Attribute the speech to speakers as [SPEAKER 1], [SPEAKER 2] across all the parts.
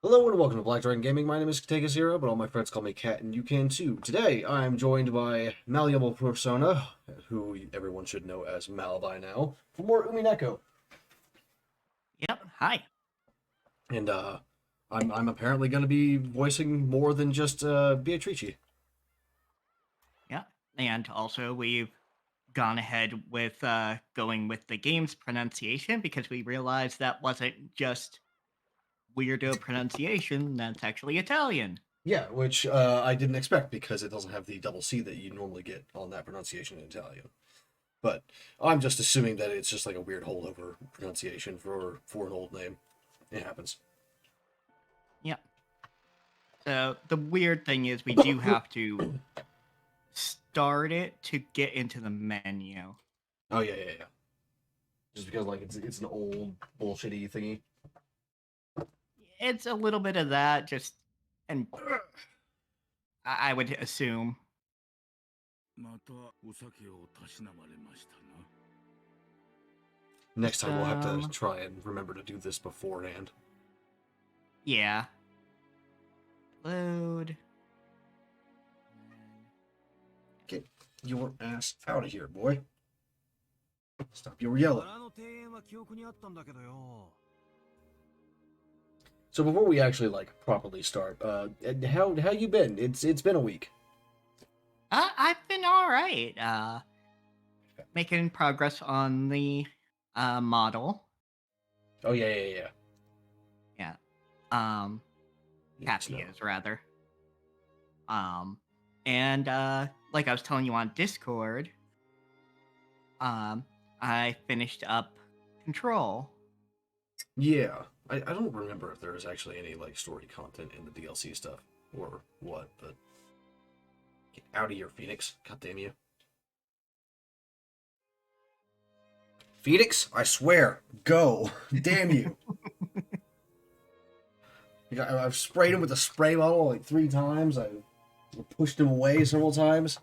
[SPEAKER 1] Hello and welcome to Black Dragon Gaming. My name is Zero, but all my friends call me Cat, and you can too. Today, I'm joined by malleable persona, who everyone should know as Mal by now, for more Umineko.
[SPEAKER 2] Yep. Hi.
[SPEAKER 1] And I'm apparently going to be voicing more than just Beatrice.
[SPEAKER 2] Yeah. And also, we've gone ahead with going with the game's pronunciation because we realized that wasn't just weirdo pronunciation. That's actually Italian.
[SPEAKER 1] Yeah, which I didn't expect because it doesn't have the double C that you normally get on that pronunciation in Italian. But I'm just assuming that it's just like a weird holdover pronunciation for an old name. It happens.
[SPEAKER 2] Yep. So the weird thing is, we do have to start it to get into the menu.
[SPEAKER 1] Oh yeah. Just because like it's an old bullshitty thingy.
[SPEAKER 2] It's a little bit of that, just and I would assume.
[SPEAKER 3] またお酒をたしなまれましたな。
[SPEAKER 1] Next time we'll have to try and remember to do this beforehand.
[SPEAKER 2] Yeah. Load.
[SPEAKER 1] Get your ass out of here, boy. Stop your yelling. So before we actually like properly start, how you been? It's been a week.
[SPEAKER 2] I've been all right. Making progress on the model.
[SPEAKER 1] Oh yeah.
[SPEAKER 2] Yeah.
[SPEAKER 1] Yes,
[SPEAKER 2] Happy
[SPEAKER 1] no.
[SPEAKER 2] is rather. And like I was telling you on Discord, I finished up Control.
[SPEAKER 1] Yeah, I don't remember if there was actually any like story content in the DLC stuff or what, but get out of here, Phoenix! God damn you, Phoenix! I swear, go! Damn you! I've sprayed him with a spray bottle like 3 times. I pushed him away several times.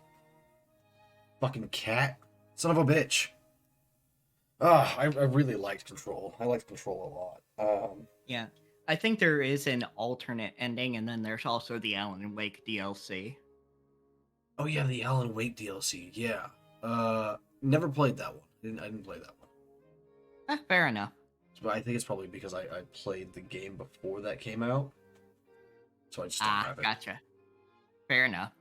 [SPEAKER 1] Fucking cat, son of a bitch. Ah, I really liked Control. I liked Control a lot.
[SPEAKER 2] Yeah. I think there is an alternate ending, and then there's also the Alan Wake DLC.
[SPEAKER 1] Oh yeah, the Alan Wake DLC. Yeah. Never played that one. I didn't play that one.
[SPEAKER 2] Fair enough.
[SPEAKER 1] But I think it's probably because I played the game before that came out, so I just don't have it.
[SPEAKER 2] Gotcha. Fair enough.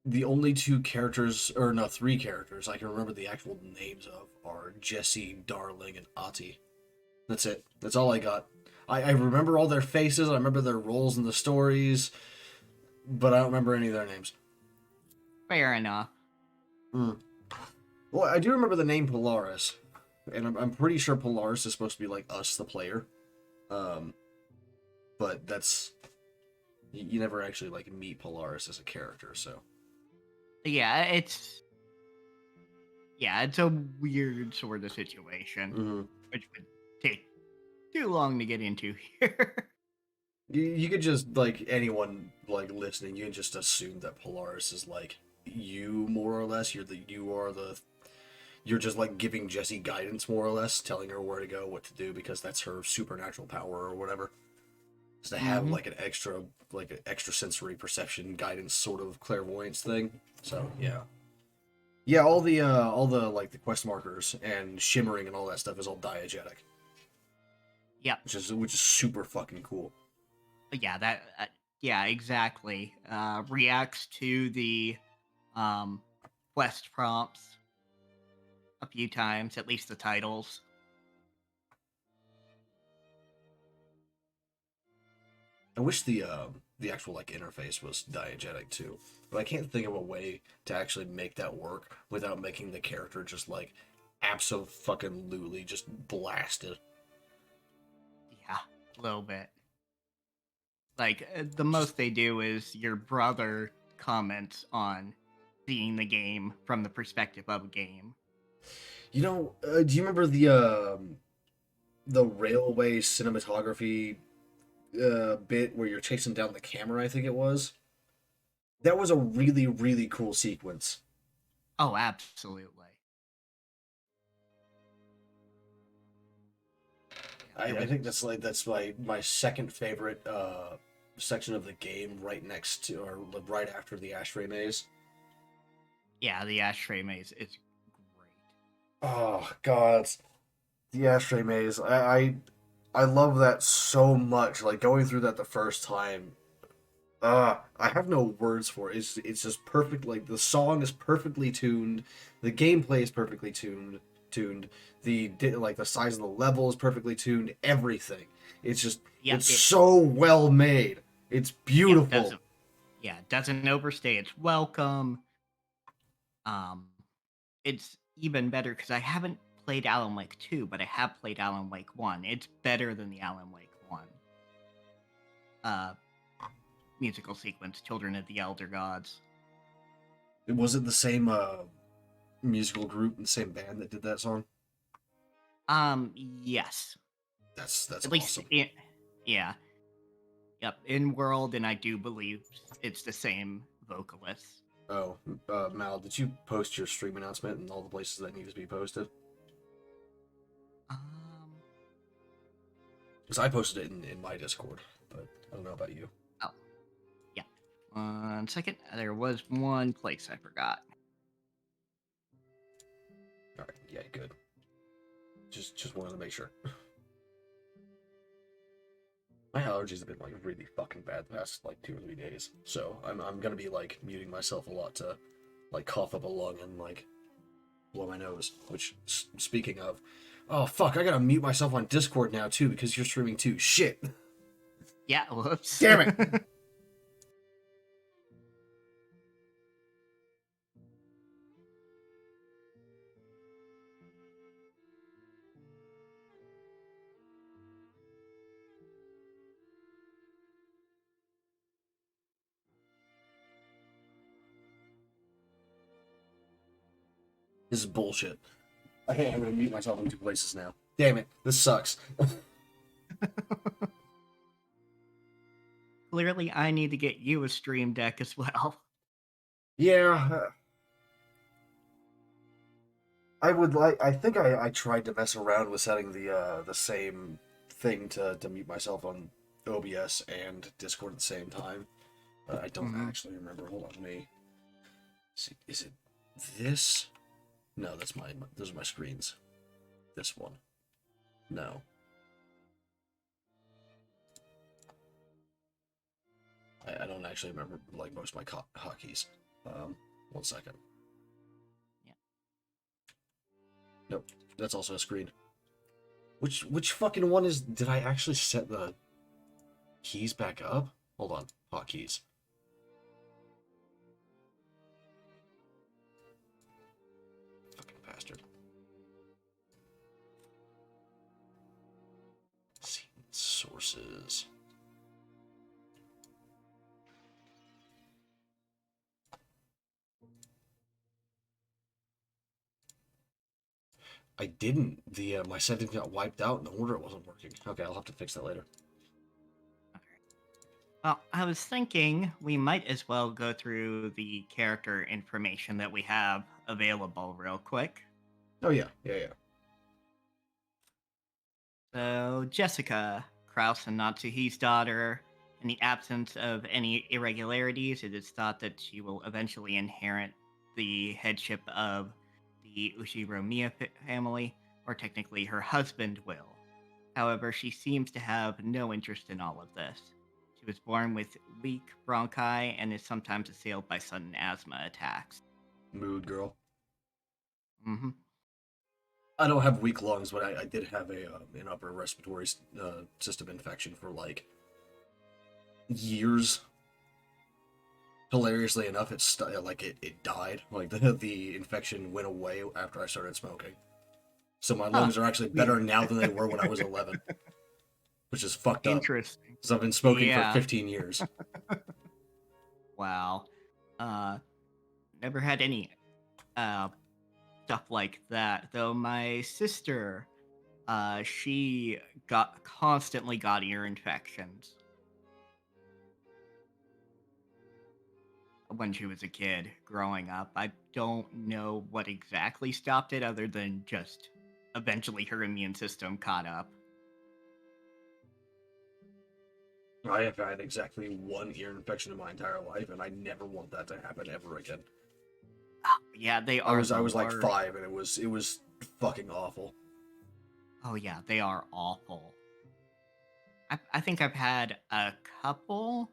[SPEAKER 1] The only 2 characters, or no, 3 characters I can remember the actual names of are Jesse, Darling, and Ati. That's it. That's all I got. I remember all their faces. I remember their roles in the stories, but I don't remember any of their names.
[SPEAKER 2] Fair enough.
[SPEAKER 1] Mm. Well, I do remember the name Polaris, and I'm pretty sure Polaris is supposed to be like us, the player. But that's you never actually like meet Polaris as a character, so
[SPEAKER 2] Yeah, it's a weird sort of situation, which would take too long to get into here.
[SPEAKER 1] you could just like anyone like listening, you can just assume that Polaris is like you more or less. You're just like giving Jessie guidance more or less, telling her where to go, what to do, because that's her supernatural power or whatever. Is to have like an extra sensory perception guidance sort of clairvoyance thing. So yeah, all the like the quest markers and shimmering and all that stuff is all diegetic.
[SPEAKER 2] Yeah,
[SPEAKER 1] which is super fucking cool.
[SPEAKER 2] Yeah, yeah, exactly. Reacts to the quest prompts a few times, at least the titles.
[SPEAKER 1] I wish the actual like interface was diegetic too, but I can't think of a way to actually make that work without making the character just like absolutely just blasted.
[SPEAKER 2] Yeah, a little bit. Like the most they do is your brother comments on seeing the game from the perspective of a game.
[SPEAKER 1] You know, do you remember the railway cinematography bit where you're chasing down the camera? I think it was. That was a really cool sequence.
[SPEAKER 2] Oh, absolutely.
[SPEAKER 1] I think that's my second favorite section of the game, right next to or right after the ashtray maze.
[SPEAKER 2] Yeah, the ashtray maze is great.
[SPEAKER 1] Oh God, the ashtray maze. I love that so much. Like going through that the first time. I have no words for it. It's just perfect. Like the song is perfectly tuned, the gameplay is perfectly tuned. Like the size of the level is perfectly tuned. Everything. It's just
[SPEAKER 2] Yeah,
[SPEAKER 1] it's so well made. It's beautiful.
[SPEAKER 2] doesn't overstay its welcome. Um, it's even better because I haven't played Alan Wake 2, but I have played Alan Wake 1. It's better than the Alan Wake 1 uh, musical sequence, Children of the Elder Gods.
[SPEAKER 1] Was it the same musical group and the same band that did that song?
[SPEAKER 2] Yes.
[SPEAKER 1] That's
[SPEAKER 2] At
[SPEAKER 1] awesome.
[SPEAKER 2] least, yeah. Yep, in World, and I do believe it's the same vocalist.
[SPEAKER 1] Oh, Mal, did you post your stream announcement in all the places that need to be posted?
[SPEAKER 2] Um,
[SPEAKER 1] Because I posted it in my Discord, but I don't know about you.
[SPEAKER 2] oh, yeah. 1 second. There was one place I forgot.
[SPEAKER 1] All right, yeah, good. Just wanted to make sure. My allergies have been like really fucking bad the past like 2 or 3 days, so I'm gonna be like muting myself a lot to like cough up a lung and like blow my nose. Which speaking of, oh fuck, I gotta mute myself on Discord now too because you're streaming too. Shit.
[SPEAKER 2] Yeah, whoops.
[SPEAKER 1] Damn it. This is bullshit. I'm gonna mute myself in 2 places now. Damn it, this sucks.
[SPEAKER 2] Clearly, I need to get you a stream deck as well.
[SPEAKER 1] Yeah, I would like. I think I tried to mess around with setting the same thing to mute myself on OBS and Discord at the same time. I don't actually remember. Hold on, let me see. Is it this? No, that's those are my screens. This one. No. I don't actually remember like most of my hotkeys. 1 second.
[SPEAKER 2] Yeah.
[SPEAKER 1] Nope, that's also a screen. Which fucking one is? Did I actually set the keys back up? Hold on, hotkeys. Fucking bastard. Scene sources. I didn't. My settings got wiped out. No wonder it wasn't working. Okay, I'll have to fix that later.
[SPEAKER 2] Well, I was thinking we might as well go through the character information that we have available real quick.
[SPEAKER 1] Oh yeah.
[SPEAKER 2] So, Jessica, Kraus and Natsuhi's daughter. In the absence of any irregularities, it is thought that she will eventually inherit the headship of the Ushiromiya family, or technically her husband will. However, she seems to have no interest in all of this. She was born with weak bronchi and is sometimes assailed by sudden asthma attacks.
[SPEAKER 1] Mood girl.
[SPEAKER 2] Mm-hmm.
[SPEAKER 1] I don't have weak lungs, but I did have an upper respiratory system infection for like years. Hilariously enough, it died. Like the infection went away after I started smoking. So my lungs are actually better now than they were when I was 11, which is fucked up.
[SPEAKER 2] Interesting.
[SPEAKER 1] Because I've been smoking for
[SPEAKER 2] Yeah.
[SPEAKER 1] 15 years.
[SPEAKER 2] Wow. Never had any stuff like that. Though my sister, she constantly got ear infections when she was a kid growing up. I don't know what exactly stopped it other than just eventually her immune system caught up.
[SPEAKER 1] I have had exactly one ear infection in my entire life, and I never want that to happen ever again.
[SPEAKER 2] Yeah, they
[SPEAKER 1] I
[SPEAKER 2] are
[SPEAKER 1] was
[SPEAKER 2] the
[SPEAKER 1] I was like
[SPEAKER 2] worst.
[SPEAKER 1] 5, and it was fucking awful.
[SPEAKER 2] Oh yeah, they are awful. I think I've had a couple,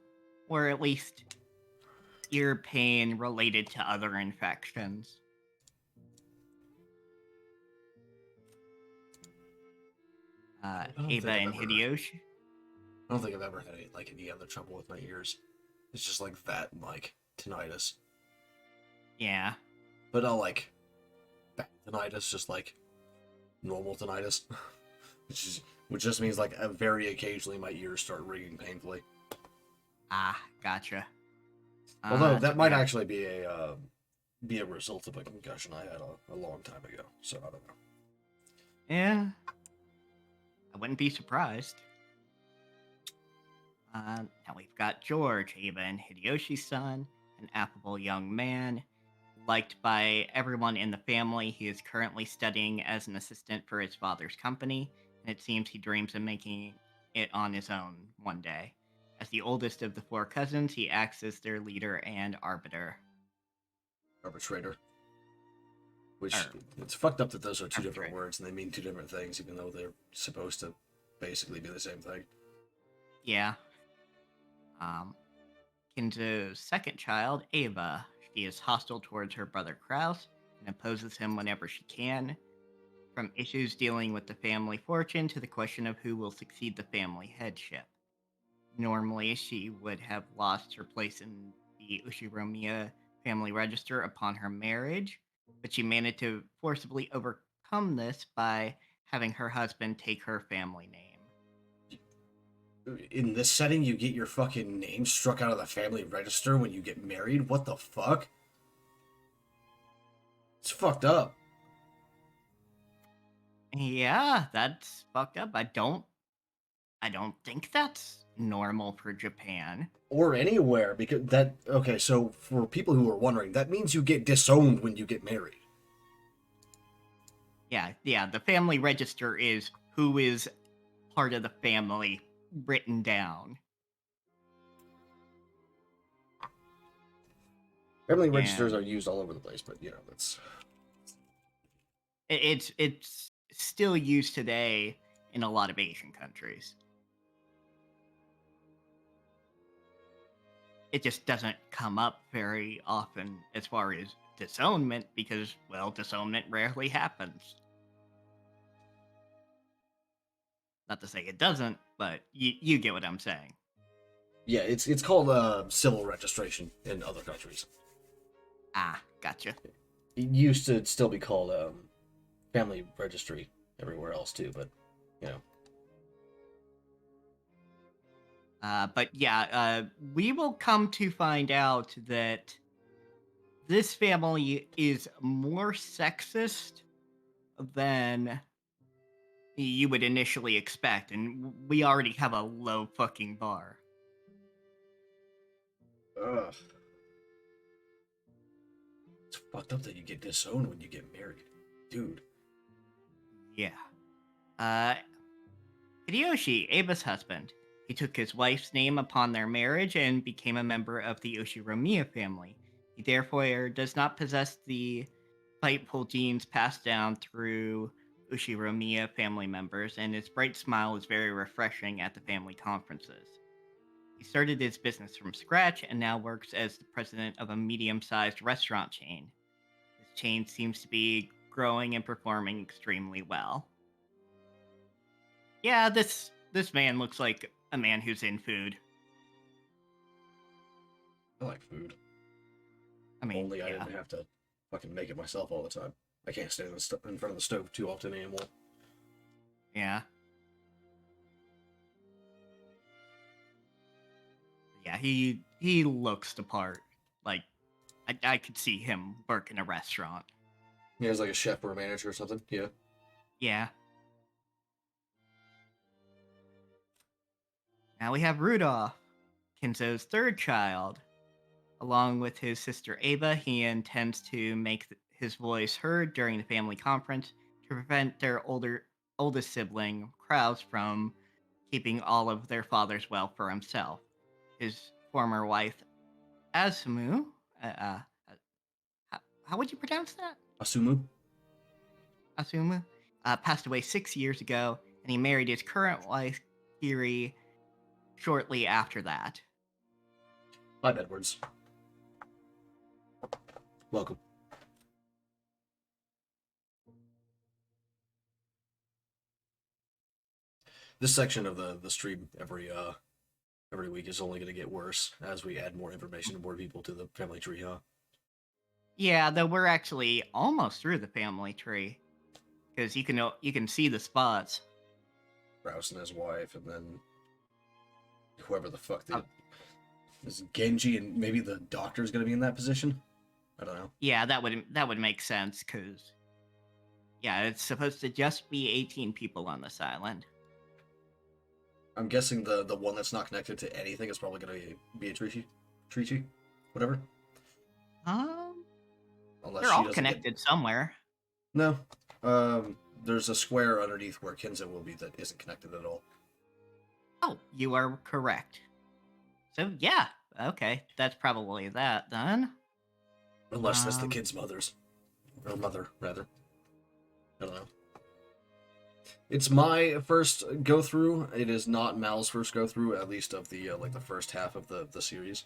[SPEAKER 2] or at least ear pain related to other infections.
[SPEAKER 1] I don't
[SPEAKER 2] Ava
[SPEAKER 1] think I've
[SPEAKER 2] and
[SPEAKER 1] ever
[SPEAKER 2] Hideyoshi.
[SPEAKER 1] I don't think I've ever had any other trouble with my ears. It's just like that and like tinnitus,
[SPEAKER 2] Yeah.
[SPEAKER 1] but not like bad tinnitus, just like normal tinnitus, which just means like very occasionally my ears start ringing painfully.
[SPEAKER 2] Ah, gotcha.
[SPEAKER 1] Although
[SPEAKER 2] So
[SPEAKER 1] that might
[SPEAKER 2] yeah,
[SPEAKER 1] actually be a result of a concussion I had a long time ago. So I don't know.
[SPEAKER 2] yeah, I wouldn't be surprised. Now we've got George, Ava and Hideyoshi's son, an affable young man, liked by everyone in the family. He is currently studying as an assistant for his father's company, and it seems he dreams of making it on his own one day. As the oldest of the four cousins, he acts as their leader and arbiter.
[SPEAKER 1] Arbitrator, which
[SPEAKER 2] Or
[SPEAKER 1] it's fucked up that those are two different
[SPEAKER 2] arbitrator.
[SPEAKER 1] words and they mean two different things, even though they're supposed to basically be the same thing.
[SPEAKER 2] Yeah. Um, Kinzo's second child, Ava. She is hostile towards her brother Kraus and opposes him whenever she can. From issues dealing with the family fortune to the question of who will succeed the family headship. Normally, she would have lost her place in the Ushiromiya family register upon her marriage, but she managed to forcibly overcome this by having her husband take her family name.
[SPEAKER 1] In this setting, you get your fucking name struck out of the family register when you get married? What the fuck? It's fucked up.
[SPEAKER 2] Yeah, that's fucked up. I don't think that's normal for Japan.
[SPEAKER 1] Or anywhere, because that. Okay, so for people who are wondering, that means you get disowned when you get married.
[SPEAKER 2] Yeah, the family register is who is part of the family written down.
[SPEAKER 1] Family registers are
[SPEAKER 2] And
[SPEAKER 1] used all over the place, but you know, that's.
[SPEAKER 2] it's still used today in a lot of Asian countries. It just doesn't come up very often as far as disownment because, well, disownment rarely happens. Not to say it doesn't, but you get what I'm saying.
[SPEAKER 1] Yeah, it's called civil registration in other countries.
[SPEAKER 2] Ah, gotcha.
[SPEAKER 1] It used to still be called family registry everywhere else too, but you know.
[SPEAKER 2] But yeah, we will come to find out that this family is more sexist than you would initially expect, and we already have a low fucking bar.
[SPEAKER 1] Ugh. It's fucked up that you get disowned when you get married, dude.
[SPEAKER 2] Yeah. Uh, Hideyoshi, Aba's husband. He took his wife's name upon their marriage and became a member of the Ushiromiya family. He therefore does not possess the spiteful genes passed down through Ushiromiya family members, and his bright smile is very refreshing at the family conferences. He started his business from scratch and now works as the president of a medium sized restaurant chain. This chain seems to be growing and performing extremely well. Yeah, this man looks like a man who's in food.
[SPEAKER 1] I like food.
[SPEAKER 2] I mean,
[SPEAKER 1] Only I
[SPEAKER 2] yeah.
[SPEAKER 1] didn't have to fucking make it myself all the time. I can't stand in front of the stove too often anymore.
[SPEAKER 2] Yeah. Yeah, he looks the part. Like I could see him work in a restaurant.
[SPEAKER 1] Yeah, as like a chef or a manager or something. Yeah.
[SPEAKER 2] Yeah. Now we have Rudolph, Kinzo's third child. Along with his sister Ava, he intends to make his voice heard during the family conference to prevent their oldest sibling, Kraus, from keeping all of their father's wealth for himself. His former wife, Asumu, uh, uh, uh, how would you pronounce that?
[SPEAKER 1] Asumu?
[SPEAKER 2] Asumu, passed away 6 years ago, and he married his current wife, Kiri, shortly after that.
[SPEAKER 1] Hi, Edwards. Welcome. This section of the stream every week is only going to get worse as we add more information and more people to the family tree, huh?
[SPEAKER 2] Yeah, though we're actually almost through the family tree, because you can see the spots.
[SPEAKER 1] Rouse and his wife, and then whoever the fuck
[SPEAKER 2] Uh,
[SPEAKER 1] is Genji, and maybe the doctor's going to be in that position. I don't know.
[SPEAKER 2] yeah, that would make sense, because yeah, it's supposed to just be 18 people on this island.
[SPEAKER 1] I'm guessing the one that's not connected to anything is probably going to be a Trichi, whatever. Unless
[SPEAKER 2] They're
[SPEAKER 1] she
[SPEAKER 2] all
[SPEAKER 1] doesn't
[SPEAKER 2] connected somewhere.
[SPEAKER 1] No. There's a square underneath where Kinzo will be that isn't connected at all.
[SPEAKER 2] Oh, you are correct. So yeah, okay, that's probably that then.
[SPEAKER 1] Unless that's the kid's mother's. Or mother, rather. I don't know. It's my first go through. It is not Mal's first go through, at least of the like the first half of the series.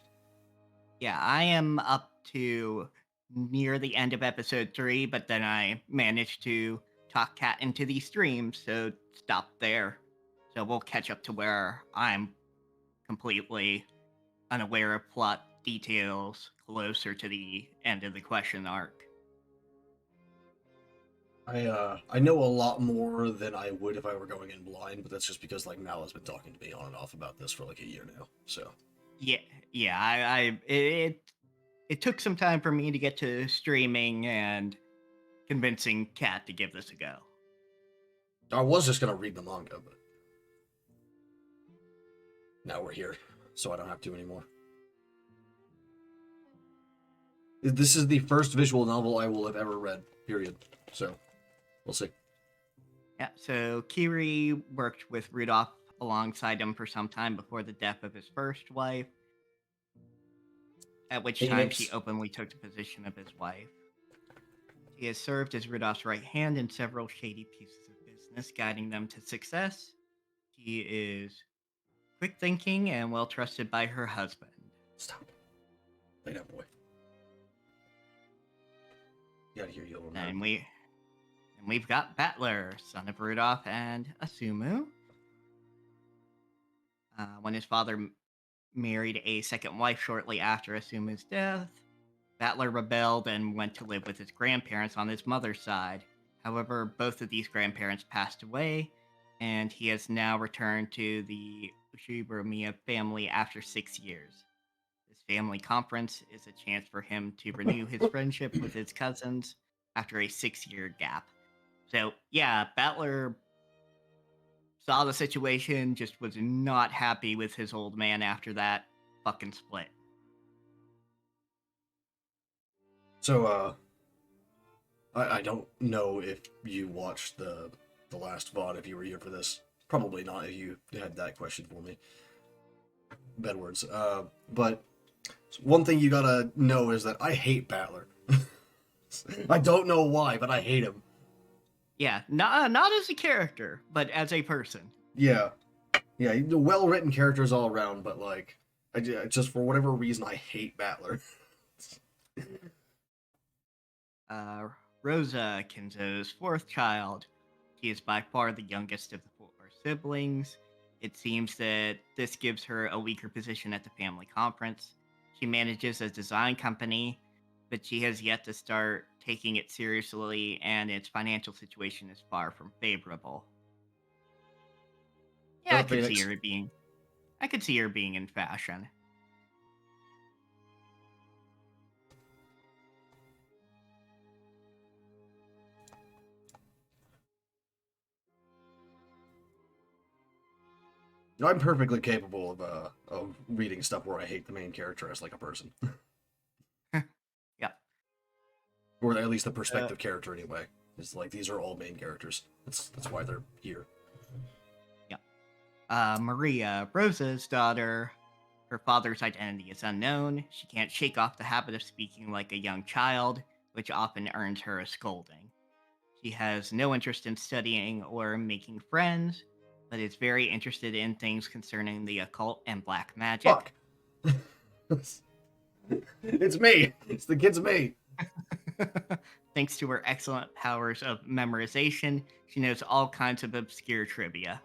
[SPEAKER 2] Yeah, I am up to near the end of episode 3, but then I managed to talk Cat into these streams, so stop there. So we'll catch up to where I'm completely unaware of plot details closer to the end of the question arc.
[SPEAKER 1] I know a lot more than I would if I were going in blind, but that's just because like Mal has been talking to me on and off about this for like a year now. So
[SPEAKER 2] Yeah, it took some time for me to get to streaming and convincing Cat to give this a go.
[SPEAKER 1] I was just gonna read the manga, but now we're here, so I don't have to anymore. This is the first visual novel I will have ever read, period. So, we'll see.
[SPEAKER 2] Yeah, so Kiri worked with Rudolph alongside him for some time before the death of his first wife, at which time she openly took the position of his wife. He has served as Rudolph's right hand in several shady pieces of business, guiding them to success. He is quick thinking and well trusted by her husband.
[SPEAKER 1] Stop. Lay down, boy. You gotta hear you little
[SPEAKER 2] And we've got Battler, son of Rudolph and Asumu. When his father married a second wife shortly after Asumu's death, Battler rebelled and went to live with his grandparents on his mother's side. However, both of these grandparents passed away, and he has now returned to the Ushibumiya family after 6 years. This family conference is a chance for him to renew his friendship with his cousins after a 6-year gap. So, yeah, Battler saw the situation, just was not happy with his old man after that fucking split.
[SPEAKER 1] So, I don't know if you watched the last VOD if you were here for this. Probably not if you had that question for me. Bedwards. But one thing you gotta know is that I hate Battler. I don't know why, but I hate him.
[SPEAKER 2] Yeah, not as a character, but as a person.
[SPEAKER 1] Yeah. Yeah, well-written characters all around, but like, I just for whatever reason, I hate Battler.
[SPEAKER 2] Rosa, Kinzo's fourth child. She is by far the youngest of the 4 siblings. It seems that this gives her a weaker position at the family conference. She manages a design company, but she has yet to start taking it seriously, and its financial situation is far from favorable. Yeah, I could see her being in fashion.
[SPEAKER 1] I'm perfectly capable of reading stuff where I hate the main character as like a person.
[SPEAKER 2] Yeah.
[SPEAKER 1] Or at least the perspective character anyway. It's like these are all main characters. That's why they're here.
[SPEAKER 2] Yeah. Maria, Rosa's daughter, her father's identity is unknown. She can't shake off the habit of speaking like a young child, which often earns her a scolding. She has no interest in studying or making friends, but is very interested in things concerning the occult and black magic.
[SPEAKER 1] Fuck. It's me. It's the kid's me.
[SPEAKER 2] Thanks to her excellent powers of memorization, she knows all kinds of obscure trivia.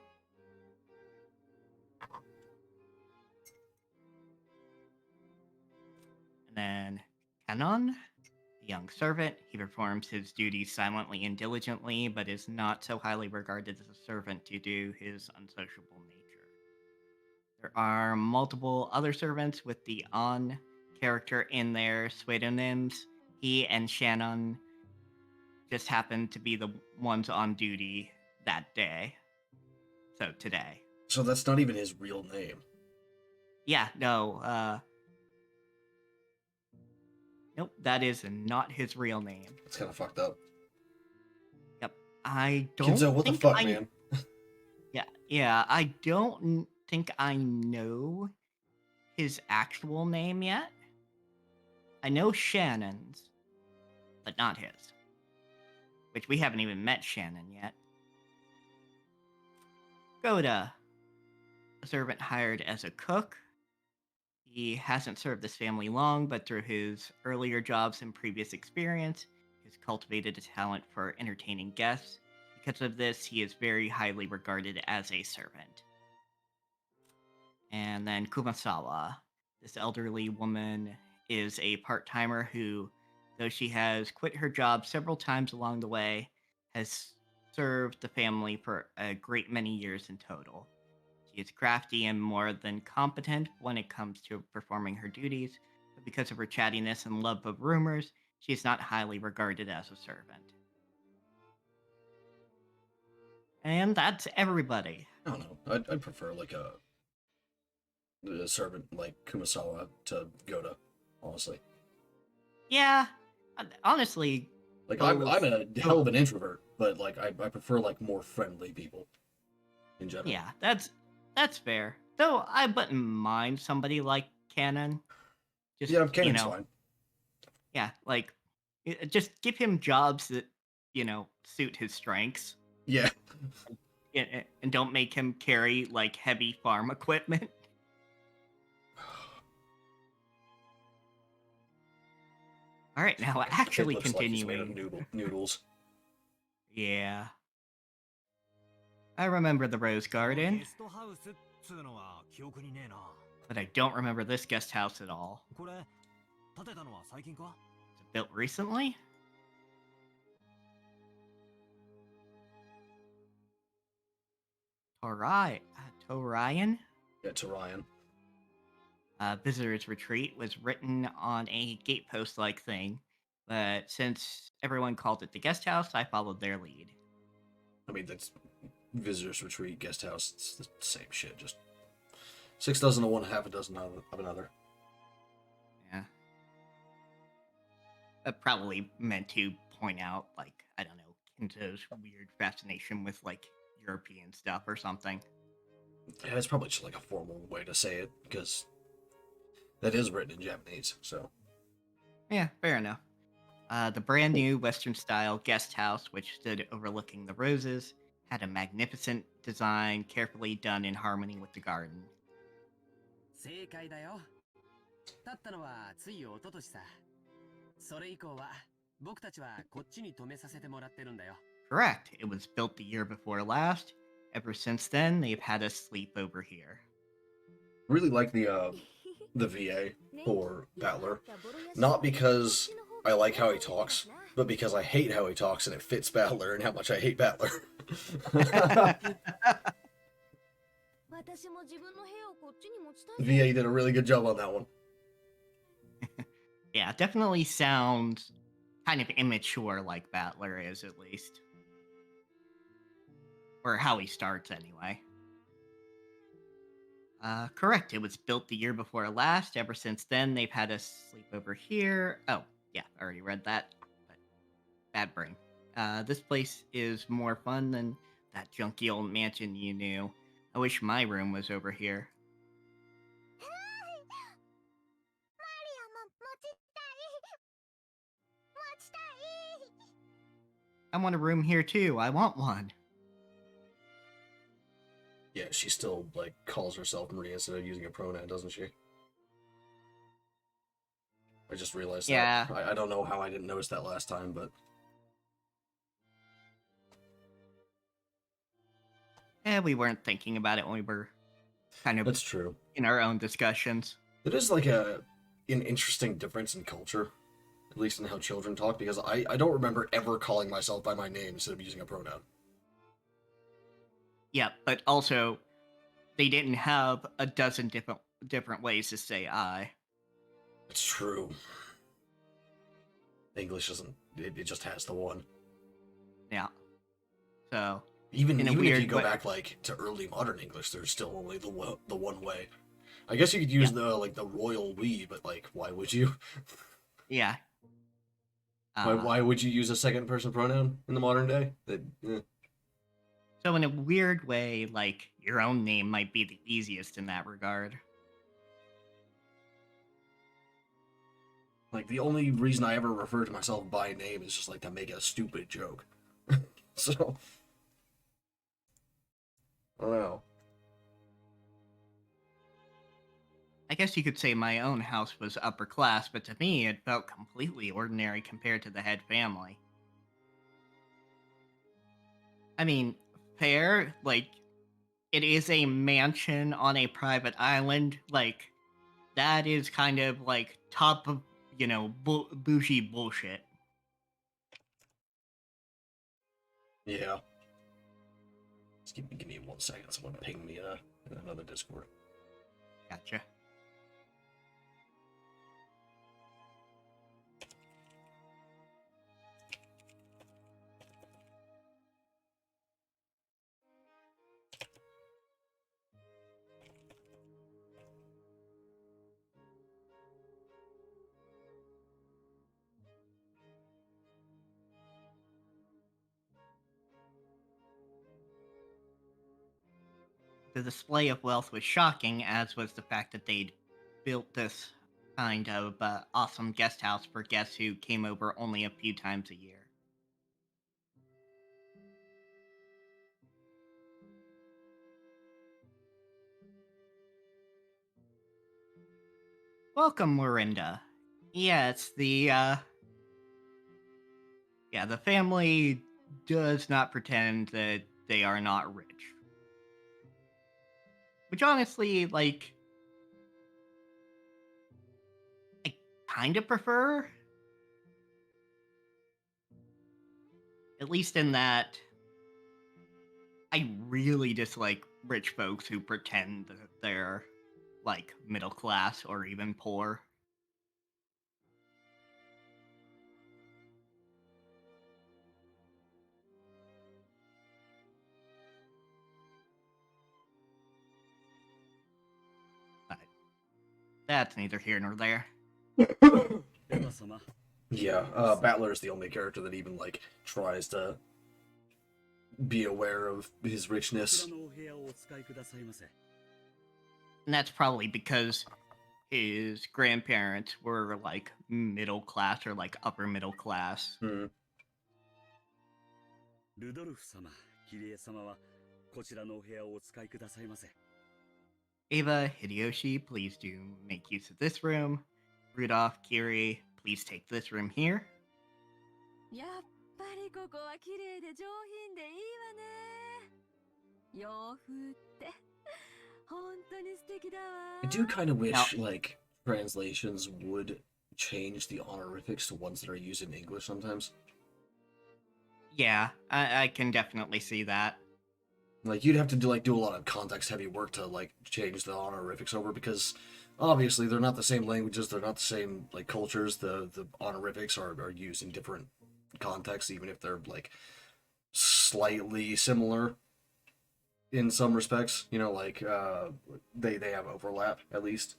[SPEAKER 2] And then Canon, the young servant. He performs his duties silently and diligently, but is not so highly regarded as a servant due to his unsociable nature. There are multiple other servants with the on character in their pseudonyms. He and Shannon just happened to be the ones on duty that day. So today.
[SPEAKER 1] So that's not even his real name.
[SPEAKER 2] Yeah, no, nope, that is not his real name.
[SPEAKER 1] That's kind of fucked up.
[SPEAKER 2] Yep. I don't
[SPEAKER 1] Kinzo, what the
[SPEAKER 2] think
[SPEAKER 1] fuck, man?
[SPEAKER 2] Yeah, I don't think I know his actual name yet. I know Shannon's, but not his. Which we haven't even met Shannon yet. Goda, a servant hired as a cook. He hasn't served this family long, but through his earlier jobs and previous experience, he's cultivated a talent for entertaining guests. Because of this, he is very highly regarded as a servant. And then Kumasawa, this elderly woman, is a part-timer who, though she has quit her job several times along the way, has served the family for a great many years in total. She is crafty and more than competent when it comes to performing her duties, but because of her chattiness and love of rumors, she is not highly regarded as a servant. And that's everybody.
[SPEAKER 1] I don't know. I'd prefer like a servant like Kumasawa to Goda, honestly.
[SPEAKER 2] Yeah, honestly,
[SPEAKER 1] Like
[SPEAKER 2] both-
[SPEAKER 1] I'm a hell of an introvert, but like I prefer like more friendly people in general.
[SPEAKER 2] yeah, that's fair. Though I wouldn't mind somebody like Cannon. Just
[SPEAKER 1] Yeah, Cannon's fine.
[SPEAKER 2] Yeah, like just give him jobs that suit his strengths.
[SPEAKER 1] Yeah.
[SPEAKER 2] And don't make him carry like heavy farm equipment. All right, now actually
[SPEAKER 1] It looks like he's made
[SPEAKER 2] continuing.
[SPEAKER 1] of noodles.
[SPEAKER 2] Yeah. I remember the Rose Garden,
[SPEAKER 4] ゲストハウスっつうのは記憶にねえな。
[SPEAKER 2] but I don't remember this guest house at all.
[SPEAKER 4] これ建てたのは最近か？
[SPEAKER 2] Was it built recently? Torian?
[SPEAKER 1] Yeah, to Ryan.
[SPEAKER 2] Visitor's Retreat was written on a gatepost-like thing, but since everyone called it the guest house, I followed their lead.
[SPEAKER 1] I mean, that's visitors retreat, guest house. It's the same shit. Just 6 dozen of one, half a dozen of another.
[SPEAKER 2] Yeah. That probably meant to point out, like, I don't know, Kinzo's weird fascination with, like, European stuff or something.
[SPEAKER 1] Yeah, it's probably just like a formal way to say it because that is written in Japanese. So
[SPEAKER 2] Yeah, fair enough. The brand new Western style guest house, which stood overlooking the roses, had a magnificent design carefully done in harmony with the garden.
[SPEAKER 5] 正解だよ。建ったのはつい一昨年さ。それ以降は僕たちはこっちに泊めさせてもらってるんだよ。
[SPEAKER 2] Correct. It was built the year before last. Ever since then, they've had us sleep over here.
[SPEAKER 1] really like the VA for Battler. Not because I like how he talks, but because I hate how he talks and it fits Battler and how much I hate Battler. VA did a really good job on that one.
[SPEAKER 2] Yeah, definitely sounds kind of immature like Battler is, at least. Or how he starts, anyway. Correct. It was built the year before last. Ever since then, they've had us sleep over here. Oh, yeah, I already read that. But bad brain. This place is more fun than that junky old mansion you knew. I wish my room was over here. I want a room here too. I want one.
[SPEAKER 1] Yeah, she still like calls herself Maria instead of using a pronoun, doesn't she? I just realized
[SPEAKER 2] Yeah.
[SPEAKER 1] that. I don't know how I didn't notice that last time, but
[SPEAKER 2] We weren't thinking about it when we were kind of
[SPEAKER 1] that's true.
[SPEAKER 2] in our own discussions.
[SPEAKER 1] It is like an interesting difference in culture, at least in how children talk, because I don't remember ever calling myself by my name instead of using a pronoun.
[SPEAKER 2] Yeah, but also they didn't have a dozen different ways to say I.
[SPEAKER 1] It's true. English isn't. It just has the one.
[SPEAKER 2] Yeah. So
[SPEAKER 1] Even
[SPEAKER 2] in a
[SPEAKER 1] if
[SPEAKER 2] weird
[SPEAKER 1] you go
[SPEAKER 2] way-
[SPEAKER 1] back like to early modern English, there's still only the one way. I guess you could use the royal we, but like, why would you?
[SPEAKER 2] Yeah.
[SPEAKER 1] Why would you use a second person pronoun in the modern day?
[SPEAKER 2] So in a weird way, like your own name might be the easiest in that regard.
[SPEAKER 1] Like the only reason I ever refer to myself by name is just like to make a stupid joke. So I don't know.
[SPEAKER 2] I guess you could say my own house was upper class, but to me it felt completely ordinary compared to the head family. I mean, fair, like, it is a mansion on a private island. Like, that is kind of like top of, bougie bullshit.
[SPEAKER 1] Yeah. Just give me 1 second. Someone ping me in another Discord.
[SPEAKER 2] Gotcha. The display of wealth was shocking, as was the fact that they'd built this kind of awesome guest house for guests who came over only a few times a year. Welcome, Morinda. Yes, the family does not pretend that they are not rich. Which honestly, like, I kind of prefer. At least in that I really dislike rich folks who pretend that they're, like, middle class or even poor. But that's neither here nor there.
[SPEAKER 1] Yeah, Battler is the only character that even like tries to be aware of his richness.
[SPEAKER 2] And that's probably because his grandparents were, like, middle class or, like, upper middle class.
[SPEAKER 3] ルドルフ様、キリエ様はこちらのお部屋をお使いくださいませ。
[SPEAKER 2] Ava, Hideyoshi, please do make use of this room. Rudolph, Kiri, please take this room here.
[SPEAKER 6] やっぱりここは綺麗で上品でいいわね。洋風って本当に素敵だわ。
[SPEAKER 1] I do kind of wish
[SPEAKER 2] Now-
[SPEAKER 1] like translations would change the honorifics to ones that are used in English sometimes.
[SPEAKER 2] Yeah, I can definitely see that.
[SPEAKER 1] Like you'd have to do a lot of context heavy work to like change the honorifics over because obviously they're not the same languages, they're not the same like cultures. The honorifics are used in different contexts, even if they're like slightly similar in some respects. You know, like they have overlap at least.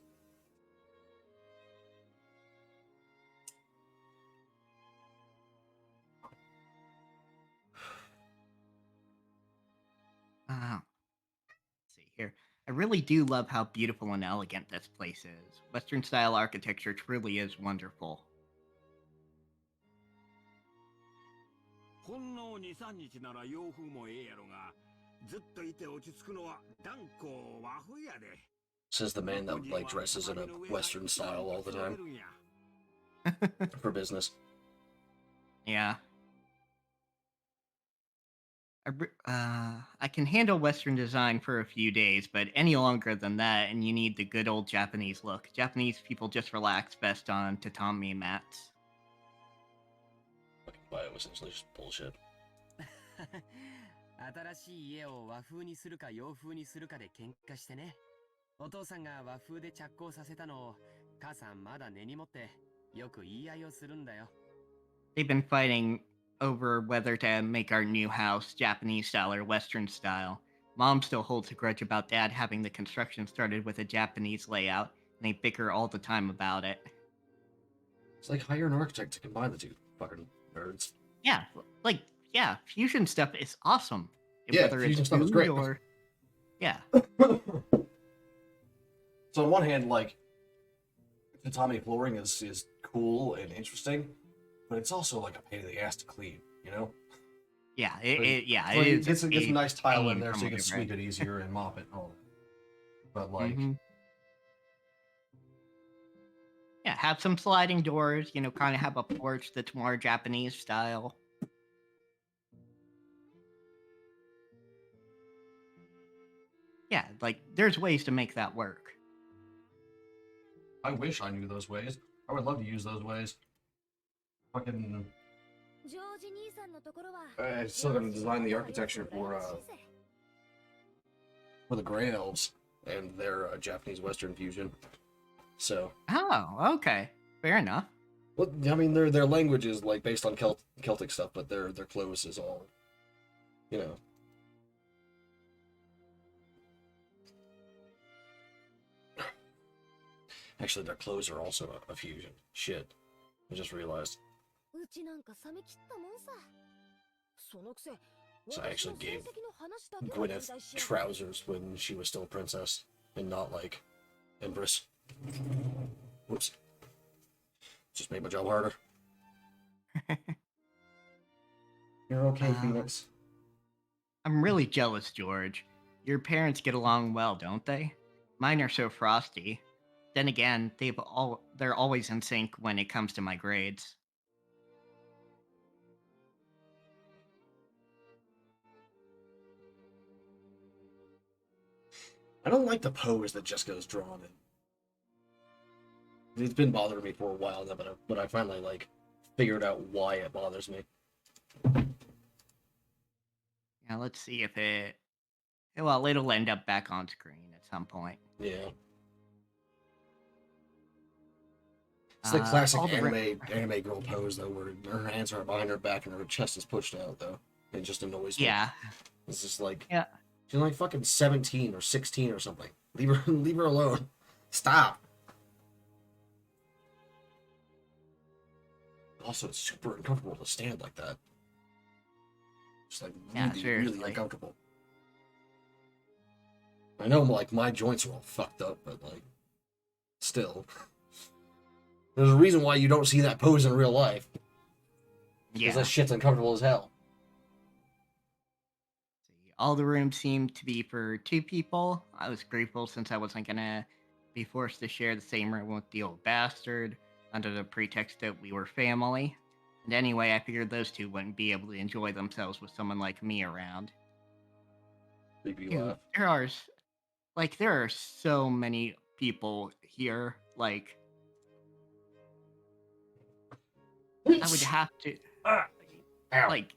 [SPEAKER 2] Let's see. here. I really do love how beautiful and elegant this place is. Western style architecture truly is wonderful.
[SPEAKER 3] ほんの2、3日なら洋風もええやろが、ずっといて落ち着くのは断固和風やで。
[SPEAKER 1] Says the man that like dresses in a Western style all the time for business.
[SPEAKER 2] Yeah. I can handle Western design for a few days, but any longer than that, and you need the good old Japanese look. Japanese people just relax best on tatami mats.
[SPEAKER 1] Fucking bio essentially just bullshit.
[SPEAKER 5] 新しい家を和風にするか洋風にするかで喧嘩してね。お父さんが和風で着工させたのを母さんまだ根に持ってよく言い合いをするんだよ。
[SPEAKER 2] They've been fighting over whether to make our new house Japanese style or Western style. Mom still holds a grudge about Dad having the construction started with a Japanese layout, and they bicker all the time about it.
[SPEAKER 1] It's like hire an architect to combine the two. Fucking nerds.
[SPEAKER 2] Yeah, yeah, fusion stuff is awesome.
[SPEAKER 1] Yeah,
[SPEAKER 2] Whether
[SPEAKER 1] fusion
[SPEAKER 2] it's
[SPEAKER 1] stuff is
[SPEAKER 2] food
[SPEAKER 1] great.
[SPEAKER 2] or yeah.
[SPEAKER 1] So on one hand, like, tatami flooring is cool and interesting, but it's also like a pain in the ass to clean, you know?
[SPEAKER 2] Yeah,
[SPEAKER 1] So
[SPEAKER 2] it
[SPEAKER 1] you
[SPEAKER 2] is.
[SPEAKER 1] get some nice tile in
[SPEAKER 2] pain
[SPEAKER 1] there
[SPEAKER 2] from
[SPEAKER 1] so you can
[SPEAKER 2] whatever.
[SPEAKER 1] sweep it easier and mop it and all that. But like,
[SPEAKER 2] Mhm. Yeah, have some sliding doors, kind of have a porch that's more Japanese style. Yeah, like there's ways to make that work.
[SPEAKER 1] I wish I knew those ways. I would love to use those ways. Fucking,
[SPEAKER 6] ジョージ兄さんのところは
[SPEAKER 1] I still gotta design the architecture for the Grey Elves and their Japanese Western fusion. So,
[SPEAKER 2] Oh, okay. Fair enough.
[SPEAKER 1] well, I mean, their language is like based on Celtic stuff, but their clothes is all, you know. Actually, their clothes are also a fusion. Shit, I just realized.
[SPEAKER 6] うちなんか冷め切ったもんさ。そのくせ
[SPEAKER 1] So I actually gave
[SPEAKER 6] 私の成績の話だけは
[SPEAKER 1] Gwyneth
[SPEAKER 6] 問題しやがる。
[SPEAKER 1] trousers when she was still a princess and not like Empress. Whoops. Just made my job harder. You're okay, Phoenix.
[SPEAKER 2] I'm really jealous, George. Your parents get along well, don't they? Mine are so frosty. Then again, they're always in sync when it comes to my grades.
[SPEAKER 1] I don't like the pose that Jessica's drawn in. It's been bothering me for a while now, but I finally like figured out why it bothers me.
[SPEAKER 2] Yeah, let's see if it'll end up back on screen at some point.
[SPEAKER 1] Yeah. It's the classic
[SPEAKER 2] all the
[SPEAKER 1] anime girl pose though, where her hands are behind her back and her chest is pushed out though. It just annoys me.
[SPEAKER 2] Yeah.
[SPEAKER 1] It's just like,
[SPEAKER 2] Yeah.
[SPEAKER 1] she's like fucking 17 or 16 or something. Leave her alone. Stop. Also, it's super uncomfortable to stand like that. Just like
[SPEAKER 2] Yeah,
[SPEAKER 1] really, really
[SPEAKER 2] seriously.
[SPEAKER 1] uncomfortable. I know, like, my joints are all fucked up, but like, still. There's a reason why you don't see that pose in real life. Because
[SPEAKER 2] Yeah.
[SPEAKER 1] that shit's uncomfortable as hell.
[SPEAKER 2] See, all the rooms seemed to be for 2 people. I was grateful since I wasn't gonna be forced to share the same room with the old bastard under the pretext that we were family. And anyway, I figured those 2 wouldn't be able to enjoy themselves with someone like me around.
[SPEAKER 1] Make me
[SPEAKER 2] Dude,
[SPEAKER 1] laugh.
[SPEAKER 2] there are so many people here. Like, I would have to,
[SPEAKER 1] Ow.
[SPEAKER 2] like,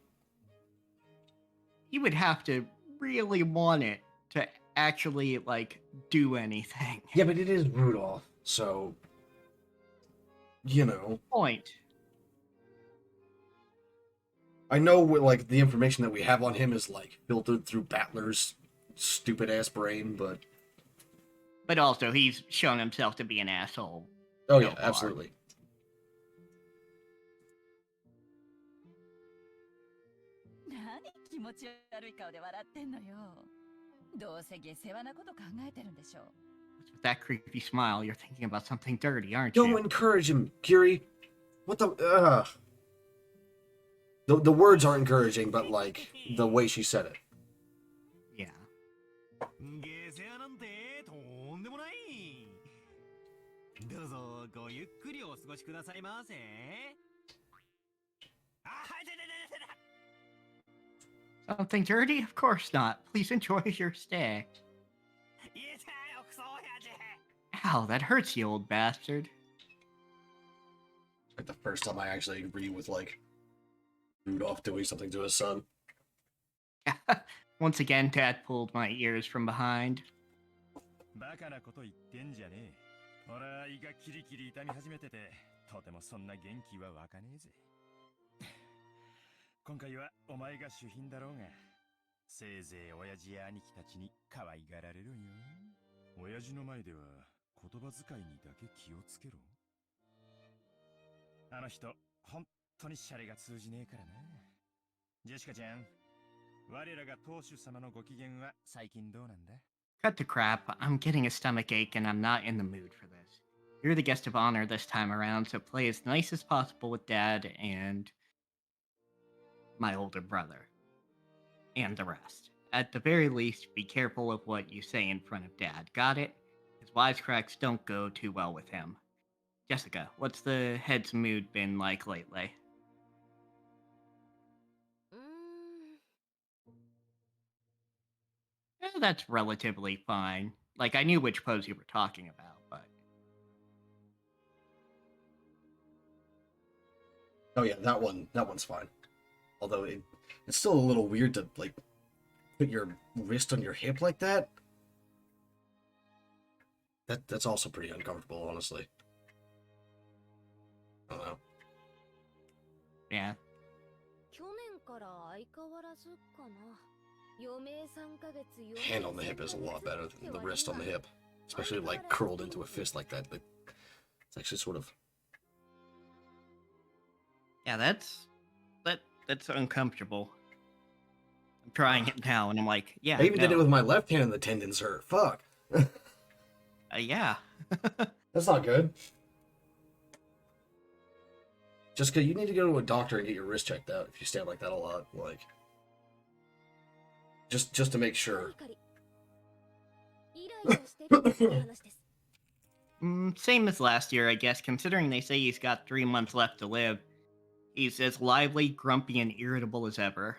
[SPEAKER 2] you would have to really want it to actually, like, do anything.
[SPEAKER 1] Yeah, but it is Rudolph, so, you know.
[SPEAKER 2] Point.
[SPEAKER 1] I know like the information that we have on him is like filtered through Battler's stupid ass brain, but
[SPEAKER 2] But also, he's shown himself to be an asshole.
[SPEAKER 1] oh
[SPEAKER 2] so
[SPEAKER 1] yeah,
[SPEAKER 2] far.
[SPEAKER 1] absolutely.
[SPEAKER 6] 何気持ち悪い顔で笑ってんのよ。どうせ下世話なこと考えてるんでしょう。
[SPEAKER 2] With that creepy smile, you're thinking about something dirty, aren't
[SPEAKER 1] Don't
[SPEAKER 2] you?
[SPEAKER 1] encourage him, Kiri. What the? The words are encouraging, but like the way she said it.
[SPEAKER 2] Yeah.
[SPEAKER 4] ゲーセアなんてとんでもない。どうぞごゆっくりお過ごしくださいませ。あ、はい、
[SPEAKER 2] Something dirty? Of course not. Please enjoy your stay.
[SPEAKER 4] いえたよ、クソ親父。
[SPEAKER 2] Ow, that hurts, you old bastard.
[SPEAKER 1] Like the first time I actually agree with like Rudolph doing something to his son.
[SPEAKER 2] Once again, Dad pulled my ears from behind.
[SPEAKER 3] バカなこと言ってんじゃねえ。俺胃がキリキリ痛み始めてて、とてもそんな元気は湧かねえぜ。今回はお前が主賓だろうが、せいぜい親父や兄貴たちに可愛がられろよ。親父の前では言葉遣いにだけ気をつけろ。あの人、本当にシャレが通じねえからな。ジェシカちゃん、我らが当主様のご機嫌は最近どうなんだ？
[SPEAKER 2] Cut to crap. I'm getting a stomach ache and I'm not in the mood for this. You're the guest of honor this time around, so play as nice as possible with Dad and my older brother. And the rest. At the very least, be careful of what you say in front of Dad. Got it? His wisecracks don't go too well with him. Jessica, what's the head's mood been like lately?
[SPEAKER 6] うーん、
[SPEAKER 2] That's relatively fine. Like, I knew which pose you were talking about, but...
[SPEAKER 1] Oh yeah, that one's fine. Although it's still a little weird to like put your wrist on your hip like that. That's also pretty uncomfortable, honestly. I don't know.
[SPEAKER 2] Yeah.
[SPEAKER 6] 去年から相変わらずかな。余命3ヶ月
[SPEAKER 1] Hand on the hip is a lot better than the wrist on the hip, especially like curled into a fist like that. But it's actually sort of.
[SPEAKER 2] Yeah, that's uncomfortable. I'm trying it now, and I'm like, yeah.
[SPEAKER 1] I even did it
[SPEAKER 2] no.
[SPEAKER 1] with my left hand, and the tendons hurt. Fuck.
[SPEAKER 2] Yeah.
[SPEAKER 1] That's not good. Jessica, you need to go to a doctor and get your wrist checked out if you stand like that a lot. Like, just to make sure.
[SPEAKER 6] イライラしてるって話です。
[SPEAKER 2] Same as last year, I guess, considering they say he's got 3 months left to live. He's as lively, grumpy, and irritable as ever.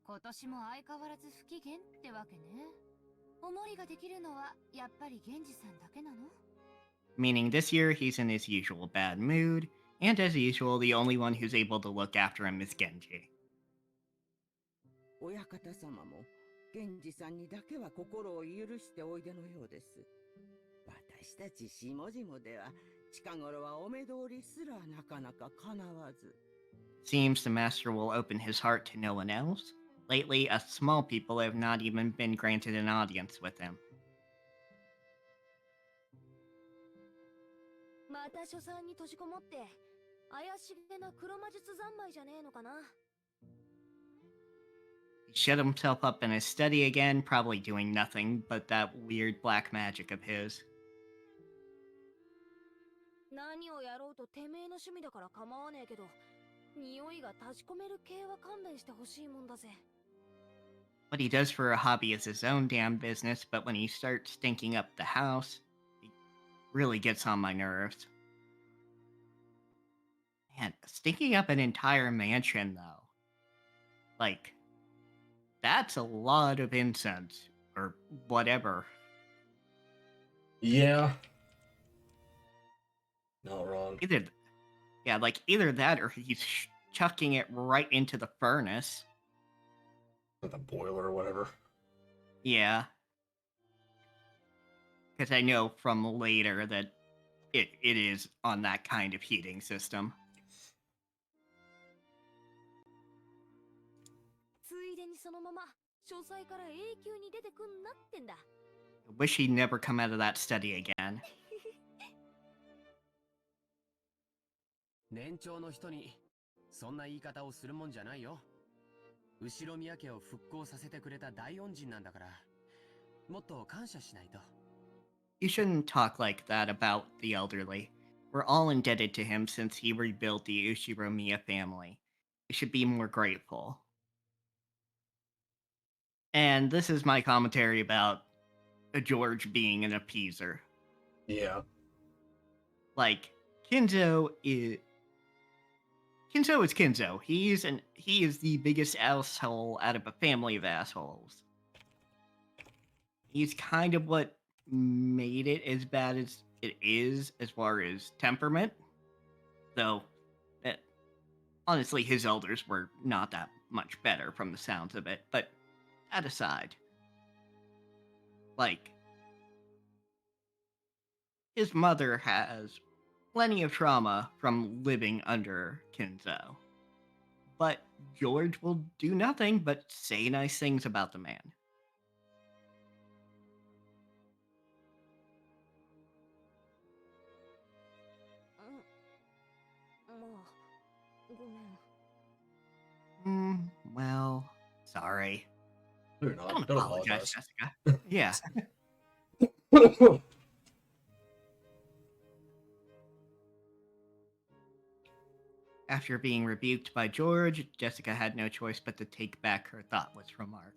[SPEAKER 6] 今年も相変わらず不機嫌ってわけね。おもりができるのはやっぱり源氏さんだけなの？
[SPEAKER 2] Meaning this year he's in his usual bad mood, and as usual, the only one who's able to look after him is Genji.
[SPEAKER 7] 親方様も源氏さんにだけは心を許しておいでのようです。私たち下々では近頃はお目通りすらなかなか叶わず。
[SPEAKER 2] Seems the master will open his heart to no one else. Lately, us small people have not even been granted an audience with him.
[SPEAKER 6] また書斎に閉じこもって怪しげな黒魔術三昧じゃねえのかな。
[SPEAKER 2] He shut himself up in his study again, probably doing nothing but that weird black magic of his.
[SPEAKER 6] 何をやろうとてめえの趣味だから構わねえけど、匂いが立ち込める系は勘弁してほしいもんだぜ。
[SPEAKER 2] What he does for a hobby is his own damn business, but when he starts stinking up the house, it really gets on my nerves. Man, stinking up an entire mansion, though. Like, that's a lot of incense, or whatever.
[SPEAKER 1] Yeah. Not wrong.
[SPEAKER 2] Either that or he's chucking it right into the furnace.
[SPEAKER 1] The boiler or whatever.
[SPEAKER 2] Yeah. Because I know from later that it is on that kind of heating system.
[SPEAKER 6] ついでにそのまま書斎から永久に出てくんなってんだ。
[SPEAKER 2] I wish he'd never come out of that study again.
[SPEAKER 5] 年長の人にそんな言い方をするもんじゃないよ。後宮家を復興させてくれた大恩人なんだから、もっと感謝しないと。
[SPEAKER 2] You shouldn't talk like that about the elderly. We're all indebted to him since he rebuilt the Ushiromiya family. You should be more grateful. And this is my commentary about George being an appeaser.
[SPEAKER 1] Yeah.
[SPEAKER 2] Like, Kinzo is Kinzo. He is the biggest asshole out of a family of assholes. He's kind of what made it as bad as it is as far as temperament. Though, that, honestly, his elders were not that much better from the sounds of it. But that aside, like, his mother has plenty of trauma from living under Kinzo. But George will do nothing but say nice things about the man. Well, sorry.
[SPEAKER 1] No, you're not.
[SPEAKER 2] Don't
[SPEAKER 1] Don't
[SPEAKER 2] apologize,
[SPEAKER 1] apologize.
[SPEAKER 2] Jessica. Yeah. After being rebuked by George, Jessica had no choice but to take back her thoughtless remark.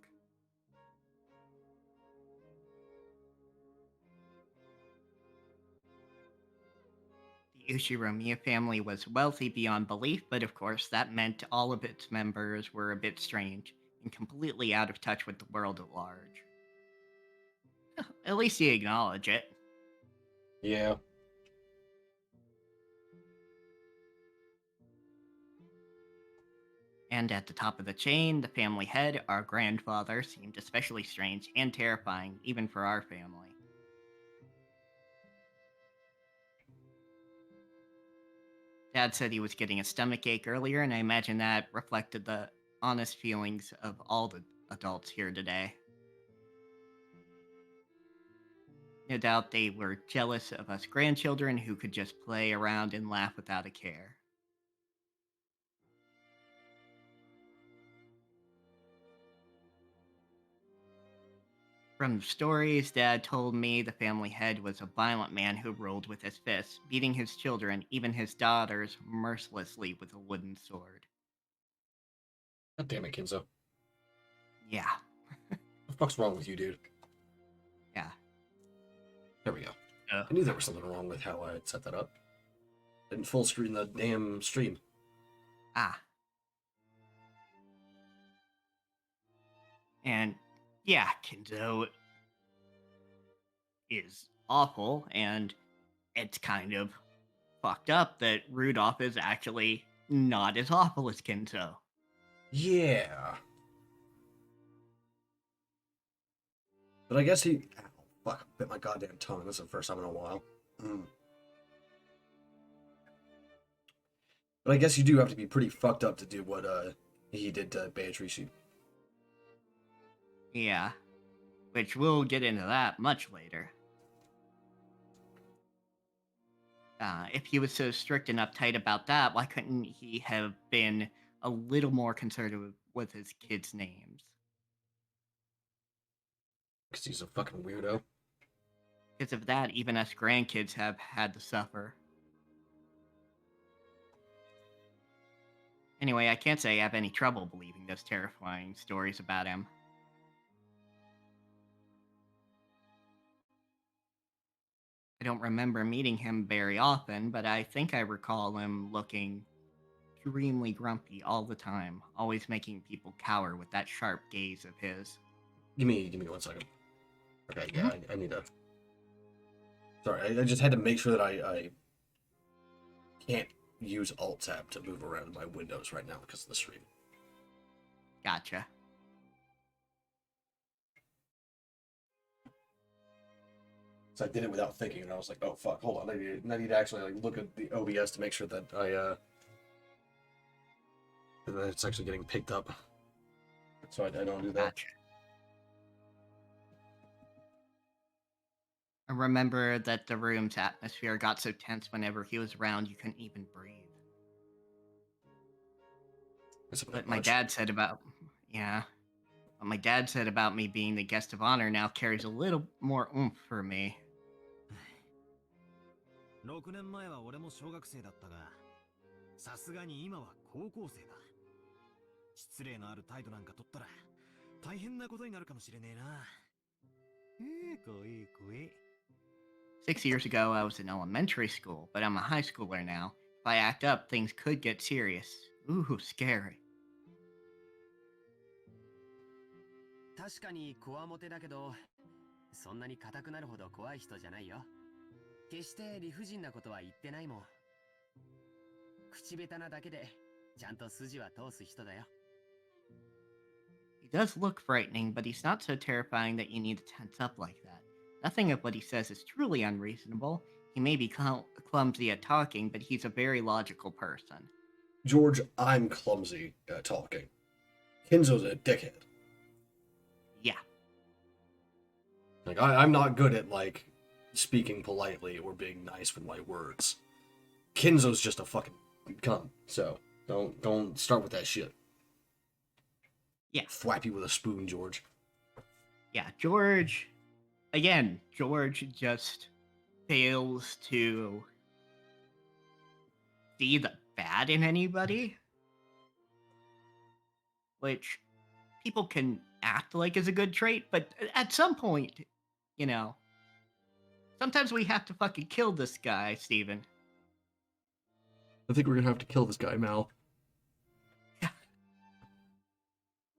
[SPEAKER 2] The Ushiromiya family was wealthy beyond belief, but of course that meant all of its members were a bit strange and completely out of touch with the world at large. At least you acknowledge it.
[SPEAKER 1] Yeah.
[SPEAKER 2] And at the top of the chain, the family head, our grandfather, seemed especially strange and terrifying, even for our family. Dad said he was getting a stomach ache earlier, and I imagine that reflected the honest feelings of all the adults here today. No doubt they were jealous of us grandchildren who could just play around and laugh without a care. From the stories Dad told me, the family head was a violent man who ruled with his fists, beating his children, even his daughters, mercilessly with a wooden sword.
[SPEAKER 1] God damn it, Kinzo.
[SPEAKER 2] Yeah,
[SPEAKER 1] What the fuck's wrong with you, dude?
[SPEAKER 2] yeah.
[SPEAKER 1] There we go. I knew there was something wrong with how I had set that up. Didn't full screen the damn stream.
[SPEAKER 2] Ah. And yeah, Kinzo is awful, and it's kind of fucked up that Rudolph is actually not as awful as Kinzo.
[SPEAKER 1] Yeah. But I guess he... Ow, fuck, I bit my goddamn tongue. This is the first time in a while. But I guess you do have to be pretty fucked up to do what he did to Beatrice.
[SPEAKER 2] Yeah, which we'll get into that much later. If he was so strict and uptight about that, why couldn't he have been a little more conservative with his kids' names?
[SPEAKER 1] Because he's a fucking weirdo.
[SPEAKER 2] Because of that, even us grandkids have had to suffer. Anyway, I can't say I have any trouble believing those terrifying stories about him. I don't remember meeting him very often, but I think I recall him looking extremely grumpy all the time, always making people cower with that sharp gaze of his.
[SPEAKER 1] Give me 1 second. Okay, yeah, I need to... Sorry, I just had to make sure that I can't use Alt-Tab to move around my windows right now because of the stream.
[SPEAKER 2] Gotcha.
[SPEAKER 1] So I did it without thinking, and I was like, "Oh fuck, hold on! I need to actually like look at the OBS to make sure that that it's actually getting picked up." So I don't do that.
[SPEAKER 2] Gotcha. I remember that the room's atmosphere got so tense whenever he was around you couldn't even breathe.
[SPEAKER 1] It's a bit
[SPEAKER 2] But my
[SPEAKER 1] much.
[SPEAKER 2] dad said about Yeah. What my dad said about me being the guest of honor now carries a little more oomph for me.
[SPEAKER 4] 6年前は俺も小学生だったが、さすがに今は高校生だ。失礼のある態度なんか取ったら大変なことになるかもしれねえな。怖え怖え。
[SPEAKER 2] 6 years ago, I was in elementary school, but I'm a high schooler now. If I act up, things could get serious. Ooh, scary.
[SPEAKER 5] 確かにこわもてだけど、そんなに硬くなるほど怖い人じゃないよ。決して理不尽なことは言ってないもん。口下手なだけで、ちゃんと筋は通す人だよ。
[SPEAKER 2] He does look frightening, but he's not so terrifying that you need to tense up like that. Nothing of what he says is truly unreasonable. He may be clumsy at talking, but he's a very logical person.
[SPEAKER 1] George, I'm clumsy at talking. Kinzo's a dickhead.
[SPEAKER 2] Yeah.
[SPEAKER 1] Like, I'm not good at, like, speaking politely or being nice with my words. Kinzo's just a fucking cunt, so don't start with that shit.
[SPEAKER 2] Yeah.
[SPEAKER 1] Thwap you with a spoon, George.
[SPEAKER 2] Yeah, George just fails to see the bad in anybody, which people can act like is a good trait, but at some point, you know, sometimes we have to fucking kill this guy, Steven.
[SPEAKER 1] I think we're gonna have to kill this guy, Mal.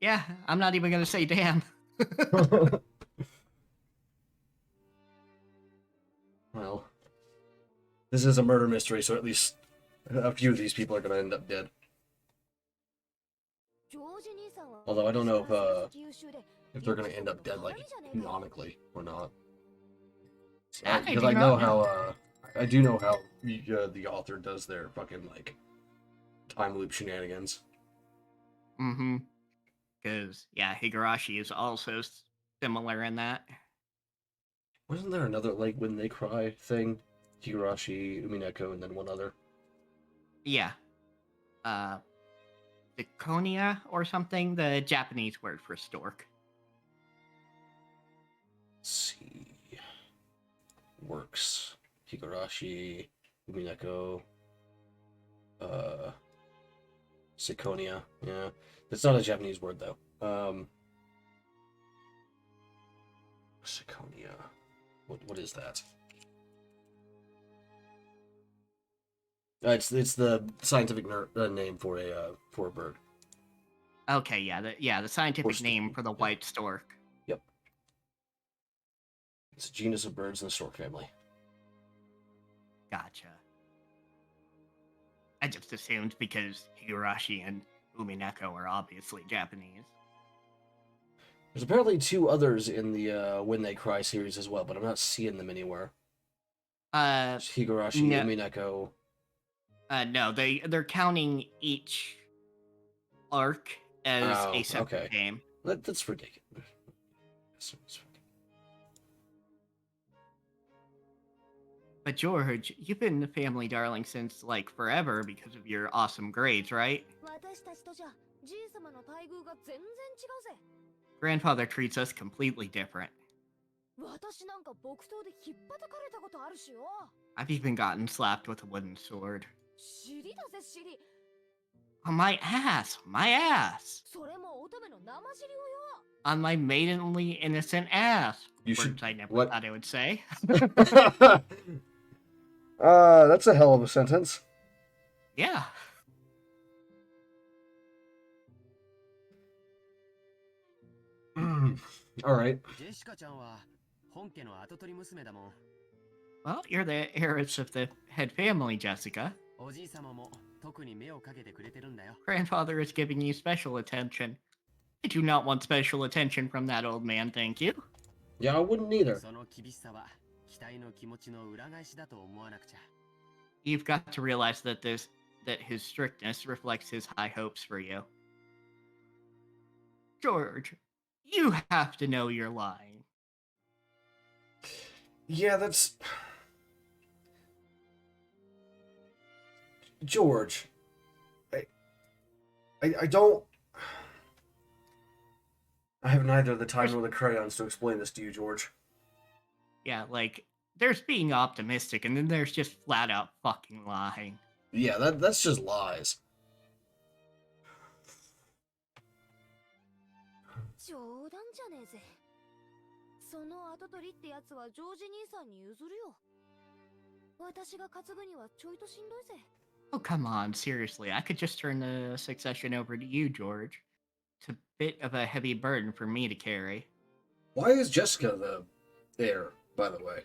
[SPEAKER 2] Yeah, I'm not even gonna say damn.
[SPEAKER 1] Well, this is a murder mystery, so at least a few of these people are gonna end up dead. Although I don't know if they're gonna end up dead, like, canonically or not. Because I know how I do know how the author does their fucking, like, time loop shenanigans.
[SPEAKER 2] Mm-hmm. Because, yeah, Higurashi is also similar in that.
[SPEAKER 1] Wasn't there another, like, When They Cry thing? Higurashi, Umineko, and then one other?
[SPEAKER 2] Yeah. Zirconia or something, the Japanese word for stork.
[SPEAKER 1] Let's see. Works. Higurashi, Umineko, Zirconia. Yeah. It's not a Japanese word, though. Zirconia. What is that? It's the scientific name for a bird.
[SPEAKER 2] Okay, the scientific name for the white stork.
[SPEAKER 1] Yep. It's a genus of birds in the stork family.
[SPEAKER 2] Gotcha. I just assumed because Higurashi and Umineko are obviously Japanese.
[SPEAKER 1] There's apparently two others in the When They Cry series as well, but I'm not seeing them anywhere. It's Higurashi,
[SPEAKER 2] no.
[SPEAKER 1] Umineko.
[SPEAKER 2] No, they're counting each arc as a separate game.
[SPEAKER 1] That's ridiculous.
[SPEAKER 2] But George, you've been the family darling since, like, forever because of your awesome grades, right? Grandfather treats us completely different. I've even gotten slapped with a wooden sword. On my ass! My ass! On my maidenly innocent ass! Words I never thought I would say.
[SPEAKER 1] That's a hell of a sentence.
[SPEAKER 2] Yeah.
[SPEAKER 1] Alright.
[SPEAKER 2] Well, you're the heiress of the head family, Jessica. Grandfather is giving you special attention. I do not want special attention from that old man, thank you.
[SPEAKER 1] Yeah, I wouldn't either.
[SPEAKER 2] You've got to realize that his strictness reflects his high hopes for you. George, you have to know you're lying.
[SPEAKER 1] Yeah, that's... George, I don't... I have neither the time nor the crayons to explain this to you, George.
[SPEAKER 2] Yeah, like there's being optimistic, and then there's just flat out fucking lying.
[SPEAKER 1] Yeah, that's just lies.
[SPEAKER 6] 冗談じゃねえぜ。その跡取りってやつはジョージ兄さんに譲るよ。私が担ぐにはちょいとしんどいぜ。
[SPEAKER 2] Oh, come on, seriously. I could just turn the succession over to you, George. It's a bit of a heavy burden for me to carry.
[SPEAKER 1] Why is Jessica the heir, by the way?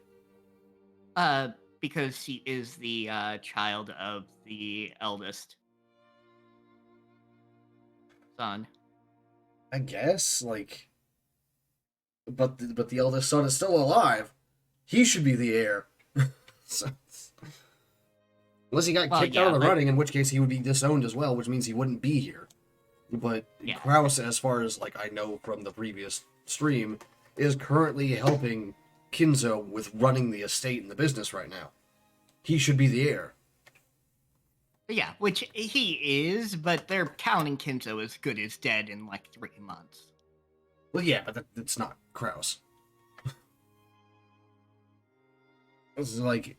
[SPEAKER 2] Because she is the child of the eldest son.
[SPEAKER 1] I guess, like, but the eldest son is still alive. He should be the heir. So, unless he got kicked out of the running, in which case he would be disowned as well, which means he wouldn't be here. But
[SPEAKER 2] yeah.
[SPEAKER 1] Kraus, as far as like I know from the previous stream, is currently helping Kinzo with running the estate and the business right now. He should be the heir.
[SPEAKER 2] Yeah, which he is, but they're counting Kinzo as good as dead in like 3 months.
[SPEAKER 1] Well, yeah, but that's not Kraus. It's like,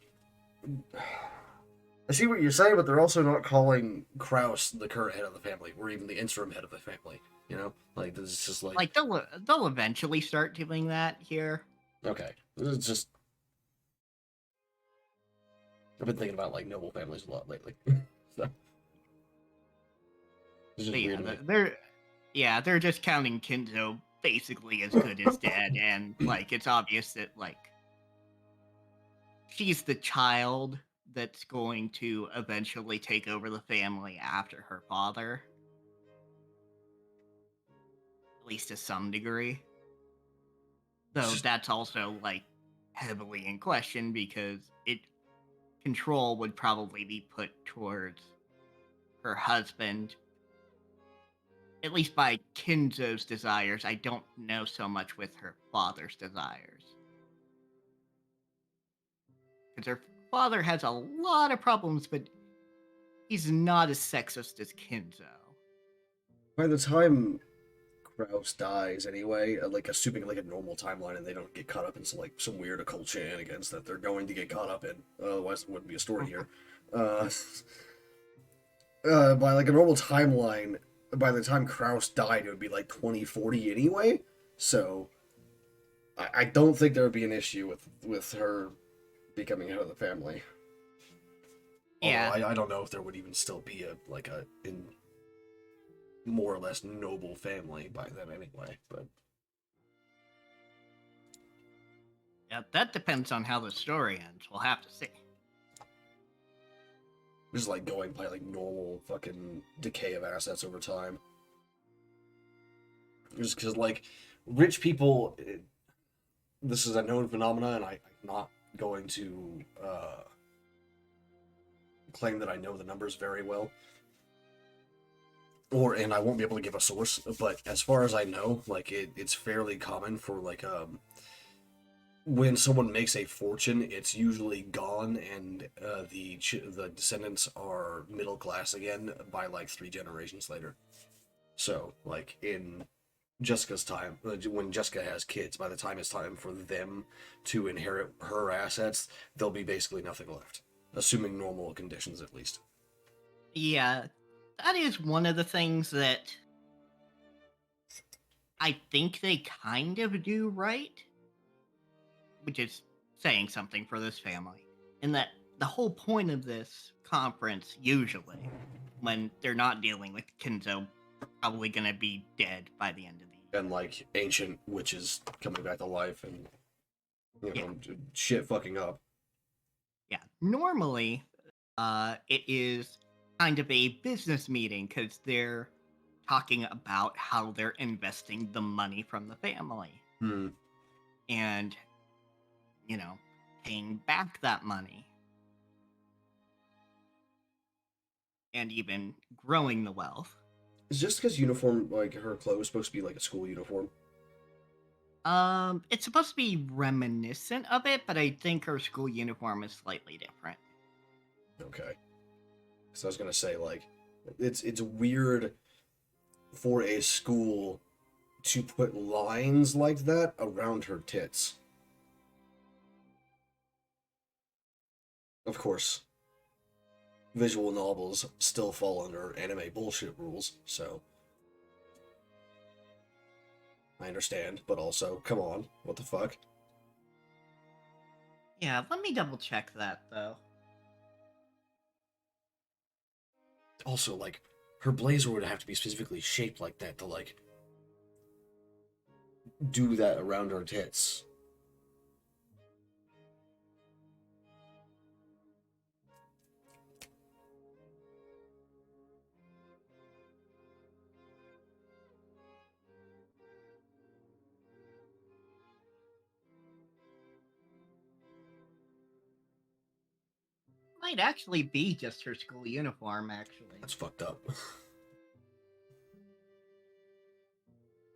[SPEAKER 1] I see what you're saying, but they're also not calling Kraus the current head of the family, or even the interim head of the family. You know, like this is just like
[SPEAKER 2] they'll eventually start doing that here.
[SPEAKER 1] Okay, it's just I've been thinking about like noble families a lot lately. So it's just weird.
[SPEAKER 2] They're just counting Kinzo basically as good as dead, and like it's obvious that like she's the child that's going to eventually take over the family after her father. At least to some degree. Though that's also like heavily in question because control would probably be put towards her husband. At least by Kinzo's desires. I don't know so much with her father's desires. Because her father has a lot of problems, but he's not as sexist as Kinzo.
[SPEAKER 1] By the time Kraus dies, anyway, like assuming like a normal timeline, and they don't get caught up in some weird occult shenanigans that they're going to get caught up in, otherwise it wouldn't be a story here. By like a normal timeline, by the time Kraus died, it would be like 2040 anyway. So I don't think there would be an issue with her becoming head of the family.
[SPEAKER 2] Yeah,
[SPEAKER 1] I don't know if there would even still be a in more or less noble family by then anyway. But
[SPEAKER 2] yeah, that depends on how the story ends. We'll have to see.
[SPEAKER 1] just like going by like normal fucking decay of assets over time. Just because like rich people, this is a known phenomenon, and I'm not going to claim that I know the numbers very well, and I won't be able to give a source. But as far as I know, like it's fairly common for like when someone makes a fortune, it's usually gone, and the descendants are middle class again by like 3 generations later. So like in Jessica's time, when Jessica has kids, by the time it's time for them to inherit her assets, there'll be basically nothing left, assuming normal conditions at least.
[SPEAKER 2] Yeah, that is one of the things that I think they kind of do right, which is saying something for this family. In that the whole point of this conference, usually, when they're not dealing with Kinzo, probably going to be dead by the end of the year.
[SPEAKER 1] And like ancient witches coming back to life and shit fucking up.
[SPEAKER 2] Yeah, normally it is kind of a business meeting because they're talking about how they're investing the money from the family. And, paying back that money. And even growing the wealth.
[SPEAKER 1] Is Jessica's uniform, like her clothes, supposed to be like a school uniform?
[SPEAKER 2] It's supposed to be reminiscent of it, but I think her school uniform is slightly different.
[SPEAKER 1] Okay. So I was gonna say, like, it's weird for a school to put lines like that around her tits. Of course, visual novels still fall under anime bullshit rules, so I understand, but also, come on, what the fuck?
[SPEAKER 2] Yeah, let me double check that though.
[SPEAKER 1] Also, like, her blazer would have to be specifically shaped like that to, like, do that around her tits.
[SPEAKER 2] Might actually be just her school uniform, actually.
[SPEAKER 1] That's fucked up.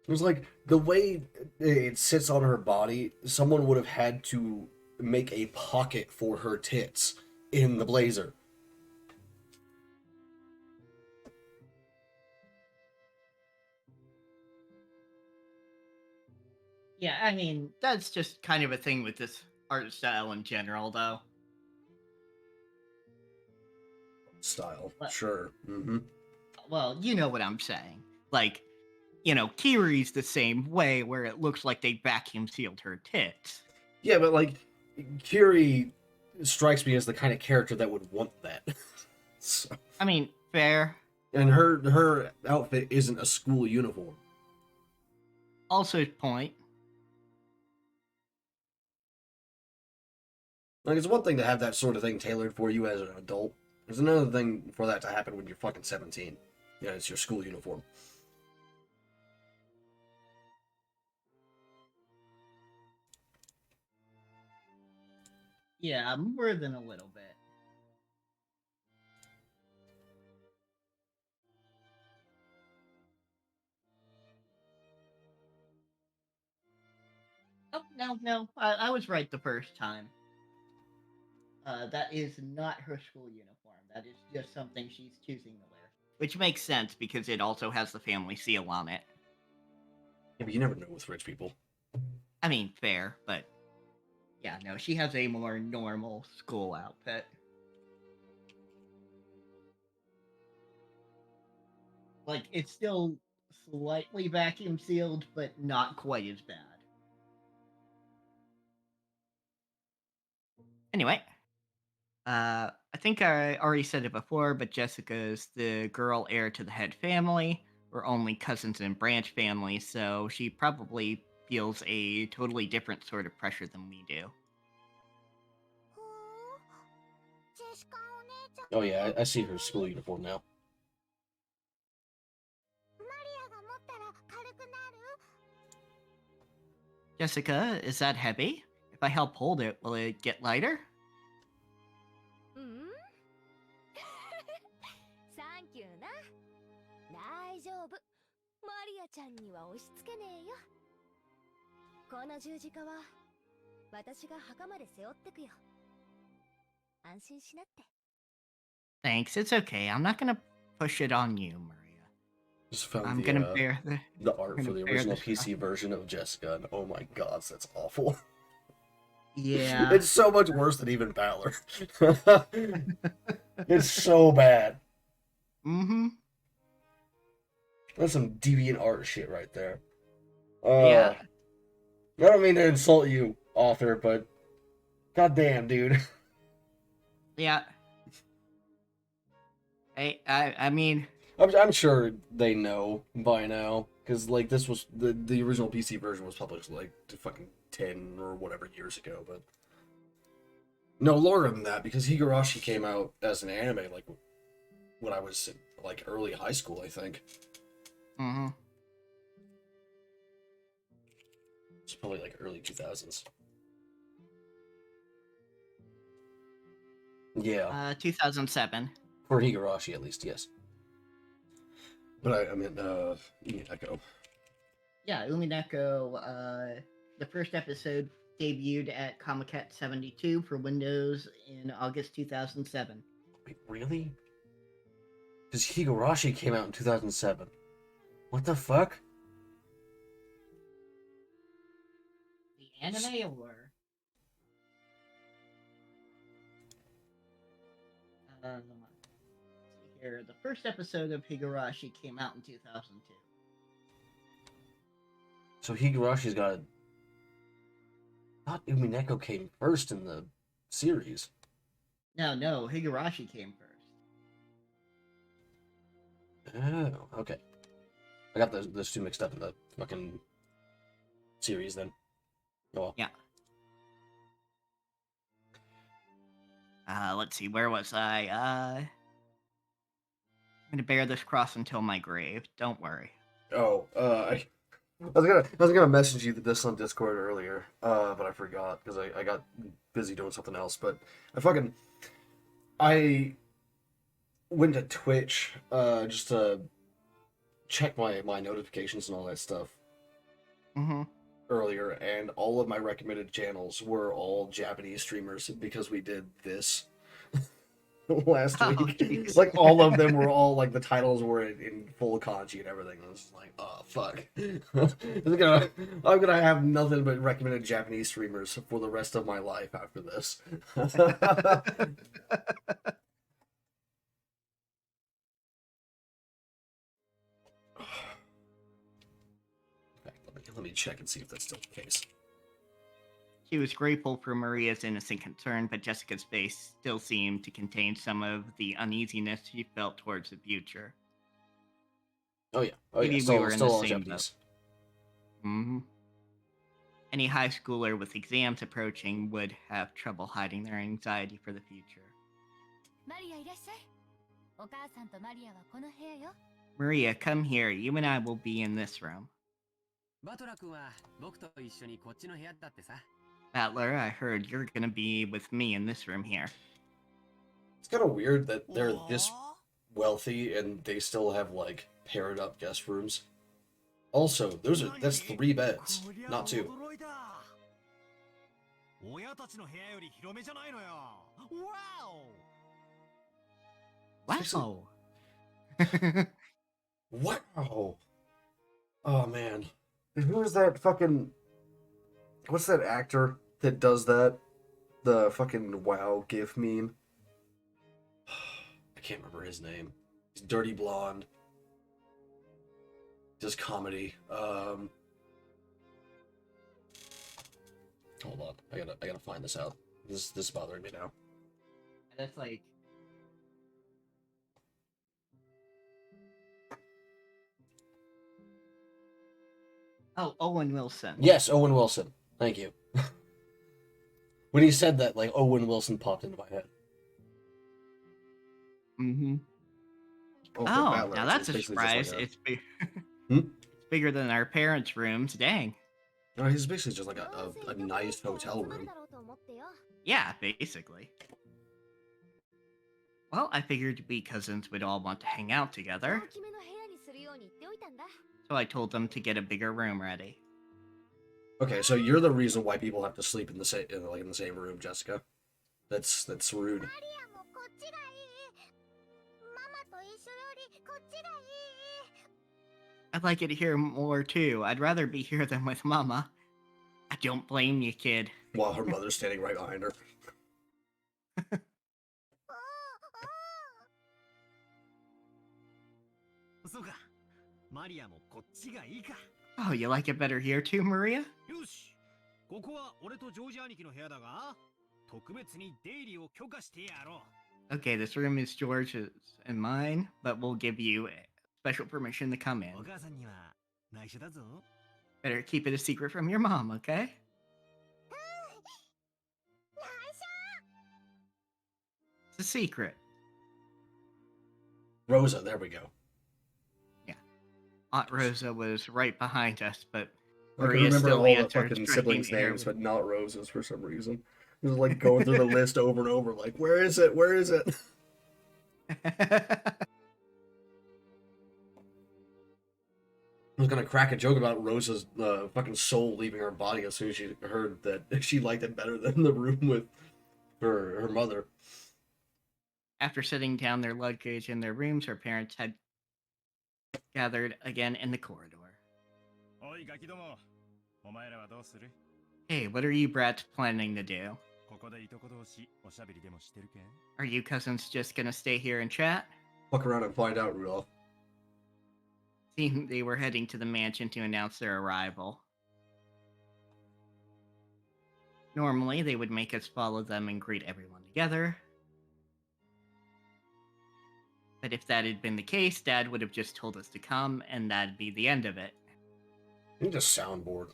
[SPEAKER 1] It was like, the way it sits on her body, someone would have had to make a pocket for her tits in the blazer.
[SPEAKER 2] Yeah, I mean, that's just kind of a thing with this art style in general, though.
[SPEAKER 1] Style,
[SPEAKER 2] What?
[SPEAKER 1] sure. Mm-hmm.
[SPEAKER 2] Well, you know what I'm saying. Like, you know, Kiri's the same way, where it looks like they vacuum sealed her tits.
[SPEAKER 1] Yeah, but, like, Kiri strikes me as the kind of character that would want that. So,
[SPEAKER 2] I mean, fair.
[SPEAKER 1] and her outfit isn't a school uniform.
[SPEAKER 2] Also, point.
[SPEAKER 1] Like, it's one thing to have that sort of thing tailored for you as an adult. There's another thing for that to happen when you're fucking 17. Yeah, it's your school uniform.
[SPEAKER 2] Yeah, more than a little bit. Oh, no. I was right the first time. That is not her school uniform. That is just something she's choosing to wear. Which makes sense because it also has the family seal on it.
[SPEAKER 1] Yeah, but you never know with rich people.
[SPEAKER 2] I mean, fair, but yeah, no, she has a more normal school outfit. Like, it's still slightly vacuum sealed, but not quite as bad. Anyway, I think I already said it before, but Jessica's the girl heir to the head family. We're only cousins in branch families, so she probably feels a totally different sort of pressure than we do.
[SPEAKER 6] ほージェシカお姉ちゃん
[SPEAKER 1] Oh yeah, I see her school uniform now.
[SPEAKER 6] マリアが持ったら軽くなる
[SPEAKER 2] Jessica, is that heavy? If I help hold it, will it get lighter?
[SPEAKER 6] うんサンキューな大丈夫マリアちゃんには押し付けねえよこの十字架は私が墓まで背負ってくよ安心しなって
[SPEAKER 2] Thanks, it's okay. I'm not gonna push it on you, Maria.
[SPEAKER 1] Just found
[SPEAKER 2] I'm
[SPEAKER 1] the,
[SPEAKER 2] gonna bear
[SPEAKER 1] the art
[SPEAKER 2] gonna
[SPEAKER 1] for the
[SPEAKER 2] bear
[SPEAKER 1] original
[SPEAKER 2] this
[SPEAKER 1] PC version of Jessica, and oh my god, that's awful.
[SPEAKER 2] Yeah.
[SPEAKER 1] It's so much worse than even Valor. It's so bad.
[SPEAKER 2] Mm-hmm.
[SPEAKER 1] That's some deviant art shit right there.
[SPEAKER 2] Yeah.
[SPEAKER 1] I don't mean to insult you, author, but goddamn, dude.
[SPEAKER 2] Yeah. I mean,
[SPEAKER 1] I'm sure they know by now, because like this was the original PC version was published like fucking 10 or whatever years ago, but no longer than that, because Higurashi came out as an anime like when I was in like early high school, I think.
[SPEAKER 2] mm-hmm.
[SPEAKER 1] It's probably like early 2000s. Yeah,
[SPEAKER 2] 2007.
[SPEAKER 1] for Higurashi at least, yes. But I mean, Umineko.
[SPEAKER 2] Yeah, Umineko, the first episode debuted at Comiket 72 for Windows in August 2007.
[SPEAKER 1] Wait, really? Because Higurashi came out in 2007. What the fuck?
[SPEAKER 2] anime or? Let's see here. The first episode of Higurashi came out in 2002.
[SPEAKER 1] So Higarashi's got a... I thought Umineko came first in the series.
[SPEAKER 2] No, Higurashi came first.
[SPEAKER 1] Oh, okay. I got those two mixed up in the fucking series then. Oh well.
[SPEAKER 2] Yeah. Let's see, where was I? I'm gonna bear this cross until my grave. Don't worry.
[SPEAKER 1] Oh, I was gonna message you this on Discord earlier, but I forgot because I got busy doing something else. But I went to Twitch just to check my notifications and all that stuff
[SPEAKER 2] Mm-hmm.
[SPEAKER 1] earlier, and all of my recommended channels were all Japanese streamers because we did this last
[SPEAKER 2] Oh,
[SPEAKER 1] week.
[SPEAKER 2] jeez.
[SPEAKER 1] Like all of them were all like the titles were in full kanji and everything. I was like, oh fuck, I'm gonna have nothing but recommended Japanese streamers for the rest of my life after this. Let me check and see if that's still the case.
[SPEAKER 2] She was grateful for Maria's innocent concern, but Jessica's face still seemed to contain some of the uneasiness she felt towards the future.
[SPEAKER 1] Oh yeah,
[SPEAKER 2] Maybe we
[SPEAKER 1] still,
[SPEAKER 2] were in
[SPEAKER 1] still
[SPEAKER 2] the
[SPEAKER 1] all
[SPEAKER 2] same
[SPEAKER 1] Japanese.
[SPEAKER 2] Mm-hmm. Any high schooler with exams approaching would have trouble hiding their anxiety for the future.
[SPEAKER 6] マリアいらっしゃい。お母さんとマリアはこの部屋よ。
[SPEAKER 2] Maria, come here. You and I will be in this room.
[SPEAKER 5] バトラ君は僕と一緒にこっちの部屋だってさ。
[SPEAKER 2] Battler, I heard you're gonna be with me in this room here.
[SPEAKER 1] It's kind of weird that they're this wealthy and they still have like paired up guest rooms. Also, that's 3 beds, not 2.
[SPEAKER 4] 親たちの部屋より広めじゃないのよ。わお。
[SPEAKER 2] Wow.
[SPEAKER 1] Wow. Oh man, who is that fucking? What's that actor that does that? The fucking wow gif meme. I can't remember his name. He's dirty blonde. Does comedy. Hold on, I gotta find this out. This is bothering me now.
[SPEAKER 2] That's like... Oh, Owen Wilson.
[SPEAKER 1] Yes, Owen Wilson. Thank you. When he said that, like Owen Wilson popped into my head.
[SPEAKER 2] Mm-hmm.
[SPEAKER 1] For
[SPEAKER 2] Oh,
[SPEAKER 1] Battler,
[SPEAKER 2] now
[SPEAKER 1] it's
[SPEAKER 2] that's a
[SPEAKER 1] basically just like
[SPEAKER 2] surprise.
[SPEAKER 1] a-
[SPEAKER 2] It's big.
[SPEAKER 1] Hmm?
[SPEAKER 2] It's bigger than our parents' rooms. Dang.
[SPEAKER 1] No, he's basically just like a nice hotel room.
[SPEAKER 2] Yeah, basically. Well, I figured we cousins would all want to hang out together,
[SPEAKER 6] 大きめの部屋にするように言っておいたんだ。
[SPEAKER 2] so I told them to get a bigger room ready.
[SPEAKER 1] Okay, so you're the reason why people have to sleep in the same room, Jessica. That's rude.
[SPEAKER 6] マリアもこっちがいい。ママと一緒よりこっちがいい。
[SPEAKER 2] I'd like it here more too. I'd rather be here than with Mama. I don't blame you, kid.
[SPEAKER 1] While her mother's standing right behind her.
[SPEAKER 4] そうか。マリアもこっちがいいか。
[SPEAKER 2] Oh, you like it better here too, Maria?
[SPEAKER 4] よし。ここは俺とジョージ兄貴の部屋だが、特別に出入りを許可してやろう。
[SPEAKER 2] Okay, this room is George's and mine, but we'll give you special permission to come in.
[SPEAKER 4] お母さんには内緒だぞ。
[SPEAKER 2] Better keep it a secret from your mom, okay? It's a secret.
[SPEAKER 1] Rosa, there we go.
[SPEAKER 2] Aunt Rosa was right behind us, but
[SPEAKER 1] I can
[SPEAKER 2] Maria
[SPEAKER 1] remember
[SPEAKER 2] still
[SPEAKER 1] all the
[SPEAKER 2] answered
[SPEAKER 1] fucking
[SPEAKER 2] striking
[SPEAKER 1] siblings'
[SPEAKER 2] air
[SPEAKER 1] names,
[SPEAKER 2] with-
[SPEAKER 1] but not Rosa's for some reason. Just like going through the list over and over, like, where is it? Where is it? I was gonna crack a joke about Rosa's fucking soul leaving her body as soon as she heard that she liked it better than the room with her mother.
[SPEAKER 2] After setting down their luggage in their rooms, her parents had gathered again in the corridor.
[SPEAKER 3] おいガキども、お前らはどうする？
[SPEAKER 2] Hey, what are you brats planning to do?
[SPEAKER 3] ここでいとこ同士おしゃべりでもしてるけん
[SPEAKER 2] Are you cousins just gonna stay here and chat?
[SPEAKER 1] Fuck around and find out, Rudolph.
[SPEAKER 2] Seemed they were heading to the mansion to announce their arrival. Normally, they would make us follow them and greet everyone together. But if that had been the case, Dad would have just told us to come, and that'd be the end of it.
[SPEAKER 1] I need a soundboard.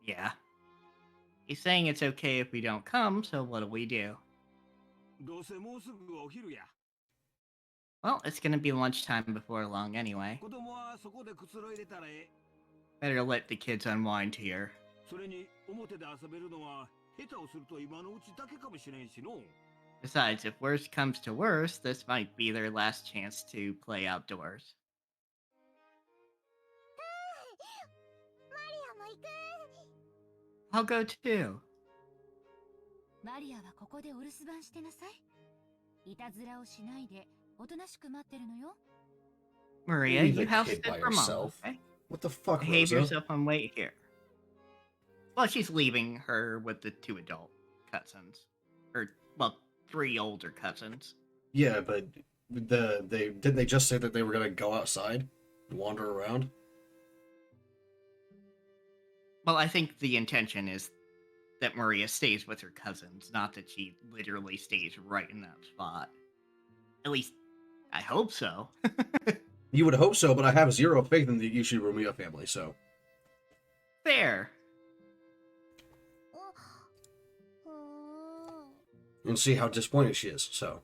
[SPEAKER 2] Yeah. He's saying it's okay if we don't come, so what do?
[SPEAKER 4] どうせもうすぐお昼や。
[SPEAKER 2] Well, it's gonna be lunchtime before long anyway.
[SPEAKER 4] 子供はそこでくつろいでたらええ。
[SPEAKER 2] Better let the kids unwind here.
[SPEAKER 4] それに表で遊べるのは下手をすると今のうちだけかもしれんしの。
[SPEAKER 2] Besides, if worst comes to worst, this might be their last chance to play outdoors.
[SPEAKER 6] マリアも行く。
[SPEAKER 2] I'll go too.
[SPEAKER 6] マリアはここでお留守番してなさい。いたずらをしないでおとなしく待ってるのよ。
[SPEAKER 2] Maria,
[SPEAKER 1] Leave
[SPEAKER 2] you
[SPEAKER 1] the
[SPEAKER 2] house
[SPEAKER 1] kid
[SPEAKER 2] sit
[SPEAKER 1] by
[SPEAKER 2] for mom,
[SPEAKER 1] herself.
[SPEAKER 2] okay?
[SPEAKER 1] What the fuck,
[SPEAKER 2] Behave
[SPEAKER 1] Rosa?
[SPEAKER 2] yourself and wait here. Well, she's leaving her with the 2 adult cousins. Or, well, 3 older cousins.
[SPEAKER 1] Yeah, but didn't they just say that they were gonna go outside, wander around?
[SPEAKER 2] Well, I think the intention is that Maria stays with her cousins, not that she literally stays right in that spot. At least, I hope so.
[SPEAKER 1] You would hope so, but I have zero faith in the Ushiromia family, so.
[SPEAKER 2] Fair.
[SPEAKER 1] And see how disappointed she is, so.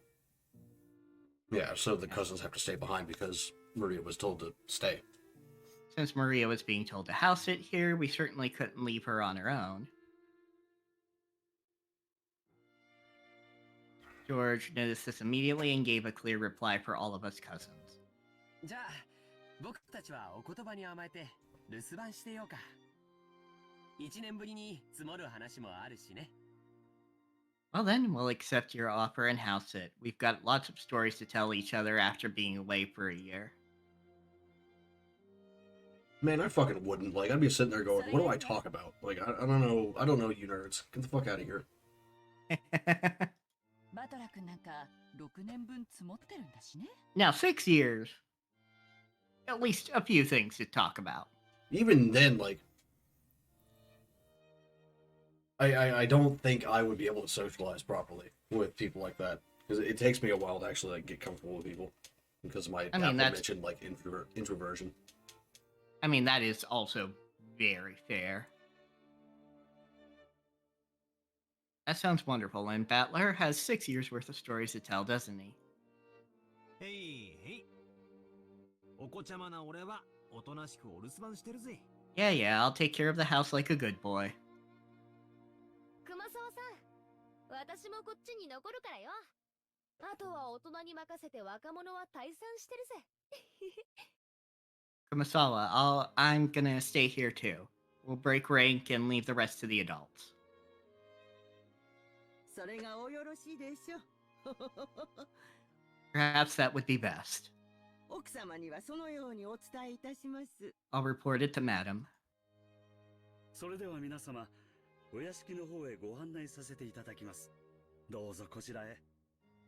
[SPEAKER 1] Yeah, so the cousins have to stay behind because Maria was told to stay.
[SPEAKER 2] Since Maria was being told to house sit here, we certainly couldn't leave her on her own. George noticed this immediately and gave a clear reply for all of us cousins.
[SPEAKER 5] じゃあ僕たちはお言葉に甘えて留守番してようか。1年ぶりに積もる話もあるしね。
[SPEAKER 2] Well then, we'll accept your offer and house it. We've got lots of stories to tell each other after being away for a year.
[SPEAKER 1] Man, I fucking wouldn't. Like, I'd be sitting there going, what do I talk about? Like, I don't know. I don't know you nerds. Get the fuck out of here.
[SPEAKER 8] バトラ君なんか6年分積もってるんだしね。
[SPEAKER 2] Now, 6 years. At least a few things to talk about.
[SPEAKER 1] Even then, like, I don't think I would be able to socialize properly with people like that. Because it takes me a while to actually, like, get comfortable with people. Because of my aforementioned, like, introversion.
[SPEAKER 2] I mean, that is also very fair. That sounds wonderful, and Battler has 6 years worth of stories to tell, doesn't he?
[SPEAKER 4] へいへい。お子ちゃまな俺はおとなしくお留守番してるぜ。
[SPEAKER 2] Yeah, yeah, I'll take care of the house like a good boy.
[SPEAKER 6] 熊沢さん、私もこっちに残るからよ。あとは大人に任せて若者は退散してるぜ。
[SPEAKER 2] Kumasawa, I'm gonna stay here too. We'll break rank and leave the rest to the adults.
[SPEAKER 7] それがおよろしいでしょう。
[SPEAKER 2] Perhaps that would be best.
[SPEAKER 7] 奥様にはそのようにお伝えいたします。
[SPEAKER 2] I'll report it to Madam.
[SPEAKER 9] それでは皆様、お屋敷の方へご案内させていただきます。どうぞこちらへ。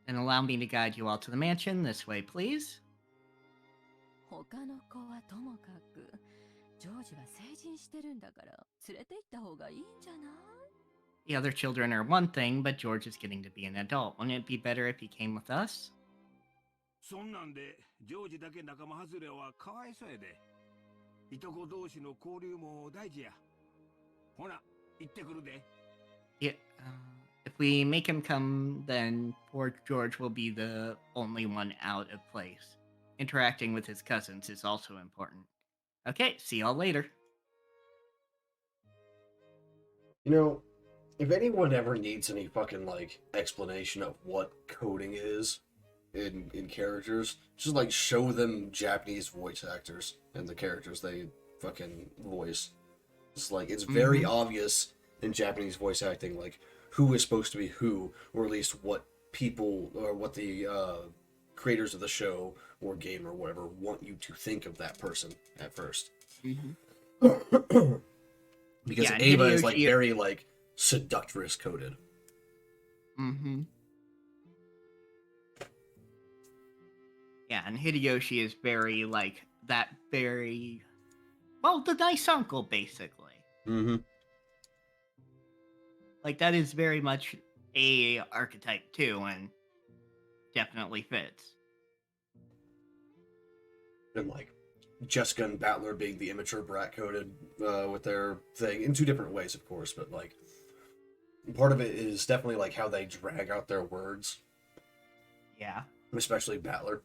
[SPEAKER 2] And allow me to guide you all to the mansion. This way, please.
[SPEAKER 8] 他の子はともかく、ジョージは成人してるんだから連れて行った方がいいんじゃない？
[SPEAKER 2] The other children are one thing, but George is getting to be an adult. Wouldn't it be better if he came with us?
[SPEAKER 4] そんなんでジョージだけ仲間外れはかわいそうやで。いとこ同士の交流も大事や。ほな、行ってくるで。
[SPEAKER 2] Yeah. If we make him come, then poor George will be the only one out of place. Interacting with his cousins is also important. Okay, see y'all later.
[SPEAKER 1] You know, if anyone ever needs any fucking, like, explanation of what coding is in characters, just, like, show them Japanese voice actors and the characters they fucking voice. It's, like, it's very obvious in Japanese voice acting, like, who is supposed to be who, or at least what people, or what the, creators of the show or game or whatever want you to think of that person at first. Because
[SPEAKER 2] Yeah, and
[SPEAKER 1] Ava is like
[SPEAKER 2] Hideyoshi-
[SPEAKER 1] very like seductress coded.
[SPEAKER 2] Mm-hmm. Yeah, and Hideyoshi is very like that. Very well, the nice uncle, basically.
[SPEAKER 1] Mm-hmm.
[SPEAKER 2] Like that is very much a archetype too, and definitely fits.
[SPEAKER 1] And like Jessica and Battler being the immature brat coded with their thing in two different ways, of course, but like part of it is definitely like how they drag out their words,
[SPEAKER 2] Yeah.
[SPEAKER 1] especially Battler,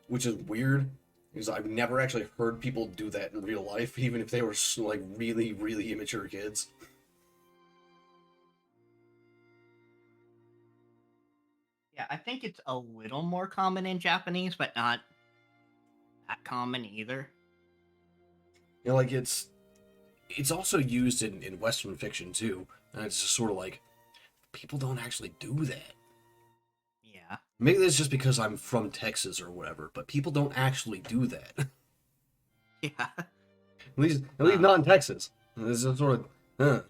[SPEAKER 1] which is weird because I've never actually heard people do that in real life, even if they were like really, really immature kids.
[SPEAKER 2] Yeah, I think it's a little more common in Japanese, but not that common either.
[SPEAKER 1] You know, like it's also used in Western fiction too, and it's just sort of like people don't actually do that.
[SPEAKER 2] Yeah.
[SPEAKER 1] Maybe that's just because I'm from Texas or whatever, but people don't actually do that.
[SPEAKER 2] Yeah.
[SPEAKER 1] At least not in Texas. This is sort of,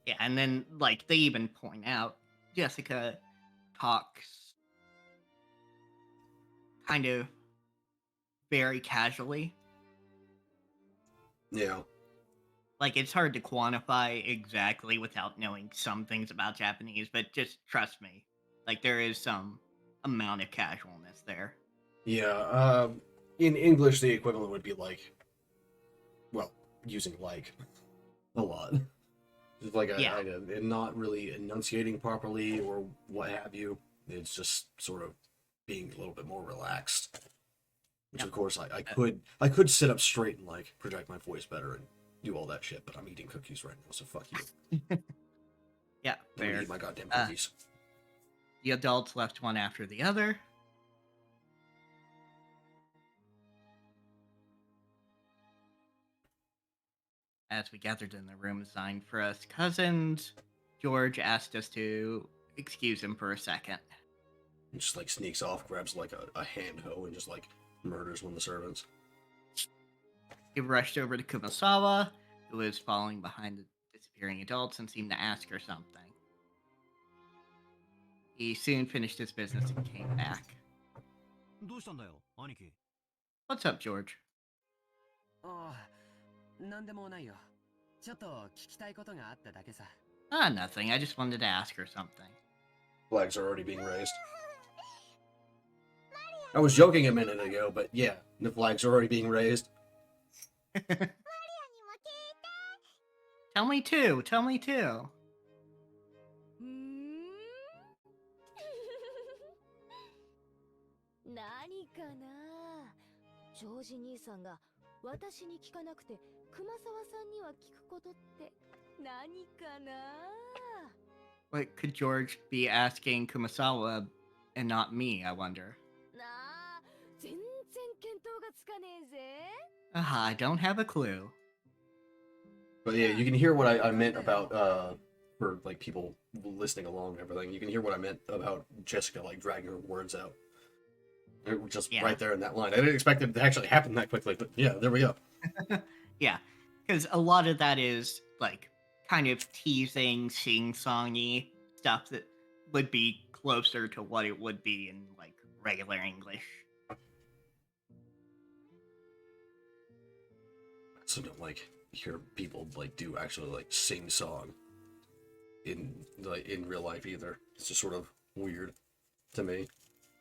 [SPEAKER 2] Yeah, and then like they even point out Jessica talks kind of very casually.
[SPEAKER 1] yeah.
[SPEAKER 2] Like it's hard to quantify exactly without knowing some things about Japanese, but just trust me. Like there is some amount of casualness there.
[SPEAKER 1] Yeah, in English, the equivalent would be like, well, using like a lot. Just like
[SPEAKER 2] Yeah.
[SPEAKER 1] and not really enunciating properly or what have you. It's just sort of being a little bit more relaxed. Which,
[SPEAKER 2] Yep.
[SPEAKER 1] of course, I could sit up straight and like project my voice better and do all that shit, but I'm eating cookies right now, so fuck you.
[SPEAKER 2] Yeah,
[SPEAKER 1] I'm gonna
[SPEAKER 2] fair.
[SPEAKER 1] eat my goddamn cookies.
[SPEAKER 2] The adults left one after the other. As we gathered in the room assigned for us cousins, George asked us to excuse him for a second.
[SPEAKER 1] And just like sneaks off, grabs like a hand hoe, and just like murders one of the servants.
[SPEAKER 2] He rushed over to Kumasawa, who was following behind the disappearing adults and seemed to ask her something. He soon finished his business and came back.
[SPEAKER 4] どうしたんだよ、兄貴。
[SPEAKER 2] What's up, George?
[SPEAKER 5] ああ、なんでもないよ。ちょっと聞きたいことがあっただけさ。
[SPEAKER 2] Ah, nothing. I just wanted to ask her something.
[SPEAKER 1] Flags are already being raised. I was joking a minute ago, but yeah, the flags are already being raised.
[SPEAKER 2] Tell me too. Tell me too.
[SPEAKER 6] 何かな。ジョージ兄さんが私に聞かなくて熊沢さんには聞くことって何かな。
[SPEAKER 2] What could George be asking Kumasawa and not me, I wonder?
[SPEAKER 6] なあ、全然見当がつかねえぜ。
[SPEAKER 2] I don't have a clue.
[SPEAKER 1] But yeah, you can hear what I meant about for like people listening along and everything. You can hear what I meant about Jessica like dragging her words out. It was just right there in that line. I didn't expect it to actually happen that quickly, but yeah, there we go.
[SPEAKER 2] Yeah, because a lot of that is like kind of teasing, sing-songy stuff that would be closer to what it would be in like regular English.
[SPEAKER 1] So don't like hear people like do actually like sing song in real life either. It's just sort of weird to me.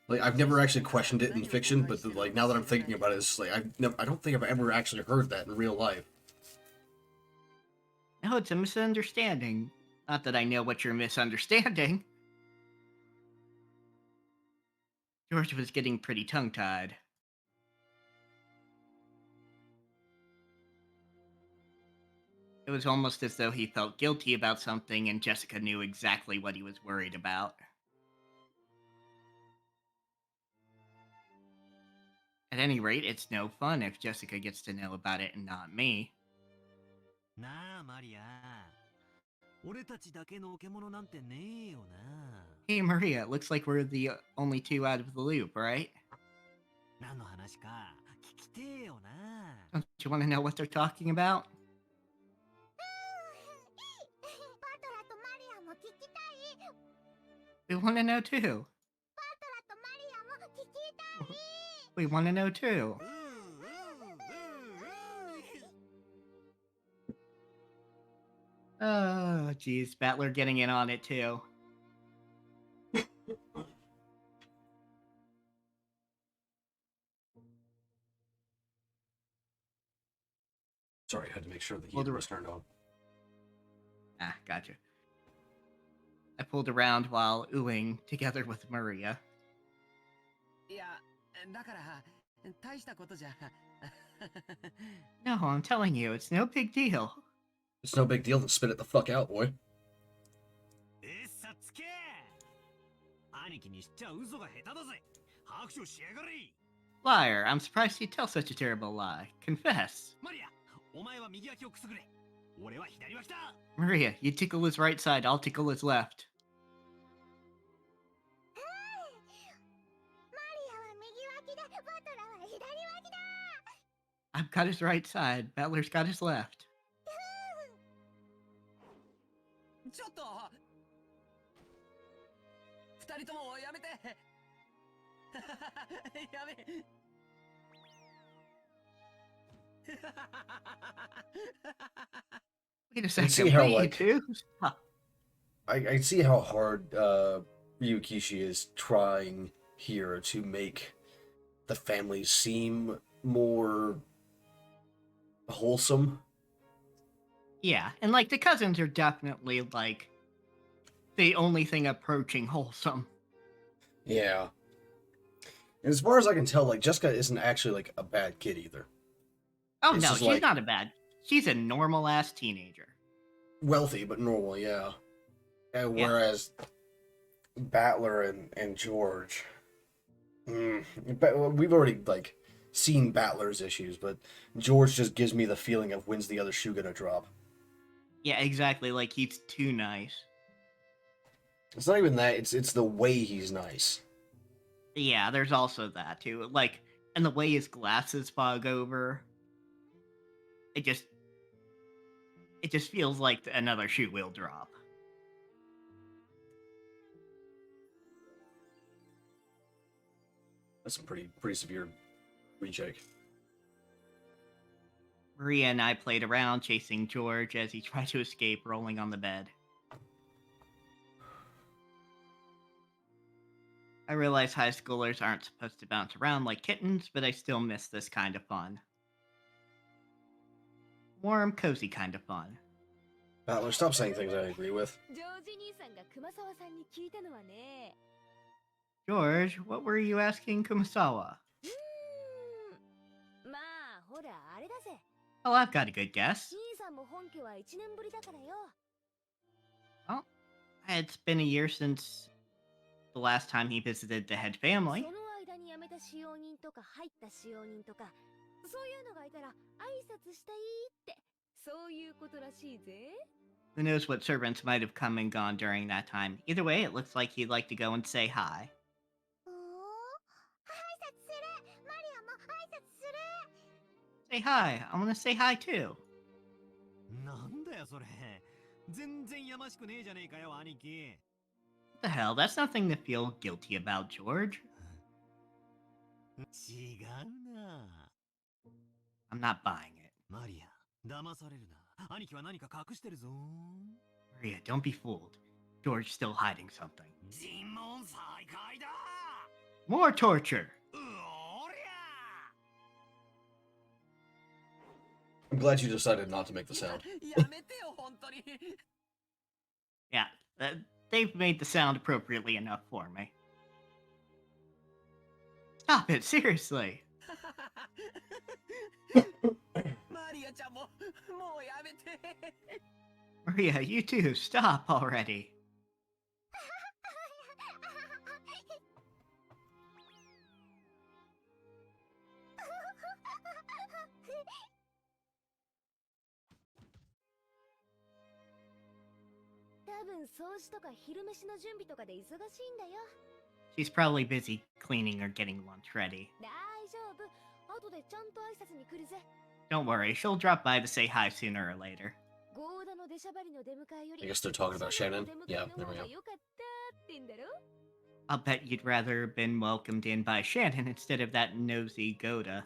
[SPEAKER 1] Like I've never actually questioned it in fiction, but like now that I'm thinking about it, it's like I don't think I've ever actually heard that in real life.
[SPEAKER 2] No, it's a misunderstanding. Not that I know what you're misunderstanding. George was getting pretty tongue-tied. It was almost as though he felt guilty about something and Jessica knew exactly what he was worried about. At any rate, it's no fun if Jessica gets to know about it and not me.
[SPEAKER 4] なあ、マリア。俺たちだけの置物なんてねえよな。
[SPEAKER 2] Hey Maria, it looks like we're the only two out of the loop, right?
[SPEAKER 4] 何の話か聞きてえよな。
[SPEAKER 2] Don't you want to know what they're talking about?
[SPEAKER 6] バトラとマリアも聞きたい。
[SPEAKER 2] We want to know too.
[SPEAKER 6] バトラとマリアも聞きたい。
[SPEAKER 2] We want to know too. Oh, geez, Battler getting in on it too.
[SPEAKER 1] Sorry, I had to make sure the
[SPEAKER 2] Well,
[SPEAKER 1] heater
[SPEAKER 2] the-
[SPEAKER 1] was turned on.
[SPEAKER 2] Ah, gotcha. I pulled around while oohing together with Maria.
[SPEAKER 5] いや、だから、大したことじゃ。
[SPEAKER 2] No, I'm telling you, it's no big deal.
[SPEAKER 1] It's no big deal to spit it the fuck out, boy.
[SPEAKER 4] さっつけ。兄貴にしちゃ嘘が下手だぜ。拍手しやがれ。
[SPEAKER 2] Liar, I'm surprised you'd tell such a terrible lie. Confess.
[SPEAKER 4] マリア、お前は右脇をくすぐれ。俺は左脇だ。
[SPEAKER 2] Maria, you tickle his right side, I'll tickle his left.
[SPEAKER 6] マリアは右脇で、バトラは左脇だ。
[SPEAKER 2] I've got his right side, Battler's got his left.
[SPEAKER 5] ちょっと。二人ともやめて。やめ。
[SPEAKER 2] Wait a
[SPEAKER 1] see
[SPEAKER 2] second,
[SPEAKER 1] how,
[SPEAKER 2] wait, you
[SPEAKER 1] like-
[SPEAKER 2] two? Stop.
[SPEAKER 1] I see how hard Ryukishi is trying here to make the family seem more wholesome.
[SPEAKER 2] Yeah, and like the cousins are definitely like the only thing approaching wholesome.
[SPEAKER 1] Yeah. And as far as I can tell, like, Jessica isn't actually, like, a bad kid either.
[SPEAKER 2] Oh
[SPEAKER 1] It's
[SPEAKER 2] no,
[SPEAKER 1] just
[SPEAKER 2] she's
[SPEAKER 1] like-
[SPEAKER 2] not a bad. She's a normal ass teenager.
[SPEAKER 1] Wealthy, but normal, yeah. And
[SPEAKER 2] Yeah.
[SPEAKER 1] whereas Battler and George... we've already, like, seen Battler's issues, but George just gives me the feeling of when's the other shoe gonna drop.
[SPEAKER 2] Yeah, exactly. Like he's too nice.
[SPEAKER 1] It's not even that, it's the way he's nice.
[SPEAKER 2] Yeah, there's also that too. Like, and the way his glasses fog over. It just feels like another shoe will drop.
[SPEAKER 1] That's a pretty severe recheck.
[SPEAKER 2] Maria and I played around chasing George as he tried to escape, rolling on the bed. I realize high schoolers aren't supposed to bounce around like kittens, but I still miss this kind of fun. Warm, cozy kind of fun.
[SPEAKER 1] Battler, stop saying things I agree with.
[SPEAKER 6] ジョージ兄さんが熊沢さんに聞いたのはね。
[SPEAKER 2] George, what were you asking Kumasawa?
[SPEAKER 6] まあ、ほら、あれだぜ。
[SPEAKER 2] Oh, I've got a good guess.
[SPEAKER 6] 兄さんも本家は1年ぶりだからよ。
[SPEAKER 2] It's been a year since the last time he visited the head family.
[SPEAKER 6] その間に辞めた使用人とか入った使用人とか、そういうのがいたら挨拶したいって、そういうことらしいぜ。
[SPEAKER 2] Who knows what servants might have come and gone during that time. Either way, it looks like he'd like to go and say hi.
[SPEAKER 6] おお、挨拶する。マリアも挨拶する。
[SPEAKER 2] Say hi. I want to say hi too.
[SPEAKER 4] なんだよそれ。全然やましくねえじゃねえかよ兄貴。
[SPEAKER 2] What the hell? That's nothing to feel guilty about, George.
[SPEAKER 4] 違うな。
[SPEAKER 2] I'm not buying it.
[SPEAKER 4] マリア、騙されるな。兄貴は何か隠してるぞ。
[SPEAKER 2] Maria, don't be fooled. George's still hiding something.
[SPEAKER 4] 尋問再開だ。
[SPEAKER 2] More torture!
[SPEAKER 4] おりゃ。
[SPEAKER 1] I'm glad you decided not to make the sound.
[SPEAKER 5] やめてよ本当に。
[SPEAKER 2] Yeah, they've made the sound appropriately enough for me. Stop it, seriously.
[SPEAKER 5] マリアちゃんももうやめて。
[SPEAKER 2] Maria, you too, stop already.
[SPEAKER 6] 多分掃除とか昼飯の準備とかで忙しいんだよ。
[SPEAKER 2] She's probably busy cleaning or getting lunch ready.
[SPEAKER 6] 大丈夫。後でちゃんと挨拶に来るぜ。
[SPEAKER 2] Don't worry, she'll drop by to say hi sooner or later.
[SPEAKER 1] I guess they're talking about Shannon. Yeah, there we go.
[SPEAKER 2] I'll bet you'd rather have been welcomed in by Shannon instead of that nosy Goda.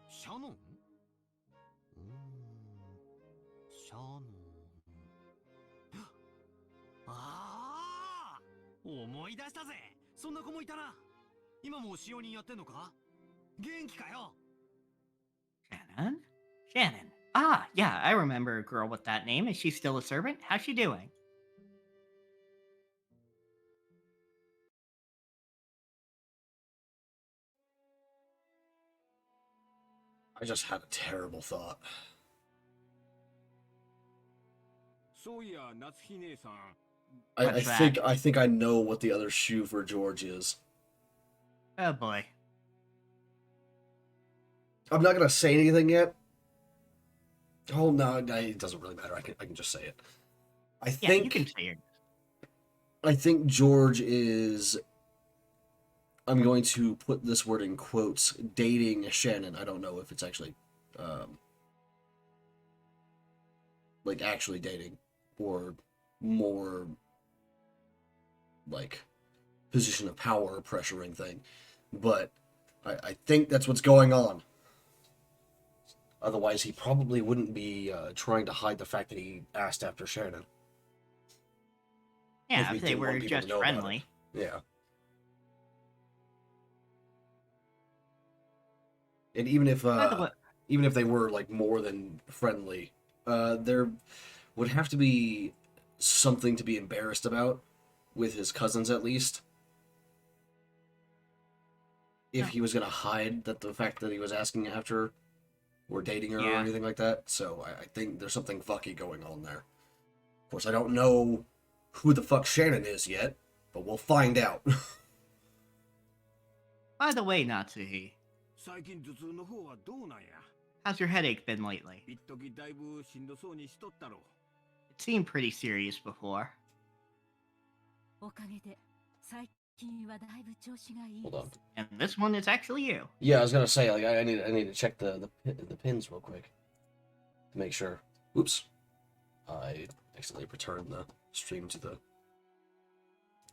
[SPEAKER 4] シャノンシャノンああ思い出したぜそんな子もいたな今も使用人やってんのか元気かよ
[SPEAKER 2] Shannon? Shannon. Ah, yeah, I remember a girl with that name. Is she still a servant? How's she doing?
[SPEAKER 1] I just had a terrible thought.
[SPEAKER 3] そういや夏日姉さん
[SPEAKER 1] I
[SPEAKER 2] What's
[SPEAKER 1] think
[SPEAKER 2] that?
[SPEAKER 1] I think I know what the other shoe for George is.
[SPEAKER 2] Oh boy.
[SPEAKER 1] I'm not gonna say anything yet. Oh no, it doesn't really matter. I can just say it. I
[SPEAKER 2] Yeah,
[SPEAKER 1] think
[SPEAKER 2] you can say it.
[SPEAKER 1] I think George is. I'm going to put this word in quotes. Dating Shannon. I don't know if it's actually, like actually dating, or more like position of power pressuring thing, but I think that's what's going on. Otherwise, he probably wouldn't be trying to hide the fact that he asked after Shannon.
[SPEAKER 2] Yeah,
[SPEAKER 1] he
[SPEAKER 2] if they
[SPEAKER 1] didn't want
[SPEAKER 2] were
[SPEAKER 1] people to
[SPEAKER 2] just
[SPEAKER 1] know about it.
[SPEAKER 2] friendly.
[SPEAKER 1] Yeah. And even
[SPEAKER 2] By the way,
[SPEAKER 1] if they were like more than friendly, there would have to be something to be embarrassed about with his cousins, at least. If
[SPEAKER 2] No.
[SPEAKER 1] he was gonna hide that the fact that he was asking after her or dating her or
[SPEAKER 2] Yeah.
[SPEAKER 1] anything like that, so I think there's something fucky going on there. Of course, I don't know who the fuck Shannon is yet, but we'll find out.
[SPEAKER 2] by the way, Natsuhi,
[SPEAKER 3] 最近頭痛の方はどうなんや
[SPEAKER 2] how's your headache been lately?
[SPEAKER 3] 一時だいぶしんどそうにしとったろ
[SPEAKER 2] It seemed pretty serious before.
[SPEAKER 8] おかげで最近はだいぶ調子がいい
[SPEAKER 1] Hold on.
[SPEAKER 2] And this one is actually you.
[SPEAKER 1] Yeah, I was gonna say, like, I need to check the pins real quick to make sure. Oops, I accidentally returned the stream to the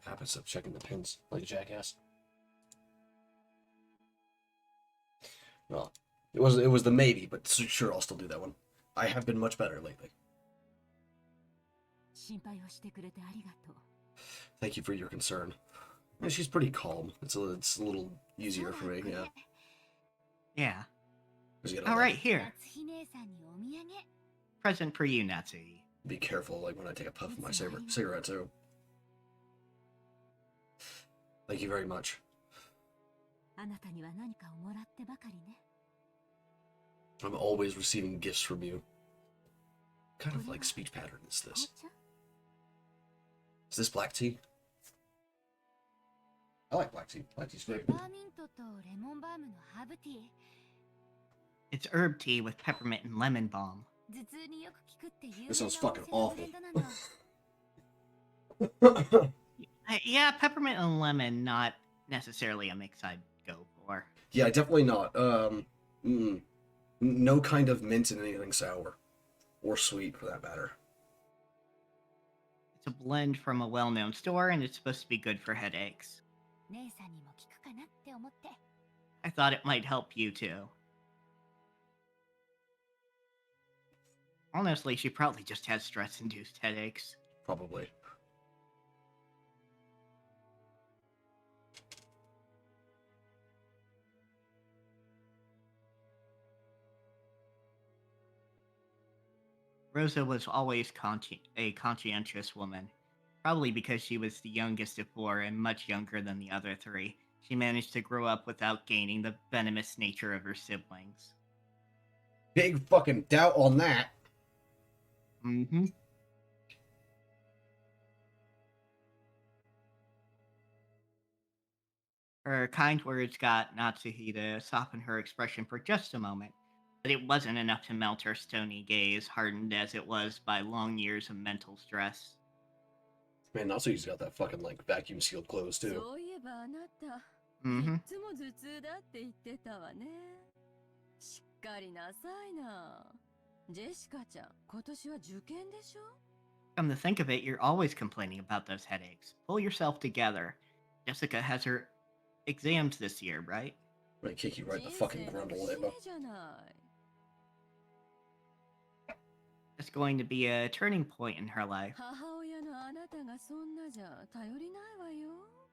[SPEAKER 1] app instead of checking the pins like a jackass. Well, it was the maybe, but sure, I'll still do that one. I have been much better lately.
[SPEAKER 8] 心配をしてくれてありがとう
[SPEAKER 1] Thank you for your concern. Yeah, she's pretty calm. It's a little easier for me. Yeah.
[SPEAKER 2] Yeah.
[SPEAKER 1] 'Cause you gotta,
[SPEAKER 2] All
[SPEAKER 1] like,
[SPEAKER 2] right, here.
[SPEAKER 6] 夏日姉さんにお土産
[SPEAKER 2] Present for you, Natsuhi.
[SPEAKER 1] be careful, like when I take a puff of my cigarette too. Thank you very much.
[SPEAKER 8] あなたには何かをもらってばかりね
[SPEAKER 1] I'm always receiving gifts from you. What kind of like speech pattern is
[SPEAKER 8] 紅
[SPEAKER 1] this?
[SPEAKER 8] 茶
[SPEAKER 1] Is this black tea? I like black tea. Black tea's
[SPEAKER 6] ペ
[SPEAKER 1] great.
[SPEAKER 6] パーミントとレモンバームのハーブティー
[SPEAKER 2] It's herb tea with peppermint and lemon balm.
[SPEAKER 6] 頭痛によく効くって有名な
[SPEAKER 1] This
[SPEAKER 6] お
[SPEAKER 1] sounds
[SPEAKER 6] 店
[SPEAKER 1] fucking
[SPEAKER 6] の
[SPEAKER 1] awful.
[SPEAKER 6] ブレンドなの
[SPEAKER 2] Yeah, peppermint and lemon, not necessarily a mix I'd go for.
[SPEAKER 1] Yeah, definitely not. No kind of mint in anything sour. Or sweet, for that matter.
[SPEAKER 2] It's a blend from a well-known store, and it's supposed to be good for headaches.
[SPEAKER 6] 姉さんにも効くかなって思って
[SPEAKER 2] I thought it might help you too. Honestly, she probably just has stress-induced headaches.
[SPEAKER 1] Probably.
[SPEAKER 2] Rosa was always a conscientious woman. Probably because she was the youngest of four and much younger than the other three. She managed to grow up without gaining the venomous nature of her siblings.
[SPEAKER 1] Big fucking doubt on that.
[SPEAKER 2] Mm-hmm. Her kind words got Natsuhi to soften her expression for just a moment, but it wasn't enough to melt her stony gaze, hardened as it was by long years of mental stress.
[SPEAKER 1] Man, Natsuki's got that fucking, like, vacuum sealed clothes, too.
[SPEAKER 8] そういえばあなた
[SPEAKER 2] Mm-hmm.
[SPEAKER 8] いつも頭痛だって言ってたわね。しっかりなさいな。ジェシカちゃん、今年は受験でしょ？
[SPEAKER 2] Come to think of it, you're always complaining about those headaches. Pull yourself together. Jessica has her exams this year, right?
[SPEAKER 1] I'm gonna kick you right in the
[SPEAKER 8] 人
[SPEAKER 1] fucking
[SPEAKER 8] 生の
[SPEAKER 1] grundle,
[SPEAKER 8] 節
[SPEAKER 1] Ava.
[SPEAKER 8] 目じゃない。
[SPEAKER 2] It's going to be a turning point in her life.
[SPEAKER 8] 母親のあなたがそんなじゃ頼りないわよ。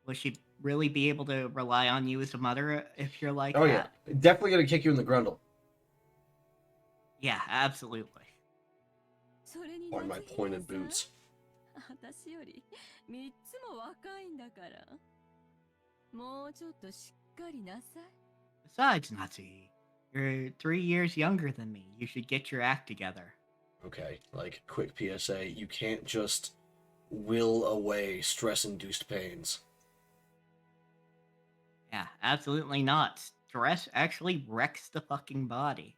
[SPEAKER 2] Will she really be able to rely on you as a mother if you're like
[SPEAKER 1] Oh
[SPEAKER 2] that?
[SPEAKER 1] yeah, definitely gonna kick you in the grundle.
[SPEAKER 2] Yeah, absolutely.
[SPEAKER 8] それに
[SPEAKER 1] On my
[SPEAKER 8] 夏
[SPEAKER 1] pointed
[SPEAKER 8] 姫さん
[SPEAKER 1] boots.
[SPEAKER 8] 私より3つも若いんだから。もうちょっとしっかりなさい。
[SPEAKER 2] Besides, Natsuhi, you're 3 years younger than me. You should get your act together.
[SPEAKER 1] Okay, like, quick PSA, you can't just will away stress-induced pains.
[SPEAKER 2] Yeah, absolutely not. Stress actually wrecks the fucking body.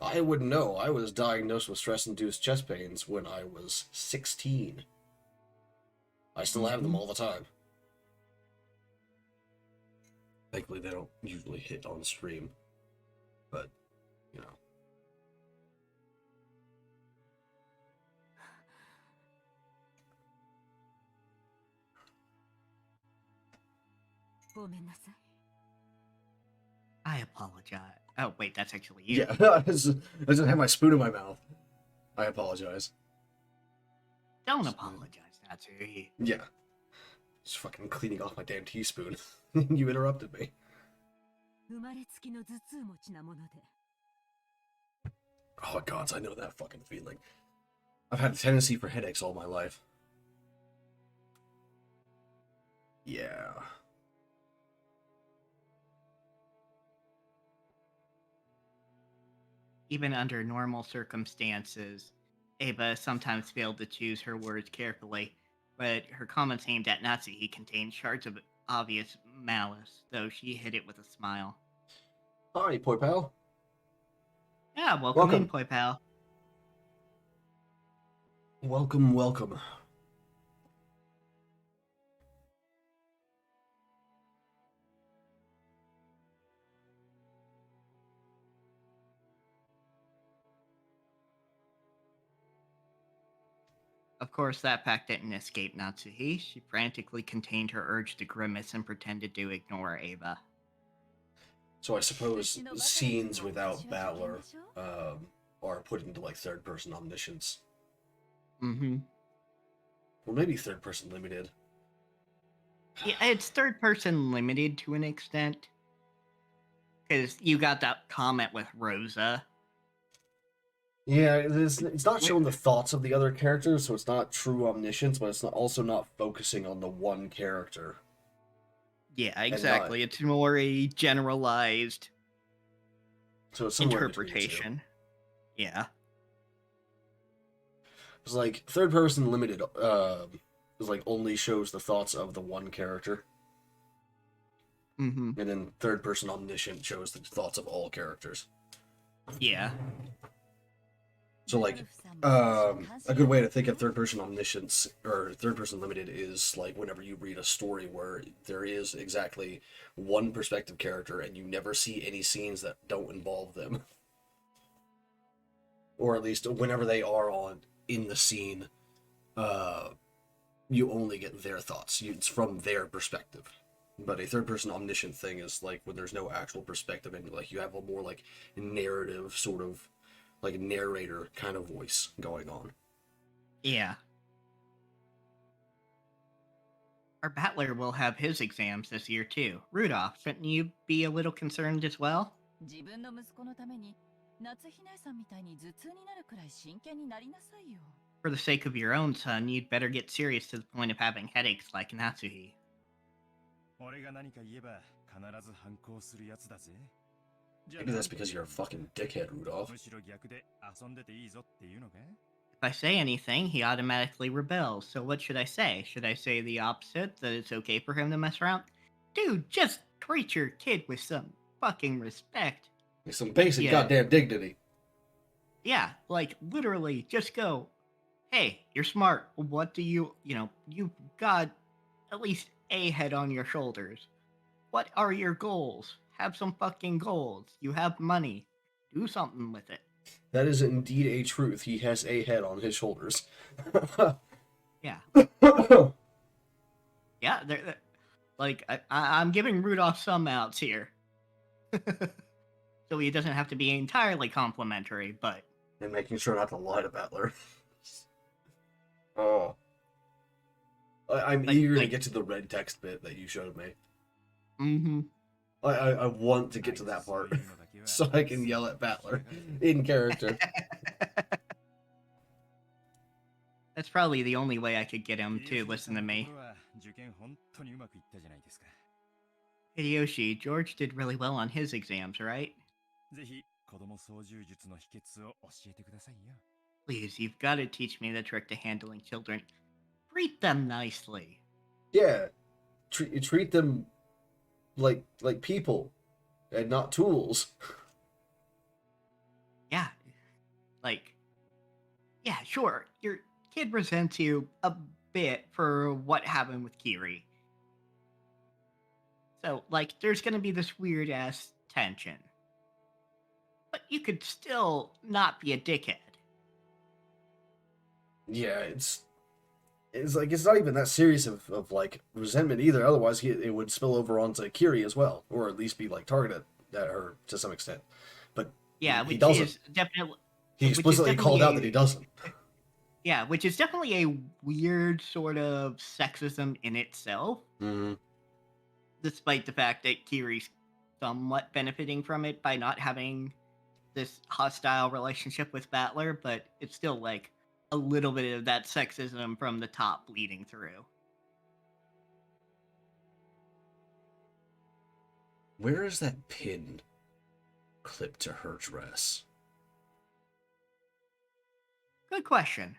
[SPEAKER 1] I wouldn't know. I was diagnosed with stress-induced chest pains when I was 16. I still have them all the time. Thankfully, they don't usually hit on stream. But, you know.
[SPEAKER 8] ごめんなさい。
[SPEAKER 2] I apologize. Oh, wait, that's actually you.
[SPEAKER 1] Yeah, I just have my spoon in my mouth. I apologize.
[SPEAKER 2] Don't apologize, Natsuhi.
[SPEAKER 1] Yeah. Just fucking cleaning off my damn teaspoon. You interrupted me.
[SPEAKER 8] 生まれつきの頭痛持ちなもので。
[SPEAKER 1] Oh, gods, I know that fucking feeling. I've had a tendency for headaches all my life. Yeah.
[SPEAKER 2] Even under normal circumstances, Ava sometimes failed to choose her words carefully, but her comments aimed at Natsuhi contained shards of obvious malice, though she hid it with a smile.
[SPEAKER 1] Hi, Poi Pal.
[SPEAKER 2] Yeah, welcome in,
[SPEAKER 1] Welcome.
[SPEAKER 2] Poi Pal.
[SPEAKER 1] Welcome, welcome.
[SPEAKER 2] Of course, that fact didn't escape Natsuhi. She frantically contained her urge to grimace and pretended to ignore Ava.
[SPEAKER 1] So I suppose scenes without Battler are put into like third-person omniscience.
[SPEAKER 2] Mm-hmm.
[SPEAKER 1] Or maybe third-person limited.
[SPEAKER 2] Yeah, it's third-person limited to an extent. Because you got that comment with Rosa.
[SPEAKER 1] Yeah, it's not showing the thoughts of the other characters, so it's not true omniscience, but it's also not focusing on the one character.
[SPEAKER 2] Yeah, exactly. It's more a generalized
[SPEAKER 1] so it's somewhere between the two.
[SPEAKER 2] interpretation. Yeah.
[SPEAKER 1] It's like third-person limited is like only shows the thoughts of the one character.
[SPEAKER 2] Mm-hmm.
[SPEAKER 1] And then third-person omniscient shows the thoughts of all characters.
[SPEAKER 2] Yeah.
[SPEAKER 1] So, like, a good way to think of third-person omniscience, or third-person limited, is, like, whenever you read a story where there is exactly one perspective character and you never see any scenes that don't involve them. Or at least, whenever they are in the scene, you only get their thoughts. It's from their perspective. But a third-person omniscient thing is, like, when there's no actual perspective and, like, you have a more, like, narrative sort of like narrator kind of voice going on.
[SPEAKER 2] Yeah. Our battler will have his exams this year too. Rudolph, shouldn't you be a little concerned as well?
[SPEAKER 8] 自分の息子のために夏日姉さんみたいに頭痛になるくらい真剣になりなさいよ。
[SPEAKER 2] For the sake of your own son, you'd better get serious to the point of having headaches like Natsuhi.
[SPEAKER 3] 俺が何か言えば必ず反抗するやつだぜ。
[SPEAKER 1] Maybe that's because you're a fucking dickhead, Rudolph.
[SPEAKER 3] むしろ逆で遊んでていいぞっていうのか?
[SPEAKER 2] If I say anything, he automatically rebels. So what should I say? Should I say the opposite, that it's okay for him to mess around? Dude, just treat your kid with some fucking respect.
[SPEAKER 1] Like some basic goddamn dignity.
[SPEAKER 2] Yeah, like literally just go, hey, you're smart. What do you've got at least a head on your shoulders. what are your goals? Have some fucking goals. You have money. Do something with it.
[SPEAKER 1] That is indeed a truth. He has a head on his shoulders.
[SPEAKER 2] Yeah. Yeah, like, I'm giving Rudolph some outs here. So he doesn't have to be entirely complimentary, but...
[SPEAKER 1] And making sure not to lie to Battler. Oh. I'm eager to get to the red text bit that you showed me.
[SPEAKER 2] Mm-hmm.
[SPEAKER 1] I want to get to that part so I can yell at Battler in character.
[SPEAKER 2] That's probably the only way I could get him to listen to me. Hideyoshi, George did really well on his exams, right? Please, you've got to teach me the trick to handling children. Treat them nicely.
[SPEAKER 1] Yeah. Treat them like people and not tools.
[SPEAKER 2] Yeah. Like, yeah, sure. Your kid resents you a bit for what happened with Kiri. So, like, there's gonna be this weird-ass tension. But you could still not be a dickhead.
[SPEAKER 1] Yeah, it's like it's not even that serious of like resentment either. Otherwise, it would spill over onto Kiri as well, or at least be like targeted at her to some extent. But
[SPEAKER 2] yeah,
[SPEAKER 1] he doesn't.
[SPEAKER 2] Is definitely
[SPEAKER 1] he explicitly called out that he doesn't.
[SPEAKER 2] Yeah, which is definitely a weird sort of sexism in itself.
[SPEAKER 1] Mm-hmm.
[SPEAKER 2] Despite the fact that Kiri's somewhat benefiting from it by not having this hostile relationship with Battler, but it's still like a little bit of that sexism from the top bleeding through.
[SPEAKER 1] Where is that pin clipped to her dress?
[SPEAKER 2] Good question.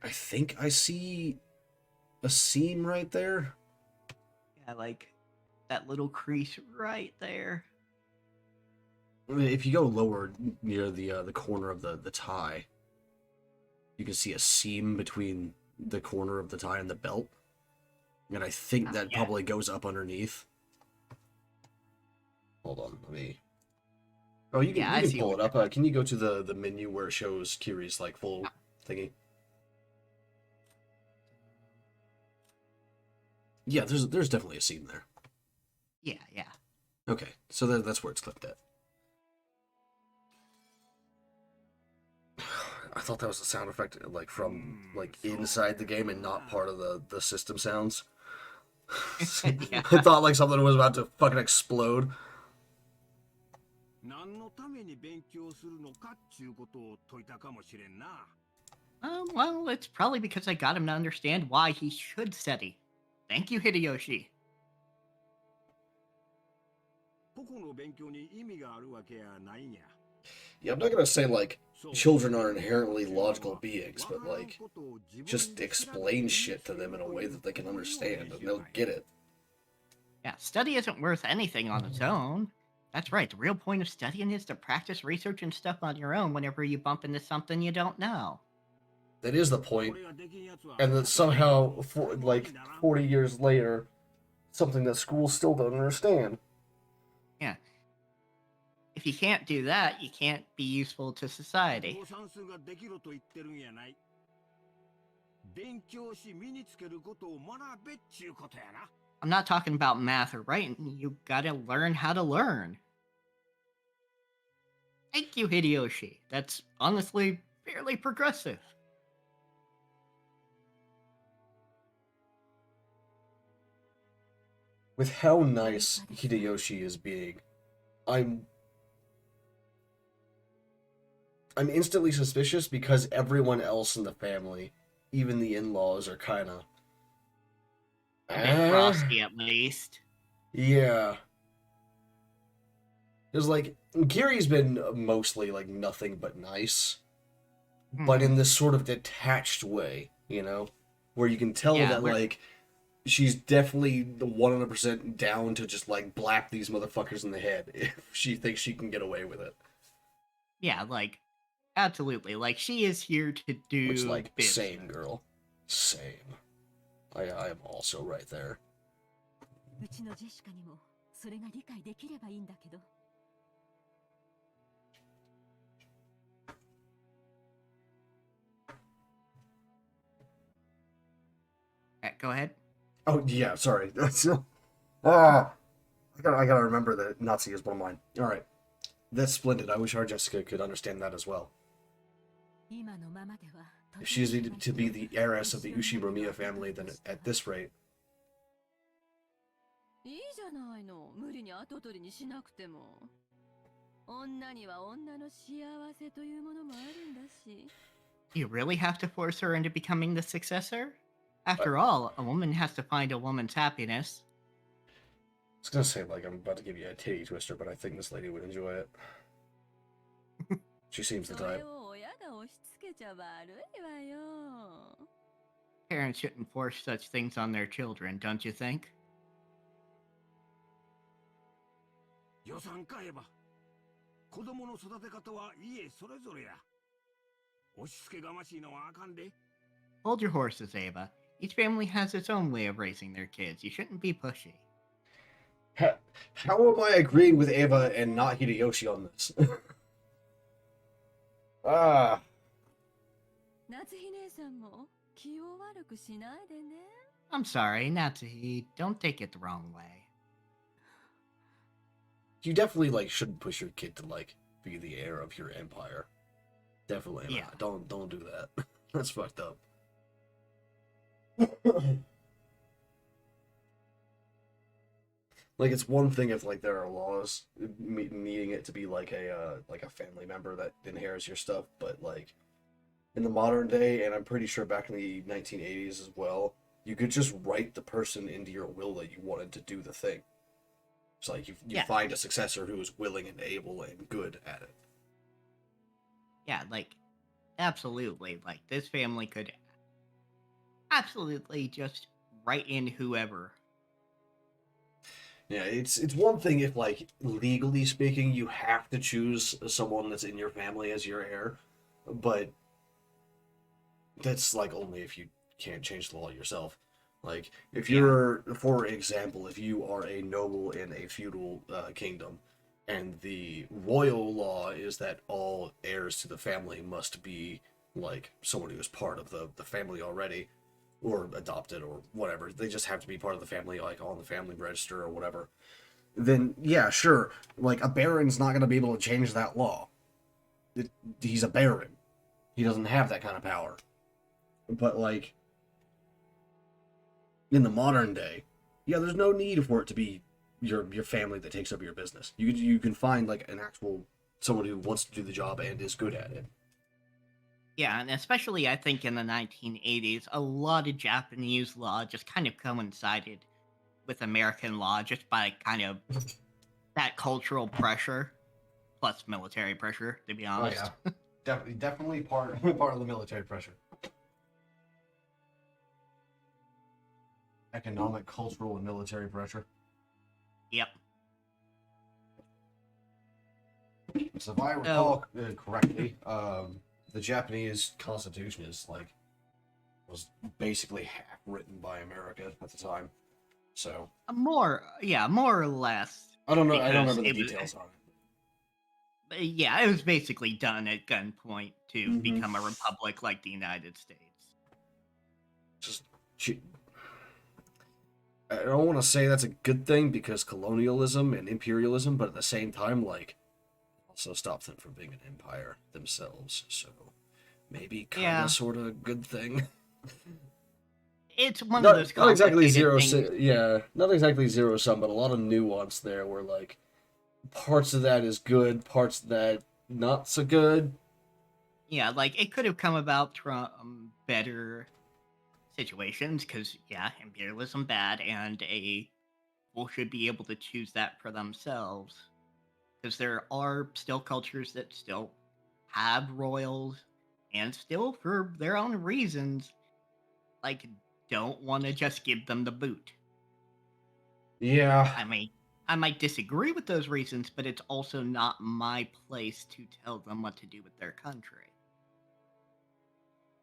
[SPEAKER 1] I think I see a seam right there.
[SPEAKER 2] Yeah, like that little crease right there.
[SPEAKER 1] I mean, if you go lower near the corner of the tie, you can see a seam between the corner of the tie and the belt. And I think that probably goes up underneath. Hold on, let me... Oh, you can pull it up. Can you go to the menu where it shows Kiri's like full thingy? Yeah, there's definitely a seam there.
[SPEAKER 2] Yeah.
[SPEAKER 1] Okay, so that's where it's clipped at. I thought that was a sound effect like from like inside the game and not part of the system sounds. I thought like something was about to fucking explode.
[SPEAKER 2] Well, it's probably because I got him to understand why he should study. Thank you, Hideyoshi.
[SPEAKER 1] Yeah, I'm not gonna say like children are inherently logical beings, but like just explain shit to them in a way that they can understand and they'll get it.
[SPEAKER 2] Yeah, study isn't worth anything on its own. That's right, the real point of studying is to practice research and stuff on your own whenever you bump into something you don't know.
[SPEAKER 1] That is the point. And that somehow, like 40 years later, something that schools still don't understand.
[SPEAKER 2] Yeah. If you can't do that, you can't be useful to society. I'm not talking about math or writing. You gotta learn how to learn. Thank you, Hideyoshi. That's honestly fairly progressive.
[SPEAKER 1] With how nice Hideyoshi is being, I'm instantly suspicious because everyone else in the family, even the in-laws, are kind of
[SPEAKER 2] a bit frosty, at least.
[SPEAKER 1] Yeah. Because, like, Kiri's been mostly, like, nothing but nice. But in this sort of detached way, you know? Where you can tell that, like, she's definitely 100% down to just, like, blap these motherfuckers in the head if she thinks she can get away with it.
[SPEAKER 2] Yeah, like, absolutely. Like, she is here to do
[SPEAKER 1] Which, like,
[SPEAKER 2] business.
[SPEAKER 1] Same, girl. Same. I am also right there.
[SPEAKER 8] うちのジェシカにもそれが理解できればいいんだけど。
[SPEAKER 2] Go ahead.
[SPEAKER 1] Oh yeah, sorry. Ah, I gotta remember that Nazi is one of mine. All right, that's splendid. I wish our Jessica could understand that as well.
[SPEAKER 8] 今のままでは
[SPEAKER 1] If she is to be the heiress of the Ushimomiya family, then at this rate,
[SPEAKER 8] いいじゃないの。無理に後取りにしなくても。女には女の幸せというものもあるんだし。
[SPEAKER 2] You really have to force her into becoming the successor? After all, a woman has to find a woman's happiness.
[SPEAKER 1] I was gonna say like I'm about to give you a titty twister, but I think this lady would enjoy it. She seems the
[SPEAKER 8] それ
[SPEAKER 1] type.
[SPEAKER 8] を親が押し付けちゃ悪いわよ。
[SPEAKER 2] Parents shouldn't force such things on their children, don't you think?
[SPEAKER 3] 予算買えば子供の育て方は家それぞれや。押し付けがましいのはあかんで。
[SPEAKER 2] Hold your horses, Ava. Each family has its own way of raising their kids. You shouldn't be pushy.
[SPEAKER 1] How am I agreeing with Ava and not Hideyoshi on this? ああ。
[SPEAKER 8] 夏日姉さんも気を悪くしないでね。
[SPEAKER 2] I'm sorry, Natsuhi. Don't take it the wrong way.
[SPEAKER 1] You definitely like shouldn't push your kid to like be the heir of your empire. Definitely not.
[SPEAKER 2] Yeah.
[SPEAKER 1] Don't do that. That's fucked up. Like it's one thing if like there are laws needing it to be like a family member that inherits your stuff, but like in the modern day, and I'm pretty sure back in the 1980s as well, you could just write the person into your will that you wanted to do the thing. It's like you
[SPEAKER 2] Yeah.
[SPEAKER 1] find a successor who is willing and able and good at it.
[SPEAKER 2] Yeah, like, absolutely. Like, this family could absolutely just write in whoever.
[SPEAKER 1] Yeah, it's one thing if like legally speaking you have to choose someone that's in your family as your heir, but that's like only if you can't change the law yourself. Like if you're, for example, if you are a noble in a feudal kingdom, and the royal law is that all heirs to the family must be like someone who is part of the family already, or adopted or whatever. They just have to be part of the family, like on the family register or whatever. Then yeah, sure. Like a baron's not going to be able to change that law. He's a baron. He doesn't have that kind of power. But like in the modern day, yeah, there's no need for it to be your family that takes over your business. You can find like an actual someone who wants to do the job and is good at it.
[SPEAKER 2] Yeah, and especially I think in the 1980s, a lot of Japanese law just kind of coincided with American law just by kind of that cultural pressure plus military pressure, to be honest.
[SPEAKER 1] Oh yeah, definitely part of the military pressure. Economic, cultural, and military pressure.
[SPEAKER 2] Yep.
[SPEAKER 1] So if I recall correctly, the Japanese Constitution is like was basically half written by America at the time. So
[SPEAKER 2] More or less.
[SPEAKER 1] I don't know. I don't
[SPEAKER 2] because
[SPEAKER 1] remember the
[SPEAKER 2] it was-
[SPEAKER 1] details on it.
[SPEAKER 2] Yeah, it was basically done at gunpoint to
[SPEAKER 1] Mhm.
[SPEAKER 2] become a republic like the United States.
[SPEAKER 1] Just I don't want to say that's a good thing because colonialism and imperialism, but at the same time, like, also stops them from being an empire themselves. So maybe kind of
[SPEAKER 2] Yeah.
[SPEAKER 1] sort of a good thing.
[SPEAKER 2] It's one
[SPEAKER 1] Not,
[SPEAKER 2] of those
[SPEAKER 1] not exactly
[SPEAKER 2] complicated
[SPEAKER 1] zero.
[SPEAKER 2] things.
[SPEAKER 1] Yeah, not exactly zero sum, but a lot of nuance there. Where like parts of that is good, parts of that not so good.
[SPEAKER 2] Yeah, like it could have come about from better situations because imperialism bad, and people should be able to choose that for themselves. Because there are still cultures that still have royals, and still for their own reasons, like don't want to just give them the boot.
[SPEAKER 1] Yeah,
[SPEAKER 2] I might disagree with those reasons, but it's also not my place to tell them what to do with their country.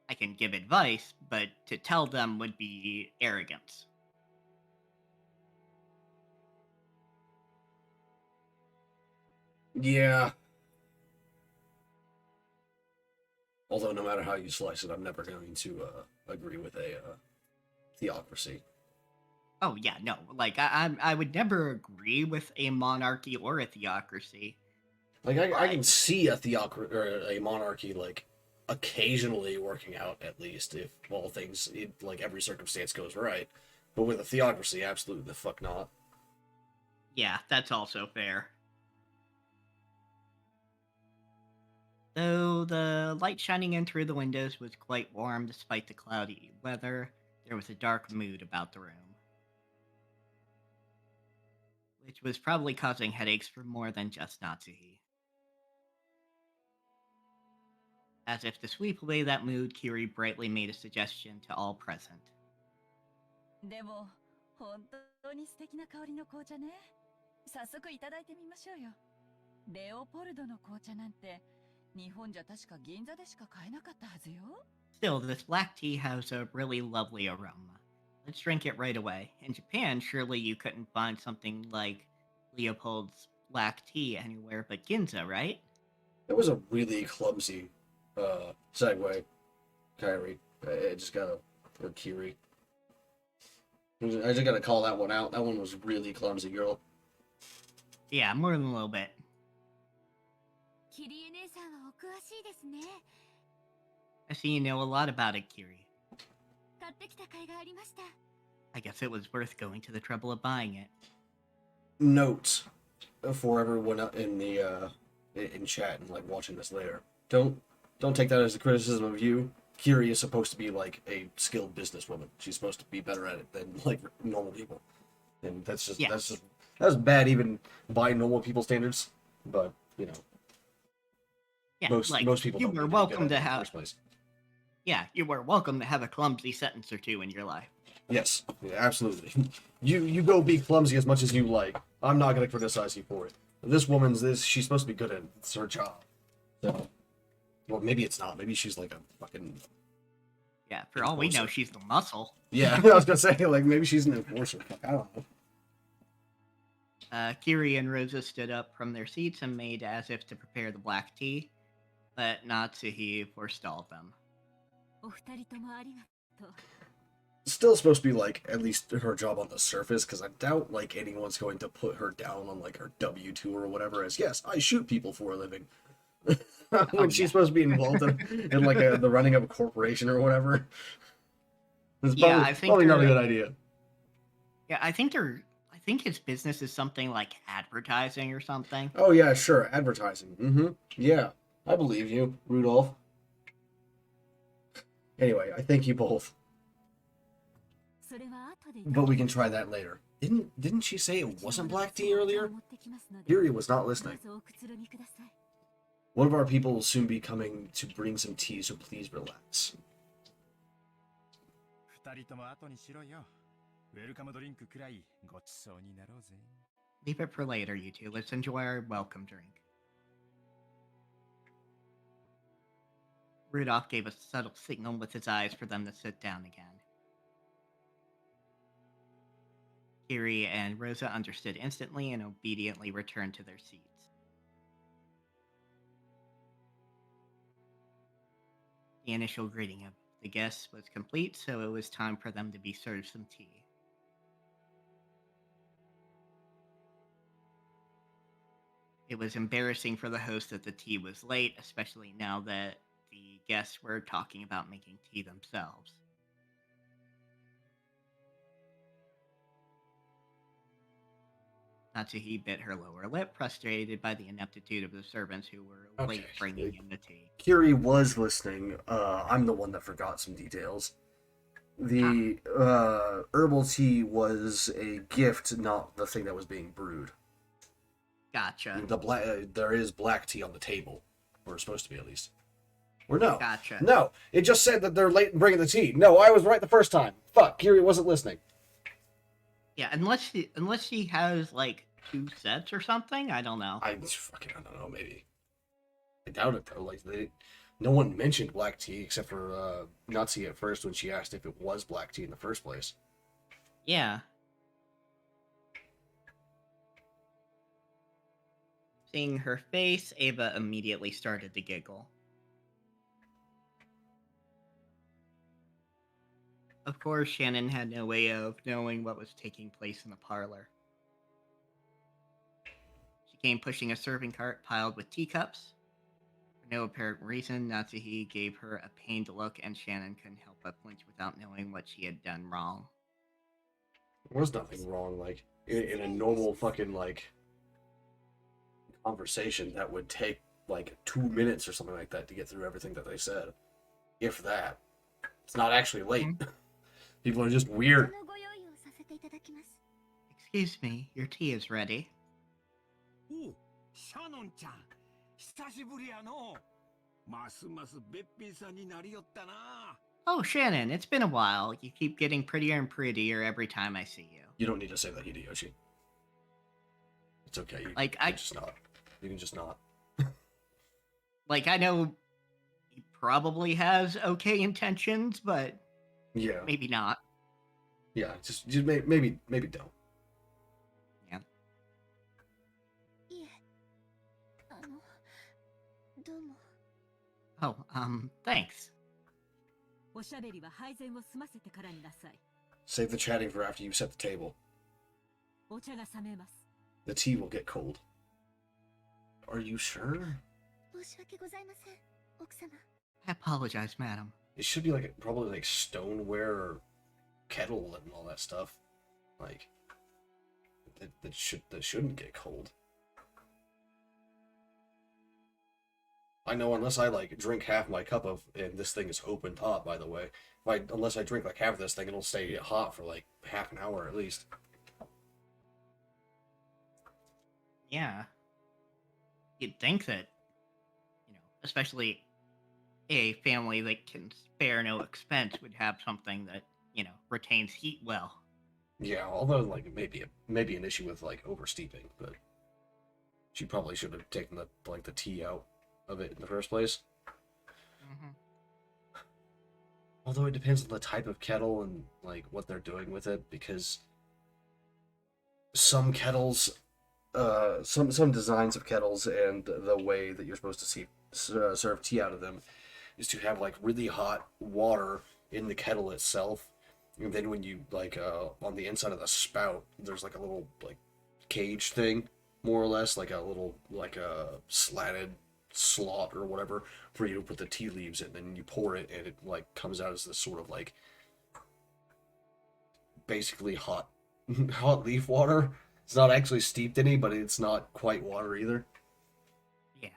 [SPEAKER 2] I can give advice, but to tell them would be arrogance.
[SPEAKER 1] Yeah. Although, no matter how you slice it, I'm never going to agree with a theocracy.
[SPEAKER 2] Oh yeah, no. Like I would never agree with a monarchy or a theocracy.
[SPEAKER 1] Like, I
[SPEAKER 2] But
[SPEAKER 1] can see a theocracy or a monarchy, like, occasionally working out, at least, if all things, like, every circumstance goes right. But with a theocracy, absolutely the fuck not.
[SPEAKER 2] yeah, that's also fair. Though the light shining in through the windows was quite warm despite the cloudy weather, there was a dark mood about the room, which was probably causing headaches for more than just Natsuhi. As if to sweep away that mood, Kiri brightly made a suggestion to all present.
[SPEAKER 8] でも本当に素敵な香りの紅茶ね。早速いただいてみましょうよ。レオポルドの紅茶なんて日本じゃ確か銀座でしか買えなかったはずよ。
[SPEAKER 2] Still, this black tea has a really lovely aroma. Let's drink it right away. In Japan, surely you couldn't find something like Leopold's black tea anywhere but Ginza, right?
[SPEAKER 1] That was a really clumsy segue, Kyrie. I just gotta, or Kiri. I just gotta call that one out. That one was really clumsy, girl.
[SPEAKER 2] Yeah, more than a little bit.
[SPEAKER 6] キリエ姉さんはお詳しいですね。
[SPEAKER 2] I see you know a lot about it, Kiri.
[SPEAKER 6] 買ってきた甲斐がありました。
[SPEAKER 2] I guess it was worth going to the trouble of buying it.
[SPEAKER 1] Note for everyone in the in chat and like watching this later. Don't take that as a criticism of you. Kiri is supposed to be like a skilled businesswoman. She's supposed to be better at it than like normal people, and that's bad even by normal people standards. But you know,
[SPEAKER 2] Yeah,
[SPEAKER 1] most people
[SPEAKER 2] you
[SPEAKER 1] don't
[SPEAKER 2] were
[SPEAKER 1] need to be
[SPEAKER 2] welcome
[SPEAKER 1] good
[SPEAKER 2] to
[SPEAKER 1] at it in the
[SPEAKER 2] have.
[SPEAKER 1] first place.
[SPEAKER 2] Yeah, you were welcome to have a clumsy sentence or two in your life.
[SPEAKER 1] Yes, yeah, absolutely. You go be clumsy as much as you like. I'm not gonna criticize you for it. This woman's she's supposed to be good at it. It's her job. So, well, maybe it's not. Maybe she's like a fucking
[SPEAKER 2] Yeah, for all we know,
[SPEAKER 1] enforcer.
[SPEAKER 2] she's the muscle.
[SPEAKER 1] Yeah, I was gonna say like maybe she's an enforcer. Fuck, I don't know.
[SPEAKER 2] Kiri and Rosa stood up from their seats and made as if to prepare the black tea, but Natsuhi forestalled them.
[SPEAKER 6] お二人ともありがとう。
[SPEAKER 1] It's still supposed to be like at least her job on the surface, because I doubt like anyone's going to put her down on like her W-2 or whatever. As yes, I shoot people for a living. When she's supposed to be involved in like the running of a corporation or whatever. It's
[SPEAKER 2] Yeah, I think
[SPEAKER 1] probably not a
[SPEAKER 2] her-
[SPEAKER 1] good idea.
[SPEAKER 2] Yeah, I think his business is something like advertising or something.
[SPEAKER 1] Oh yeah, sure, advertising. Mm-hmm. Yeah, I believe you, Rudolph. Anyway, I thank you both.
[SPEAKER 6] それは後で。
[SPEAKER 1] But we can try that later. Didn't she say it wasn't black tea earlier? Kiri was not listening.
[SPEAKER 6] どうぞおくつろぎください。
[SPEAKER 1] One of our people will soon be coming to bring some tea, so please relax.
[SPEAKER 3] 二人とも後にしろよ。ウェルカムドリンクくらいごちそうになろうぜ。
[SPEAKER 2] Leave it for later, you two. Let's enjoy our welcome drink. Rudolph gave a subtle signal with his eyes for them to sit down again. Kiri and Rosa understood instantly and obediently returned to their seats. The initial greeting of the guests was complete, so it was time for them to be served some tea. It was embarrassing for the host that the tea was late, especially now that the guests were talking about making tea themselves. Natsuhi bit her lower lip, frustrated by the ineptitude of the servants who were late
[SPEAKER 1] Okay.
[SPEAKER 2] bringing in the tea.
[SPEAKER 1] Kiri was listening. I'm the one that forgot some details. The herbal tea was a gift, not the thing that was being brewed.
[SPEAKER 2] Gotcha.
[SPEAKER 1] There is black tea on the table, or supposed to be at least. Or no?
[SPEAKER 2] Gotcha.
[SPEAKER 1] No, it just said that they're late in bringing the tea. No, I was right the first time. Fuck, Kiri wasn't listening.
[SPEAKER 2] Yeah, unless she has like 2 sets or something, I don't know.
[SPEAKER 1] I don't know. Maybe. I doubt it though. Like no one mentioned black tea except for Nazi at first when she asked if it was black tea in the first place.
[SPEAKER 2] Yeah. Seeing her face, Ava immediately started to giggle. Of course, Shannon had no way of knowing what was taking place in the parlor. She came pushing a serving cart piled with teacups. For no apparent reason, Natsuhi gave her a pained look, and Shannon couldn't help but flinch without knowing what she had done wrong.
[SPEAKER 1] There was nothing wrong. Like, in a normal fucking, like, conversation, that would take, like, 2 minutes or something like that to get through everything that they said. If that. It's not actually late. People are just weird.
[SPEAKER 2] Excuse me, your tea is ready.
[SPEAKER 4] Oh, Shannon-chan. 久しぶりやの。ますますべっぴんさんになりよったな。
[SPEAKER 2] Oh, Shannon, it's been a while. You keep getting prettier and prettier every time I see you.
[SPEAKER 1] You don't need to say that, Hideyoshi. It's okay. You
[SPEAKER 2] Like,
[SPEAKER 1] can just not. You can just not.
[SPEAKER 2] Like, I know he probably has okay intentions, but
[SPEAKER 1] Yeah.
[SPEAKER 2] maybe not.
[SPEAKER 1] Yeah. Just maybe don't.
[SPEAKER 2] Yeah.
[SPEAKER 6] いえ、どうも。
[SPEAKER 2] Oh, thanks.
[SPEAKER 8] おしゃべりは配膳を済ませてからになさい。
[SPEAKER 1] Save the chatting for after you set the table.
[SPEAKER 8] お茶が冷めます。
[SPEAKER 1] The tea will get cold. Are you sure?
[SPEAKER 6] 申し訳ございません、奥様。
[SPEAKER 2] I apologize, madam.
[SPEAKER 1] It should be like probably like stoneware or kettle and all that stuff. Like that shouldn't get cold. I know unless I like drink half my cup of, and this thing is open top, by the way. Unless I drink like half of this thing, it'll stay hot for like half an hour at least.
[SPEAKER 2] Yeah. You'd think that, especially a family that can spare no expense would have something that, retains heat well.
[SPEAKER 1] Yeah, although like maybe an issue with like oversteeping, but she probably should have taken the tea out of it in the first place.
[SPEAKER 2] Mm-hmm.
[SPEAKER 1] Although it depends on the type of kettle and like what they're doing with it, because some kettles, some designs of kettles and the way that you're supposed to serve tea out of them is to have like really hot water in the kettle itself, and then when you like on the inside of the spout, there's like a little like cage thing, more or less, like a little like a slatted slot or whatever for you to put the tea leaves in, and you pour it and it like comes out as this sort of like basically hot leaf water. It's not actually steeped in any, but it's not quite water either.
[SPEAKER 2] Yeah.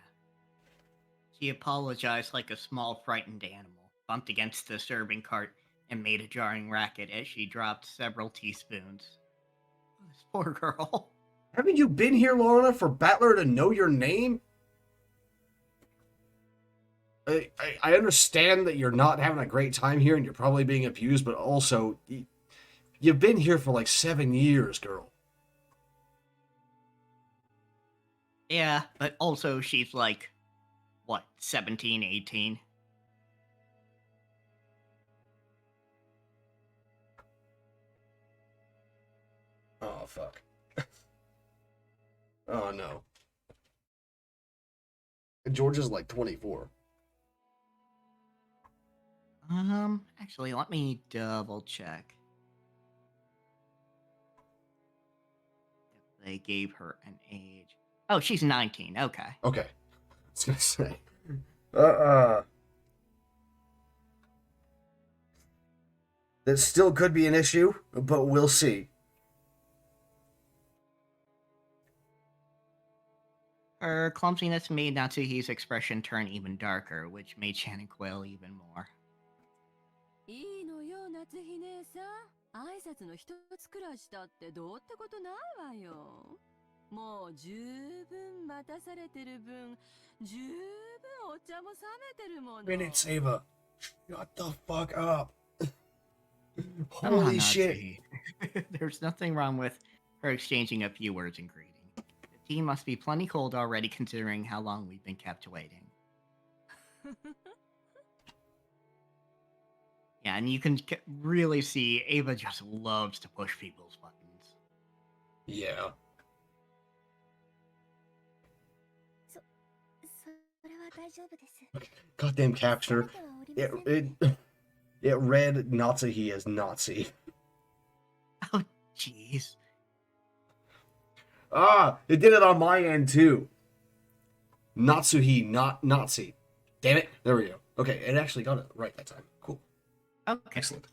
[SPEAKER 2] She apologized like a small frightened animal, bumped against the serving cart, and made a jarring racket as she dropped several teaspoons. This poor girl.
[SPEAKER 1] Haven't you been here long enough for Battler to know your name? I understand that you're not having a great time here and you're probably being abused, but also, you've been here for like 7 years, girl.
[SPEAKER 2] Yeah, but also she's like, what, 17, 18?
[SPEAKER 1] Oh, fuck. Oh, no. Georgia's like 24.
[SPEAKER 2] Actually, let me double check. If they gave her an age. Oh, she's 19. Okay.
[SPEAKER 1] Okay. I was gonna say. That still could be an issue, but we'll see.
[SPEAKER 2] Her clumsiness made Natsuhi's expression turn even darker, which made Shannon quail even more.
[SPEAKER 8] いいのよ、夏日姉さん。挨拶の一つくらいしたってどうってことないわよ。もう十分待たされてる分、十分お茶も冷めてるもの。
[SPEAKER 1] Minute Saver. Shut the fuck up.
[SPEAKER 2] Come on,
[SPEAKER 1] Holy shit.
[SPEAKER 2] Natsuhi. There's nothing wrong with her exchanging a few words and greeting. The tea must be plenty cold already considering how long we've been kept waiting. Yeah, and you can really see Ava just loves to push people's buttons.
[SPEAKER 1] Yeah. Goddamn captioner. It read Natsuhi as Nazi.
[SPEAKER 2] Oh, jeez.
[SPEAKER 1] Ah, it did it on my end too. Natsuhi, not Nazi. Damn it. There we go. Okay, it actually got it right that time. Cool.
[SPEAKER 2] Okay.
[SPEAKER 1] Excellent.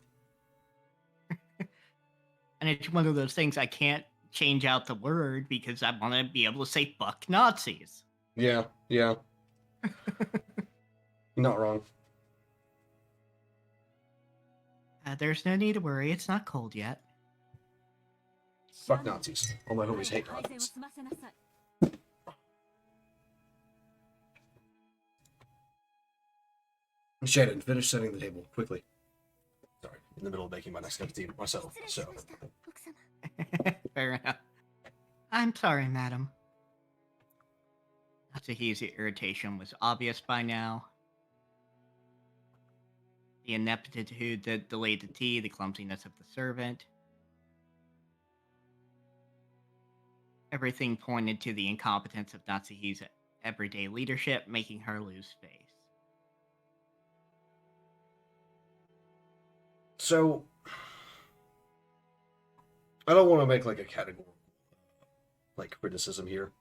[SPEAKER 2] And it's one of those things I can't change out the word because I want to be able to say fuck Nazis.
[SPEAKER 1] Yeah. You're not wrong.
[SPEAKER 2] There's no need to worry. It's not cold yet.
[SPEAKER 1] Fuck Nazis. All my homies hate Nazis. Shannon, finish setting the table quickly. Sorry, in the middle of making my next cup of tea myself. So,
[SPEAKER 2] Fair enough. I'm sorry, madam. Natsuhi's irritation was obvious by now. The ineptitude that delayed the tea, the clumsiness of the servant. Everything pointed to the incompetence of Natsuhi's everyday leadership, making her lose face.
[SPEAKER 1] So, I don't want to make like a categorical criticism here,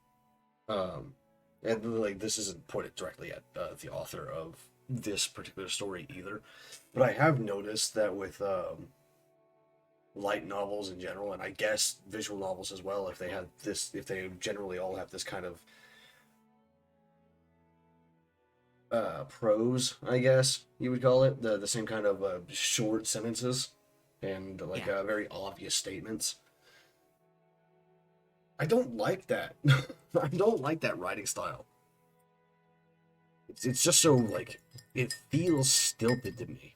[SPEAKER 1] and like this isn't pointed directly at the author of this particular story either, but I have noticed that with light novels in general, and I guess visual novels as well, if they generally all have this kind of prose, I guess you would call it, the same kind of short sentences and very obvious statements. I don't like that. I don't like that writing style. It's just so it feels stilted to me.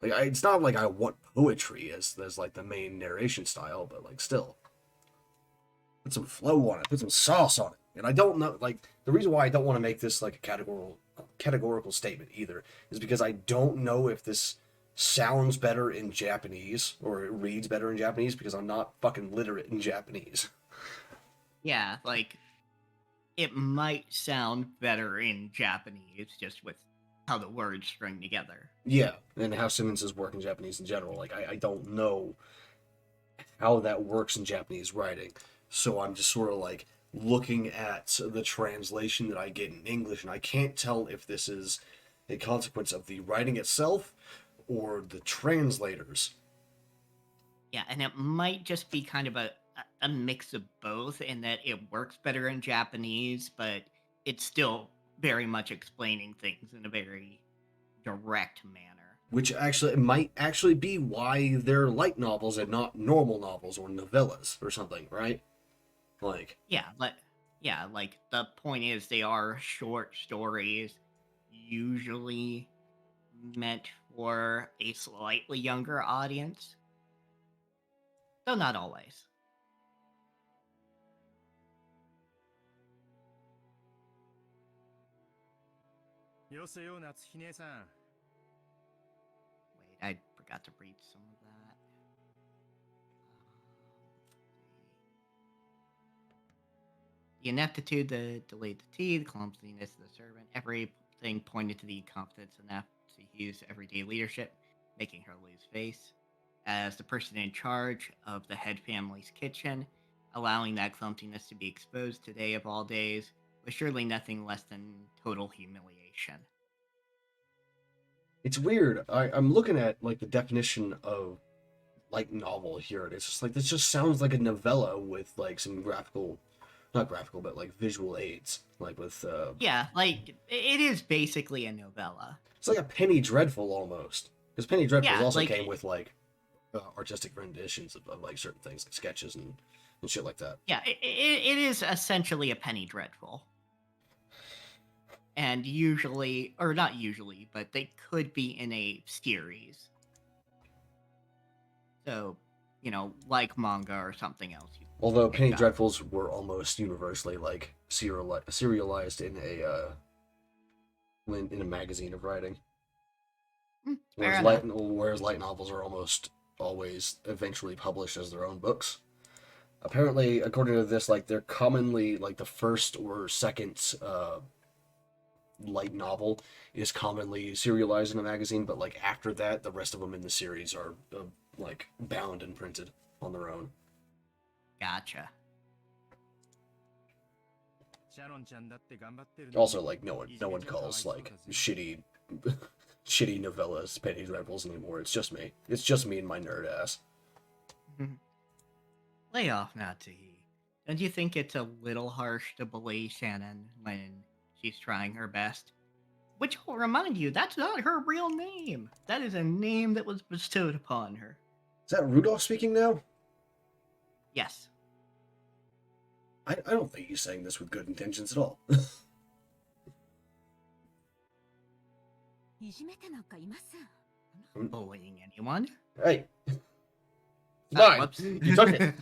[SPEAKER 1] It's not like I want poetry as like the main narration style, but still, put some flow on it, put some sauce on it. And I don't know, the reason why I don't want to make this like a categorical statement either is because I don't know if this sounds better in Japanese or it reads better in Japanese because I'm not fucking literate in Japanese.
[SPEAKER 2] Yeah, it might sound better in Japanese just with how the words string together.
[SPEAKER 1] Yeah, and how sentences work in Japanese in general. I don't know how that works in Japanese writing. So I'm just sort of looking at the translation that I get in English, and I can't tell if this is a consequence of the writing itself or the translators.
[SPEAKER 2] Yeah, and it might just be kind of a mix of both in that it works better in Japanese, but it's still very much explaining things in a very direct manner.
[SPEAKER 1] Which actually might actually be why they're light novels and not normal novels or novellas or something, right?
[SPEAKER 2] The point is they are short stories, usually meant for a slightly younger audience. Though not always.
[SPEAKER 3] Wait,
[SPEAKER 2] Wait, I forgot to read some of that. The ineptitude, the delayed the tea, the clumsiness of the servant, everything pointed to the incompetence of Natsuhi's everyday leadership, making her lose face. As the person in charge of the head family's kitchen, allowing that clumsiness to be exposed today of all days was surely nothing less than total humiliation.
[SPEAKER 1] It's weird. I'm looking at the definition of light novel here, and it's just this just sounds like a novella with some graphical, not graphical, but visual aids, with
[SPEAKER 2] it is basically a novella.
[SPEAKER 1] It's like a Penny Dreadful almost, because Penny Dreadful also
[SPEAKER 2] like-
[SPEAKER 1] came with artistic renditions of certain things, sketches and shit like that.
[SPEAKER 2] Yeah, it is essentially a penny dreadful. And usually, or not usually, but they could be in a series. So, like manga or something else.
[SPEAKER 1] Although Penny Dreadfuls were almost universally serialized in a magazine of writing. Whereas light novels are almost always eventually published as their own books. Apparently, according to this, they're commonly the first or second light novel is commonly serialized in a magazine, but like after that, the rest of them in the series are like bound and printed on their own.
[SPEAKER 2] Gotcha.
[SPEAKER 3] シャロンちゃんだって頑張ってるのに
[SPEAKER 1] Also, like no one calls like shitty novellas penny dreadfuls anymore. It's just me. It's just me and my nerd ass.
[SPEAKER 2] Lay off, Natsuhi. Don't you think it's a little harsh to bully Shannon when she's trying her best? Which will remind you, that's not her real name. That is a name that was bestowed upon her.
[SPEAKER 1] Is that Rudolph speaking now?
[SPEAKER 2] Yes.
[SPEAKER 1] I don't think he's saying this with good intentions at all.
[SPEAKER 8] いじめてなんかいません。
[SPEAKER 2] I'm not bullying anyone.
[SPEAKER 1] Hey.
[SPEAKER 2] Oh,
[SPEAKER 1] Fine.
[SPEAKER 2] whoops.
[SPEAKER 1] You took it.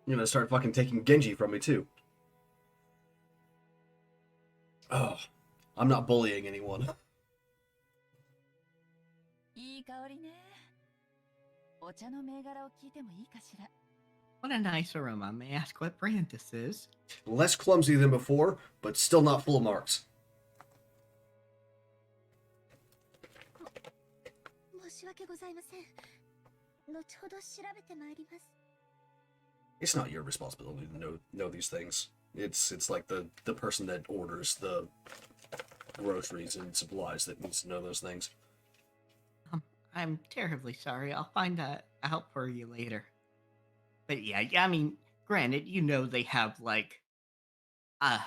[SPEAKER 1] You're gonna start fucking taking Genji from me too. Oh, I'm not bullying anyone.
[SPEAKER 8] いい香りね。お茶の銘柄を聞いてもいいかしら。
[SPEAKER 2] What a nice aroma. May I ask what brand this is?
[SPEAKER 1] Less clumsy than before, but still not full of marks.
[SPEAKER 6] 申し訳ございません。後ほど調べてまいります。
[SPEAKER 1] It's not your responsibility to know these things. It's like the person that orders the groceries and supplies that needs to know those things.
[SPEAKER 2] I'm terribly sorry. I'll find out for you later. But yeah, I mean, granted, you know they have like a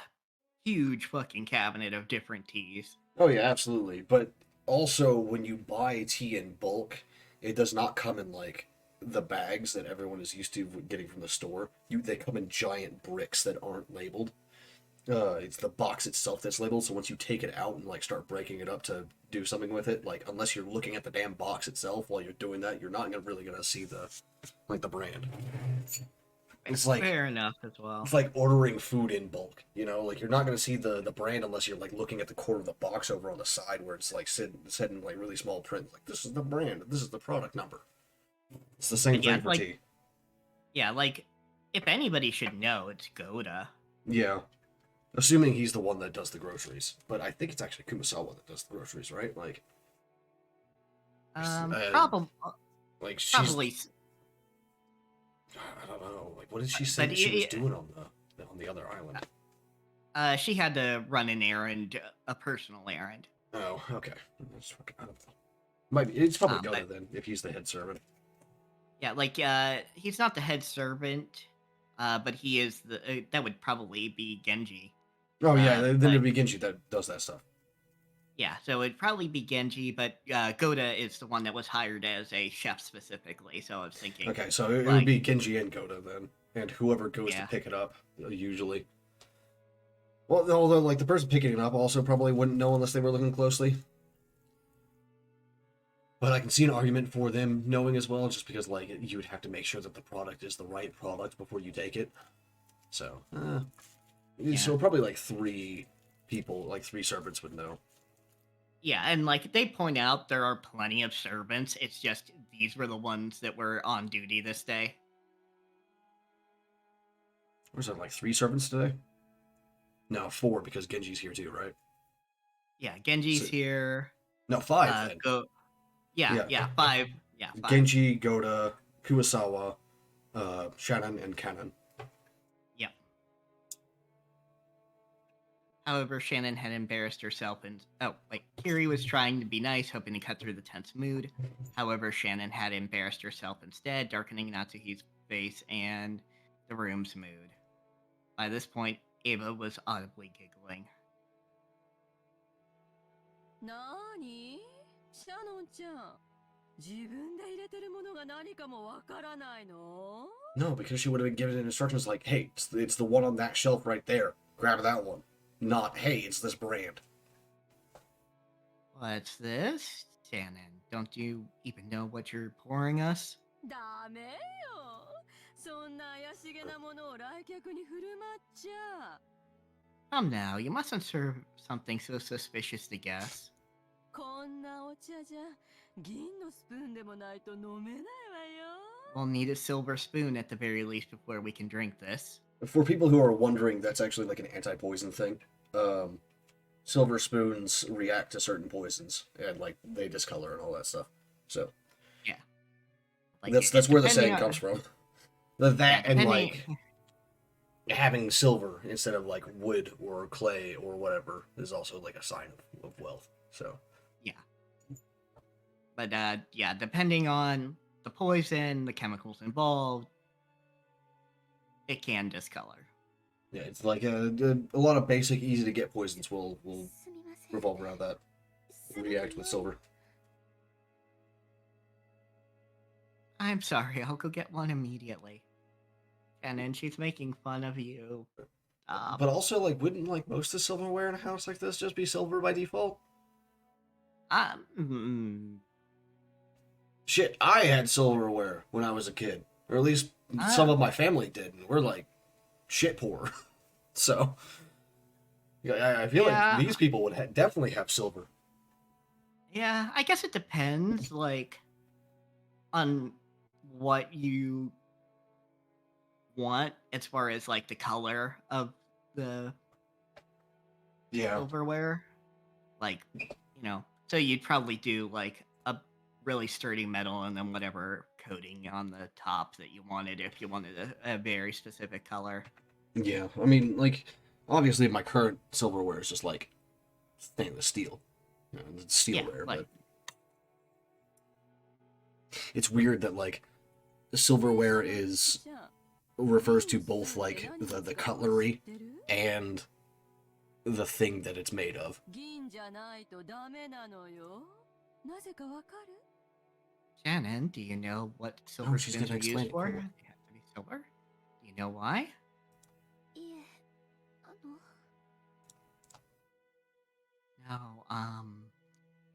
[SPEAKER 2] huge fucking cabinet of different teas.
[SPEAKER 1] Oh yeah, absolutely. But also, when you buy tea in bulk, it does not come in like the bags that everyone is used to getting from the store. They come in giant bricks that aren't labeled. It's the box itself that's labeled. So once you take it out and like start breaking it up to do something with it, like unless you're looking at the damn box itself while you're doing that, you're not really gonna see the brand. It's like
[SPEAKER 2] Fair enough as well.
[SPEAKER 1] it's like ordering food in bulk, you know? Like, you're not going to see the brand unless you're, like, looking at the corner of the box over on the side where it's, like, said in, like, really small print. Like, this is the brand. This is the product number. It's the same
[SPEAKER 2] Yeah,
[SPEAKER 1] thing for
[SPEAKER 2] like-
[SPEAKER 1] tea.
[SPEAKER 2] Yeah, like, if anybody should know, it's Goda.
[SPEAKER 1] Yeah. Assuming he's the one that does the groceries. But I think it's actually Kumasawa that does the groceries, right? Like,
[SPEAKER 2] Probably.
[SPEAKER 1] like she's...
[SPEAKER 2] Probably.
[SPEAKER 1] I don't know. Like, what did she say
[SPEAKER 2] But
[SPEAKER 1] she was
[SPEAKER 2] it-
[SPEAKER 1] doing on the other island?
[SPEAKER 2] She had to run an errand, a personal errand.
[SPEAKER 1] Oh, okay. I don't know. Might be. It's probably Goda
[SPEAKER 2] but-
[SPEAKER 1] then, if he's the head servant.
[SPEAKER 2] Yeah, like, he's not the head servant, but he is the. That would probably be Genji.
[SPEAKER 1] Oh yeah, then
[SPEAKER 2] but-
[SPEAKER 1] it'd be Genji that does that stuff.
[SPEAKER 2] Yeah, so it'd probably be Genji, but Goda is the one that was hired as a chef specifically. So I was thinking.
[SPEAKER 1] Okay, so it
[SPEAKER 2] like-
[SPEAKER 1] would be Genji and Goda then, and whoever goes
[SPEAKER 2] Yeah.
[SPEAKER 1] to pick it up, usually. Well, although like the person picking it up also probably wouldn't know unless they were looking closely. But I can see an argument for them knowing as well, just because like you would have to make sure that the product is the right product before you take it. So, so probably like three people, like three servants would know.
[SPEAKER 2] Yeah, and like they point out, there are plenty of servants. It's just these were the ones that were on duty this day.
[SPEAKER 1] Was there like 3 servants today? No, 4 because Genji's here too, right?
[SPEAKER 2] Yeah, Genji's
[SPEAKER 1] So-
[SPEAKER 2] here.
[SPEAKER 1] No, 5 then.
[SPEAKER 2] Yeah,
[SPEAKER 1] Yeah.
[SPEAKER 2] 5. Yeah, 5.
[SPEAKER 1] Genji, Goda, Kuwasawa, Shannon, and Kanon.
[SPEAKER 2] Yep. However, Shannon had embarrassed herself and Kiri was trying to be nice, hoping to cut through the tense mood. However, Shannon had embarrassed herself instead, darkening Natsuhi's face and the room's mood. By this point, Ava was audibly giggling.
[SPEAKER 8] なーにシャノンちゃん。自分で入れてるものが何かもわからないの
[SPEAKER 1] No, because she would have been given instructions like, hey, it's the one on that shelf right there. Grab that one. Not, hey, it's this brand.
[SPEAKER 2] What's this? Shannon, don't you even know what you're pouring us?
[SPEAKER 8] ダメよ。そんな怪しげなものを来客に振る舞っちゃ。
[SPEAKER 2] Come now, you mustn't serve something so suspicious to guess.
[SPEAKER 8] こんなお茶じゃ銀のスプーンでもないと飲めないわよ。
[SPEAKER 2] We'll need a silver spoon at the very least before we can drink this.
[SPEAKER 1] For people who are wondering, that's actually like an anti-poison thing. Silver spoons react to certain poisons, and like they discolor and all that stuff. So
[SPEAKER 2] Yeah. Like
[SPEAKER 1] that's where the
[SPEAKER 2] depending
[SPEAKER 1] saying
[SPEAKER 2] on,
[SPEAKER 1] comes from. That and
[SPEAKER 2] depending.
[SPEAKER 1] like having silver instead of like wood or clay or whatever is also like a sign of wealth. So
[SPEAKER 2] Yeah. But yeah, depending on the poison, the chemicals involved, it can discolor.
[SPEAKER 1] yeah, it's like a lot of basic, easy to get poisons will
[SPEAKER 6] すみません
[SPEAKER 1] revolve around that.
[SPEAKER 6] すぐに
[SPEAKER 1] React with silver.
[SPEAKER 2] I'm sorry, I'll go get one immediately. And then she's making fun of you.
[SPEAKER 1] But also, like, wouldn't like most of the silverware in a house like this just be silver by default?
[SPEAKER 2] Mm,
[SPEAKER 1] Shit, I had silverware when I was a kid, or at least some of my family did, and we're like shit poor. So, yeah, I feel
[SPEAKER 2] Yeah.
[SPEAKER 1] like these people would definitely have silver.
[SPEAKER 2] yeah, I guess it depends, like, on what you want as far as like the color of the
[SPEAKER 1] Yeah,
[SPEAKER 2] silverware. Like, so you'd probably do like a really sturdy metal and then whatever coating on the top that you wanted if you wanted a very specific color.
[SPEAKER 1] yeah. I mean, like, obviously my current silverware is just like stainless steel. It's steelware,
[SPEAKER 2] like-
[SPEAKER 1] but it's weird that like silverware refers to both like the cutlery and the thing that it's made of.
[SPEAKER 8] 銀じゃないとダメなのよ。なぜかわかる？
[SPEAKER 2] Shannon, do you know what silver
[SPEAKER 1] she's
[SPEAKER 2] spoons
[SPEAKER 1] gonna
[SPEAKER 2] are used
[SPEAKER 1] explain it,
[SPEAKER 2] for?
[SPEAKER 1] cool.
[SPEAKER 2] They have to be silver. Do you know why?
[SPEAKER 6] いえあの
[SPEAKER 2] No, a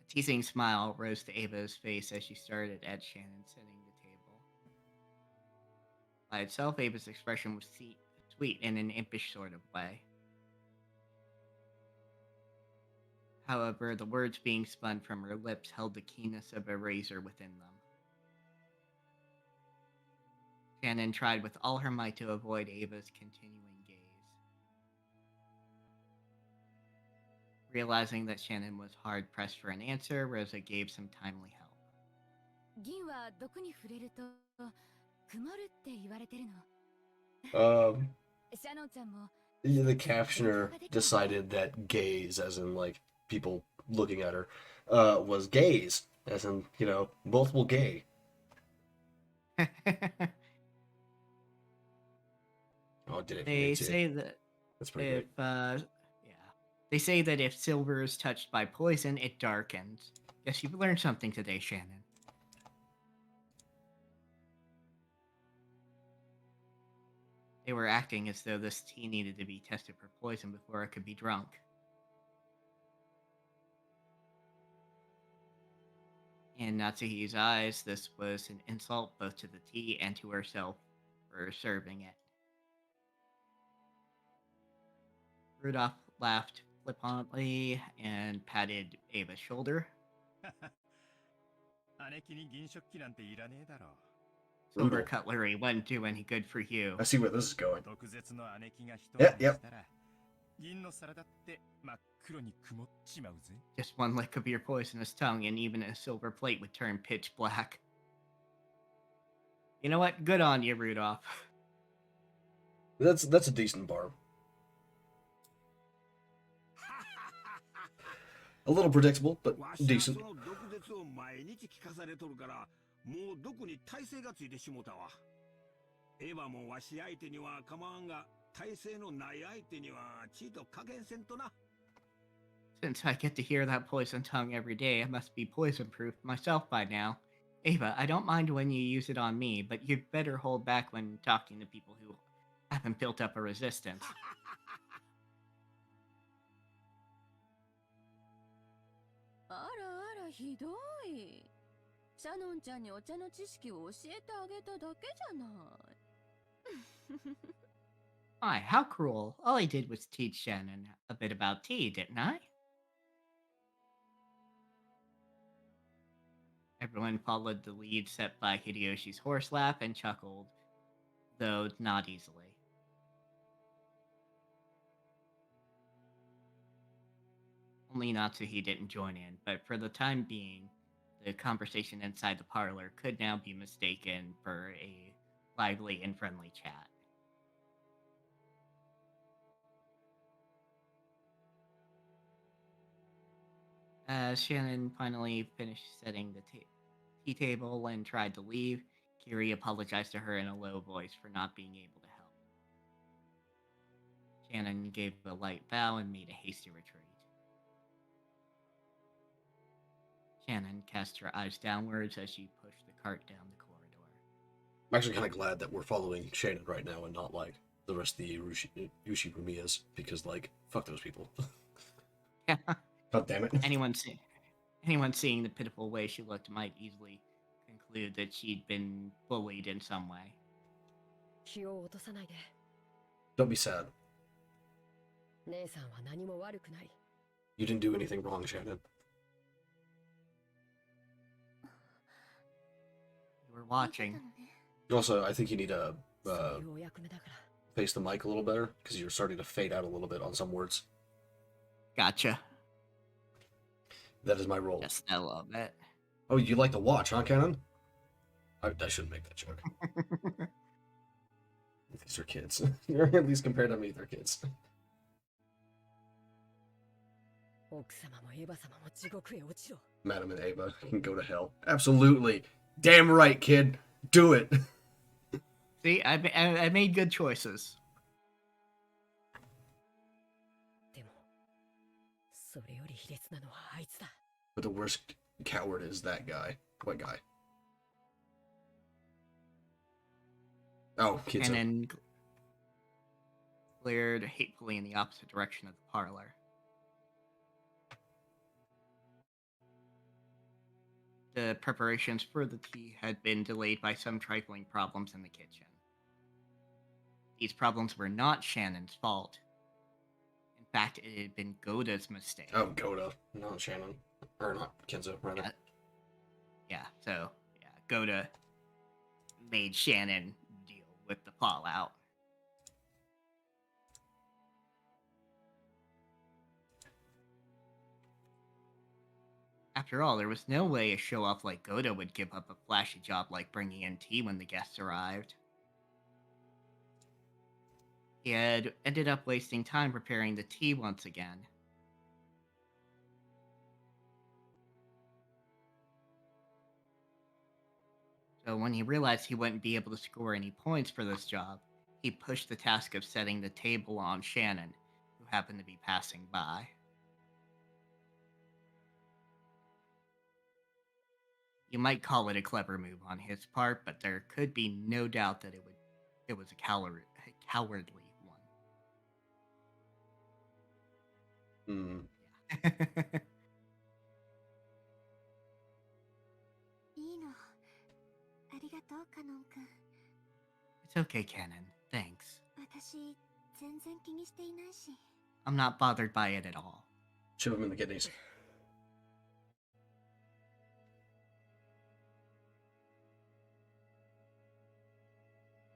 [SPEAKER 2] teasing smile rose to Ava's face as she started at Shannon setting the table. By itself, Ava's expression was sweet in an impish sort of way. However, the words being spun from her lips held the keenness of a razor within them. Shannon tried with all her might to avoid Ava's continuing gaze. Realizing that Shannon was hard-pressed for an answer, Rosa gave some timely help.
[SPEAKER 6] 銀は毒に触れると曇るって言われてるの シャノンちゃんも
[SPEAKER 1] The captioner decided that gaze, as in like people looking at her, was gaze, as in multiple gay. Oh, did it?
[SPEAKER 2] They say that
[SPEAKER 1] That's pretty
[SPEAKER 2] if
[SPEAKER 1] great.
[SPEAKER 2] they say that if silver is touched by poison, it darkens. Guess you've learned something today, Shannon. They were acting as though this tea needed to be tested for poison before it could be drunk. In Natsuhi's eyes, this was an insult both to the tea and to herself for serving it. Rudolph laughed flippantly and patted Ava's shoulder.
[SPEAKER 3] 姉貴に銀食器なんていらねえだろ。
[SPEAKER 2] Silver cutlery wouldn't do any good for you.
[SPEAKER 1] I see where this is going.
[SPEAKER 3] 毒舌の姉貴が一つ
[SPEAKER 1] Yep,
[SPEAKER 3] に
[SPEAKER 1] yep.
[SPEAKER 3] したら、銀の皿だって真っ黒に曇っちまうぜ。
[SPEAKER 2] Just one lick of your poisonous tongue and even a silver plate would turn pitch black. You know what? Good on you, Rudolph.
[SPEAKER 1] That's a decent bar. A little predictable, but
[SPEAKER 10] わしは
[SPEAKER 1] decent.
[SPEAKER 10] その毒舌を毎日聞かされとるからもう毒に耐性がついてしもたわエヴァもわし相手には構わんが耐性のない相手にはちと加減せんとな
[SPEAKER 2] Since I get to hear that poison tongue every day, I must be poison-proof myself by now. Ava, I don't mind when you use it on me, but you'd better hold back when talking to people who haven't built up a resistance.
[SPEAKER 8] あらあらひどい。シャノンちゃんにお茶の知識を教えてあげただけじゃない。
[SPEAKER 2] Why, how cruel. All I did was teach Shannon a bit about tea, didn't I? Everyone followed the lead set by Hideyoshi's horse laugh and chuckled, though not easily. only Natsuhi didn't join in, but for the time being, the conversation inside the parlor could now be mistaken for a lively and friendly chat. As Shannon finally finished setting the tea table and tried to leave, Kiri apologized to her in a low voice for not being able to help. Shannon gave a light bow and made a hasty retreat. Shannon cast her eyes downwards as she pushed the cart down the corridor.
[SPEAKER 1] I'm actually kind of glad that we're following Shannon right now and not like the rest of the Ushirumiyas, because like fuck those people.
[SPEAKER 2] Yeah.
[SPEAKER 1] God damn it.
[SPEAKER 2] Anyone seeing the pitiful way she looked might easily conclude that she'd been bullied in some way.
[SPEAKER 1] Don't be sad. You didn't do anything wrong, Shannon.
[SPEAKER 2] You were watching.
[SPEAKER 1] Also, I think you need to face the mic a little better, because you're starting to fade out a little bit on some words.
[SPEAKER 2] Gotcha.
[SPEAKER 1] That is my role.
[SPEAKER 2] Just a little bit.
[SPEAKER 1] Oh, you like to watch, huh, Cannon? I shouldn't make that joke. These are kids. At least compared to me, they're kids. Madam and Ava can go to hell. Absolutely. Damn right, kid. Do it.
[SPEAKER 2] See, I made good choices.
[SPEAKER 1] But the worst coward is that guy. What guy? Oh, Kinzo.
[SPEAKER 2] And then glared hatefully in the opposite direction of the parlor. The preparations for the tea had been delayed by some trifling problems in the kitchen. These problems were not Shannon's fault. In fact, it had been Goda's mistake.
[SPEAKER 1] Oh, Goda. Not Shannon. Or not Kinzo, rather.
[SPEAKER 2] So Goda made Shannon deal with the fallout. After all, there was no way a show-off like Goda would give up a flashy job like bringing in tea when the guests arrived. He had ended up wasting time preparing the tea once again. So when he realized he wouldn't be able to score any points for this job, he pushed the task of setting the table on Shannon, who happened to be passing by. You might call it a clever move on his part, but there could be no doubt that it was a cowardly one. Yeah. It's okay, Canon. Thanks. I'm not bothered by it at all.
[SPEAKER 1] Shove him in the kidneys.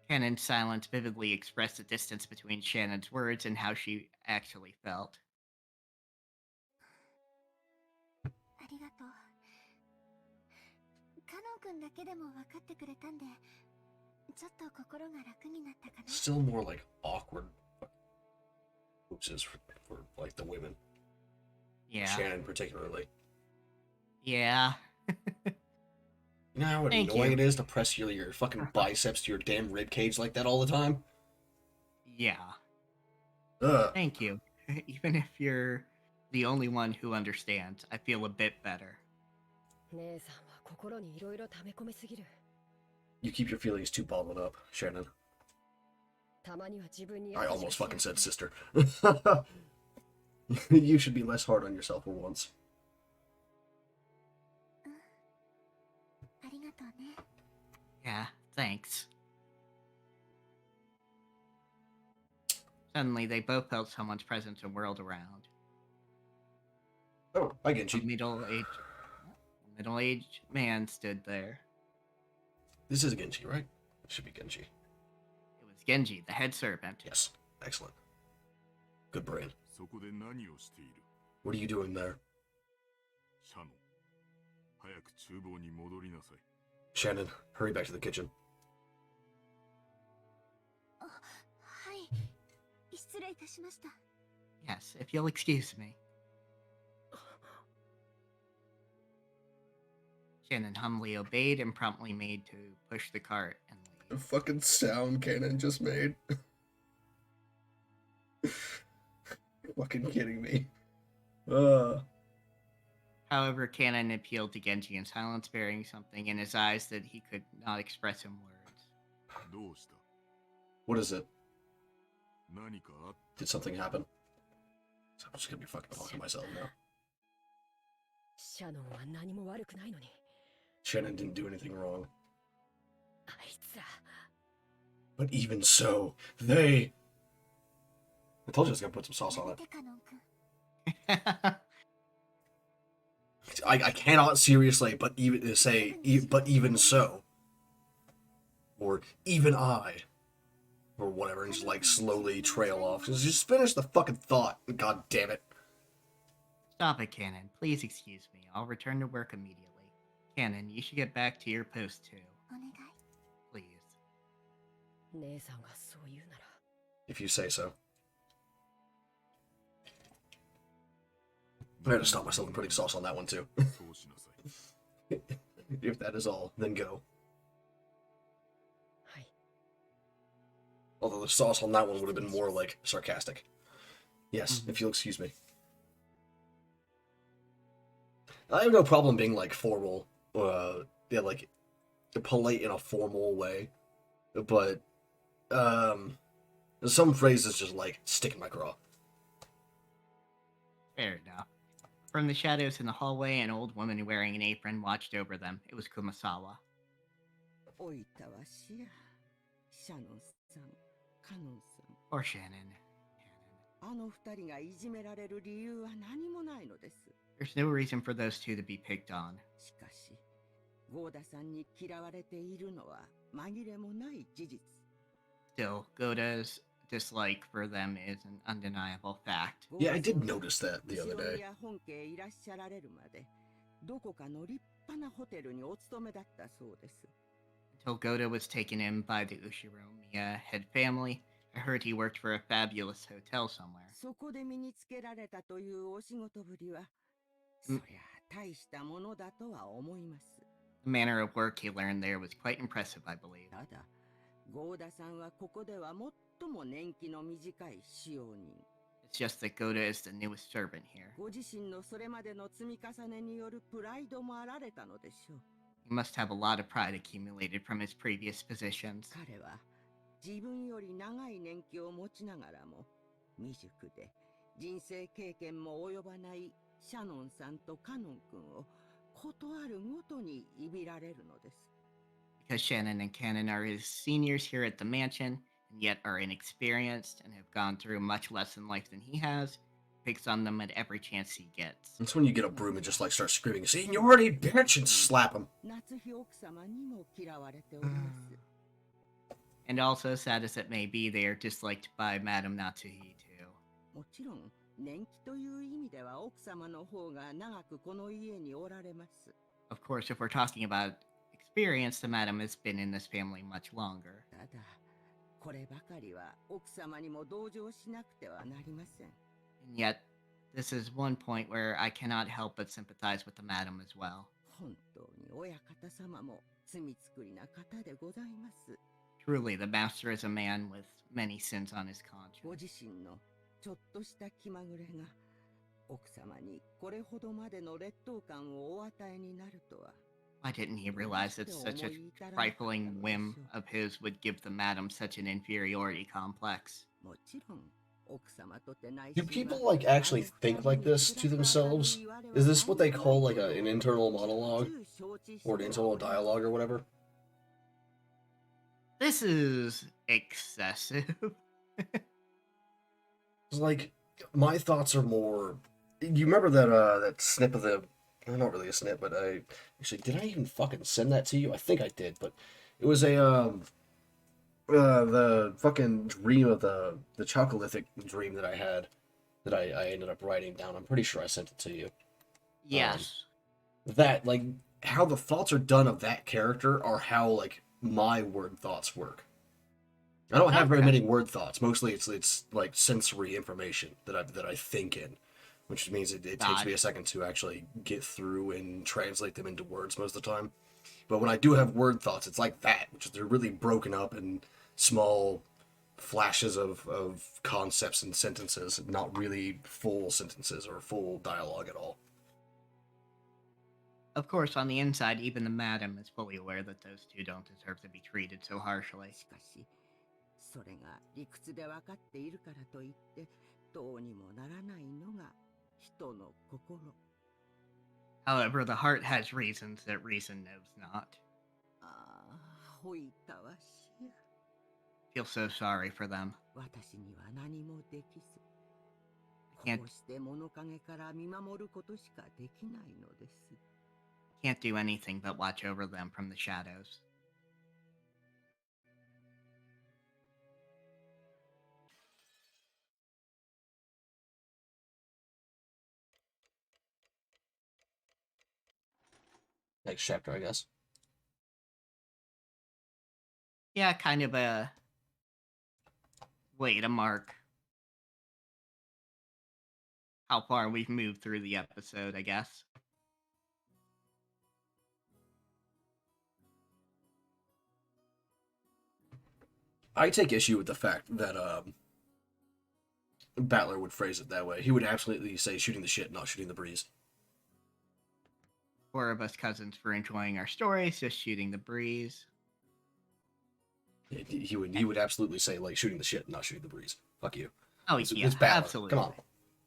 [SPEAKER 2] Cannon's silence vividly expressed the distance between Shannon's words and how she actually felt.
[SPEAKER 1] Still more like awkward oopses for like the women.
[SPEAKER 2] Yeah.
[SPEAKER 1] Shannon particularly.
[SPEAKER 2] Yeah.
[SPEAKER 1] You know how annoying it is to press your fucking biceps to your damn rib cage like that all the time?
[SPEAKER 2] Yeah.
[SPEAKER 1] Ugh.
[SPEAKER 2] Thank you. Even if you're the only one who understands, I feel a bit better.
[SPEAKER 1] You keep your feelings too bottled up, Shannon. I almost fucking said sister. You should be less hard on yourself for once.
[SPEAKER 2] Yeah, thanks. Suddenly, they both felt someone's presence and whirled around.
[SPEAKER 1] Oh, hi
[SPEAKER 2] A
[SPEAKER 1] Genji.
[SPEAKER 2] middle-aged man stood there.
[SPEAKER 1] This is Genji, right? It should be Genji.
[SPEAKER 2] It was Genji, the head servant.
[SPEAKER 1] Yes, excellent. Good brain. What are you doing there?
[SPEAKER 3] シャノン、早く厨房に戻りなさい。
[SPEAKER 1] Shannon, hurry back to the kitchen.
[SPEAKER 6] はい、失礼いたしました。
[SPEAKER 2] Yes, if you'll excuse me. Shannon humbly obeyed and promptly made to push the cart and leave.
[SPEAKER 1] The fucking sound Cannon just made. You're fucking kidding me.
[SPEAKER 2] However, Cannon appealed to Genji in silence, bearing something in his eyes that he could not express in words.
[SPEAKER 3] どうした？
[SPEAKER 1] What is it?
[SPEAKER 3] 何かあっ
[SPEAKER 1] Did something happen? So I'm just gonna be fucking talking to myself now.
[SPEAKER 6] シャノンは何も悪くないのに。
[SPEAKER 1] Shannon didn't do anything wrong.
[SPEAKER 6] あいつら。
[SPEAKER 1] But even so, they... I told you I was gonna put some sauce on it.
[SPEAKER 6] カノン君。
[SPEAKER 1] I cannot seriously, but even say, but even so, or even I, or whatever, and just like slowly trail off. Just finish the fucking thought. God damn it.
[SPEAKER 2] Stop it, Cannon. Please excuse me. I'll return to work immediately. Cannon, you should get back to your post too.
[SPEAKER 6] お願い。
[SPEAKER 2] Please.
[SPEAKER 6] 姉さんがそう言うなら。
[SPEAKER 1] If you say so. I had to stop myself from putting sauce on that one too.
[SPEAKER 3] そうしなさい。
[SPEAKER 1] If that is all, then go.
[SPEAKER 6] はい。
[SPEAKER 1] Although the sauce on that one would have been more like sarcastic. Yes, if you'll excuse me. I have no problem being like formal, yeah, like polite in a formal way, but some phrases just like stick in my craw.
[SPEAKER 2] Fair enough. From the shadows in the hallway, an old woman wearing an apron watched over them. It was Kumasawa.
[SPEAKER 7] おいたわしや。シャノンさん、カノンさん。
[SPEAKER 2] Or Shannon.
[SPEAKER 7] あの二人がいじめられる理由は何もないのです。
[SPEAKER 2] There's no reason for those two to be picked on.
[SPEAKER 7] しかし、ゴーダさんに嫌われているのは紛れもない事実。
[SPEAKER 2] Still, Goda's dislike for them is an undeniable fact.
[SPEAKER 1] Yeah, I did notice that the other
[SPEAKER 7] 後ろ
[SPEAKER 1] day.
[SPEAKER 7] や本家へいらっしゃられるまで、どこかの立派なホテルにお勤めだったそうです。
[SPEAKER 2] Until Goda was taken in by the Ushiromiya head family, I heard he worked for a fabulous hotel somewhere.
[SPEAKER 7] そこで身につけられたというお仕事ぶりは、そりゃ大したものだとは思います。
[SPEAKER 2] The manner of work he learned there was quite impressive, I believe.
[SPEAKER 7] ただ、ゴーダさんはここでは最も年季の短い使用人。
[SPEAKER 2] It's just that Goda is the newest servant here.
[SPEAKER 7] ご自身のそれまでの積み重ねによるプライドもあられたのでしょう。
[SPEAKER 2] He must have a lot of pride accumulated from his previous positions.
[SPEAKER 7] 彼は自分より長い年季を持ちながらも未熟で人生経験も及ばないシャノンさんとカノン君をことあるごとにいびられるのです。
[SPEAKER 2] Because Shannon and Cannon are his seniors here at the mansion, and yet are inexperienced and have gone through much less in life than he has, picks on them at every chance he gets.
[SPEAKER 1] That's when you get a broom and just like start screaming, "Seniority, bitch!" and slap him.
[SPEAKER 7] 夏日奥様にも嫌われております。
[SPEAKER 2] And also, sad as it may be, they are disliked by Madame Natsuhi too.
[SPEAKER 7] もちろん年季という意味では奥様の方が長くこの家におられます。
[SPEAKER 2] Of course, if we're talking about experience, the Madame has been in this family much longer.
[SPEAKER 7] ただ、こればかりは奥様にも同情しなくてはなりません。
[SPEAKER 2] And yet, this is one point where I cannot help but sympathize with the Madame as well.
[SPEAKER 7] 本当に親方様も罪作りな方でございます。
[SPEAKER 2] Truly, the Master is a man with many sins on his
[SPEAKER 7] ご
[SPEAKER 2] conscience.
[SPEAKER 7] 自身のちょっとした気まぐれが奥様にこれほどまでの劣等感をお与えになるとは。
[SPEAKER 2] Why didn't he realize that such a trifling whim of his would give the Madame such an inferiority complex?
[SPEAKER 7] もちろん奥様とて内
[SPEAKER 1] Do people like actually think like this to themselves? Is this what they call like an internal monologue or an internal dialogue or whatever?
[SPEAKER 2] This is excessive.
[SPEAKER 1] It's like my thoughts are more. You remember that snip of the? Not really a snip, but did I even fucking send that to you? I think I did, but it was a the fucking dream of the chalcolithic dream that I had, that I ended up writing down. I'm pretty sure I sent it to you.
[SPEAKER 2] Yes.
[SPEAKER 1] That, like, how the thoughts are done of that character are how, like, my word thoughts work. I don't have very
[SPEAKER 2] Okay.
[SPEAKER 1] many word thoughts. Mostly it's like sensory information that I think in, which means it takes me a second to actually get through and translate them into words most of the time. But when I do have word thoughts, it's like that, which is they're really broken up in small flashes of concepts and sentences, not really full sentences or full dialogue at all.
[SPEAKER 2] Of course, on the inside, even the madam is fully aware that those two don't deserve to be treated so harshly.
[SPEAKER 7] しかし、それが理屈で分かっているからといって、どうにもならないのが人の心。
[SPEAKER 2] However, the heart has reasons that reason knows not.
[SPEAKER 7] ああ、ほいたわしや。
[SPEAKER 2] Feel so sorry for them.
[SPEAKER 7] 私には何もできず、
[SPEAKER 2] Can't-
[SPEAKER 7] こうして物陰から見守ることしかできないのです。
[SPEAKER 2] Can't do anything but watch over them from the shadows.
[SPEAKER 1] Next chapter, I guess.
[SPEAKER 2] Yeah, kind of a way to mark how far we've moved through the episode, I guess.
[SPEAKER 1] I take issue with the fact that Battler would phrase it that way. He would absolutely say shooting the shit, not shooting the breeze.
[SPEAKER 2] 4 of us cousins for enjoying our stories, just shooting the breeze.
[SPEAKER 1] He would absolutely say like shooting the shit, not shooting the breeze. Fuck you.
[SPEAKER 2] Oh,
[SPEAKER 1] It's
[SPEAKER 2] yeah,
[SPEAKER 1] Battler.
[SPEAKER 2] absolutely.
[SPEAKER 1] Come on.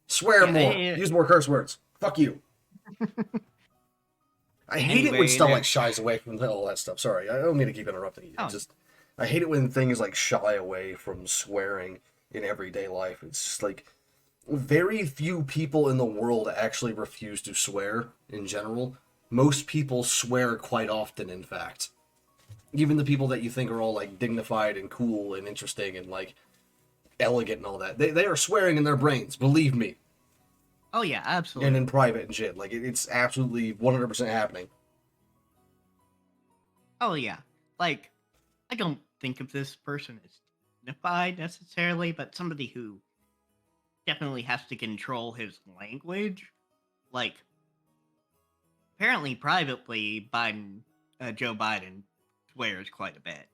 [SPEAKER 1] Swear
[SPEAKER 2] Yeah,
[SPEAKER 1] more.
[SPEAKER 2] yeah.
[SPEAKER 1] Use more curse words. Fuck you. I hate it when
[SPEAKER 2] Anyway,
[SPEAKER 1] stuff
[SPEAKER 2] there-
[SPEAKER 1] like shies away from all that stuff. Sorry, I don't mean to keep interrupting you.
[SPEAKER 2] Oh.
[SPEAKER 1] It's just I hate it when things like shy away from swearing in everyday life. It's just like very few people in the world actually refuse to swear in general. Most people swear quite often, in fact. Even the people that you think are all like dignified and cool and interesting and like elegant and all that, they are swearing in their brains, believe me.
[SPEAKER 2] Oh, yeah, absolutely.
[SPEAKER 1] And in private and shit. Like it's absolutely 100% happening.
[SPEAKER 2] Oh, yeah. Like, I don't think of this person as dignified necessarily, but somebody who definitely has to control his language. Like, apparently, privately, Joe Biden swears quite a bit.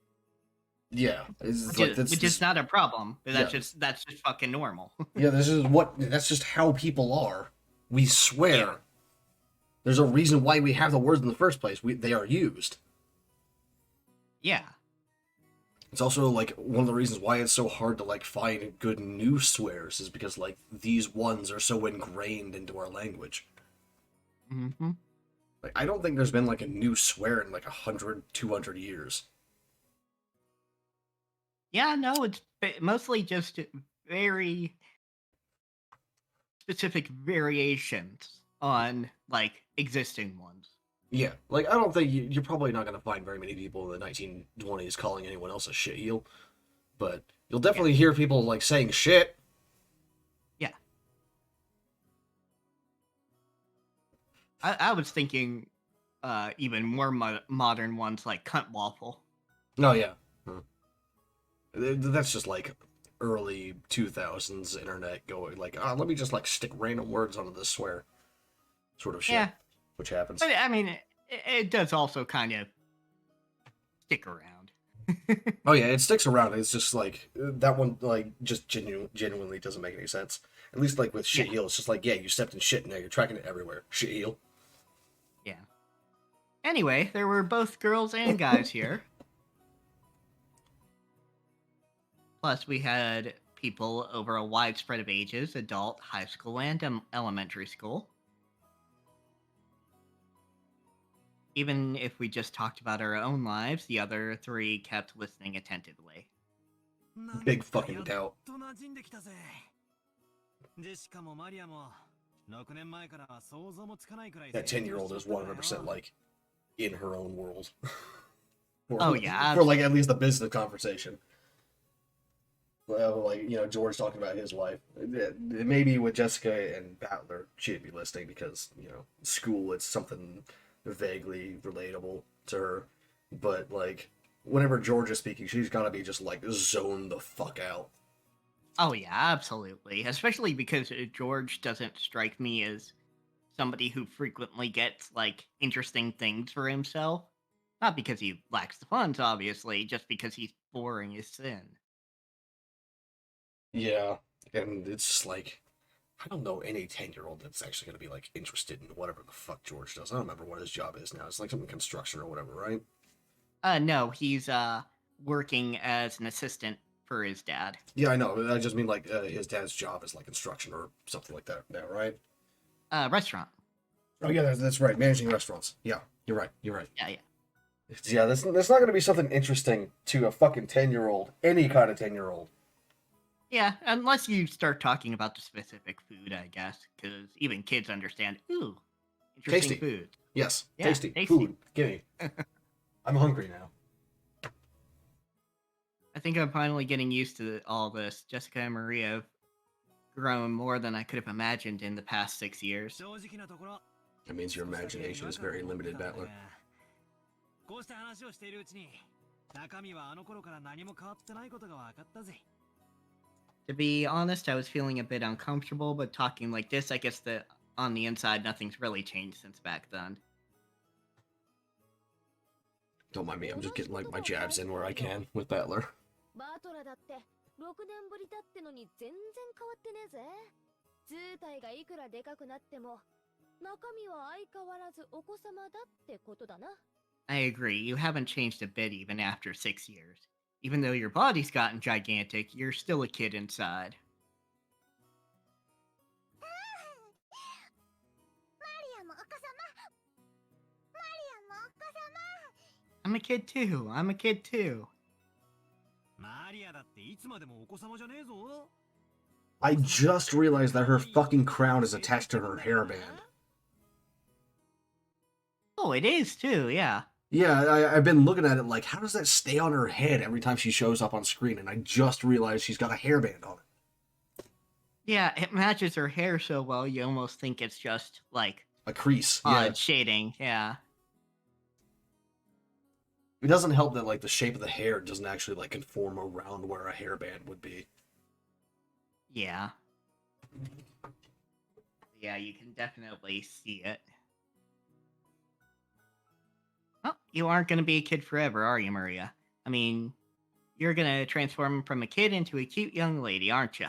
[SPEAKER 1] Yeah, it's
[SPEAKER 2] Which,
[SPEAKER 1] like
[SPEAKER 2] is,
[SPEAKER 1] that's
[SPEAKER 2] which
[SPEAKER 1] just,
[SPEAKER 2] is not a problem. That's
[SPEAKER 1] Yeah.
[SPEAKER 2] just fucking normal.
[SPEAKER 1] yeah. That's just how people are. We swear.
[SPEAKER 2] Yeah.
[SPEAKER 1] There's a reason why we have the words in the first place. They are used.
[SPEAKER 2] Yeah.
[SPEAKER 1] It's also like one of the reasons why it's so hard to like find good new swears is because like these ones are so ingrained into our language.
[SPEAKER 2] Mm-hmm.
[SPEAKER 1] Like I don't think there's been like a new swear in like 100, 200 years.
[SPEAKER 2] Yeah, no, it's mostly just very specific variations on, like, existing ones.
[SPEAKER 1] Yeah, like I don't think you're probably not going to find very many people in the 1920s calling anyone else a shitheel, but you'll definitely hear people like saying shit.
[SPEAKER 2] Yeah. I was thinking even more modern ones like cunt waffle.
[SPEAKER 1] Oh yeah, that's just like early 2000s internet going like, let me just like stick random words onto this swear, sort of shit.
[SPEAKER 2] Yeah.
[SPEAKER 1] Which happens.
[SPEAKER 2] But, I mean, it does also kind of stick around.
[SPEAKER 1] Oh yeah, it sticks around. It's just like that one, like just genuinely doesn't make any sense. At least like with shit heel, it's just like, yeah, you stepped in shit, now you're tracking it everywhere. Shit heel.
[SPEAKER 2] Yeah. Anyway, there were both girls and guys here. Plus, we had people over a wide spread of ages, adult, high school, and elementary school. Even if we just talked about our own lives, the other 3 kept listening attentively.
[SPEAKER 1] Big fucking doubt.
[SPEAKER 4] ジェシカもマリアも6年前からは想像もつかないくらい
[SPEAKER 1] That 10-year-old is 100% like in her own world.
[SPEAKER 2] Oh, yeah,
[SPEAKER 1] For like at least a business conversation. like, you know, George talking about his life. Maybe with Jessica and Battler, she'd be listening because, you know, school, it's something vaguely relatable to her. But, like, whenever George is speaking, she's gotta be just, like, zoned the fuck out.
[SPEAKER 2] Oh yeah, absolutely. Especially because George doesn't strike me as somebody who frequently gets like interesting things for himself. Not because he lacks the funds, obviously, just because he's boring as sin.
[SPEAKER 1] Yeah. And it's just like, I don't know any 10-year-old that's actually gonna be, like, interested in whatever the fuck George does. I don't remember what his job is now. It's like something construction or whatever, right?
[SPEAKER 2] No, he's working as an assistant for his dad.
[SPEAKER 1] Yeah, I know. I just mean, like, his dad's job is, like, construction or something like that now, right?
[SPEAKER 2] Restaurant.
[SPEAKER 1] Oh, yeah, that's right. Managing restaurants. Yeah, you're right. You're right.
[SPEAKER 2] Yeah, yeah.
[SPEAKER 1] Yeah, that's not going to be something interesting to a fucking 10-year-old. Any kind of 10-year-old.
[SPEAKER 2] Yeah, unless you start talking about the specific food, I guess, because even kids understand, ooh, interesting
[SPEAKER 1] Tasty.
[SPEAKER 2] food.
[SPEAKER 1] Yes,
[SPEAKER 2] Yeah,
[SPEAKER 1] tasty.
[SPEAKER 2] tasty.
[SPEAKER 1] Food. Gimme. I'm hungry now.
[SPEAKER 2] I think I'm finally getting used to all this. Jessica and Maria have grown more than I could have imagined in the past 6 years.
[SPEAKER 4] 正直なところ
[SPEAKER 1] That means your
[SPEAKER 4] 少しだけ
[SPEAKER 1] imagination is
[SPEAKER 4] 違和感
[SPEAKER 1] very
[SPEAKER 4] を持って
[SPEAKER 1] limited,
[SPEAKER 4] たんだ
[SPEAKER 1] Battler.
[SPEAKER 4] がこうした話をしているうちに中身はあの頃から何も変わってないことが分かったぜ
[SPEAKER 2] To be honest, I was feeling a bit uncomfortable, but talking like this, I guess that on the inside, nothing's really changed since back then.
[SPEAKER 1] Don't mind me. I'm just getting, like, my jabs in where I can with Battler.
[SPEAKER 6] バートラだって6年ぶりだってのに全然変わってねえぜ。図体がいくらでかくなっても中身は相変わらずお子様だってことだな。
[SPEAKER 2] I agree, you haven't changed a bit even after 6 years. Even though your body's gotten gigantic, you're still a kid inside.
[SPEAKER 6] マリアもお子様。マリアもお子様。
[SPEAKER 2] I'm a kid too, I'm a kid too.
[SPEAKER 4] マリアだっていつまでもお子様じゃねえぞ
[SPEAKER 1] I just realized that her fucking crown is attached to her hairband.
[SPEAKER 2] Oh, it is too, yeah.
[SPEAKER 1] Yeah, I've been looking at it like, how does that stay on her head every time she shows up on screen? And I just realized she's got a hairband on it.
[SPEAKER 2] Yeah, it matches her hair so well, you almost think it's just, like,
[SPEAKER 1] A crease.
[SPEAKER 2] odd
[SPEAKER 1] Yeah.
[SPEAKER 2] shading, yeah.
[SPEAKER 1] It doesn't help that, like, the shape of the hair doesn't actually, like, conform around where a hairband would be.
[SPEAKER 2] Yeah. Yeah, you can definitely see it. Well, you aren't going to be a kid forever, are you, Maria? I mean, you're going to transform from a kid into a cute young lady, aren't you?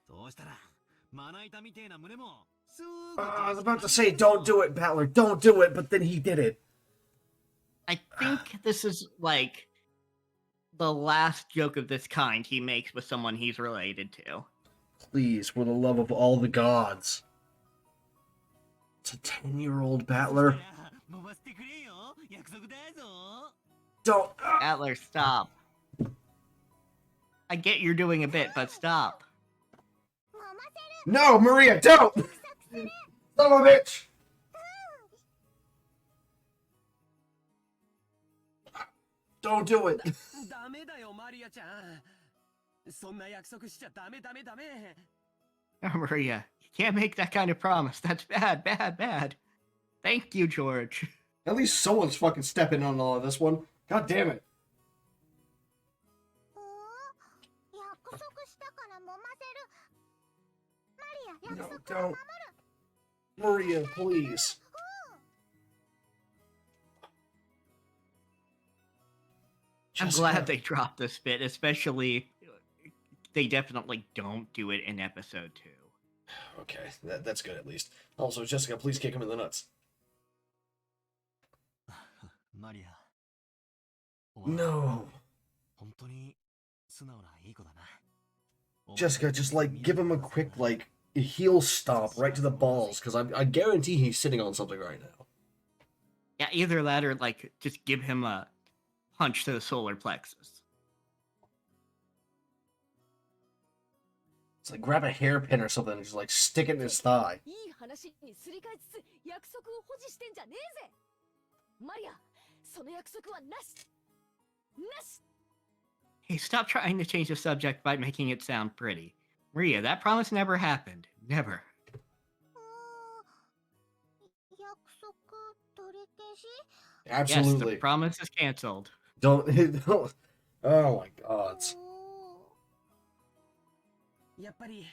[SPEAKER 4] そうしたらまな板みてえな胸もす
[SPEAKER 1] I was about to say, don't do it, Battler, don't do it, but then he did it.
[SPEAKER 2] I think this is, like, the last joke of this kind he makes with someone he's related to.
[SPEAKER 1] Please, for the love of all the gods. It's a 10-year-old Battler.
[SPEAKER 4] 揉ませてくれよ約束だぞ
[SPEAKER 1] Don't.
[SPEAKER 2] Adler, stop. I get you're doing a bit, but stop.
[SPEAKER 1] No, Maria, don't! Son of a bitch! Don't do it.
[SPEAKER 5] ダメだよマリアちゃんそんな約束しちゃダメダメダメ
[SPEAKER 2] Oh, Maria, you can't make that kind of promise. That's bad, bad, bad. Thank you, George.
[SPEAKER 1] At least someone's fucking stepping on all of this one. God damn it.
[SPEAKER 6] 約束したから揉ませる。マリア、約
[SPEAKER 1] No,
[SPEAKER 6] 束を
[SPEAKER 1] don't. Maria, please.
[SPEAKER 2] I'm
[SPEAKER 1] Jessica.
[SPEAKER 2] glad they dropped this bit, especially they definitely don't do it in episode 2.
[SPEAKER 1] Okay, that's good at least. Also, Jessica, please kick him in the nuts.
[SPEAKER 4] マリア
[SPEAKER 1] No.
[SPEAKER 4] 本当に素直ないい子だな
[SPEAKER 1] Jessica, just, like, give him a quick, like, heel stomp right to the balls, because I guarantee he's sitting on something right now.
[SPEAKER 2] Yeah, either that or, like, just give him a punch to the solar plexus.
[SPEAKER 1] It's like, grab a hairpin or something and just, like, stick it in his thigh.
[SPEAKER 6] いい話にすり替えつつ約束を保持してんじゃねえぜ。マリア、その約束はなし。なし。
[SPEAKER 2] Hey, stop trying to change the subject by making it sound pretty. Maria, that promise never happened. Never.
[SPEAKER 6] 約束取り消し
[SPEAKER 2] Yes, the
[SPEAKER 1] Absolutely.
[SPEAKER 2] promise is canceled.
[SPEAKER 1] Don't. Don't. Oh my god.
[SPEAKER 5] やっぱり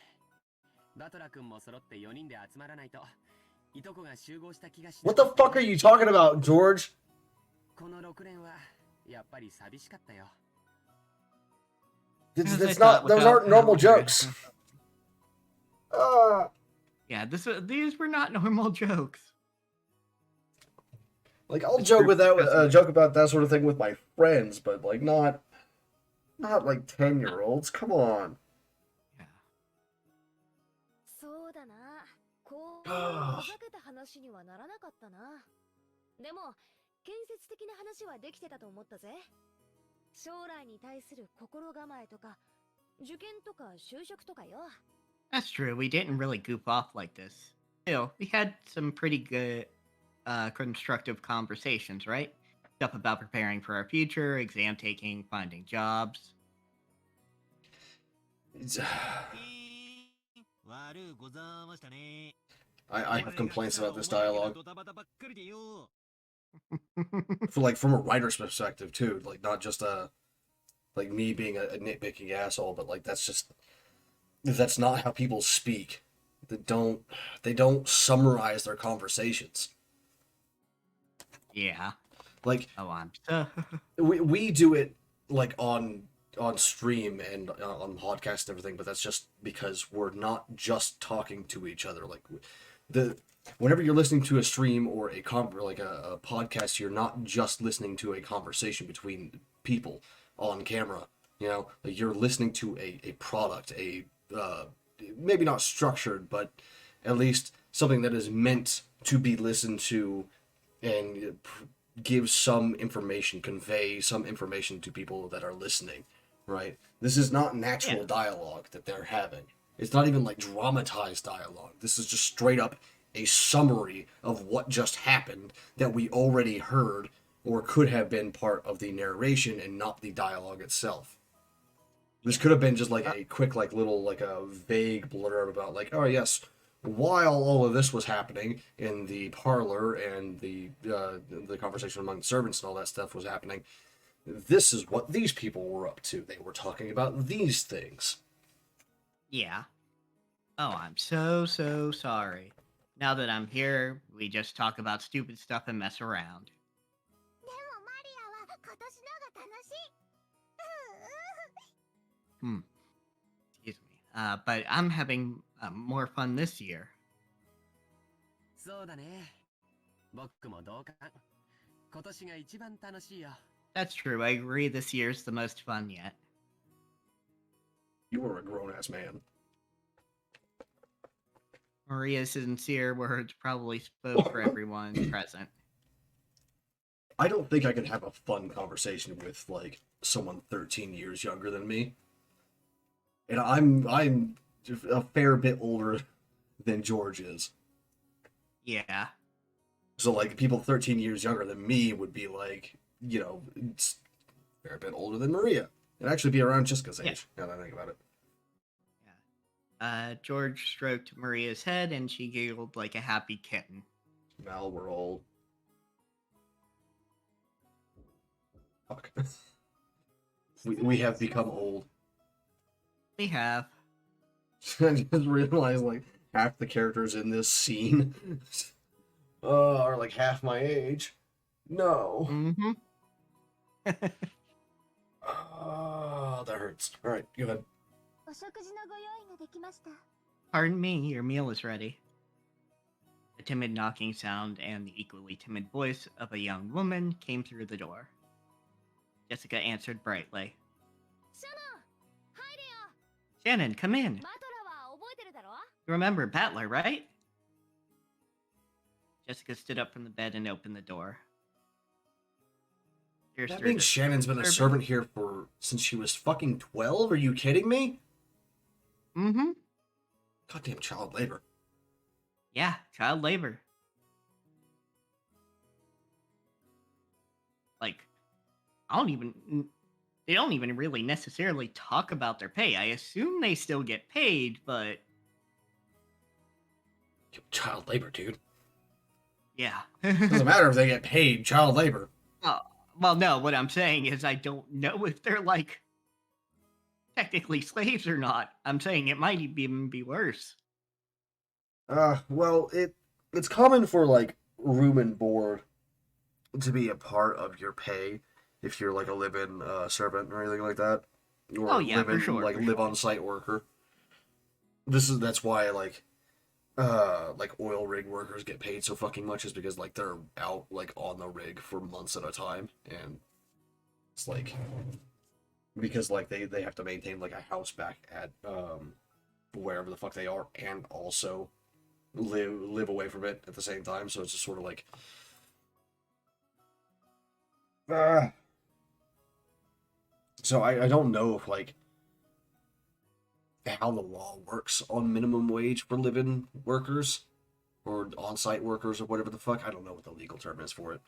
[SPEAKER 5] バトラ君も揃って4人で集まらないといとこが集合した気がしな
[SPEAKER 1] What
[SPEAKER 5] か
[SPEAKER 1] the
[SPEAKER 5] った
[SPEAKER 1] fuck are you talking about, George?
[SPEAKER 5] この6連はやっぱり寂しかったよ
[SPEAKER 1] That's,
[SPEAKER 2] As I
[SPEAKER 1] that's
[SPEAKER 2] thought
[SPEAKER 1] not. Those
[SPEAKER 2] without
[SPEAKER 1] aren't normal
[SPEAKER 2] having-
[SPEAKER 1] jokes. Uh,
[SPEAKER 2] Yeah, these were not normal jokes.
[SPEAKER 1] like I'll
[SPEAKER 2] This
[SPEAKER 1] joke
[SPEAKER 2] group
[SPEAKER 1] with that.
[SPEAKER 2] doesn't-
[SPEAKER 1] Joke about that sort of thing with my friends, but like not like 10-year-olds. Come on.
[SPEAKER 2] Yeah.
[SPEAKER 6] そうだなこうふざけた話にはならなかったなでも建設的な話はできてたと思ったぜ将来に対する心構えとか受験とか就職とかよ
[SPEAKER 2] That's true. We didn't really goof off like this. Still, we had some pretty good, constructive conversations, right? Stuff about preparing for our future, exam taking, finding jobs.
[SPEAKER 1] I have complaints about this dialogue. From a writer's perspective too, like not just like me being a nitpicking asshole, but like that's not how people speak. They don't summarize their conversations.
[SPEAKER 2] Yeah.
[SPEAKER 1] Like
[SPEAKER 2] Oh, I'm so.
[SPEAKER 1] we do it like on stream and on podcast and everything, but that's just because we're not just talking to each other. Like whenever you're listening to a stream or a podcast, you're not just listening to a conversation between people on camera. You know, like you're listening to a product, maybe not structured, but at least something that is meant to be listened to and give some information, convey some information to people that are listening, right? This is not natural dialogue that they're having. It's not even like dramatized dialogue. This is just straight up a summary of what just happened that we already heard or could have been part of the narration and not the dialogue itself. This could have been just like a quick, like little, like a vague blurb about like, oh yes, while all of this was happening in the parlor and the conversation among servants and all that stuff was happening, this is what these people were up to. They were talking about these things.
[SPEAKER 2] Yeah. Oh, I'm so sorry. Now that I'm here, we just talk about stupid stuff and mess around.
[SPEAKER 6] でもマリアは今年のが楽しい
[SPEAKER 2] Excuse me. But I'm having more fun this year.
[SPEAKER 5] そうだね僕も同感今年が一番楽しいよ
[SPEAKER 2] That's true. I agree. This year's the most fun yet.
[SPEAKER 1] You were a grown-ass man.
[SPEAKER 2] Maria's sincere words probably spoke for everyone present.
[SPEAKER 1] I don't think I could have a fun conversation with like someone 13 years younger than me. And I'm a fair bit older than George is.
[SPEAKER 2] Yeah.
[SPEAKER 1] So like people 13 years younger than me would be like, you know, it's a fair bit older than Maria. It'd actually be around Jessica's age, now that I think about it.
[SPEAKER 2] George stroked Maria's head and she giggled like a happy kitten.
[SPEAKER 1] Mal, we're old. Fuck. we have become old.
[SPEAKER 2] We have.
[SPEAKER 1] I just realized like half the characters in this scene are like half my age. No.
[SPEAKER 2] Mm-hmm.
[SPEAKER 1] Oh, that hurts. All right, go ahead.
[SPEAKER 6] お食事のご用意ができました
[SPEAKER 2] Pardon me, your meal is ready. A timid knocking sound and the equally timid voice of a young woman came through the door. Jessica answered brightly.
[SPEAKER 6] シャナン入れよ
[SPEAKER 2] Shannon, come in.
[SPEAKER 6] バトラは覚えてるだろ
[SPEAKER 2] You remember Battler, right? Jessica stood up from the bed and opened the door. Pierced
[SPEAKER 1] That
[SPEAKER 2] through
[SPEAKER 1] means
[SPEAKER 2] the
[SPEAKER 1] Shannon's been a servant here since she was fucking 12? Are you kidding me?
[SPEAKER 2] Mm-hmm.
[SPEAKER 1] Goddamn child labor.
[SPEAKER 2] Yeah, child labor. Like, I don't even... they don't even really necessarily talk about their pay. I assume they still get paid, but
[SPEAKER 1] Child labor, dude.
[SPEAKER 2] yeah.
[SPEAKER 1] Doesn't matter if they get paid. Child labor.
[SPEAKER 2] Oh, well, no, what I'm saying is I don't know if they're like technically slaves or not. I'm saying it might even be worse.
[SPEAKER 1] Well, it's common for like room and board to be a part of your pay if you're like a live-in servant or anything like that, or
[SPEAKER 2] Oh yeah,
[SPEAKER 1] live
[SPEAKER 2] for
[SPEAKER 1] in
[SPEAKER 2] sure.
[SPEAKER 1] like
[SPEAKER 2] For
[SPEAKER 1] live
[SPEAKER 2] sure.
[SPEAKER 1] on site worker. That's why like oil rig workers get paid so fucking much is because like they're out like on the rig for months at a time, and it's like because like they have to maintain like a house back at wherever the fuck they are, and also live away from it at the same time. So it's just sort of like so I don't know if like how the law works on minimum wage for live-in workers or on-site workers or whatever the fuck. I don't know what the legal term is for it.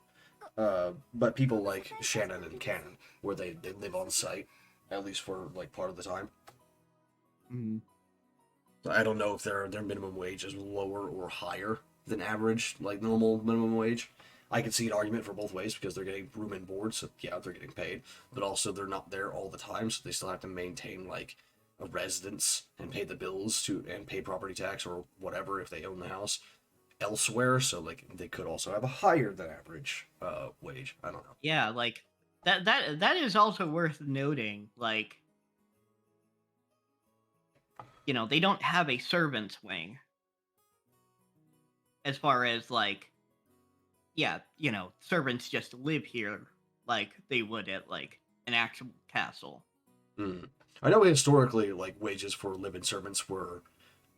[SPEAKER 1] But people like Shannon and Cannon, where they live on site, at least for like part of the time.
[SPEAKER 2] Mm.
[SPEAKER 1] I don't know if their minimum wage is lower or higher than average, like normal minimum wage. I could see an argument for both ways because they're getting room and board, so yeah, they're getting paid. But also they're not there all the time, so they still have to maintain like a residence and pay the bills to and pay property tax or whatever if they own the house elsewhere. So like they could also have a higher than average wage. I don't know.
[SPEAKER 2] Yeah, like that is also worth noting. Like, you know, they don't have a servants wing as far as like, yeah, you know, servants just live here like they would at like an actual castle.
[SPEAKER 1] Mm. I know historically, like wages for live-in servants were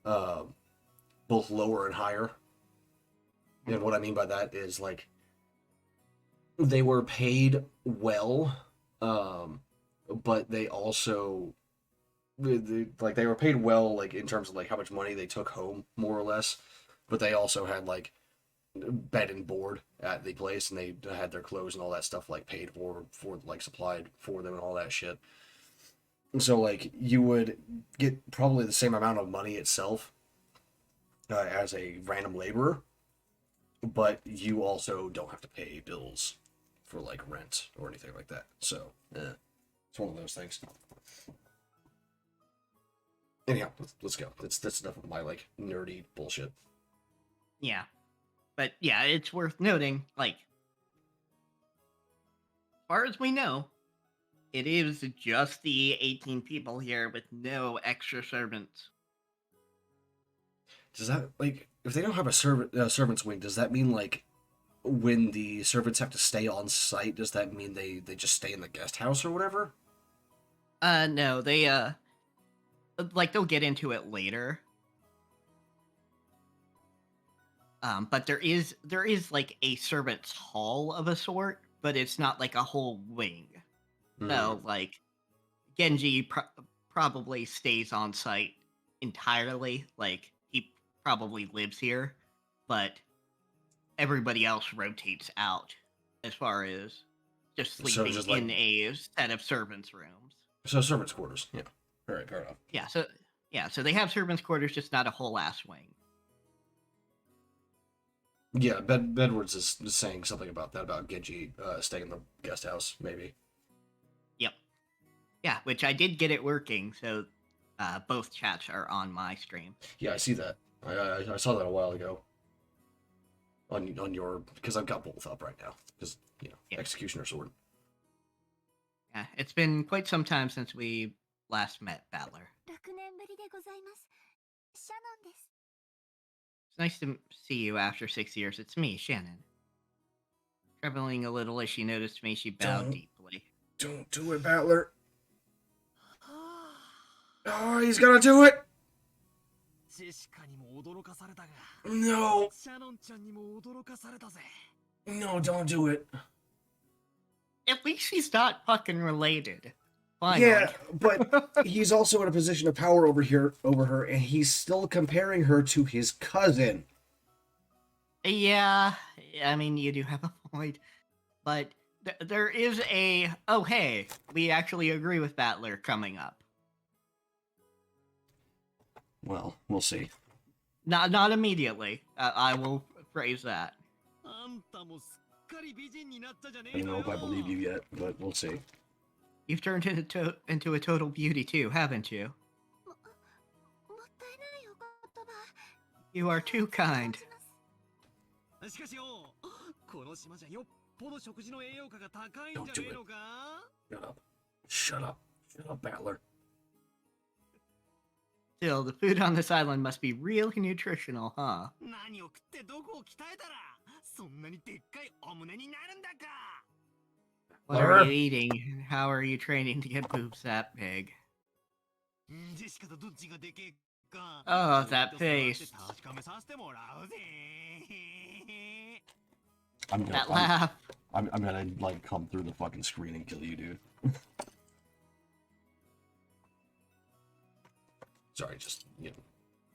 [SPEAKER 1] uh, both lower and higher. And what I mean by that is like they were paid well, but they also like they were paid well like in terms of like how much money they took home more or less, but they also had like bed and board at the place, and they had their clothes and all that stuff like paid for like supplied for them and all that shit. So like you would get probably the same amount of money itself as a random laborer, but you also don't have to pay bills for like rent or anything like that. So it's one of those things. Anyhow, let's go. That's enough of my like nerdy bullshit.
[SPEAKER 2] Yeah. But yeah, it's worth noting, like, as far as we know, it is just the 18 people here with no extra servants.
[SPEAKER 1] Does that like if they don't have a servants wing? Does that mean like when the servants have to stay on site? Does that mean they just stay in the guest house or whatever?
[SPEAKER 2] No, they like they'll get into it later. But there is like a servants' hall of a sort, but it's not like a whole wing. So like Genji probably stays on site entirely. Like he probably lives here, but everybody else rotates out as far as just
[SPEAKER 1] So
[SPEAKER 2] sleeping
[SPEAKER 1] just,
[SPEAKER 2] in
[SPEAKER 1] like-
[SPEAKER 2] a set of servants' rooms.
[SPEAKER 1] So servants' quarters. Yeah. All right. Fair enough.
[SPEAKER 2] Yeah, so they have servants' quarters, just not a whole ass wing.
[SPEAKER 1] Yeah. Bedwards is saying something about that about Genji staying in the guest house. Maybe.
[SPEAKER 2] Yep. Yeah, which I did get it working, so both chats are on my stream.
[SPEAKER 1] Yeah, I see that. I saw that a while ago. On your because I've got both up right now because
[SPEAKER 2] Yeah.
[SPEAKER 1] Executioner Sword.
[SPEAKER 2] Yeah, it's been quite some time since we last met, Battler.
[SPEAKER 6] 6年ぶりでございます。シャノンです。
[SPEAKER 2] It's nice to see you after 6 years. It's me, Shannon. Trembling a little as she noticed me, she bowed
[SPEAKER 1] Don't.
[SPEAKER 2] deeply.
[SPEAKER 1] Don't do it, Battler. Oh, he's gonna do it.
[SPEAKER 4] ジェシカにも驚かされたが、
[SPEAKER 1] No,
[SPEAKER 4] シャノンちゃんにも驚かされたぜ。
[SPEAKER 1] no, don't do it.
[SPEAKER 2] At least she's not fucking related. Finally.
[SPEAKER 1] Yeah, but he's also in a position of power over her, and he's still comparing her to his cousin.
[SPEAKER 2] Yeah, I mean, you do have a point. But there is a oh hey, we actually agree with Battler coming up.
[SPEAKER 1] Well, we'll see.
[SPEAKER 2] Not immediately. I will phrase that.
[SPEAKER 4] あんたもすっかり美人になったじゃね
[SPEAKER 1] I
[SPEAKER 4] え
[SPEAKER 1] don't
[SPEAKER 4] の
[SPEAKER 1] know if I
[SPEAKER 4] よ
[SPEAKER 1] believe you yet, but we'll see.
[SPEAKER 2] You've turned into a total beauty too, haven't you?
[SPEAKER 6] もったいないお言葉
[SPEAKER 2] You are too kind.
[SPEAKER 4] しかしよこの島じゃよっぽど食事の栄養価が高いんじゃねえのか
[SPEAKER 1] Shut up. Shut up. Shut up, Battler.
[SPEAKER 2] Still, the food on this island must be really nutritional, huh?
[SPEAKER 4] 何を食ってどこを鍛えたらそんなにでっかいお胸になるんだか
[SPEAKER 2] What are you eating, and how are you training to get boobs that big?
[SPEAKER 4] ジェシカとどっちがでけえか
[SPEAKER 2] Oh, that face.
[SPEAKER 4] 確かめさせてもらうぜ
[SPEAKER 2] That laugh.
[SPEAKER 1] I'm gonna like come through the fucking screen and kill you, dude. Sorry, just you know,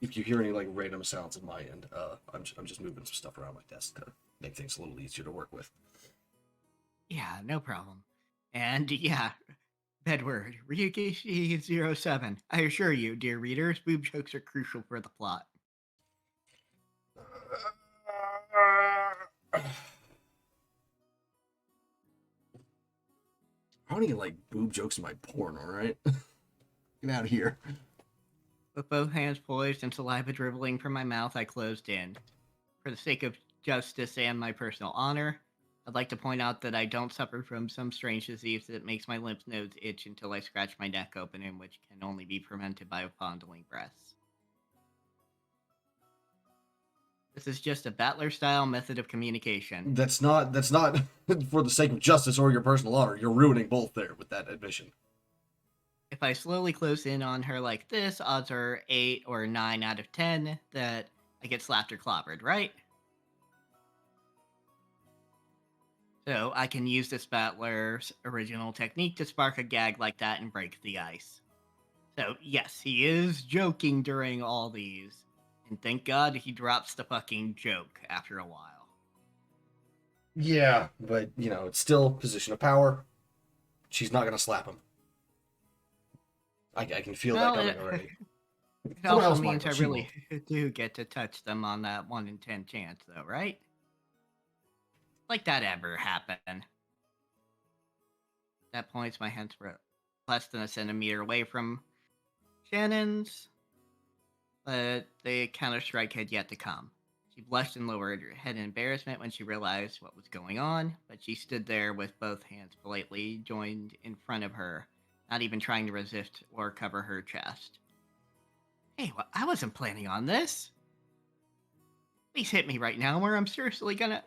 [SPEAKER 1] if you hear any like random sounds on my end, I'm just moving some stuff around my desk to make things a little easier to work with.
[SPEAKER 2] Yeah, no problem. And yeah, Bedward, Ryukishi07. I assure you, dear readers, boob jokes are crucial for the plot.
[SPEAKER 1] I don't even like boob jokes in my porn, alright? Get out of here.
[SPEAKER 2] With both hands poised and saliva dribbling from my mouth, I closed in. For the sake of justice and my personal honor, I'd like to point out that I don't suffer from some strange disease that makes my lymph nodes itch until I scratch my neck open, and which can only be prevented by fondling breasts. This is just a Battler-style method of communication.
[SPEAKER 1] That's not for the sake of justice or your personal honor. You're ruining both there with that admission.
[SPEAKER 2] If I slowly close in on her like this, odds are 8 or 9 out of 10 that I get slapped or clobbered, right? So I can use this Battler's original technique to spark a gag like that and break the ice. So yes, he is joking during all these. And thank God he drops the fucking joke after a while.
[SPEAKER 1] Yeah, but you know, it's still position of power. She's not gonna slap him. I can feel that coming already.
[SPEAKER 2] It
[SPEAKER 1] Someone
[SPEAKER 2] also
[SPEAKER 1] else might,
[SPEAKER 2] means
[SPEAKER 1] but
[SPEAKER 2] I
[SPEAKER 1] she
[SPEAKER 2] really do get to touch them on that 1 in 10 chance, though, right? Like that ever happen. At that point, my hands were less than a centimeter away from Shannon's, but the counter-strike had yet to come. She blushed and lowered her head in embarrassment when she realized what was going on, but she stood there with both hands politely joined in front of her, not even trying to resist or cover her chest. Hey, well, I wasn't planning on this. Please hit me right now, or I'm seriously gonna...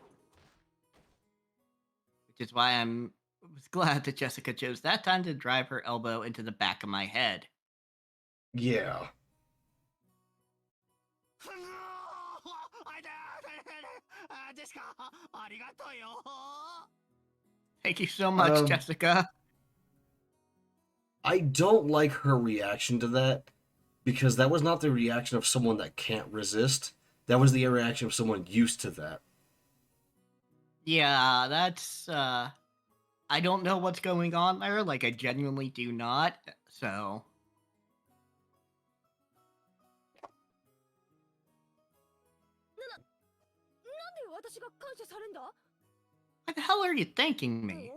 [SPEAKER 2] Which is why was glad that Jessica chose that time to drive her elbow into the back of my head.
[SPEAKER 1] Yeah.
[SPEAKER 2] Thank you so much, Jessica.
[SPEAKER 1] I don't like her reaction to that, because that was not the reaction of someone that can't resist. That was the reaction of someone used to that.
[SPEAKER 2] Yeah, that's, I don't know what's going on there. Like, I genuinely do not, so... Why the hell are you thanking me?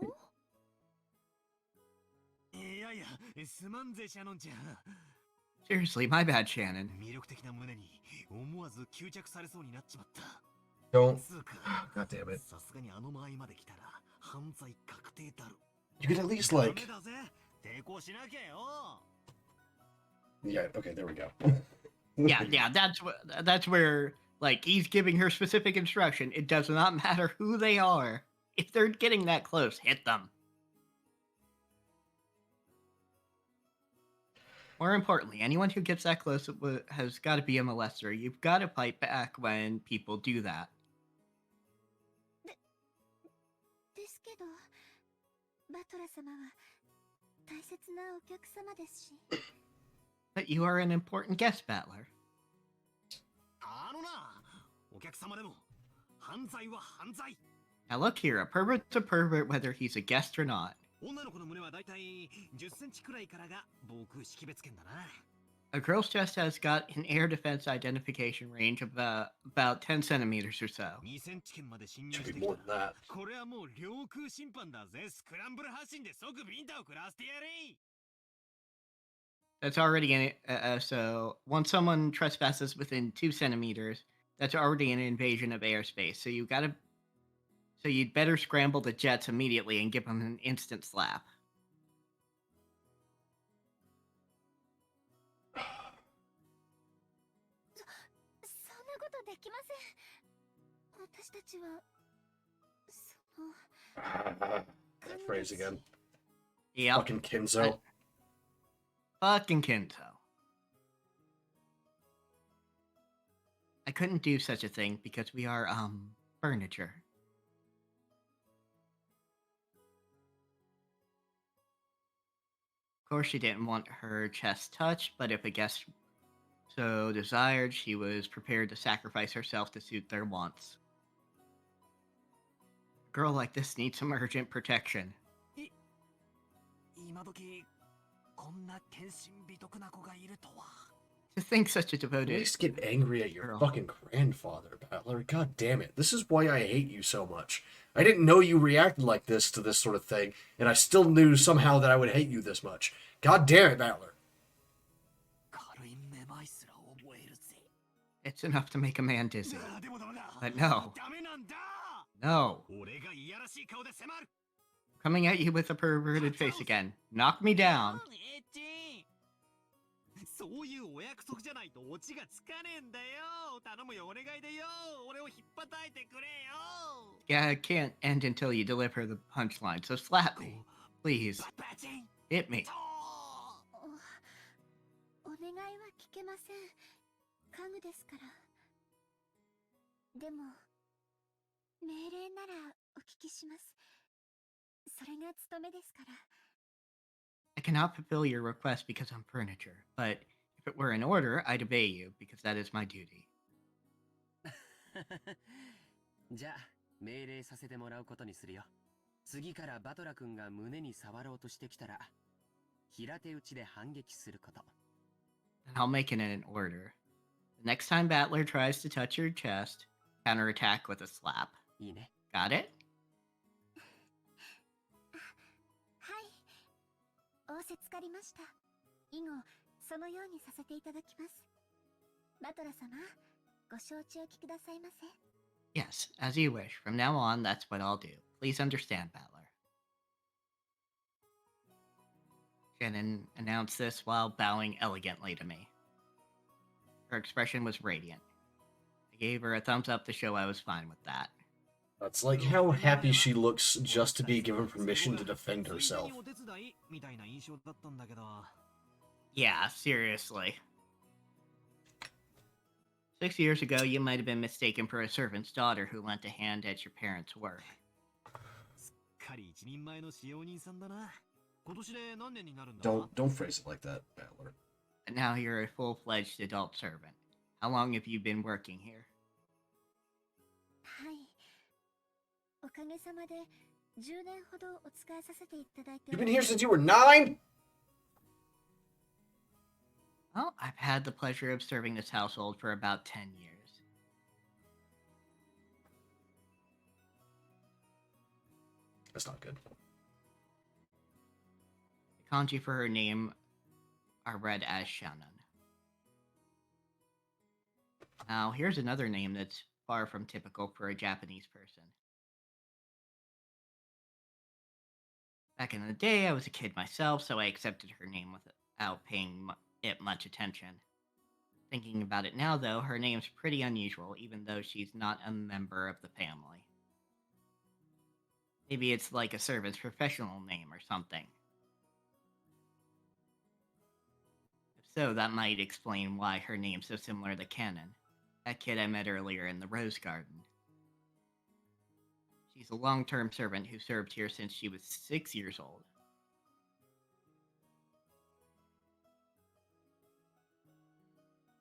[SPEAKER 4] いやいや、すまんぜ、シャノンちゃん。
[SPEAKER 2] Seriously, my bad, Shannon.
[SPEAKER 4] 魅力的な胸に思わず吸着されそうになっちまった。
[SPEAKER 1] Don't.
[SPEAKER 4] つうか、
[SPEAKER 1] God damn it.
[SPEAKER 4] さすがにあの間合いまで来たら犯罪確定だろ。
[SPEAKER 1] You could at least like.
[SPEAKER 4] ダメだぜ。抵抗しなきゃよ。
[SPEAKER 1] Yeah. Okay. There we go.
[SPEAKER 2] Yeah, that's where, like, he's giving her specific instruction. It does not matter who they are. If they're getting that close, hit them. More importantly, anyone who gets that close has got to be a molester. You've got to fight back when people do that.
[SPEAKER 6] ですけど、バトラ様は大切なお客様ですし。
[SPEAKER 2] But you are an important guest, Battler.
[SPEAKER 4] あのな、お客様でも犯罪は犯罪。
[SPEAKER 2] Now look here, a pervert's a pervert whether he's a guest or not.
[SPEAKER 4] 女の子の胸はだいたい10センチくらいからが防空識別圏だな。
[SPEAKER 2] A girl's chest has got an air defense identification range of about 10 centimeters or so.
[SPEAKER 4] 2センチ圏まで侵入
[SPEAKER 1] Should
[SPEAKER 4] し
[SPEAKER 1] be
[SPEAKER 4] てき
[SPEAKER 1] more
[SPEAKER 4] た
[SPEAKER 1] than
[SPEAKER 4] ら
[SPEAKER 1] that.
[SPEAKER 4] これはもう領空侵犯だぜ。スクランブル発進で即ビンタを食らわせてやれ。
[SPEAKER 2] That's already in it. So once someone trespasses within 2 centimeters, that's already an invasion of airspace. So you'd better scramble the jets immediately and give them an instant slap.
[SPEAKER 6] そんなことできません。私たちはその
[SPEAKER 1] That phrase again.
[SPEAKER 2] Yep.
[SPEAKER 1] Fucking Kinzo.
[SPEAKER 2] Fucking Kinzo. I couldn't do such a thing because we are, furniture. Of course, she didn't want her chest touched, but if a guest so desired, she was prepared to sacrifice herself to suit their wants. A girl like this needs some urgent protection.
[SPEAKER 4] 今時こんな献身美徳な子がいるとは。
[SPEAKER 2] To think such a
[SPEAKER 1] At
[SPEAKER 2] devoted...
[SPEAKER 1] least get angry at your
[SPEAKER 2] Girl.
[SPEAKER 1] fucking grandfather, Battler. God damn it. This is why I hate you so much. I didn't know you reacted like this to this sort of thing, and I still knew somehow that I would hate you this much. God damn it, Battler.
[SPEAKER 4] 軽いめまいすら覚えるぜ。
[SPEAKER 2] It's enough to make a man dizzy.
[SPEAKER 4] でもダメだ。
[SPEAKER 2] But no.
[SPEAKER 4] ダメなんだ。
[SPEAKER 2] No.
[SPEAKER 4] 俺がいやらしい顔で迫る。
[SPEAKER 2] Coming at you with a perverted face again. Knock me down.
[SPEAKER 4] エッチン。そういうお約束じゃないとオチがつかねえんだよ。頼むよ、お願いでよ。俺を引っ叩いてくれよ。
[SPEAKER 2] Yeah, it can't end until you deliver the punchline, so slap me. Please.
[SPEAKER 4] バチン。
[SPEAKER 2] Hit me.
[SPEAKER 6] お願いは聞けません。家具ですから。でも命令ならお聞きします。それが務めですから。
[SPEAKER 2] I cannot fulfill your request because I'm furniture, but if it were an order, I'd obey you because that is my duty.
[SPEAKER 5] じゃあ命令させてもらうことにするよ。次からバトラ君が胸に触ろうとしてきたら平手打ちで反撃すること。
[SPEAKER 2] And I'll make it an order. The next time Battler tries to touch your chest, counterattack with a slap.
[SPEAKER 5] いいね。
[SPEAKER 2] Got it?
[SPEAKER 6] はい。仰せつかりました。以後そのようにさせていただきます。バトラ様、ご承知おきくださいませ。
[SPEAKER 2] Yes, as you wish. From now on, that's what I'll do. Please understand, Battler. Shannon announced this while bowing elegantly to me. Her expression was radiant. I gave her a thumbs up to show I was fine with that.
[SPEAKER 1] That's like how happy she looks just to be given permission to defend herself.
[SPEAKER 4] お手伝いみたいな印象だったんだけど。
[SPEAKER 2] Yeah, seriously. 6 years ago, you might have been mistaken for a servant's daughter who lent a hand at your parents' work.
[SPEAKER 4] すっかり一人前の使用人さんだな。今年で何年になるんだ。
[SPEAKER 1] Don't phrase it like that, Battler.
[SPEAKER 2] And now you're a full-fledged adult servant. How long have you been working here?
[SPEAKER 6] はい。おかげさまで10年ほどお使いさせていただいて。
[SPEAKER 1] You've been here since you were 9?
[SPEAKER 2] Well, I've had the pleasure of serving this household for about 10 years.
[SPEAKER 1] That's not good.
[SPEAKER 2] The kanji for her name are read as Shannon. Now, here's another name that's far from typical for a Japanese person. Back in the day, I was a kid myself, so I accepted her name without paying it much attention. Thinking about it now, though, her name's pretty unusual, even though she's not a member of the family. Maybe it's like a servant's professional name or something. If so, that might explain why her name's so similar to Canon, that kid I met earlier in the Rose Garden. She's a long-term servant who served here since she was 6 years old.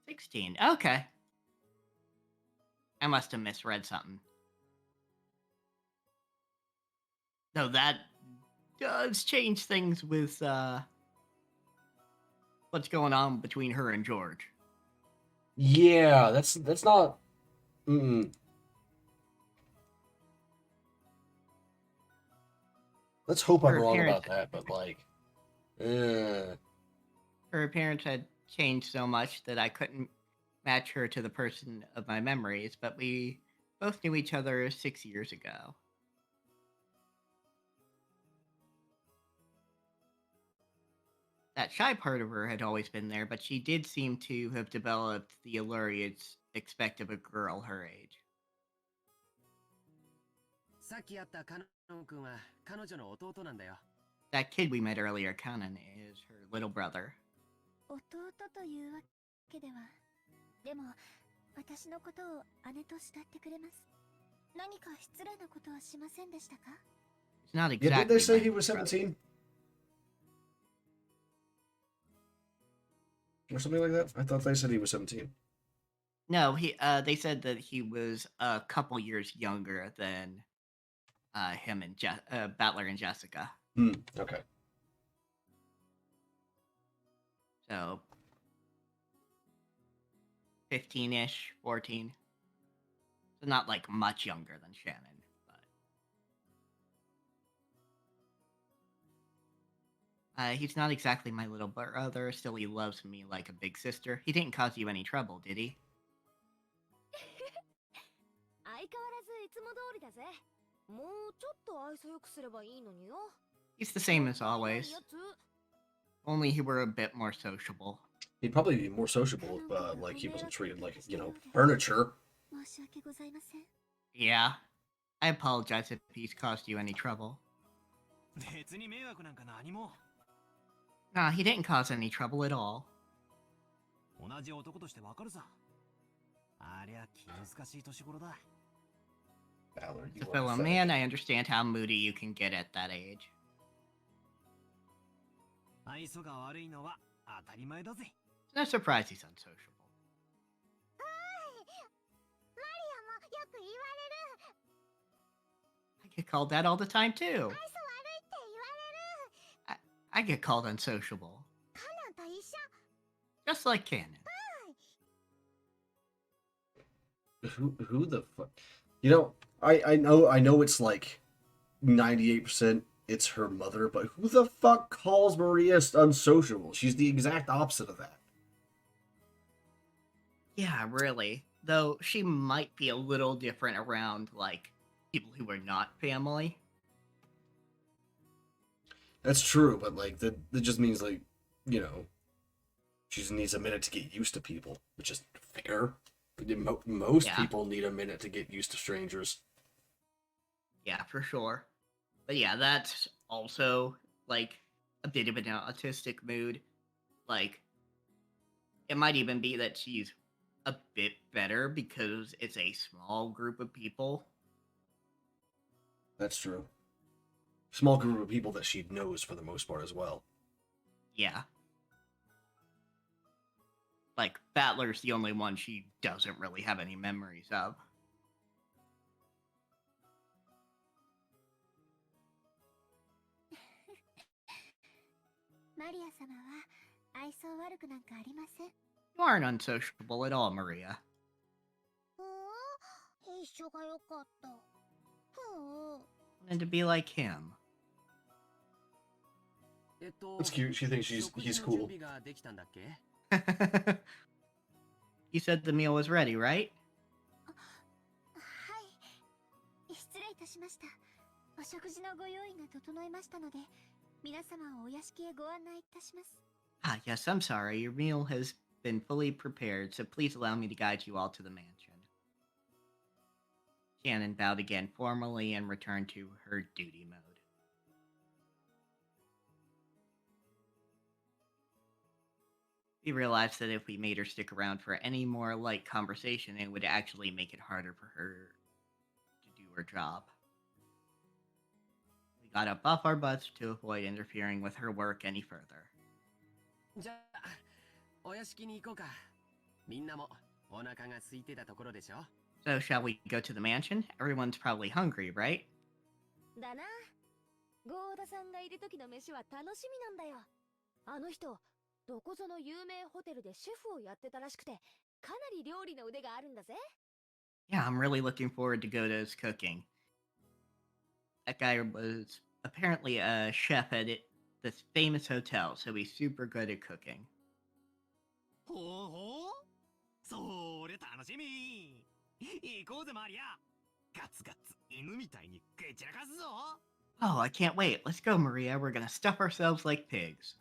[SPEAKER 2] 16. Okay. I must have misread something. No, that does change things with what's going on between her and George.
[SPEAKER 1] Yeah, that's not. Mm-mm. Let's hope I'm
[SPEAKER 2] Her
[SPEAKER 1] wrong
[SPEAKER 2] appearance,
[SPEAKER 1] about that, but like, eh.
[SPEAKER 2] her appearance had changed so much that I couldn't match her to the person of my memories, but we both knew each other 6 years ago. That shy part of her had always been there, but she did seem to have developed the allure you'd expect of a girl her age.
[SPEAKER 5] さっき会ったカノン君は彼女の弟なんだよ。
[SPEAKER 2] That kid we met earlier, Kanan, is her little brother.
[SPEAKER 6] 弟というわけでは。でも、私のことを姉と慕ってくれます。何か失礼なことはしませんでしたか？
[SPEAKER 2] It's not
[SPEAKER 1] Yeah, did
[SPEAKER 2] exactly
[SPEAKER 1] they say
[SPEAKER 2] my
[SPEAKER 1] he was
[SPEAKER 2] brother.
[SPEAKER 1] 17? Or something like that? I thought they said he was 17.
[SPEAKER 2] No, they said that he was a couple years younger than him and Battler and Jessica.
[SPEAKER 1] Okay.
[SPEAKER 2] So 15-ish, 14. So not like much younger than Shannon, but he's not exactly my little brother. Still, he loves me like a big sister. He didn't cause you any trouble, did he?
[SPEAKER 6] 相変わらずいつも通りだぜ。もうちょっと愛想よくすればいいのによ。
[SPEAKER 2] He's the same as always. Only he were a bit more sociable.
[SPEAKER 1] He'd probably be more sociable if, like, he wasn't treated like, furniture.
[SPEAKER 6] 申し訳ございません。
[SPEAKER 2] Yeah. I apologize if he's caused you any trouble.
[SPEAKER 4] 別に迷惑なんか何も。
[SPEAKER 2] Nah, he didn't cause any trouble at all.
[SPEAKER 4] 同じ男としてわかるさ。ありゃ気難しい年頃だ。
[SPEAKER 1] Ballard,
[SPEAKER 2] As a fellow man, I understand how moody you can get at that age.
[SPEAKER 4] 愛想が悪いのは当たり前だぜ。
[SPEAKER 2] It's no surprise he's unsociable.
[SPEAKER 6] マリアもよく言われる。
[SPEAKER 2] I get called that all the time too.
[SPEAKER 6] 愛想悪いって言われる。
[SPEAKER 2] I get called unsociable.
[SPEAKER 6] カナンと一緒。
[SPEAKER 2] Just like Cannon.
[SPEAKER 1] Who the fuck? You know, I know it's like 98% it's her mother, but who the fuck calls Maria unsociable? She's the exact opposite of that.
[SPEAKER 2] Yeah, really. Though she might be a little different around, like, people who are not family.
[SPEAKER 1] That's true, but like that just means like, you know, she just needs a minute to get used to people, which is fair. Most people need a minute to get used to strangers.
[SPEAKER 2] Yeah, for sure. But yeah, that's also, like, a bit of an autistic mood. Like, it might even be that she's a bit better because it's a small group of people.
[SPEAKER 1] That's true. Small group of people that she knows for the most part as well.
[SPEAKER 2] Yeah. Like, Battler's the only one she doesn't really have any memories of.
[SPEAKER 6] マリア様は愛想悪くなんかありません。
[SPEAKER 2] You aren't unsociable at all, Maria.
[SPEAKER 6] 一緒が良かった。
[SPEAKER 2] And to be like him.
[SPEAKER 1] That's cute. She thinks he's cool.
[SPEAKER 2] You said the meal was ready, right?
[SPEAKER 6] はい。失礼いたしました。お食事のご用意が整いましたので、皆様をお屋敷へご案内いたします。
[SPEAKER 2] Ah, yes, I'm sorry. Your meal has been fully prepared, so please allow me to guide you all to the mansion. Shannon bowed again formally and returned to her duty mode. We realized that if we made her stick around for any more light conversation, it would actually make it harder for her to do her job. We got up off our butts to avoid interfering with her work any further.
[SPEAKER 5] じゃあ、お屋敷に行こうか。みんなもお腹が空いてたところでしょ。
[SPEAKER 2] So shall we go to the mansion? Everyone's probably hungry, right?
[SPEAKER 6] だな。ゴーダさんがいる時の飯は楽しみなんだよ。あの人、どこぞの有名ホテルでシェフをやってたらしくて、かなり料理の腕があるんだぜ。
[SPEAKER 2] Yeah, I'm really looking forward to Goto's cooking. That guy was apparently a chef at this famous hotel, so he's super good at cooking.
[SPEAKER 4] ほうほう、それ楽しみ。行こうぜマリア。ガツガツ犬みたいに食い散らかすぞ。
[SPEAKER 2] Oh, I can't wait. Let's go, Maria. We're gonna stuff ourselves like pigs.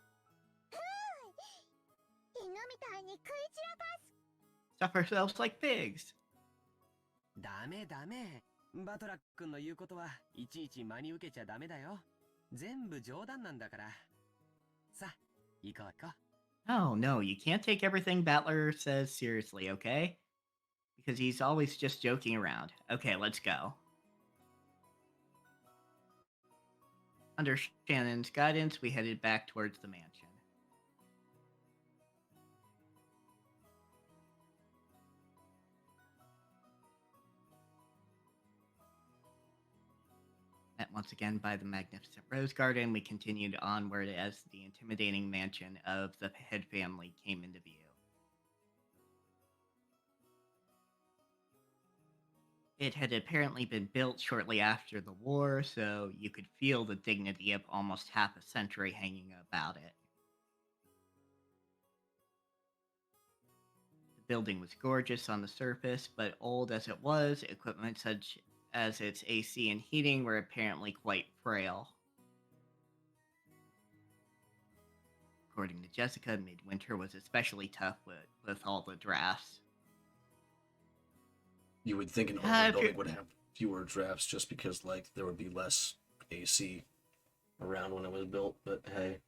[SPEAKER 6] 犬みたいに食い散らかす。
[SPEAKER 2] Stuff ourselves like pigs.
[SPEAKER 5] ダメダメ。バトラックンの言うことはいちいち真に受けちゃダメだよ。全部冗談なんだから。さあ、行こう行こう。
[SPEAKER 2] Oh, no, you can't take everything Battler says seriously, okay? Because he's always just joking around. Okay, let's go. Under Shannon's guidance, we headed back towards the mansion. Met once again by the magnificent rose garden, we continued onward as the intimidating mansion of the head family came into view. It had apparently been built shortly after the war, so you could feel the dignity of almost half a century hanging about it. The building was gorgeous on the surface, but old as it was, equipment such as its AC and heating were apparently quite frail. According to Jessica, midwinter was especially tough with all the drafts.
[SPEAKER 1] You would think an older building would have fewer drafts just because, like, there would be less AC around when it was built, but hey.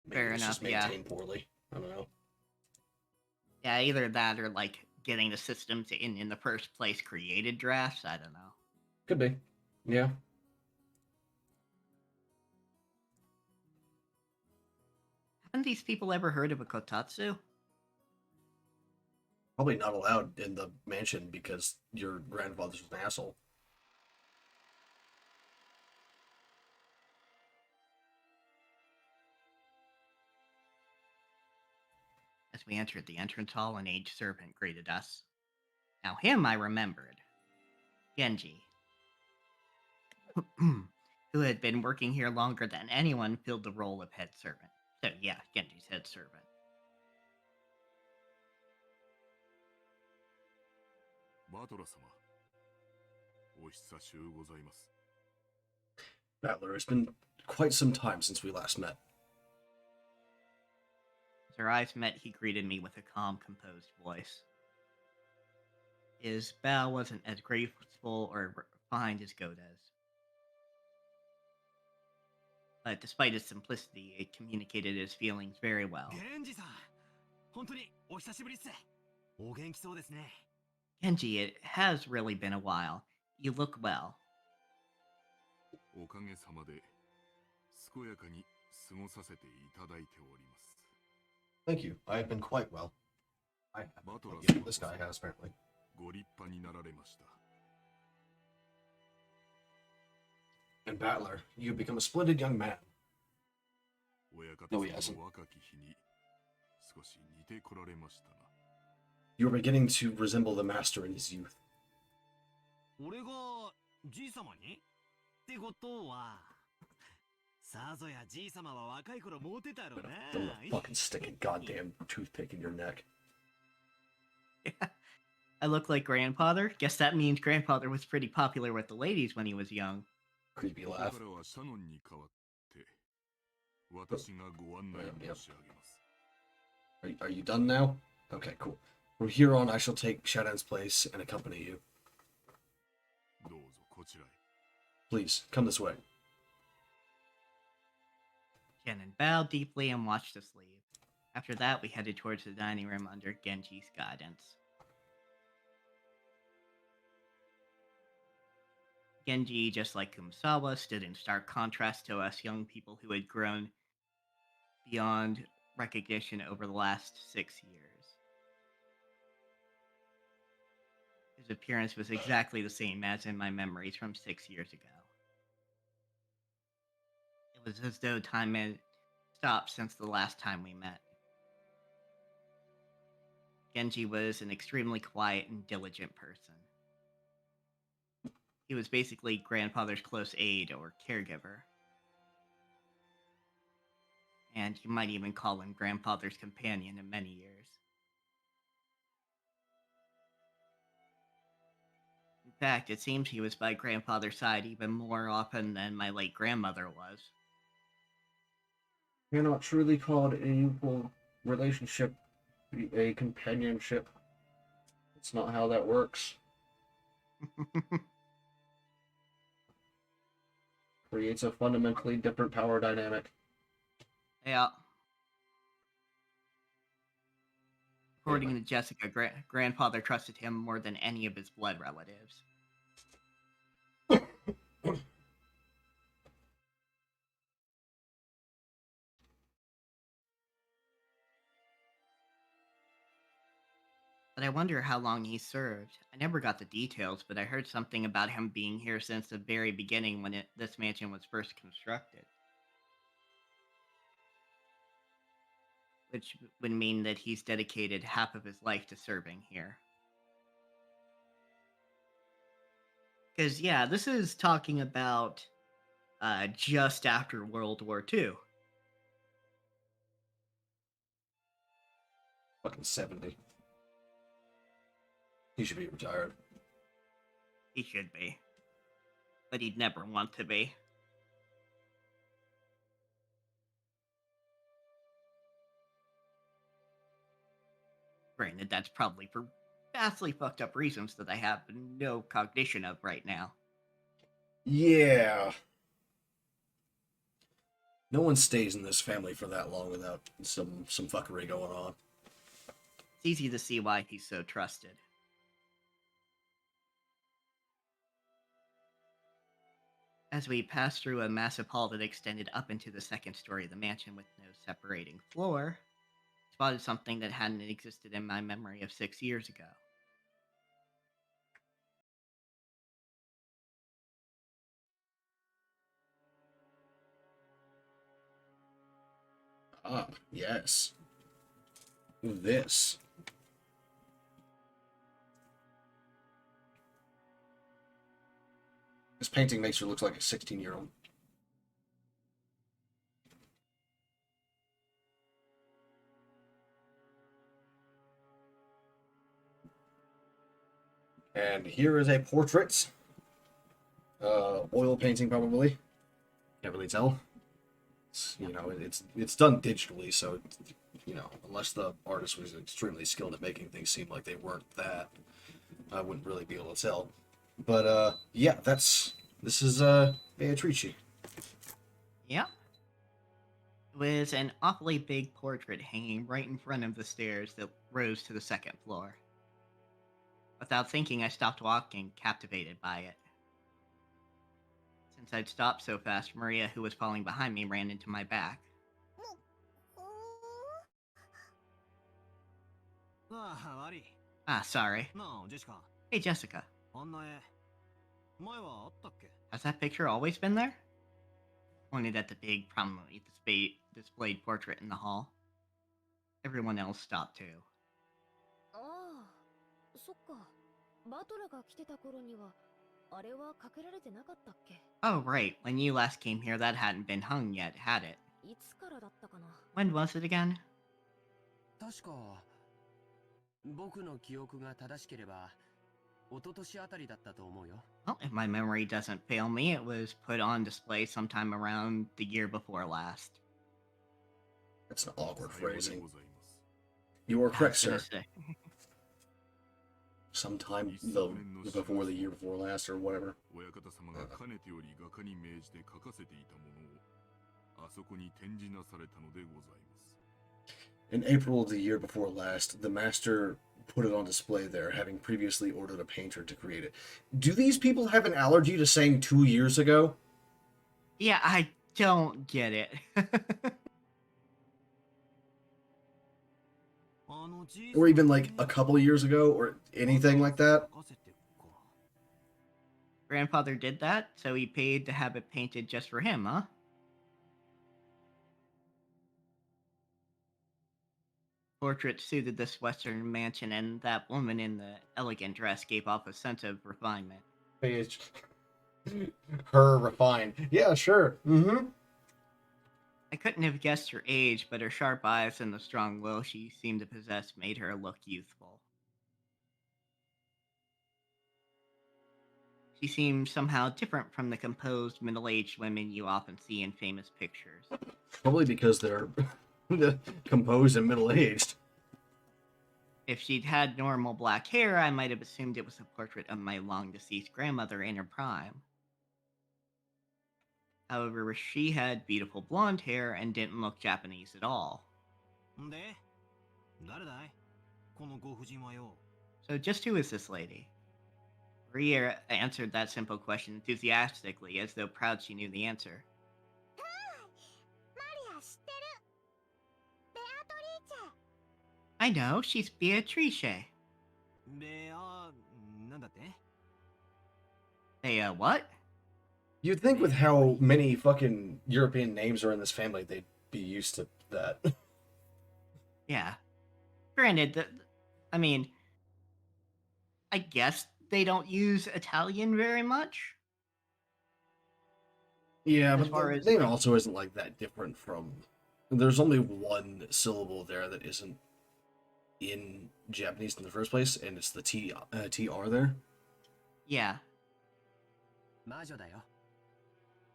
[SPEAKER 1] Maybe
[SPEAKER 2] Fair
[SPEAKER 1] it was
[SPEAKER 2] enough,
[SPEAKER 1] just maintained poorly. I don't know.
[SPEAKER 2] Yeah, either that or, like, getting the systems in the first place created drafts. I don't know.
[SPEAKER 1] Could be. Yeah.
[SPEAKER 2] Haven't these people ever heard of a kotatsu?
[SPEAKER 1] Probably not allowed in the mansion because your grandfather's an asshole.
[SPEAKER 2] As we entered the entrance hall, an aged servant greeted us. Now him I remembered. Genji. Who had been working here longer than anyone, filled the role of head servant. So yeah, Genji's head servant.
[SPEAKER 1] Battler, it's been quite some time since we last met.
[SPEAKER 2] As our eyes met, he greeted me with a calm, composed voice. His bow wasn't as graceful or refined as Goda's. But despite its simplicity, it communicated his feelings very well. Genji, it has really been a while. You look well.
[SPEAKER 1] Thank you. I have been quite well. I have. Yeah, this guy has, apparently. And Battler, you've become a splendid young man. No, he hasn't. You are beginning to resemble the master in his youth. Don't fucking stick a goddamn toothpick in your neck.
[SPEAKER 2] Yeah. I look like grandfather. Guess that means grandfather was pretty popular with the ladies when he was young.
[SPEAKER 1] Creepy laugh. Are you done now? Okay, cool. From here on, I shall take Shadow's place and accompany you. Please, come this way.
[SPEAKER 2] Shannon bowed deeply and watched us leave. After that, we headed towards the dining room under Genji's guidance. Genji, just like Kumasawa, stood in stark contrast to us young people who had grown beyond recognition over the last 6 years. His appearance was exactly the same as in my memories from 6 years ago. It was as though time had stopped since the last time we met. Genji was an extremely quiet and diligent person. He was basically grandfather's close aide or caregiver. And you might even call him grandfather's companion in many years. In fact, it seems he was by grandfather's side even more often than my late grandmother was.
[SPEAKER 1] Cannot truly call it an equal relationship, a companionship. It's not how that works. Creates a fundamentally different power dynamic.
[SPEAKER 2] Yeah. According to Jessica, grandfather trusted him more than any of his blood relatives. But I wonder how long he served. I never got the details, but I heard something about him being here since the very beginning when this mansion was first constructed. Which would mean that he's dedicated half of his life to serving here. Because, yeah, this is talking about just after World War II.
[SPEAKER 1] Fucking 70. He should be retired.
[SPEAKER 2] He should be. But he'd never want to be. Granted, that's probably for vastly fucked up reasons that I have no cognition of right now.
[SPEAKER 1] Yeah. No one stays in this family for that long without some fuckery going on.
[SPEAKER 2] It's easy to see why he's so trusted. As we passed through a massive hall that extended up into the second story of the mansion with no separating floor, I spotted something that hadn't existed in my memory of 6 years ago.
[SPEAKER 1] Ah, yes. This. This painting makes her look like a 16-year-old. And here is a portrait. Oil painting, probably. Can't really tell. It's done digitally, so unless the artist was extremely skilled at making things seem like they weren't that, I wouldn't really be able to tell. But yeah, this is Beatrice.
[SPEAKER 2] Yeah. It was an awfully big portrait hanging right in front of the stairs that rose to the second floor. Without thinking, I stopped walking, captivated by it. Since I'd stopped so fast, Maria, who was falling behind me, ran into my back. Sorry. Hey, Jessica. Has that picture always been there? Pointed at the big, prominently displayed portrait in the hall. Everyone else stopped too. Oh, right. When you last came here, that hadn't been hung yet, had it? When was it again?
[SPEAKER 5] 確か僕の記憶が正しければ一昨年あたりだったと思うよ。
[SPEAKER 2] Well, if my memory doesn't fail me, it was put on display sometime around the year before last.
[SPEAKER 1] That's an awkward phrasing. You are correct, sir. Sometime before the year before last or whatever. In April of the year before last, the master put it on display there, having previously ordered a painter to create it. Do these people have an allergy to saying 2 years ago?
[SPEAKER 2] Yeah, I don't get it.
[SPEAKER 1] Or even like a couple years ago, or anything like that?
[SPEAKER 2] grandfather did that, so he paid to have it painted just for him, huh? Portrait suited this Western mansion, and that woman in the elegant dress gave off a sense of refinement.
[SPEAKER 1] Her refined. Yeah, sure. Mm-hmm.
[SPEAKER 2] I couldn't have guessed her age, but her sharp eyes and the strong will she seemed to possess made her look youthful. She seemed somehow different from the composed, middle-aged women you often see in famous pictures.
[SPEAKER 1] Probably because they're composed and middle-aged.
[SPEAKER 2] If she'd had normal black hair, I might have assumed it was a portrait of my long-deceased grandmother in her prime. However, she had beautiful blonde hair and didn't look Japanese at all.
[SPEAKER 4] んで誰だいこのご婦人はよ。
[SPEAKER 2] So just who is this lady? Ria answered that simple question enthusiastically, as though proud she knew the answer.
[SPEAKER 6] マリア知ってる。ベアトリーチェ。
[SPEAKER 2] I know, she's Beatrice.
[SPEAKER 4] ベアなんだって
[SPEAKER 2] Hey, what?
[SPEAKER 1] You'd think with how many fucking European names are in this family, they'd be used to that.
[SPEAKER 2] Yeah. Granted, I mean, I guess they don't use Italian very much.
[SPEAKER 1] Yeah,
[SPEAKER 2] As
[SPEAKER 1] but
[SPEAKER 2] far
[SPEAKER 1] the
[SPEAKER 2] as,
[SPEAKER 1] name
[SPEAKER 2] like-
[SPEAKER 1] also isn't like that different from. There's only one syllable there that isn't in Japanese in the first place, and it's the TR there.
[SPEAKER 2] Yeah.
[SPEAKER 5] 魔女だよ。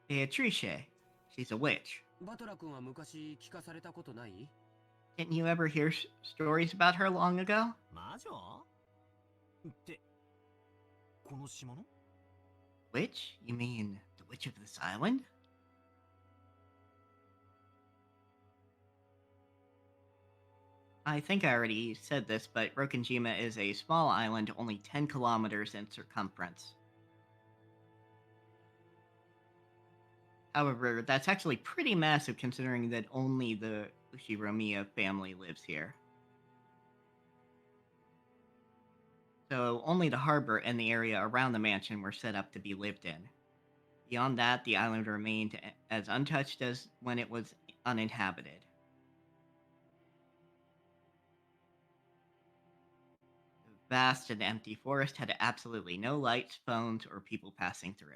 [SPEAKER 2] Beatrice. She's a witch.
[SPEAKER 5] バトラ君は昔聞かされたことない？
[SPEAKER 2] Didn't you ever hear stories about her long ago?
[SPEAKER 4] 魔女ってこの島の
[SPEAKER 2] Witch? You mean the witch of this island? I think I already said this, but Rokkenjima is a small island only 10 kilometers in circumference. However, that's actually pretty massive considering that only the Ushiromiya family lives here. So only the harbor and the area around the mansion were set up to be lived in. Beyond that, the island remained as untouched as when it was uninhabited. The vast and empty forest had absolutely no lights, phones, or people passing through.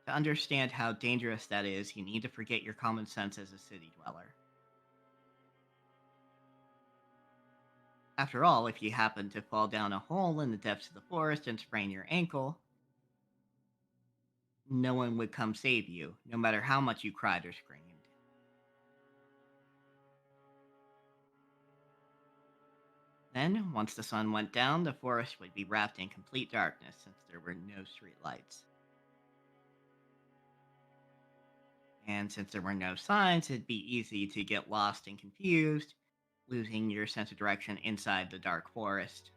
[SPEAKER 2] To understand how dangerous that is, you need to forget your common sense as a city dweller. After all, if you happen to fall down a hole in the depths of the forest and sprain your ankle, no one would come save you, no matter how much you cried or screamed. Then, once the sun went down, the forest would be wrapped in complete darkness since there were no street lights. And since there were no signs, it'd be easy to get lost and confused, losing your sense of direction inside the dark forest.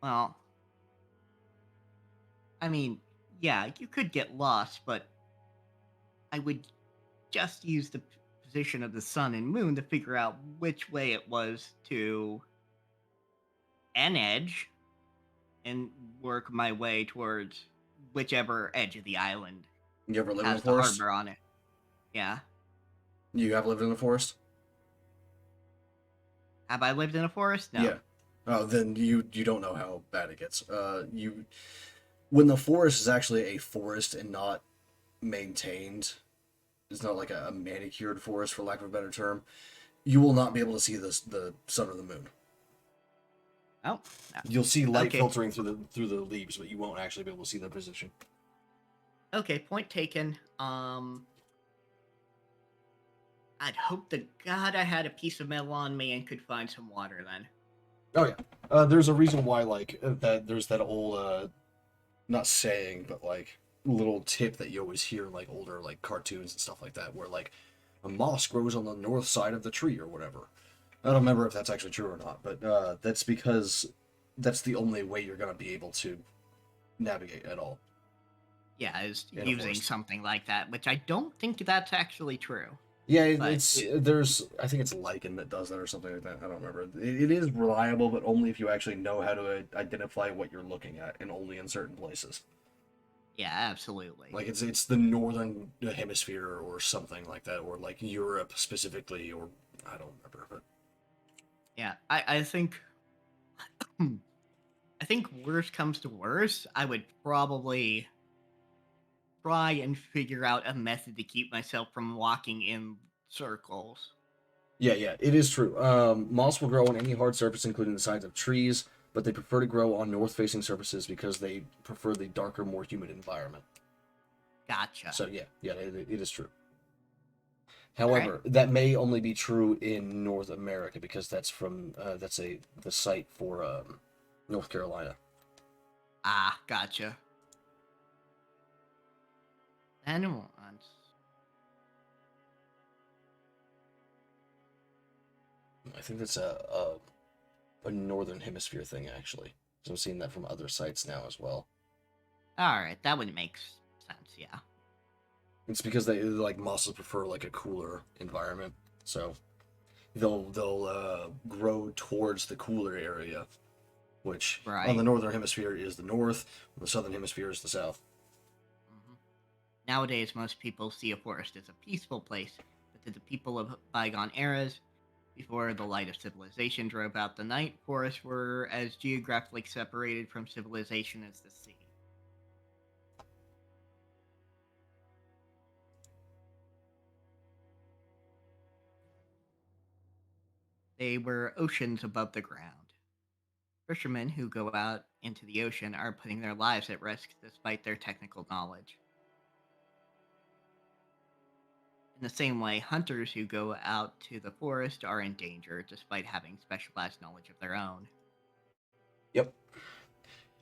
[SPEAKER 2] Well, I mean, yeah, you could get lost, but I would just use the position of the sun and moon to figure out which way it was to an edge and work my way towards whichever edge of the island
[SPEAKER 1] You ever lived in a
[SPEAKER 2] has the
[SPEAKER 1] forest?
[SPEAKER 2] harbor on it. Yeah.
[SPEAKER 1] You have lived in a forest?
[SPEAKER 2] Have I lived in a forest? No.
[SPEAKER 1] Yeah. Oh, then you don't know how bad it gets. When the forest is actually a forest and not maintained, it's not like a manicured forest, for lack of a better term, you will not be able to see the sun or the moon.
[SPEAKER 2] Oh.
[SPEAKER 1] You'll see light
[SPEAKER 2] Okay.
[SPEAKER 1] filtering through the leaves, but you won't actually be able to see their position.
[SPEAKER 2] Okay, point taken. I'd hope to God I had a piece of metal on me and could find some water then.
[SPEAKER 1] Oh yeah. There's a reason why that there's that old not saying, but like little tip that you always hear in like older like cartoons and stuff like that, where like a moss grows on the north side of the tree or whatever. I don't remember if that's actually true or not, but that's because that's the only way you're gonna be able to navigate at all.
[SPEAKER 2] Yeah, is
[SPEAKER 1] In a
[SPEAKER 2] using
[SPEAKER 1] forest.
[SPEAKER 2] something like that, which I don't think that's actually true.
[SPEAKER 1] Yeah,
[SPEAKER 2] But
[SPEAKER 1] it's there's I think it's Lichen that does that or something like that. I don't remember. It is reliable, but only if you actually know how to identify what you're looking at, and only in certain places.
[SPEAKER 2] yeah, absolutely.
[SPEAKER 1] Like it's the northern hemisphere or something like that, or like Europe specifically, or I don't remember. But
[SPEAKER 2] Yeah, I think I think worst comes to worst, I would probably try and figure out a method to keep myself from walking in circles.
[SPEAKER 1] yeah, it is true. Moss will grow on any hard surface, including the sides of trees, but they prefer to grow on north-facing surfaces because they prefer the darker, more humid environment.
[SPEAKER 2] Gotcha.
[SPEAKER 1] So yeah, it is true.
[SPEAKER 2] All right.
[SPEAKER 1] However, that may only be true in North America because that's from the site for North Carolina.
[SPEAKER 2] Ah, gotcha. And once.
[SPEAKER 1] I think that's a northern hemisphere thing actually. So I'm seeing that from other sites now as well.
[SPEAKER 2] All right, that would make sense. Yeah.
[SPEAKER 1] It's because they like mosses prefer like a cooler environment, so they'll grow towards the cooler area, which on the
[SPEAKER 2] Right.
[SPEAKER 1] northern hemisphere is the north, on the southern hemisphere is the south.
[SPEAKER 2] hmm Nowadays, most people see a forest as a peaceful place, but to the people of bygone eras, before the light of civilization drove out the night, forests were as geographically separated from civilization as the sea. They were oceans above the ground. Fishermen who go out into the ocean are putting their lives at risk despite their technical knowledge. In the same way, hunters who go out to the forest are in danger despite having specialized knowledge of their own.
[SPEAKER 1] Yep.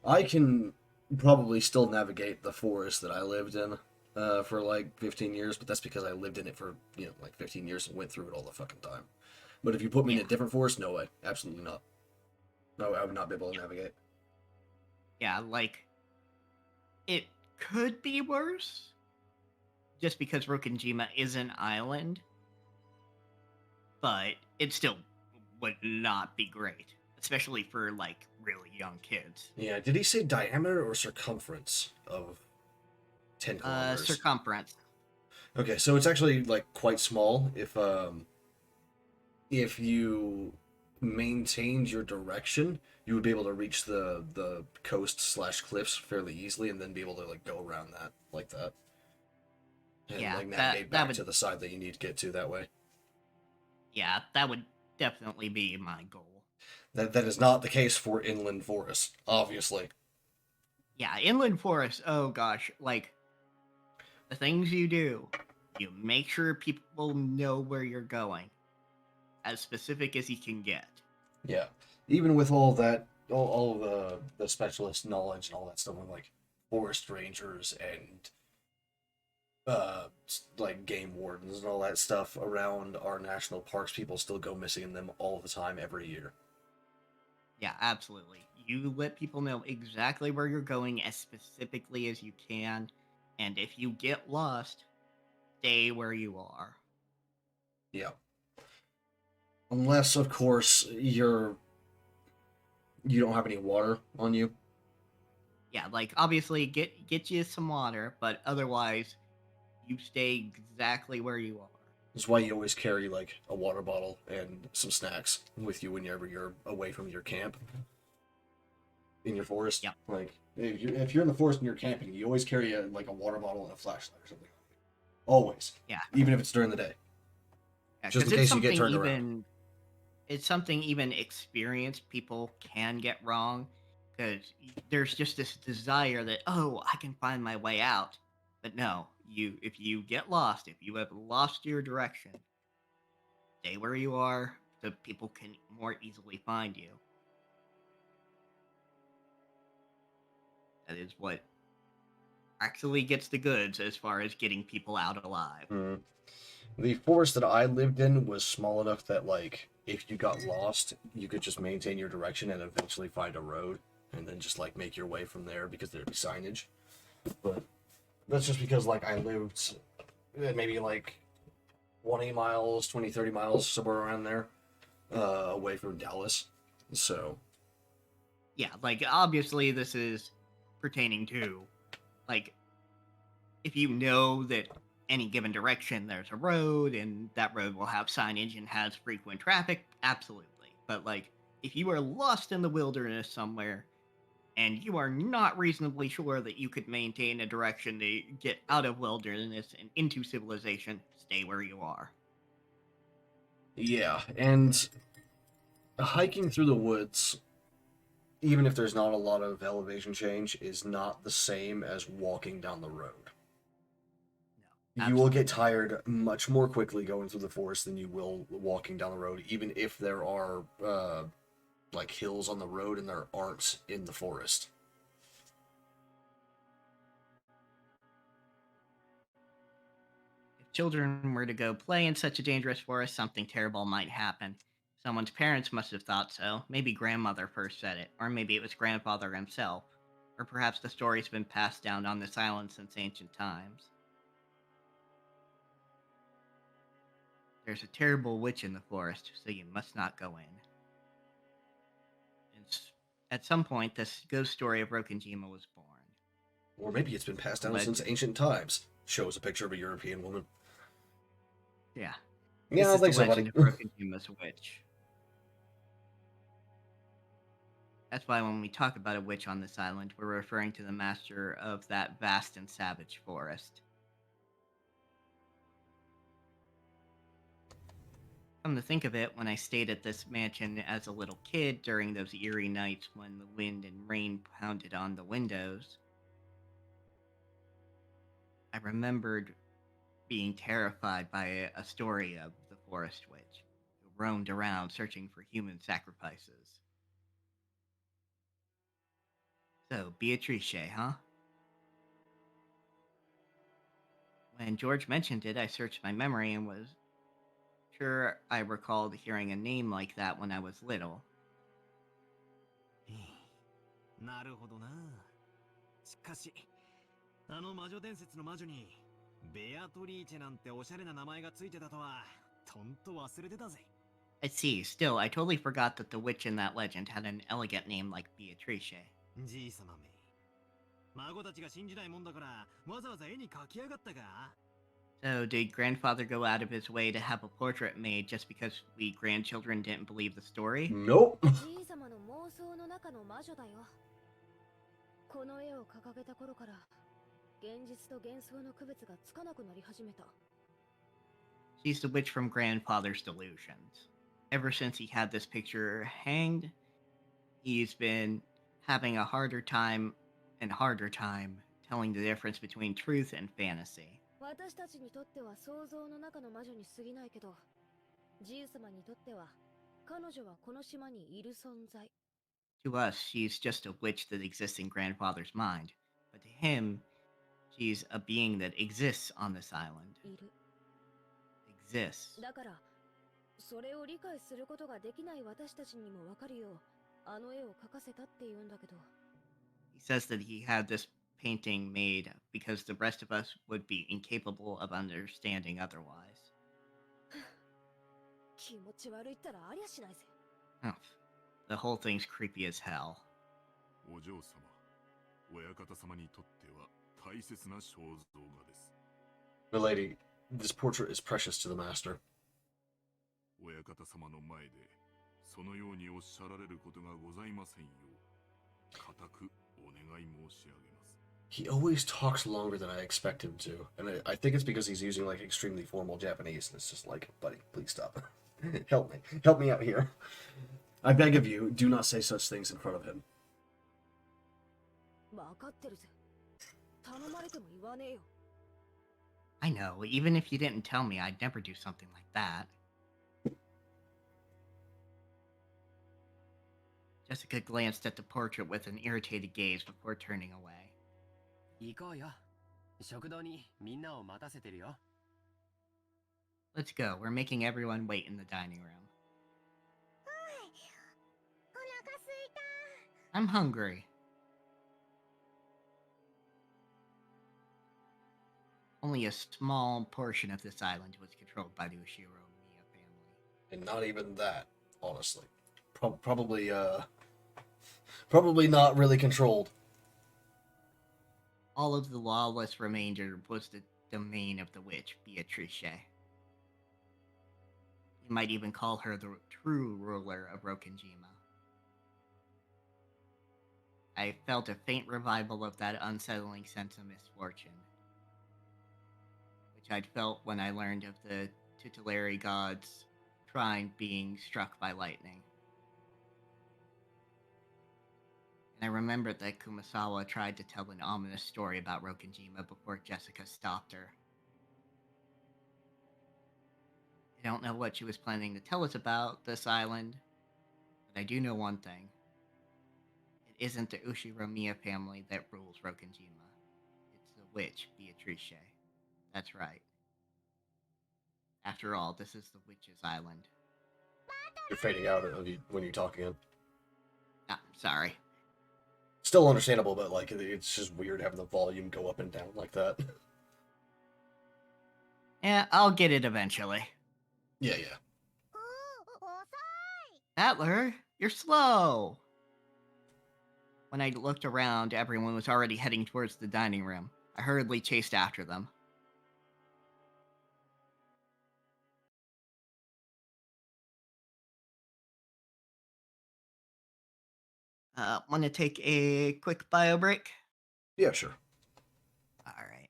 [SPEAKER 1] I can probably still navigate the forest that I lived in for like 15 years, but that's because I lived in it for, like 15 years and went through it all the fucking time. But if you put me in a
[SPEAKER 2] Yeah.
[SPEAKER 1] different forest, no way. Absolutely not. No, I would not be able to navigate.
[SPEAKER 2] Yeah, like, it could be worse just because Rokkenjima is an island, but it still would not be great, especially for, like, really young kids.
[SPEAKER 1] Yeah, did he say diameter or circumference of 10 kilometers?
[SPEAKER 2] Circumference.
[SPEAKER 1] Okay, so it's actually like quite small if you maintained your direction, you would be able to reach the coast slash cliffs fairly easily, and then be able to like go around that like that, and
[SPEAKER 2] Yeah,
[SPEAKER 1] like
[SPEAKER 2] that
[SPEAKER 1] navigate
[SPEAKER 2] that
[SPEAKER 1] back
[SPEAKER 2] would
[SPEAKER 1] to the side that you need to get to that way.
[SPEAKER 2] yeah, that would definitely be my goal.
[SPEAKER 1] That is not the case for inland forests, obviously.
[SPEAKER 2] Yeah, inland forest, oh gosh, like the things you do, you make sure people know where you're going, as specific as you can get.
[SPEAKER 1] Yeah, even with all that, all the specialist knowledge and all that stuff, with like forest rangers and like game wardens and all that stuff around our national parks, people still go missing in them all the time every year.
[SPEAKER 2] Yeah, absolutely. You let people know exactly where you're going as specifically as you can, and if you get lost, stay where you are.
[SPEAKER 1] Yeah, unless of course you don't have any water on you.
[SPEAKER 2] Yeah, like obviously get you some water, but otherwise you stay exactly where you are.
[SPEAKER 1] That's why you always carry like a water bottle and some snacks with you whenever you're away from your camp in your forest.
[SPEAKER 2] Yep.
[SPEAKER 1] Like if you're in the forest and you're camping, you always carry like a water bottle and a flashlight or something. Always.
[SPEAKER 2] Yeah.
[SPEAKER 1] Even if it's during the day.
[SPEAKER 2] Yeah,
[SPEAKER 1] Just in
[SPEAKER 2] 'cause
[SPEAKER 1] case you get turned around.
[SPEAKER 2] it's something even experienced people can get wrong because there's just this desire that, oh, I can find my way out. But no, if you get lost, if you have lost your direction, stay where you are so people can more easily find you. That is what actually gets the goods as far as getting people out alive.
[SPEAKER 1] Mm. The forest that I lived in was small enough that like if you got lost, you could just maintain your direction and eventually find a road and then just like make your way from there because there'd be signage. But that's just because like I lived maybe like 20 miles, 20, 30 miles, somewhere around there, away from Dallas. So,
[SPEAKER 2] Yeah, like, obviously this is pertaining to, like, if you know that any given direction there's a road and that road will have signage and has frequent traffic, absolutely. But, like, if you are lost in the wilderness somewhere and you are not reasonably sure that you could maintain a direction to get out of wilderness and into civilization, stay where you are.
[SPEAKER 1] yeah, and hiking through the woods, even if there's not a lot of elevation change, is not the same as walking down the road.
[SPEAKER 2] No,
[SPEAKER 1] You will get tired much more quickly going through the forest than you will walking down the road, even if there are like hills on the road and there aren't in the forest.
[SPEAKER 2] If children were to go play in such a dangerous forest, something terrible might happen. Someone's parents must have thought so. Maybe grandmother first said it, or maybe it was grandfather himself. Or perhaps the story's been passed down on this island since ancient times. There's a terrible witch in the forest, so you must not go in. At some point, this ghost story of Rokkenjima was born.
[SPEAKER 1] Or maybe it's been passed down
[SPEAKER 2] Legend.
[SPEAKER 1] since ancient times. Shows a picture of a European woman.
[SPEAKER 2] Yeah.
[SPEAKER 1] Yeah, I
[SPEAKER 2] This
[SPEAKER 1] think
[SPEAKER 2] is the
[SPEAKER 1] so, buddy.
[SPEAKER 2] legend of Rokkenjima's witch. That's why when we talk about a witch on this island, we're referring to the master of that vast and savage forest. Come to think of it, when I stayed at this mansion as a little kid during those eerie nights when the wind and rain pounded on the windows, I remembered being terrified by a story of the forest witch who roamed around searching for human sacrifices. So, Beatrice, huh? When George mentioned it, I searched my memory and was sure I recalled hearing a name like that when I was little.
[SPEAKER 4] なるほどな。しかし、あの魔女伝説の魔女に、ベアトリーチェなんておしゃれな名前がついてたとは、とんと忘れてたぜ。
[SPEAKER 2] I see. Still, I totally forgot that the witch in that legend had an elegant name like Beatrice.
[SPEAKER 4] じいさまめ。孫たちが信じないもんだから、わざわざ絵に描きやがったか
[SPEAKER 2] So, did grandfather go out of his way to have a portrait made just because we grandchildren didn't believe the story?
[SPEAKER 1] Nope.
[SPEAKER 6] じいさまの妄想の中の魔女だよ。この絵を掲げた頃から、現実と幻想の区別がつかなくなり始めた。
[SPEAKER 2] She's the witch from grandfather's delusions. Ever since he had this picture hanged, he's been having a harder time telling the difference between truth and fantasy.
[SPEAKER 6] 私たちにとっては想像の中の魔女に過ぎないけど、じいさまにとっては、彼女はこの島にいる存在。
[SPEAKER 2] To us, she's just a witch that exists in grandfather's mind. But to him, she's a being that exists on this island.
[SPEAKER 6] いる。
[SPEAKER 2] Exists.
[SPEAKER 6] だから、それを理解することができない私たちにもわかるよう、あの絵を描かせたって言うんだけど。
[SPEAKER 2] He says that he had this painting made because the rest of us would be incapable of understanding otherwise.
[SPEAKER 6] 気持ち悪いったらありゃしないぜ。
[SPEAKER 2] Oh, the whole thing's creepy as hell.
[SPEAKER 3] お嬢様、親方様にとっては大切な肖像画です。
[SPEAKER 1] Milady, this portrait is precious to the master.
[SPEAKER 3] 親方様の前でそのようにおっしゃられることがございませんよう、固くお願い申し上げます。
[SPEAKER 1] He always talks longer than I expect him to, and I think it's because he's using like extremely formal Japanese, and it's just like, buddy, please stop. Help me out here. I beg of you, do not say such things in front of him.
[SPEAKER 6] わかってるぜ。頼まれても言わねえよ。
[SPEAKER 2] I know, even if you didn't tell me, I'd never do something like that. Jessica glanced at the portrait with an irritated gaze before turning away.
[SPEAKER 5] 行こうよ。食堂にみんなを待たせてるよ。
[SPEAKER 2] Let's go. We're making everyone wait in the dining room.
[SPEAKER 6] お腹すいた。
[SPEAKER 2] I'm hungry. only a small portion of this island was controlled by the Ushiromiya family.
[SPEAKER 1] And not even that, honestly. Probably not really controlled.
[SPEAKER 2] All of the lawless remainder was the domain of the witch, Beatrice. You might even call her the true ruler of Rokkenjima. I felt a faint revival of that unsettling sense of misfortune, which I'd felt when I learned of the tutelary god's shrine being struck by lightning. And I remembered that Kumasawa tried to tell an ominous story about Rokkenjima before Jessica stopped her. I don't know what she was planning to tell us about this island, but I do know one thing. It isn't the Ushiromiya family that rules Rokkenjima. It's the witch, Beatrice. That's right. After all, this is the witch's island.
[SPEAKER 1] You're fading out when you talk again.
[SPEAKER 2] Ah, sorry.
[SPEAKER 1] Still understandable, but like it's just weird having the volume go up and down like that.
[SPEAKER 2] Yeah, I'll get it eventually.
[SPEAKER 1] Yeah.
[SPEAKER 2] Atler, you're slow. When I looked around, everyone was already heading towards the dining room. I hurriedly chased after them. Want to take a quick bio break?
[SPEAKER 1] Yeah, sure.
[SPEAKER 2] All right.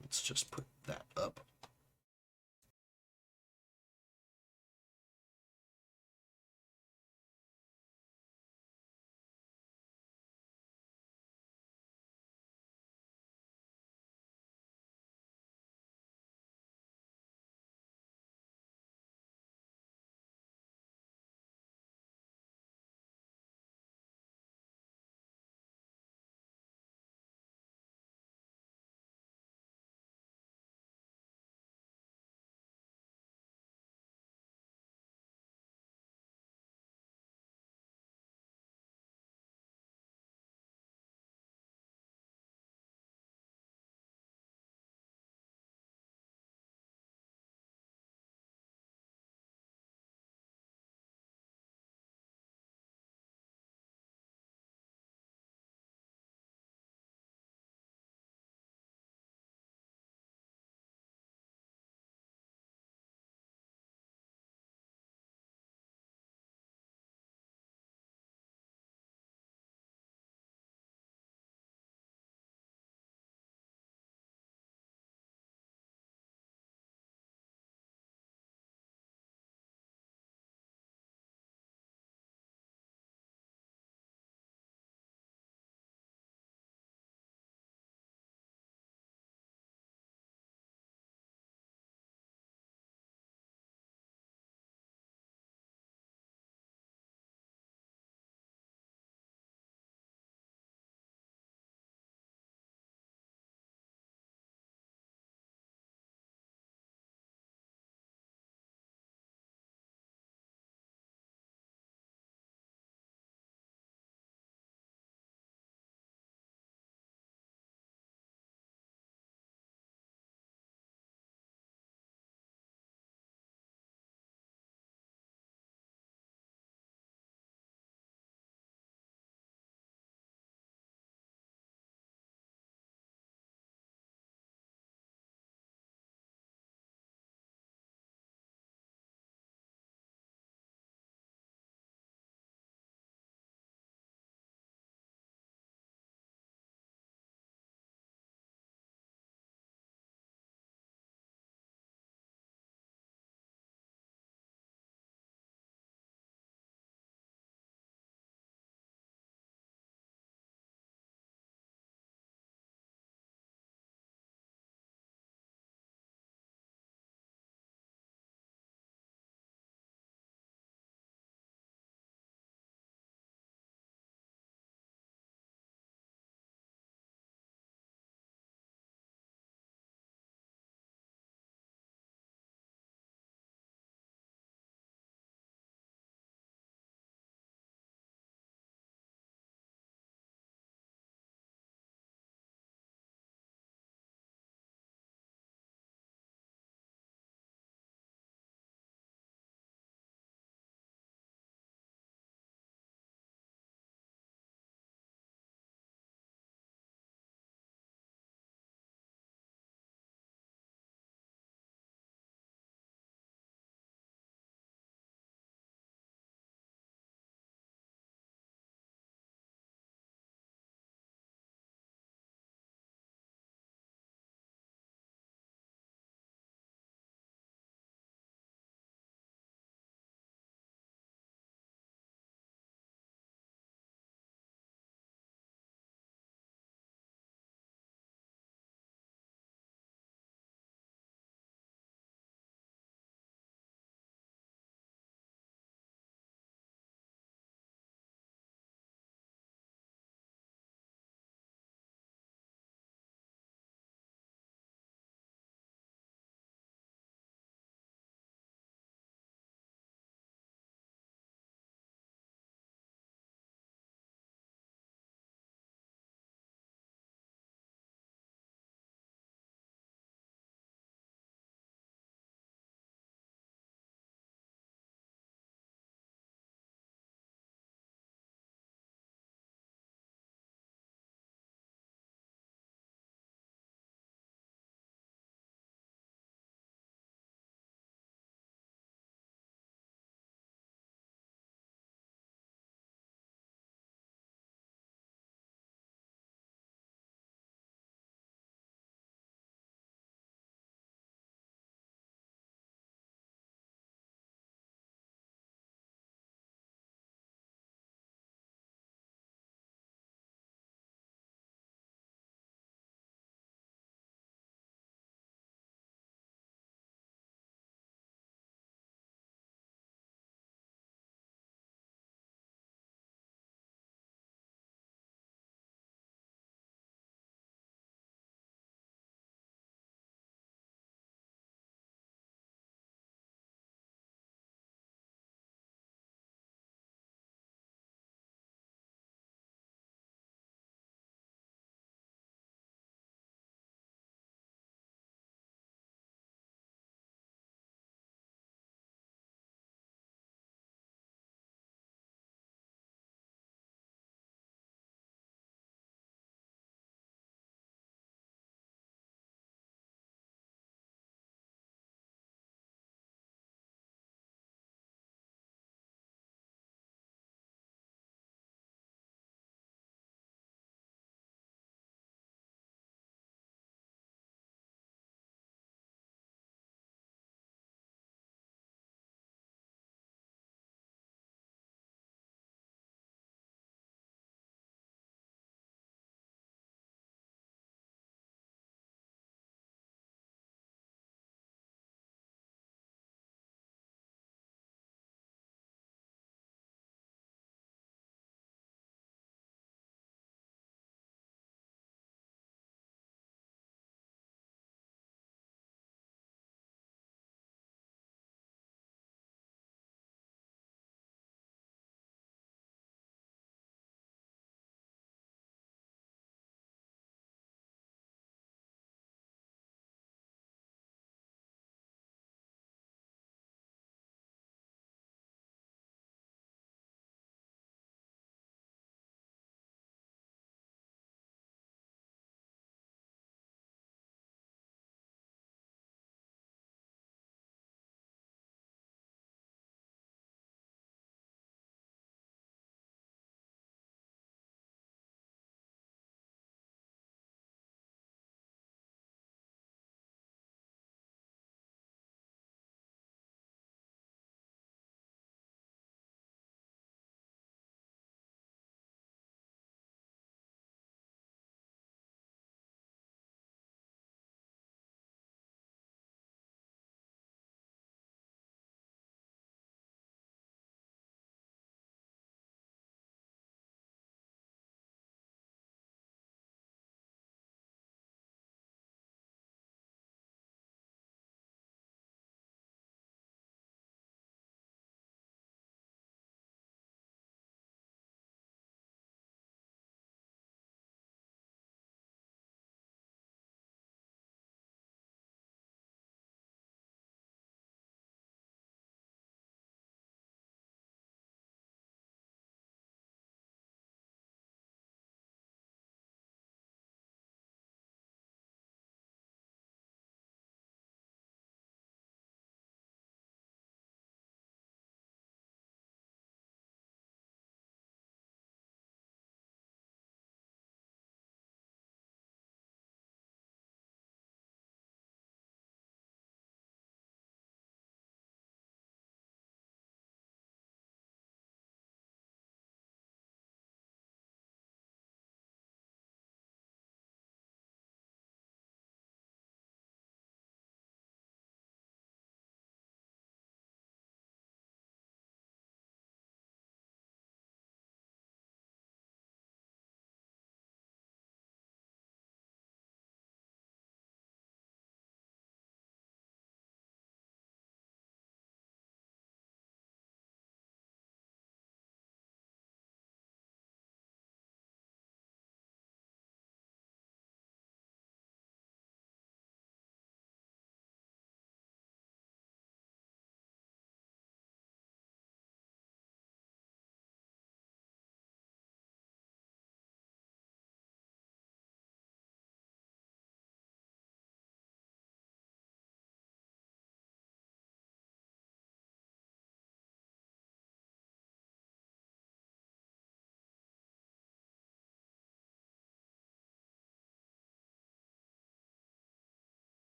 [SPEAKER 1] Let's just put that up.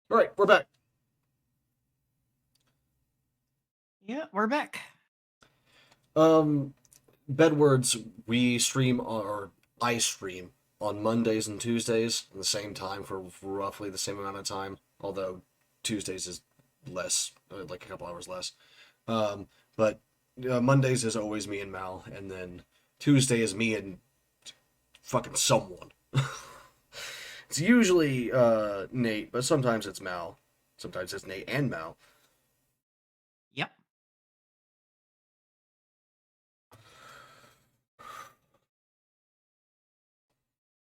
[SPEAKER 1] All right, we're back.
[SPEAKER 2] Yeah, we're back.
[SPEAKER 1] Bedwards, we stream or I stream on Mondays and Tuesdays at the same time for roughly the same amount of time. Although Tuesdays is less, like a couple hours less. But Mondays is always me and Mal, and then Tuesday is me and fucking someone. It's usually Nate, but sometimes it's Mal. Sometimes it's Nate and Mal.
[SPEAKER 2] Yep.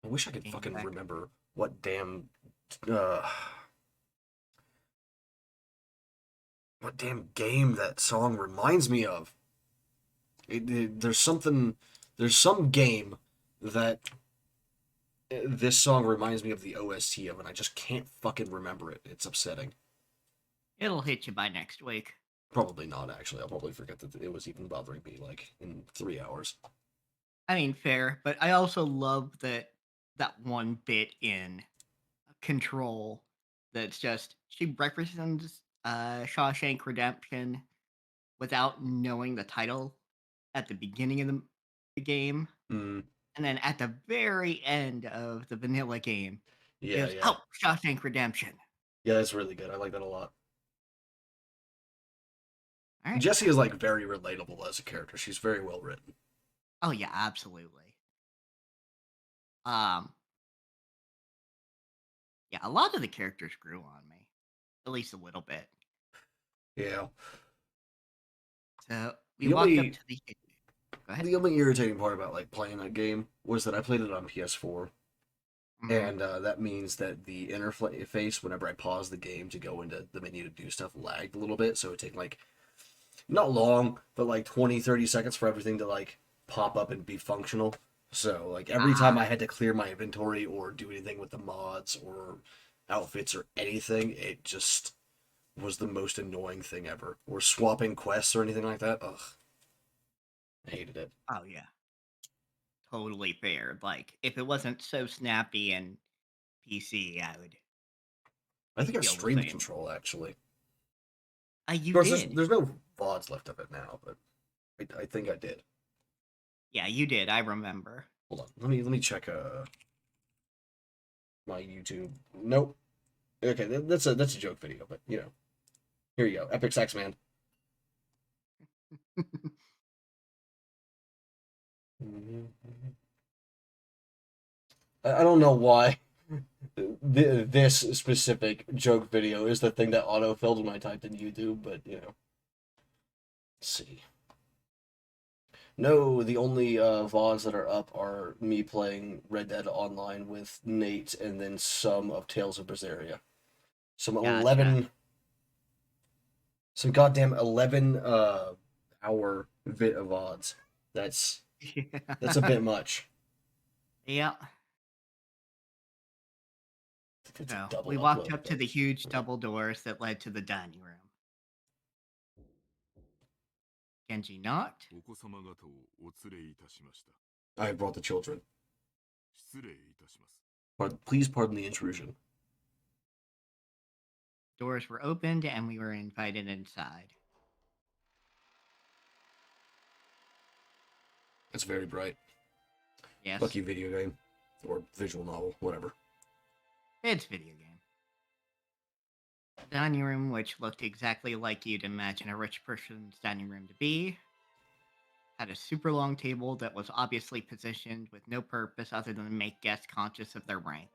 [SPEAKER 1] I wish I could
[SPEAKER 2] Game
[SPEAKER 1] fucking
[SPEAKER 2] back.
[SPEAKER 1] remember what damn uh what damn game that song reminds me of. There's some game that this song reminds me of the OST of, and I just can't fucking remember it. It's upsetting.
[SPEAKER 2] It'll hit you by next week.
[SPEAKER 1] Probably not, actually. I'll probably forget that it was even bothering me, like, in 3 hours.
[SPEAKER 2] I mean, fair, but I also love that one bit in Control that's just she represents Shawshank Redemption without knowing the title at the beginning of the game,
[SPEAKER 1] Mm,
[SPEAKER 2] and then at the very end of the vanilla game,
[SPEAKER 1] yeah,
[SPEAKER 2] is
[SPEAKER 1] yeah.
[SPEAKER 2] oh, Shawshank Redemption.
[SPEAKER 1] Yeah, that's really good. I like that a lot.
[SPEAKER 2] All right.
[SPEAKER 1] Jessie is, like, very relatable as a character. She's very well written.
[SPEAKER 2] Oh yeah, absolutely. Um, yeah, a lot of the characters grew on me, at least a little bit.
[SPEAKER 1] Yeah.
[SPEAKER 2] So we
[SPEAKER 1] The
[SPEAKER 2] walked
[SPEAKER 1] only-
[SPEAKER 2] up to the. Go ahead.
[SPEAKER 1] The only irritating part about, like, playing that game was that I played it on PS4.
[SPEAKER 2] Mhm.
[SPEAKER 1] And that means that the interface, whenever I pause the game to go into the menu to do stuff, lagged a little bit. So it would take, like, not long, but like 20, 30 seconds for everything to, like, pop up and be functional. So, like, every time I had to clear my inventory or do anything with the mods or outfits or anything, it just was the most annoying thing ever. Or swapping quests or anything like that. Ugh. I hated it.
[SPEAKER 2] Oh yeah, totally fair. Like if it wasn't so snappy and PC, I would.
[SPEAKER 1] I think I
[SPEAKER 2] feel the
[SPEAKER 1] streamed
[SPEAKER 2] same.
[SPEAKER 1] Control, actually.
[SPEAKER 2] You
[SPEAKER 1] Of course,
[SPEAKER 2] did.
[SPEAKER 1] there's no VODs left of it now, but I think I did.
[SPEAKER 2] Yeah, you did. I remember.
[SPEAKER 1] Hold on. Let me check my YouTube. Nope. Okay, that's a joke video, but you know. Here you go. Epic Sax Man. I don't know why this specific joke video is the thing that auto-filled when I typed in YouTube, but you know. Let's see. No, the only VODs that are up are me playing Red Dead Online with Nate and then some of Tales of Berseria. Some
[SPEAKER 2] Gotcha.
[SPEAKER 1] some goddamn 11 hour vid of VODs. That's a bit much.
[SPEAKER 2] Yeah.
[SPEAKER 1] It's a
[SPEAKER 2] So
[SPEAKER 1] double
[SPEAKER 2] we walked
[SPEAKER 1] upload,
[SPEAKER 2] up to the huge double doors that led to the dining room. Genji knocked.
[SPEAKER 3] お子様方をお連れいたしました。
[SPEAKER 1] I have brought the children.
[SPEAKER 3] 失礼いたします。
[SPEAKER 1] Please pardon the intrusion.
[SPEAKER 2] Doors were opened and we were invited inside.
[SPEAKER 1] It's very bright.
[SPEAKER 2] Yes.
[SPEAKER 1] Fuck you, video game. Or visual novel, whatever.
[SPEAKER 2] It's video game. Dining room, which looked exactly like you'd imagine a rich person's dining room to be, had a super long table that was obviously positioned with no purpose other than to make guests conscious of their rank.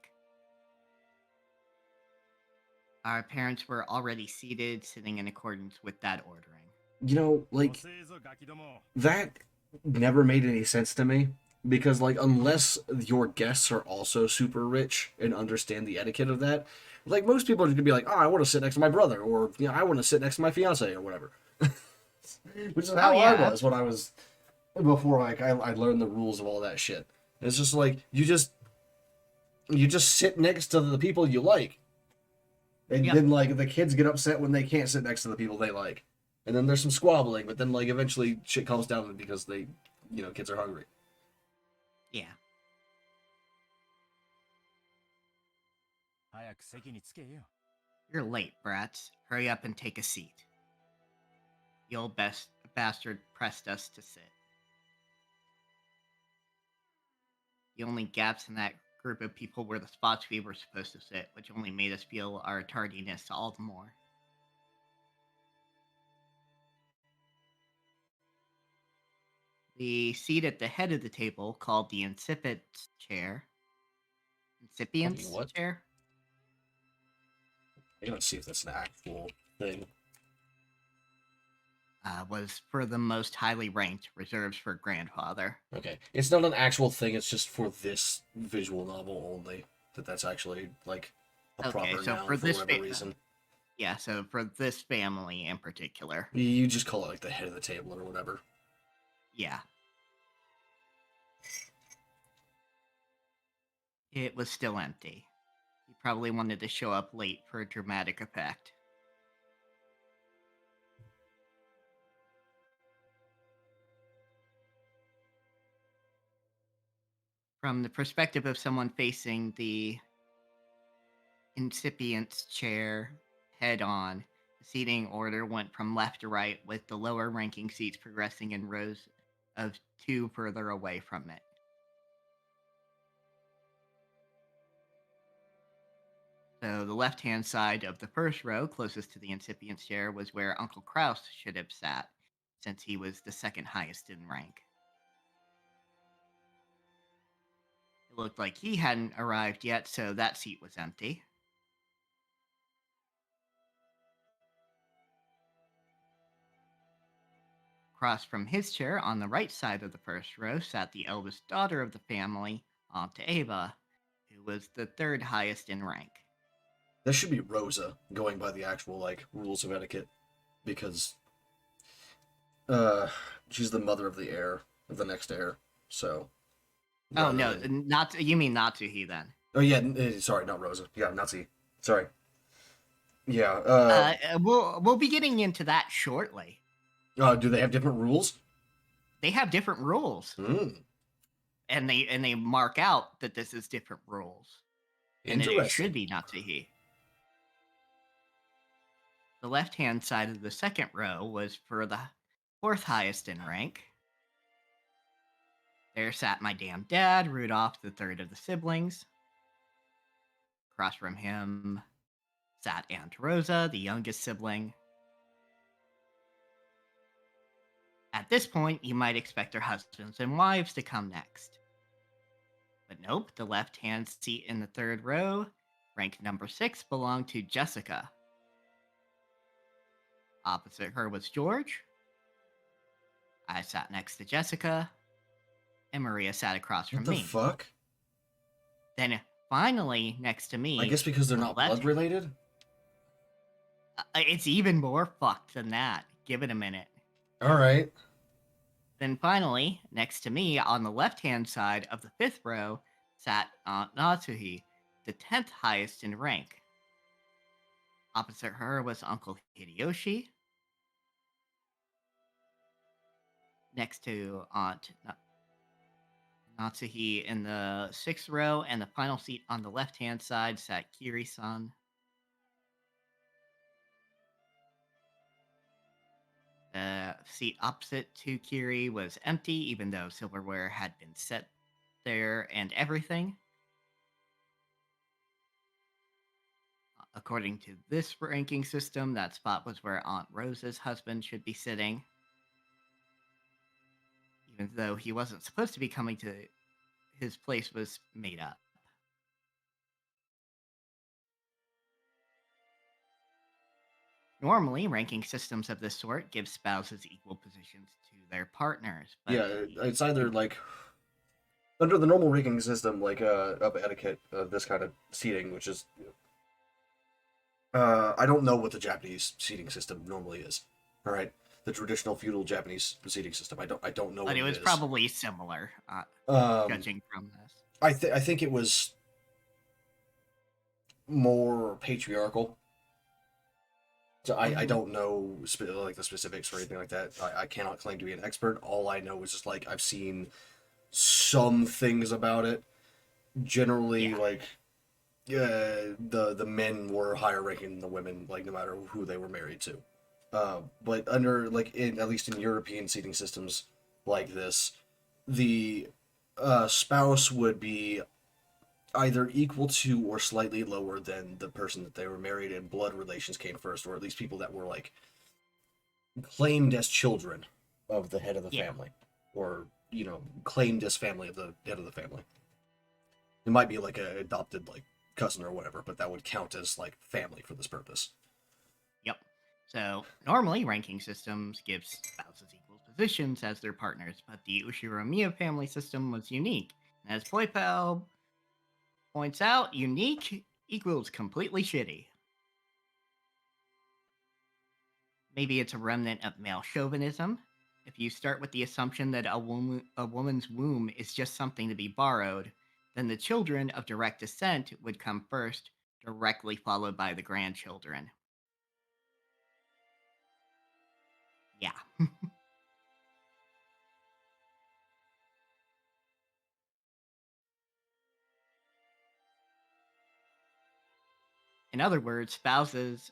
[SPEAKER 2] Our parents were already seated, sitting in accordance with that ordering.
[SPEAKER 1] You know, like, that never made any sense to me. Because, like, unless your guests are also super rich and understand the etiquette of that, like, most people are going to be like, oh, I want to sit next to my brother, or, you know, I want to sit next to my fiance, or whatever. Which is how I was when I was, before, like, I learned the rules of all that shit. It's just like, you just sit next to the people you like. And then, like, the kids get upset when they can't sit next to the people they like. And then there's some squabbling, but then, like, eventually shit calms down because they, you know, kids are hungry.
[SPEAKER 2] Yeah.
[SPEAKER 3] 早く席に着けよ。
[SPEAKER 2] You're late, brats. Hurry up and take a seat. The old bastard pressed us to sit. The only gaps in that group of people were the spots we were supposed to sit, which only made us feel our tardiness all the more. The seat at the head of the table, called the incipient's chair. Incipient's
[SPEAKER 1] What?
[SPEAKER 2] chair?
[SPEAKER 1] I'm gonna see if that's an actual thing.
[SPEAKER 2] Was for the most highly ranked, reserves for grandfather.
[SPEAKER 1] Okay, it's not an actual thing. It's just for this visual novel only. That's actually like a proper
[SPEAKER 2] so
[SPEAKER 1] noun
[SPEAKER 2] for this
[SPEAKER 1] whatever reason.
[SPEAKER 2] Yeah, so for this family in particular.
[SPEAKER 1] You just call it like the head of the table or whatever.
[SPEAKER 2] Yeah. It was still empty. He probably wanted to show up late for a dramatic effect. From the perspective of someone facing the incipient's chair head on, the seating order went from left to right, with the lower ranking seats progressing in rows of 2 further away from it. So the left-hand side of the first row, closest to the incipient's chair, was where Uncle Kraus should have sat, since he was the second highest in rank. It looked like he hadn't arrived yet, so that seat was empty. Across from his chair, on the right side of the first row, sat the eldest daughter of the family, Aunt Ava, who was the third highest in rank.
[SPEAKER 1] That should be Rosa, going by the actual like rules of etiquette, because she's the mother of the heir, of the next heir. So.
[SPEAKER 2] Oh no, not you mean Natsuhi then?
[SPEAKER 1] Oh yeah, sorry, not Rosa. Yeah, Nazi. Sorry. Yeah.
[SPEAKER 2] We'll be getting into that shortly.
[SPEAKER 1] Do they have different rules?
[SPEAKER 2] They have different rules. And they mark out that this is different rules. And it should be Natsuhi. The left-hand side of the second row was for the fourth highest in rank. There sat my damn dad, Rudolph, the third of the siblings. Across from him sat Aunt Rosa, the youngest sibling. At this point, you might expect their husbands and wives to come next. But nope, the left-hand seat in the third row, rank number 6, belonged to Jessica. Opposite her was George. I sat next to Jessica, and Maria sat across from me.
[SPEAKER 1] What the fuck?
[SPEAKER 2] Then finally next to me...
[SPEAKER 1] I guess because they're not blood related?
[SPEAKER 2] It's even more fucked than that. Give it a minute.
[SPEAKER 1] Alright.
[SPEAKER 2] Then finally, next to me, on the left-hand side of the fifth row, sat Aunt Natsuhi, the 10th highest in rank. Opposite her was Uncle Hideyoshi. Next to Aunt Natsuhi in the 6th row, and the final seat on the left-hand side sat Kiri-san. The seat opposite to Kiri was empty, even though silverware had been set there and everything. According to this ranking system, that spot was where Aunt Rosa's husband should be sitting. Even though he wasn't supposed to be coming to... His place was made up. Normally, ranking systems of this sort give spouses equal positions to their partners. But
[SPEAKER 1] yeah, it's either like... Under the normal ranking system, like, of etiquette, this kind of seating, which is... I don't know what the Japanese seating system normally is. Alright? The traditional feudal Japanese seating system. I don't know what it is.
[SPEAKER 2] But it was probably similar, judging from this.
[SPEAKER 1] I think it was more patriarchal. So I don't know like the specifics or anything like that. I cannot claim to be an expert. All I know is just like I've seen some things about it. Generally, like the men were higher ranking than the women, like no matter who they were married to. But under like in at least in European seating systems like this, the spouse would be either equal to or slightly lower than the person that they were married, and blood relations came first, or at least people that were like claimed as children of the head of the
[SPEAKER 2] Yeah.
[SPEAKER 1] family, or claimed as family of the head of the family. It might be like a adopted like cousin or whatever, but that would count as like family for this purpose.
[SPEAKER 2] Yep. So normally ranking systems give spouses equal positions as their partners, but the Ushiromiya family system was unique. And as Poipel points out, unique equals completely shitty. Maybe it's a remnant of male chauvinism. If you start with the assumption that a woman's womb is just something to be borrowed, then the children of direct descent would come first, directly followed by the grandchildren. Yeah. In other words, spouses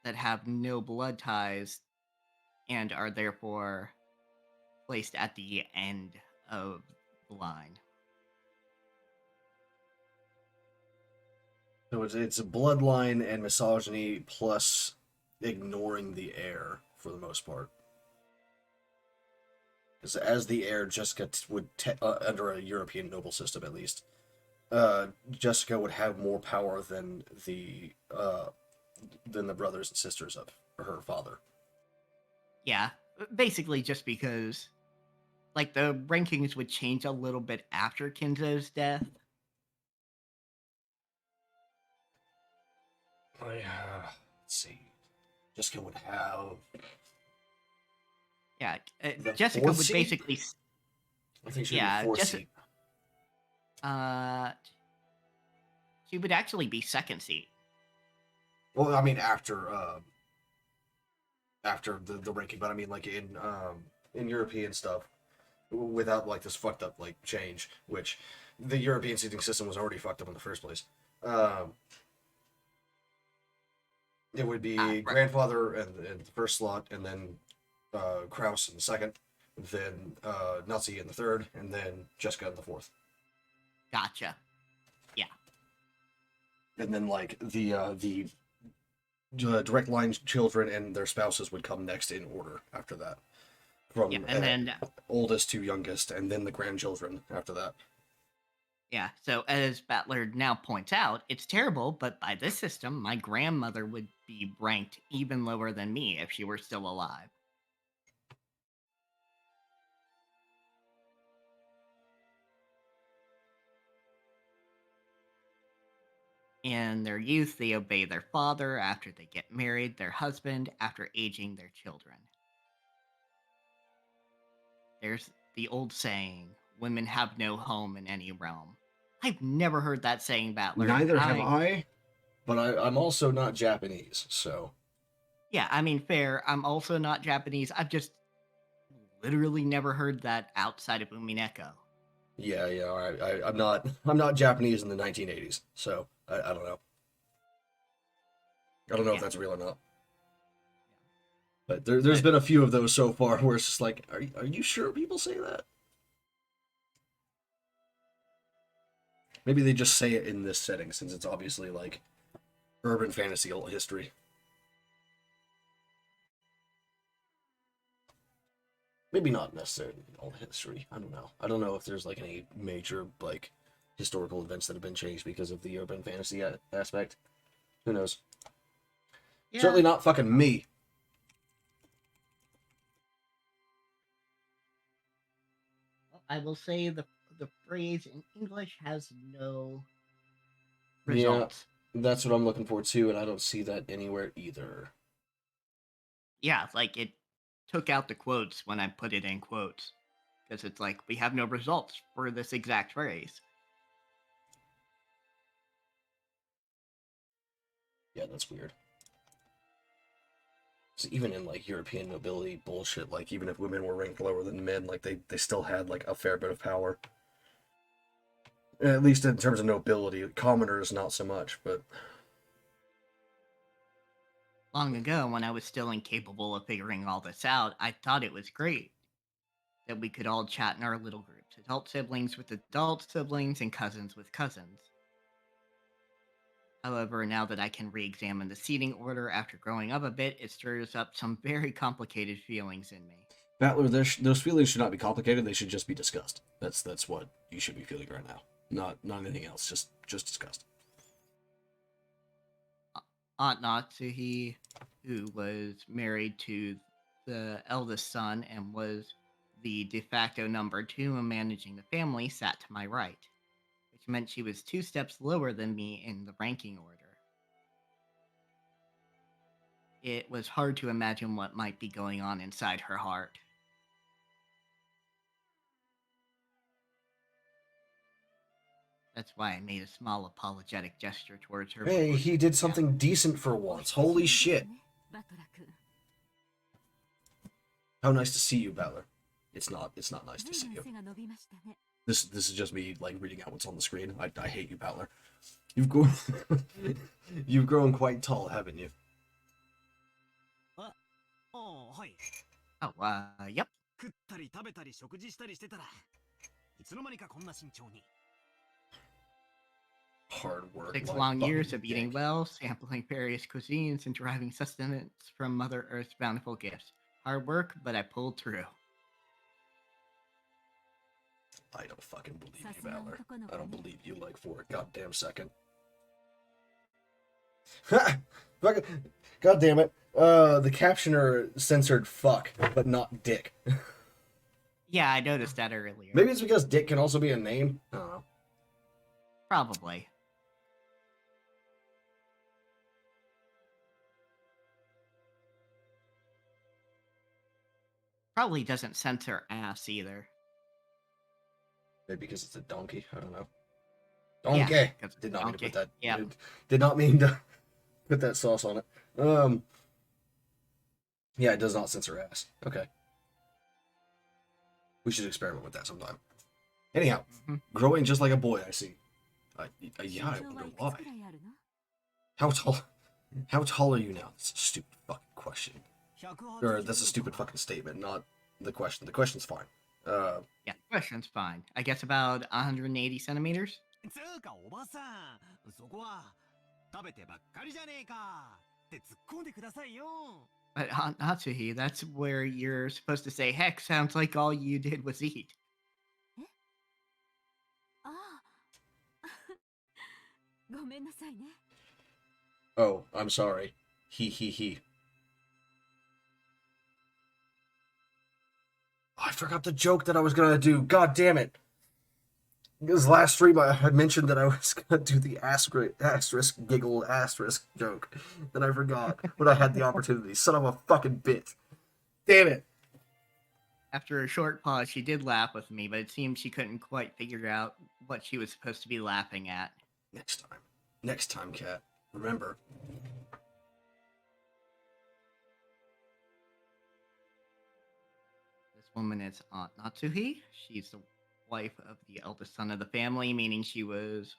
[SPEAKER 2] that have no blood ties and are therefore placed at the end of the line.
[SPEAKER 1] So it's a bloodline and misogyny plus ignoring the heir for the most part. Because as the heir, Jessica would under a European noble system at least, Jessica would have more power than the brothers and sisters of her father.
[SPEAKER 2] Yeah, basically just because, like, the rankings would change a little bit after Kinzo's death.
[SPEAKER 1] Oh yeah, let's see. Jessica would have.
[SPEAKER 2] Yeah,
[SPEAKER 1] The
[SPEAKER 2] Jessica
[SPEAKER 1] fourth
[SPEAKER 2] would
[SPEAKER 1] seed?
[SPEAKER 2] basically.
[SPEAKER 1] I think she would
[SPEAKER 2] Yeah,
[SPEAKER 1] be fourth seed.
[SPEAKER 2] She would actually be second seat.
[SPEAKER 1] Well, I mean after the ranking, but I mean like in European stuff, without like this fucked up like change, which the European seating system was already fucked up in the first place. It would be
[SPEAKER 2] Right.
[SPEAKER 1] grandfather in the first slot, and then Kraus in the second, then Nazi in the third, and then Jessica in the fourth.
[SPEAKER 2] Gotcha. Yeah.
[SPEAKER 1] And then like the direct line children and their spouses would come next in order after that, from
[SPEAKER 2] and then
[SPEAKER 1] oldest to youngest, and then the grandchildren after that.
[SPEAKER 2] Yeah, so as Battler now points out, it's terrible, but by this system, my grandmother would be ranked even lower than me if she were still alive. In their youth, they obey their father. After they get married, their husband. After aging, their children. There's the old saying, women have no home in any realm. I've never heard that saying, Battler.
[SPEAKER 1] Neither have I, but I'm also not Japanese, so.
[SPEAKER 2] Yeah, I mean, fair. I'm also not Japanese. I've just literally never heard that outside of Umineko.
[SPEAKER 1] Yeah, I'm not Japanese in the 1980s, so I don't know. I don't know if that's real or not. But there's been a few of those so far where it's just like, are you sure people say that? Maybe they just say it in this setting since it's obviously like urban fantasy history. Maybe not necessarily all history. I don't know. I don't know if there's like any major like historical events that have been changed because of the urban fantasy aspect. Who knows? Yeah. Certainly not fucking me.
[SPEAKER 2] Well, I will say the phrase in English has no results.
[SPEAKER 1] Yeah, that's what I'm looking for too, and I don't see that anywhere either.
[SPEAKER 2] Yeah, like it took out the quotes when I put it in quotes. Because it's like, we have no results for this exact phrase.
[SPEAKER 1] Yeah, that's weird. So even in like European nobility bullshit, like even if women were ranked lower than men, like they still had like a fair bit of power. At least in terms of nobility. Commoners, not so much, but...
[SPEAKER 2] Long ago, when I was still incapable of figuring all this out, I thought it was great that we could all chat in our little groups. Adult siblings with adult siblings and cousins with cousins. However, now that I can re-examine the seating order after growing up a bit, it stirs up some very complicated feelings in me.
[SPEAKER 1] Battler, those feelings should not be complicated. They should just be discussed. That's what you should be feeling right now. Not anything else. Just discussed.
[SPEAKER 2] Aunt Natsuhi, who was married to the eldest son and was the de facto number 2 in managing the family, sat to my right, which meant she was 2 steps lower than me in the ranking order. It was hard to imagine what might be going on inside her heart. That's why I made a small apologetic gesture towards her.
[SPEAKER 1] Hey, he did something decent for once. Holy shit. How nice to see you, Battler. It's not nice to see you. This is just me like reading out what's on the screen. I hate you, Battler. You've grown quite tall, haven't you?
[SPEAKER 4] Oh, hi.
[SPEAKER 2] Oh, yep.
[SPEAKER 4] 食ったり食べたり食事したりしてたらいつの間にかこんな身長に
[SPEAKER 1] Hard work.
[SPEAKER 2] 6 long years of eating well, sampling various cuisines, and deriving sustenance from Mother Earth's bountiful gifts. Hard work, but I pulled through.
[SPEAKER 1] I don't fucking believe you, Battler. I don't believe you like for a goddamn second. Fucking, God damn it. The captioner censored fuck, but not dick.
[SPEAKER 2] Yeah, I noticed that earlier.
[SPEAKER 1] Maybe it's because dick can also be a name. I don't know.
[SPEAKER 2] Probably. Probably doesn't censor ass either.
[SPEAKER 1] Maybe because it's a donkey. I don't know. Donkey.
[SPEAKER 2] Yeah,
[SPEAKER 1] did not mean to put that.
[SPEAKER 2] Yeah.
[SPEAKER 1] Did not mean to put that sauce on it. Yeah, it does not censor ass. Okay. We should experiment with that sometime. Anyhow, growing just like a boy, I see. Yeah, I wonder why. How tall are you now? That's a stupid fucking question. Or that's a stupid fucking statement, not the question. The question's fine.
[SPEAKER 2] Yeah, the question's fine. I guess about 180 centimeters?
[SPEAKER 4] つうかおばさんそこは食べてばっかりじゃねえかって突っ込んでくださいよ
[SPEAKER 2] But Aunt Natsuhi, that's where you're supposed to say, heck, sounds like all you did was eat.
[SPEAKER 8] ああごめんなさいね
[SPEAKER 1] Oh, I'm sorry. He. Oh, I forgot the joke that I was gonna do. God damn it. Because last stream I had mentioned that I was gonna do the asterisk giggle asterisk joke. That I forgot when I had the opportunity. Son of a fucking bitch. Damn it.
[SPEAKER 2] After a short pause, she did laugh with me, but it seemed she couldn't quite figure out what she was supposed to be laughing at.
[SPEAKER 1] Next time. Next time, Cat. Remember.
[SPEAKER 2] This woman is Aunt Natsuhi. She's the wife of the eldest son of the family, meaning she was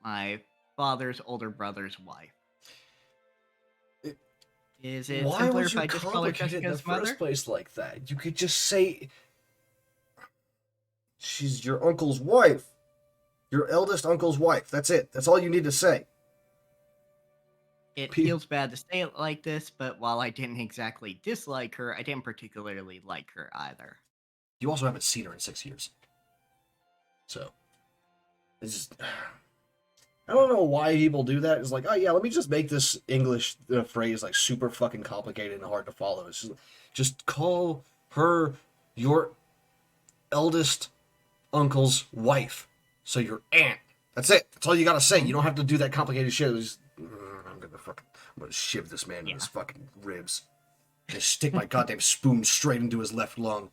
[SPEAKER 2] my father's older brother's wife. Is it
[SPEAKER 1] Why
[SPEAKER 2] simpler
[SPEAKER 1] would
[SPEAKER 2] if
[SPEAKER 1] you
[SPEAKER 2] I just call her
[SPEAKER 1] complicate it in the
[SPEAKER 2] Jessica's mother?
[SPEAKER 1] first place like that? You could just say she's your uncle's wife. Your eldest uncle's wife. That's it. That's all you need to say.
[SPEAKER 2] It feels bad to say it like this, but while I didn't exactly dislike her, I didn't particularly like her either.
[SPEAKER 1] You also haven't seen her in 6 years. So, it's just, I don't know why people do that. It's like, oh yeah, let me just make this English phrase like super fucking complicated and hard to follow. It's just call her your eldest uncle's wife. So your aunt. That's it. That's all you gotta say. You don't have to do that complicated shit. I'm gonna shiv this man in his fucking ribs. Just stick my goddamn spoon straight into his left lung.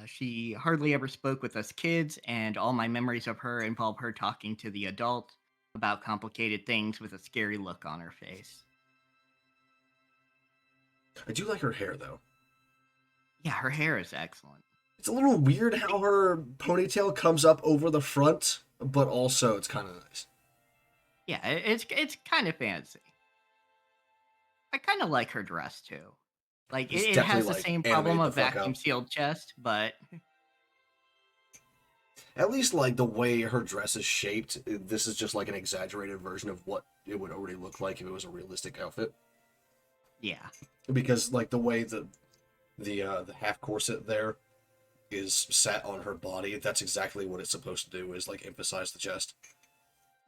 [SPEAKER 2] She hardly ever spoke with us kids, and all my memories of her involve her talking to the adults about complicated things with a scary look on her face.
[SPEAKER 1] I do like her hair, though.
[SPEAKER 2] Yeah, her hair is excellent.
[SPEAKER 1] It's a little weird how her ponytail comes up over the front, but also it's kind of nice.
[SPEAKER 2] Yeah, it's kind of fancy. I kind of like her dress too. Like
[SPEAKER 1] It's
[SPEAKER 2] it has
[SPEAKER 1] definitely
[SPEAKER 2] the
[SPEAKER 1] like
[SPEAKER 2] same problem
[SPEAKER 1] animated the
[SPEAKER 2] of
[SPEAKER 1] fuck
[SPEAKER 2] vacuum
[SPEAKER 1] up.
[SPEAKER 2] sealed chest, but
[SPEAKER 1] At least like the way her dress is shaped, this is just like an exaggerated version of what it would already look like if it was a realistic outfit.
[SPEAKER 2] yeah.
[SPEAKER 1] Because like the way the half corset there is sat on her body, that's exactly what it's supposed to do, is like emphasize the chest.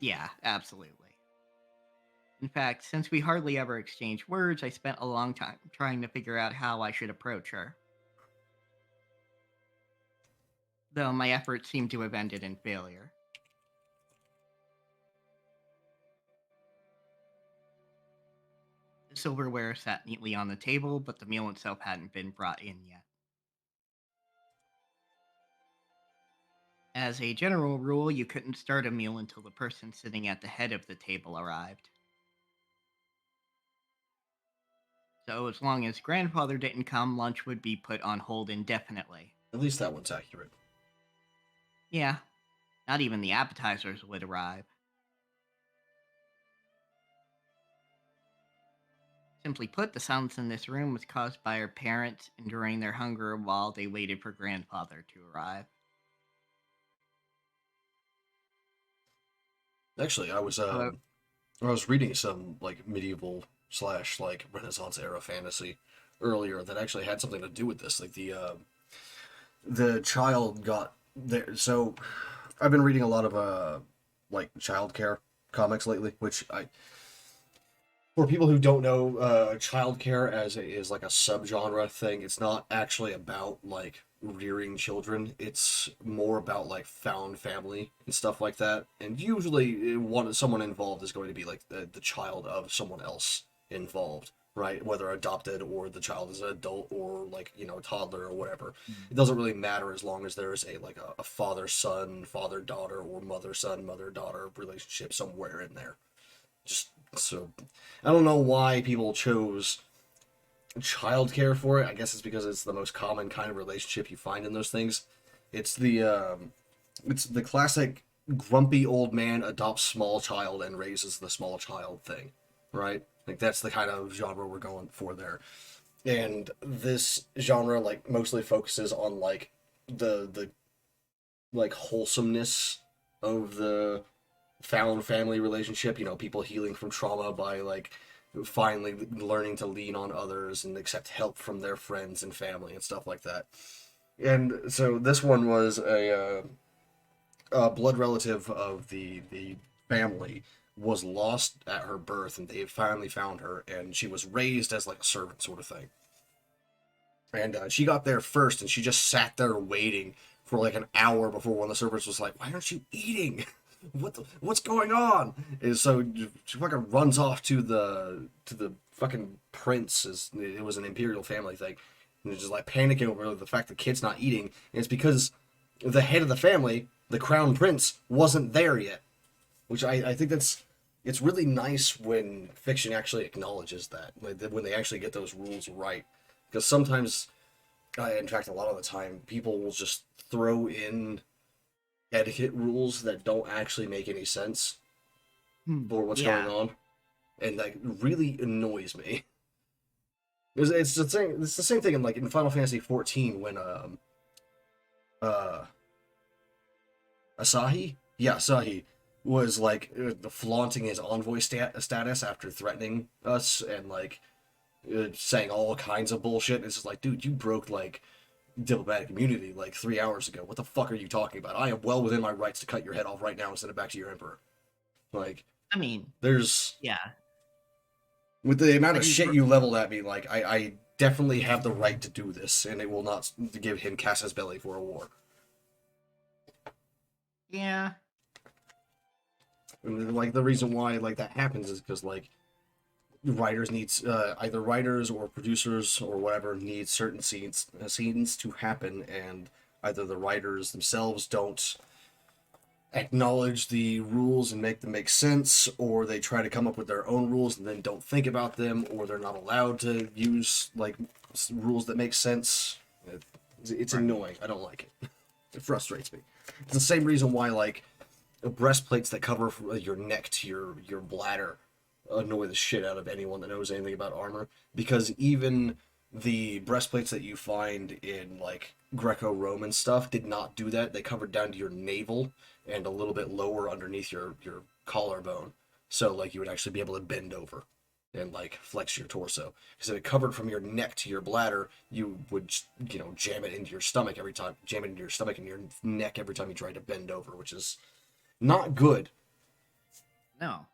[SPEAKER 2] Yeah, absolutely. In fact, since we hardly ever exchange words, I spent a long time trying to figure out how I should approach her. Though my efforts seem to have ended in failure. The silverware sat neatly on the table, but the meal itself hadn't been brought in yet. As a general rule, you couldn't start a meal until the person sitting at the head of the table arrived. So as long as grandfather didn't come, lunch would be put on hold indefinitely.
[SPEAKER 1] At least that one's accurate.
[SPEAKER 2] Yeah, not even the appetizers would arrive. Simply put, the silence in this room was caused by our parents enduring their hunger while they waited for grandfather to arrive.
[SPEAKER 1] Actually, I was reading some like medieval slash like Renaissance era fantasy earlier that actually had something to do with this. Like the child got there. So I've been reading a lot of like childcare comics lately, which I for people who don't know, childcare is like a subgenre thing. It's not actually about like rearing children. It's more about like found family and stuff like that. And usually, someone involved is going to be like the child of someone else involved, right? Whether adopted or the child is an adult or like a toddler or whatever. It doesn't really matter as long as there is a father son, father daughter, or mother son, mother daughter relationship somewhere in there. Just so I don't know why people chose childcare for it. I guess it's because it's the most common kind of relationship you find in those things. It's the classic grumpy old man adopts small child and raises the small child thing, right? Like that's the kind of genre we're going for there. And this genre like mostly focuses on like the like wholesomeness of the found family relationship, people healing from trauma by like finally learning to lean on others and accept help from their friends and family and stuff like that. And so this one was a blood relative of the family was lost at her birth, and they finally found her, and she was raised as like a servant sort of thing. And she got there first, and she just sat there waiting for like an hour before one of the servants was like, "Why aren't you eating? What's going on?" And so she fucking runs off to the fucking prince. It was an imperial family thing, and just like panicking over the fact the kid's not eating. And it's because the head of the family, the crown prince, wasn't there yet. Which I think it's really nice when fiction actually acknowledges that, like when they actually get those rules right. Because sometimes, in fact, a lot of the time, people will just throw in etiquette rules that don't actually make any sense for what's going on, and that really annoys me. It's the thing. It's the same thing in like in Final Fantasy 14 when Asahi was like flaunting his envoy status after threatening us and like saying all kinds of bullshit. It's just like, dude, you broke like diplomatic immunity like 3 hours ago. What the fuck are you talking about? I am well within my rights to cut your head off right now and send it back to your emperor. Like,
[SPEAKER 2] I mean,
[SPEAKER 1] there's
[SPEAKER 2] yeah.
[SPEAKER 1] With the amount of shit you leveled at me, like I definitely have the right to do this, and it will not give him Cass's belly for a war.
[SPEAKER 2] Yeah.
[SPEAKER 1] And like the reason why like that happens is because like writers needs either writers or producers or whatever need certain scenes to happen, and either the writers themselves don't acknowledge the rules and make them make sense, or they try to come up with their own rules and then don't think about them, or they're not allowed to use like rules that make sense. It's
[SPEAKER 2] Right.
[SPEAKER 1] annoying. I don't like it. It frustrates me. It's the same reason why like breastplates that cover your neck to your bladder annoy the shit out of anyone that knows anything about armor, because even the breastplates that you find in like Greco-Roman stuff did not do that. They covered down to your navel and a little bit lower underneath your collarbone, so like you would actually be able to bend over and like flex your torso. Because if it covered from your neck to your bladder, you would jam it into your stomach every time, jam it into your stomach and your neck every time you tried to bend over, which is not good.
[SPEAKER 2] No.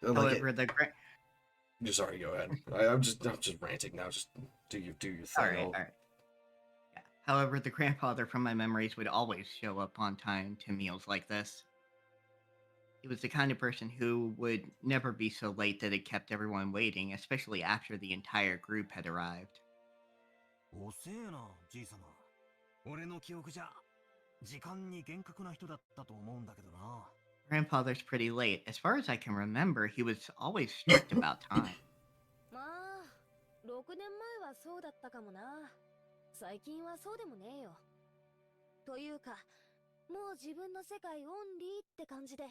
[SPEAKER 1] Like
[SPEAKER 2] However,
[SPEAKER 1] sorry, go ahead. I'm just ranting now. Just do your thing.
[SPEAKER 2] all right. Yeah. However, the grandfather from my memories would always show up on time to meals like this. He was the kind of person who would never be so late that it kept everyone waiting, especially after the entire group had arrived.
[SPEAKER 4] 遅えな、じいさま。俺の記憶じゃ、時間に厳格な人だったと思うんだけどな。
[SPEAKER 2] Grandfather's pretty late. As far as I can remember, he was always strict about time.
[SPEAKER 6] まあ6年前はそうだったかもな。最近はそうでもねえよ。というかもう自分の世界オンリーって感じで、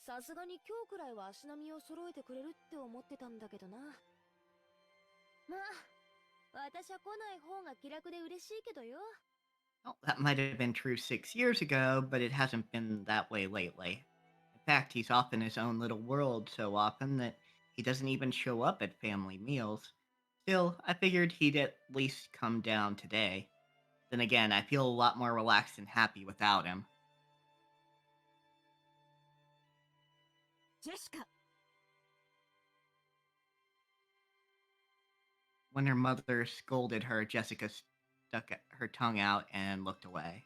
[SPEAKER 6] さすがに今日くらいは足並みを揃えてくれるって思ってたんだけどな。まあ私は来ない方が気楽で嬉しいけどよ。
[SPEAKER 2] Well, that might have been true 6 years ago, but it hasn't been that way lately. In fact, he's off in his own little world so often that he doesn't even show up at family meals. Still, I figured he'd at least come down today. Then again, I feel a lot more relaxed and happy without him.
[SPEAKER 8] ジェシカ。
[SPEAKER 2] When her mother scolded her, Jessica stuck her tongue out and looked away.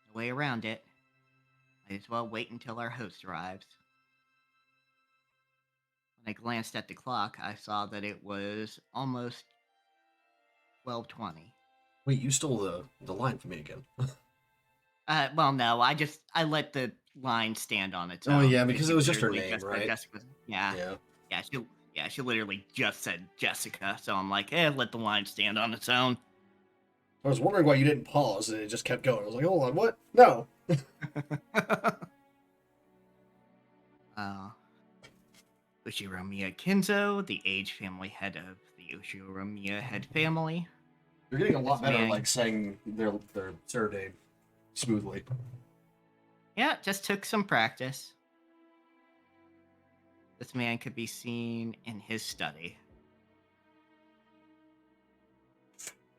[SPEAKER 2] No way around it. Might as well wait until our host arrives. When I glanced at the clock, I saw that it was almost 12:20.
[SPEAKER 1] Wait, you stole the line from me again.
[SPEAKER 2] Well, no, I let the line stand on its
[SPEAKER 1] Oh
[SPEAKER 2] own.
[SPEAKER 1] yeah, because
[SPEAKER 2] she
[SPEAKER 1] it was just her
[SPEAKER 2] literally
[SPEAKER 1] name,
[SPEAKER 2] said
[SPEAKER 1] right?
[SPEAKER 2] Jessica. Yeah,
[SPEAKER 1] Yeah.
[SPEAKER 2] she literally just said Jessica. So I'm like, let the line stand on its own.
[SPEAKER 1] I was wondering why you didn't pause and it just kept going. I was like, hold on, what? No.
[SPEAKER 2] Ushiromiya Kinzo, the age family head of the Ushiromiya head family.
[SPEAKER 1] You're getting a lot
[SPEAKER 2] This
[SPEAKER 1] better
[SPEAKER 2] man-
[SPEAKER 1] like saying their surname smoothly.
[SPEAKER 2] Yeah, it just took some practice. This man could be seen in his study.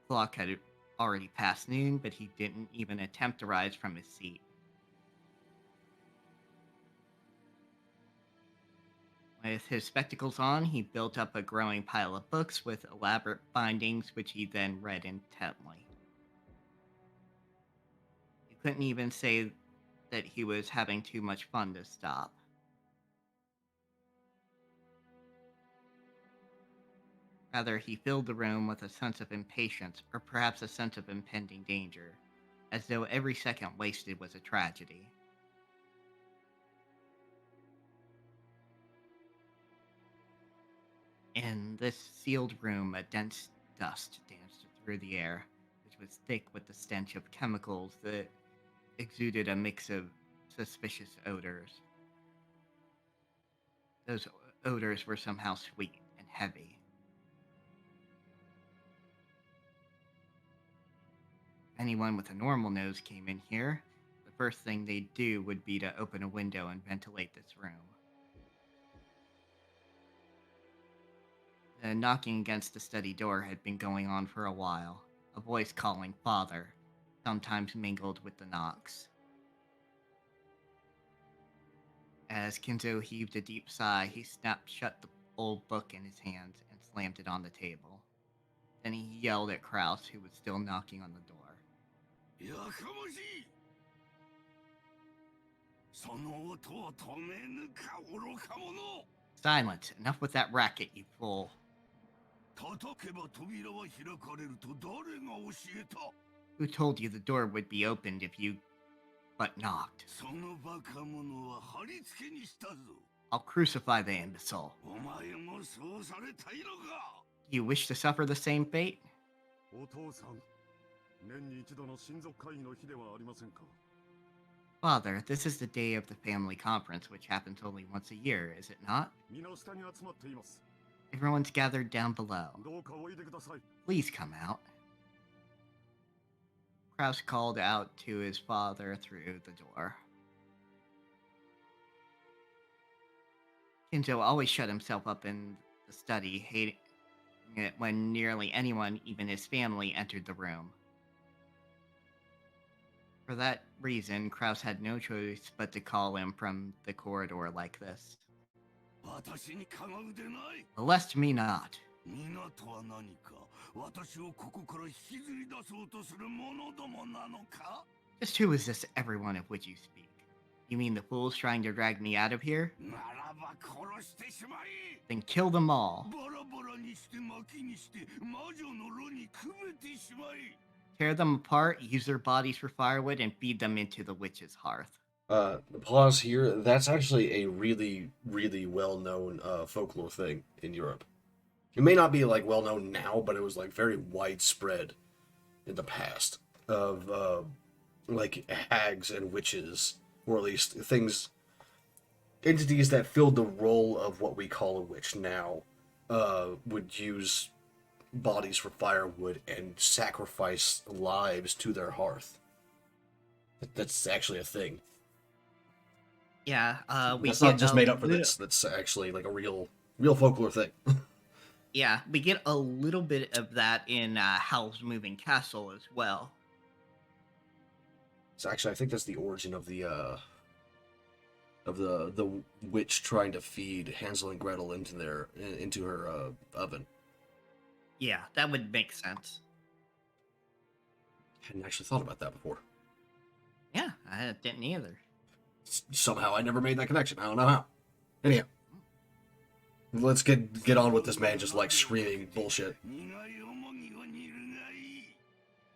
[SPEAKER 2] Clock had already passed noon, but he didn't even attempt to rise from his seat. With his spectacles on, he built up a growing pile of books with elaborate bindings, which he then read intently. You couldn't even say that he was having too much fun to stop. Rather, he filled the room with a sense of impatience, or perhaps a sense of impending danger, as though every second wasted was a tragedy. In this sealed room, a dense dust danced through the air, which was thick with the stench of chemicals that exuded a mix of suspicious odors. Those odors were somehow sweet and heavy. If anyone with a normal nose came in here, the first thing they'd do would be to open a window and ventilate this room. The knocking against the study door had been going on for a while, a voice calling "Father," sometimes mingled with the knocks. As Kinzo heaved a deep sigh, he snapped shut the old book in his hands and slammed it on the table. Then he yelled at Kraus, who was still knocking on the door.
[SPEAKER 10] やかましい。その音を止めぬか愚か者。
[SPEAKER 2] Silence! Enough with that racket, you fool.
[SPEAKER 10] 叩けば扉は開かれると誰が教えた？
[SPEAKER 2] Who told you the door would be opened if you but knocked?
[SPEAKER 10] そのバカ者は貼り付けにしたぞ。
[SPEAKER 2] I'll crucify the imbecile.
[SPEAKER 10] お前もそうされたいのか？
[SPEAKER 2] You wish to suffer the same fate?
[SPEAKER 3] お父さん、年に一度の親族会議の日ではありませんか。
[SPEAKER 2] Father, this is the day of the family conference, which happens only once a year, is it not?
[SPEAKER 3] 皆下に集まっています。
[SPEAKER 2] Everyone's gathered down below.
[SPEAKER 3] どうかおいでください。
[SPEAKER 2] Please come out. Kraus called out to his father through the door. Kinzo always shut himself up in the study, hating it when nearly anyone, even his family, entered the room. For that reason, Kraus had no choice but to call him from the corridor like this.
[SPEAKER 10] 私にかがうでない。
[SPEAKER 2] Molest me not.
[SPEAKER 10] 皆とは何か、私をここから引きずり出そうとする者どもなのか。
[SPEAKER 2] Just who is this everyone of which you speak? You mean the fools trying to drag me out of here?
[SPEAKER 10] ならば殺してしまい。
[SPEAKER 2] Then kill them all.
[SPEAKER 10] バラバラにして薪にして魔女の炉にくべてしまい。
[SPEAKER 2] Tear them apart, use their bodies for firewood, and feed them into the witch's hearth.
[SPEAKER 1] Pause here. That's actually a really, really well-known folklore thing in Europe. It may not be like well-known now, but it was like very widespread in the past of like hags and witches, or at least entities that filled the role of what we call a witch now, would use bodies for firewood and sacrifice lives to their hearth. That's actually a thing.
[SPEAKER 2] Yeah,
[SPEAKER 1] That's not just made up for this. That's actually like a real folklore thing.
[SPEAKER 2] Yeah, we get a little bit of that in Howl's Moving Castle as well.
[SPEAKER 1] So actually, I think that's the origin of the witch trying to feed Hansel and Gretel into her oven.
[SPEAKER 2] Yeah, that would make sense.
[SPEAKER 1] Hadn't actually thought about that before.
[SPEAKER 2] Yeah, I didn't either.
[SPEAKER 1] Somehow I never made that connection. I don't know how. Anyhow, let's get on with this man just like screaming bullshit.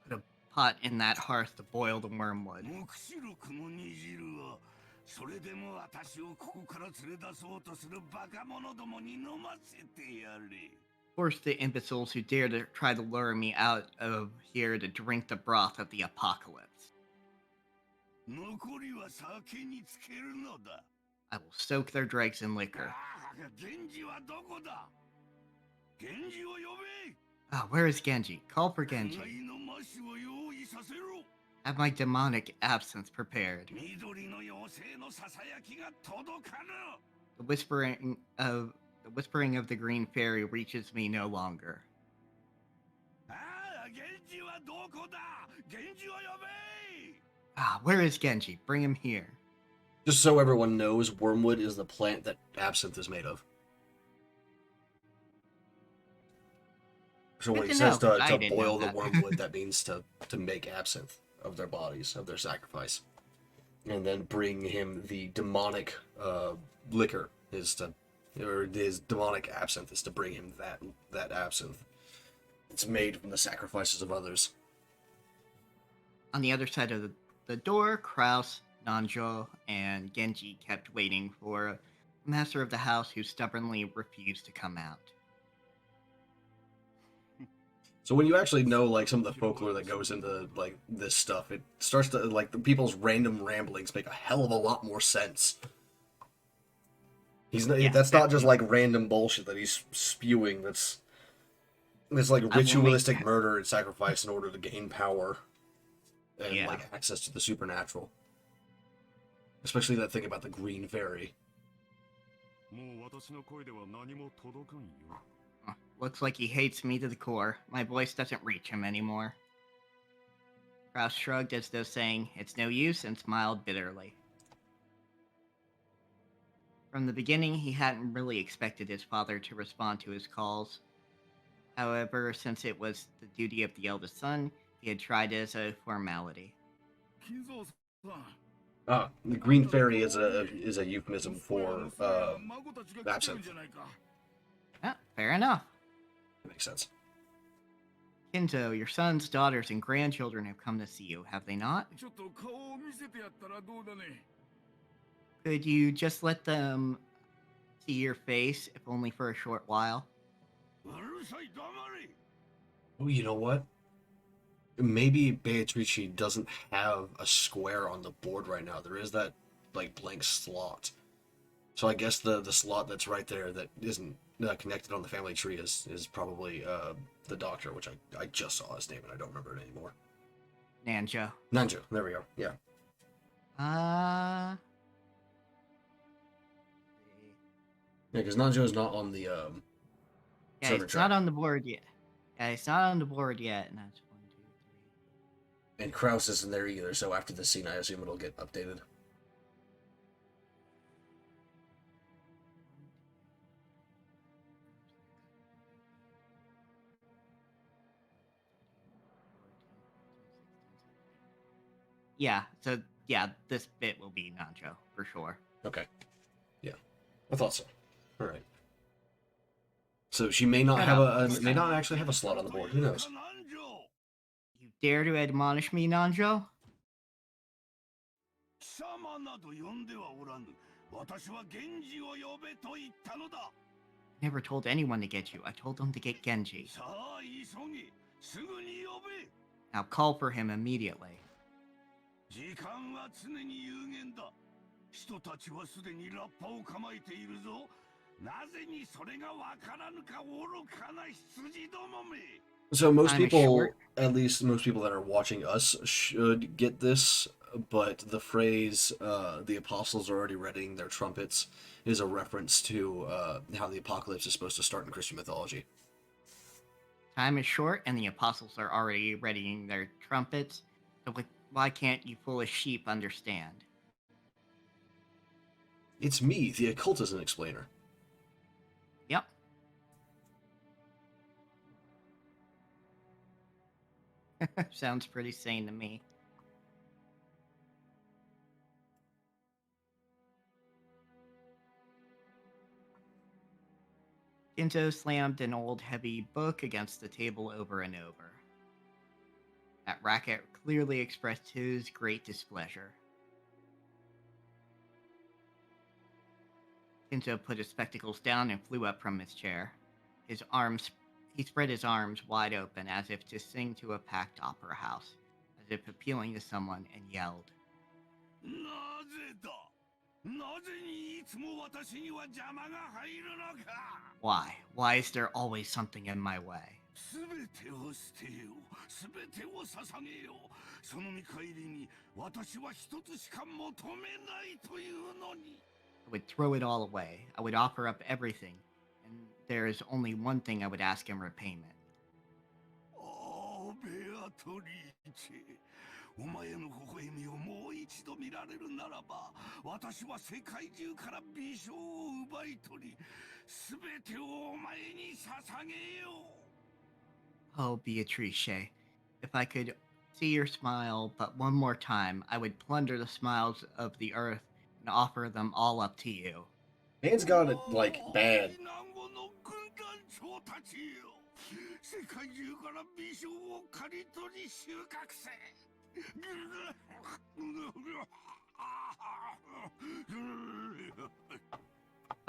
[SPEAKER 2] Put a pot in that hearth to boil the wormwood.
[SPEAKER 10] それでも私をここから連れ出そうとするバカ者どもに飲ませてやれ。
[SPEAKER 2] Force the imbeciles who dare to try to lure me out of here to drink the broth of the apocalypse.
[SPEAKER 10] 残りは酒につけるのだ。
[SPEAKER 2] I will soak their dregs in liquor.
[SPEAKER 10] 源氏はどこだ。源氏を呼べ。
[SPEAKER 2] Ah, where is Genji? Call for Genji.
[SPEAKER 10] 愛の魔酒を用意させろ。
[SPEAKER 2] Have my demonic absinthe prepared.
[SPEAKER 10] 緑の妖精のささやきが届かぬ。
[SPEAKER 2] The whispering of the green fairy reaches me no longer.
[SPEAKER 10] ああ、源氏はどこだ。源氏を呼べ。
[SPEAKER 2] Ah, where is Genji? Bring him here.
[SPEAKER 1] Just so everyone knows, wormwood is the plant that absinthe is made of. So when he says to boil the wormwood, that means to make absinthe of their bodies, of their sacrifice. And then bring him the demonic liquor or his demonic absinthe is to bring him that absinthe. It's made from the sacrifices of others.
[SPEAKER 2] On the other side of the door, Kraus, Nanjo, and Genji kept waiting for the master of the house who stubbornly refused to come out.
[SPEAKER 1] So when you actually know like some of the folklore that goes into like this stuff, it starts to like the people's random ramblings make a hell of a lot more sense. That's not just like random bullshit that he's spewing. That's like ritualistic murder and sacrifice in order to gain power and like access to the supernatural. Especially that thing about the green fairy.
[SPEAKER 2] Looks like he hates me to the core. My voice doesn't reach him anymore. Kraus shrugged as though saying, "It's no use," and smiled bitterly. From the beginning, he hadn't really expected his father to respond to his calls. However, since it was the duty of the eldest son, he had tried it as a formality.
[SPEAKER 1] The green fairy is a euphemism for absinthe.
[SPEAKER 2] Yeah, fair enough.
[SPEAKER 1] Makes sense.
[SPEAKER 2] Kinzo, your sons, daughters, and grandchildren have come to see you, have they not? Could you just let them see your face, if only for a short while?
[SPEAKER 1] Oh, you know what? Maybe Beatrice doesn't have a square on the board right now. There is that like blank slot. So I guess the slot that's right there that isn't connected on the family tree is probably the doctor, which I just saw his name and I don't remember it anymore.
[SPEAKER 2] Nanjo.
[SPEAKER 1] Nanjo. There we go. Yeah.
[SPEAKER 2] Uh.
[SPEAKER 1] Yeah, because Nanjo is not on the
[SPEAKER 2] Yeah,
[SPEAKER 1] server
[SPEAKER 2] it's
[SPEAKER 1] track.
[SPEAKER 2] not on the board yet. Yeah, it's not on the board yet, and that's 1, 2, 3.
[SPEAKER 1] And Kraus isn't there either, so after this scene, I assume it'll get updated.
[SPEAKER 2] Yeah, so yeah, this bit will be Nanjo for sure.
[SPEAKER 1] Okay. Yeah, I thought so. All right. So she may not may not actually have a slot on the board. Who knows?
[SPEAKER 2] You dare to admonish me, Nanjo? Never told anyone to get you. I told them to get Genji. Now call for him immediately.
[SPEAKER 10] 時間は常に有限だ。人たちはすでにラッパを構えているぞ。なぜにそれがわからぬか愚かな羊どもめ。
[SPEAKER 1] So most
[SPEAKER 2] I'm
[SPEAKER 1] people,
[SPEAKER 2] sure-
[SPEAKER 1] at least most people that are watching us, should get this. But the phrase "the apostles are already readying their trumpets" is a reference to how the apocalypse is supposed to start in Christian mythology.
[SPEAKER 2] Time is short, and the apostles are already readying their trumpets. So why can't you foolish sheep understand?
[SPEAKER 1] It's me, the occultism explainer.
[SPEAKER 2] Yep. Sounds pretty sane to me. Kinzo slammed an old heavy book against the table over and over. That racket clearly expressed his great displeasure. Kinzo put his spectacles down and flew up from his chair. He spread his arms wide open as if to sing to a packed opera house, as if appealing to someone, and yelled. Why? Why is there always something in my way? I would throw it all away. I would offer up everything, and there is only one thing I would ask in repayment.
[SPEAKER 10] Oh, Beatrice. お前の微笑みをもう一度見られるならば、私は世界中から美少を奪い取り、すべてをお前に捧げよう。
[SPEAKER 2] Oh, Beatrice, if I could see your smile but one more time, I would plunder the smiles of the earth and offer them all up to you.
[SPEAKER 1] Man's got it, like, bad.
[SPEAKER 10] 世界中から美少を刈り取り収穫せ。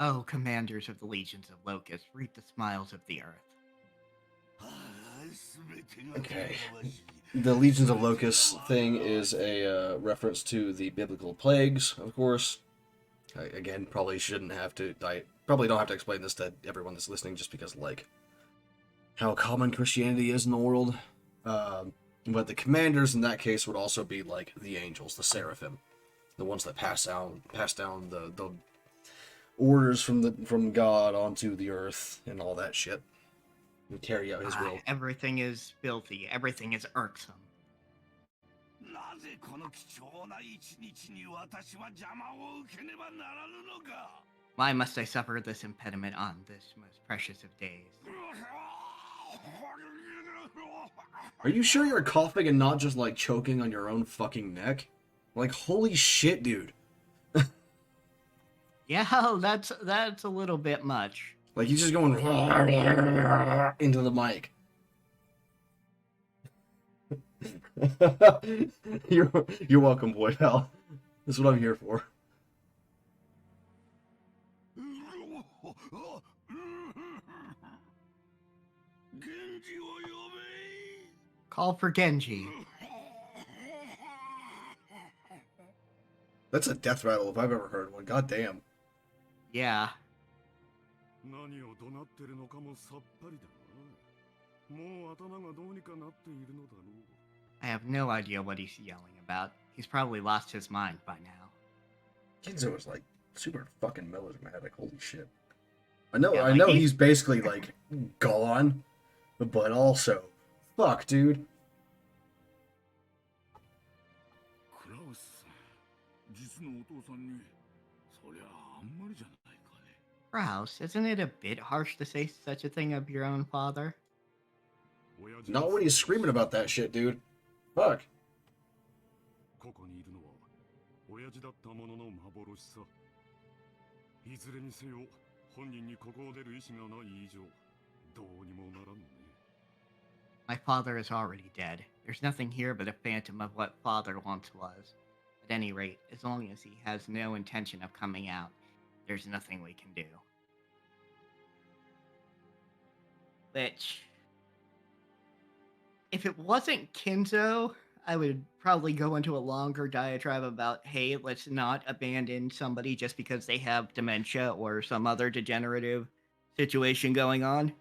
[SPEAKER 2] Oh, commanders of the legions of locusts, reap the smiles of the earth.
[SPEAKER 1] Okay. The Legions of Locusts thing is a reference to the biblical plagues, of course. Again, probably shouldn't have to. I probably don't have to explain this to everyone that's listening, just because, like, how common Christianity is in the world. But the commanders in that case would also be like the angels, the seraphim, the ones that pass down the orders from God onto the earth and all that shit, and carry out His will.
[SPEAKER 2] Everything is filthy. Everything is irksome. Why must I suffer this impediment on this most precious of days?
[SPEAKER 1] Are you sure you're coughing and not just, like, choking on your own fucking neck? Like, holy shit, dude.
[SPEAKER 2] Yeah, that's a little bit much.
[SPEAKER 1] Like, he's just going into the mic. You're welcome, boy pal. That's what I'm here for.
[SPEAKER 2] Call for Genji.
[SPEAKER 1] That's a death rattle if I've ever heard one. God damn.
[SPEAKER 2] Yeah.
[SPEAKER 3] 何を怒鳴ってるのかもさっぱりだな。もう頭がどうにかなっているのだろう。
[SPEAKER 2] I have no idea what he's yelling about. He's probably lost his mind by now.
[SPEAKER 1] Kinzo is like super fucking melodramatic. Holy shit. I know,
[SPEAKER 2] Yeah,
[SPEAKER 1] I
[SPEAKER 2] like
[SPEAKER 1] know he's basically like gone, but also, fuck, dude.
[SPEAKER 3] クラウスさん、実のお父さんに、そりゃあんまりじゃないかね。
[SPEAKER 2] Rouse, isn't it a bit harsh to say such a thing of your own father?
[SPEAKER 1] Not when he's screaming about that shit, dude. Fuck.
[SPEAKER 3] ここにいるのは親父だったものの幻さ。いずれにせよ本人にここを出る意志がない以上どうにもならんね。
[SPEAKER 2] My father is already dead. There's nothing here but a phantom of what father once was. At any rate, as long as he has no intention of coming out, there's nothing we can do. Which, if it wasn't Kinzo, I would probably go into a longer diatribe about, hey, let's not abandon somebody just because they have dementia or some other degenerative situation going on.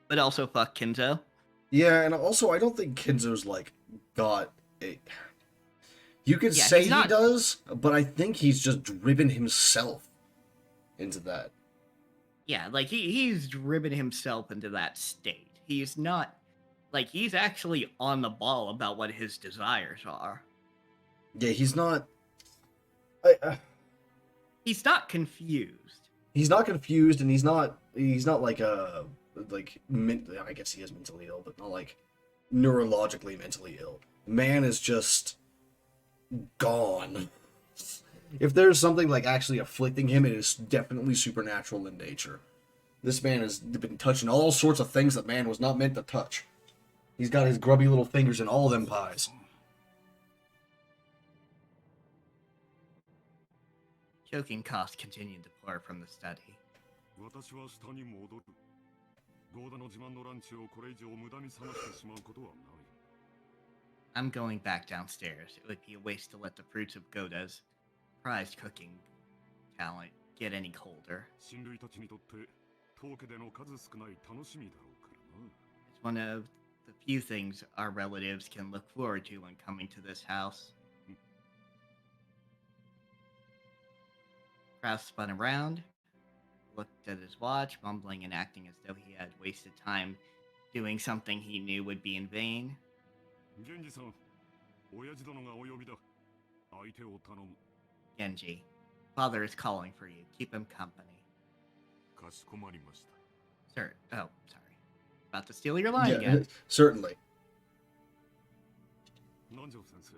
[SPEAKER 2] But also, fuck Kinzo.
[SPEAKER 1] Yeah, and also, I don't think Kinzo's like got a. You could say he does, but I think he's just driven himself into that.
[SPEAKER 2] Yeah, like he's driven himself into that state. He's not like he's actually on the ball about what his desires are.
[SPEAKER 1] Yeah, he's not.
[SPEAKER 2] He's not confused.
[SPEAKER 1] He's not confused, and he's not like I guess he is mentally ill, but not like neurologically mentally ill. Man is just gone. If there's something like actually afflicting him, it is definitely supernatural in nature. This man has been touching all sorts of things that man was not meant to touch. He's got his grubby little fingers in all them pies.
[SPEAKER 2] Choking coughs continued to pour from the study.
[SPEAKER 3] 私は下に戻る。ゴーダの自慢のランチをこれ以上無駄に冷ましてしまうことはない。
[SPEAKER 2] I'm going back downstairs. It would be a waste to let the fruits of Goda's prized cooking talent get any colder.
[SPEAKER 3] 親類たちにとって当家での数少ない楽しみだろうからな。
[SPEAKER 2] It's one of the few things our relatives can look forward to when coming to this house. Kraus spun around, looked at his watch, mumbling and acting as though he had wasted time doing something he knew would be in vain.
[SPEAKER 3] 源氏さん、親父殿がお呼びだ。相手を頼む。
[SPEAKER 2] Genji, father is calling for you. Keep him company.
[SPEAKER 3] かしこまりました。
[SPEAKER 2] Sir, oh, sorry. About to steal your line
[SPEAKER 1] Yeah,
[SPEAKER 2] again.
[SPEAKER 1] certainly.
[SPEAKER 3] 南條先生、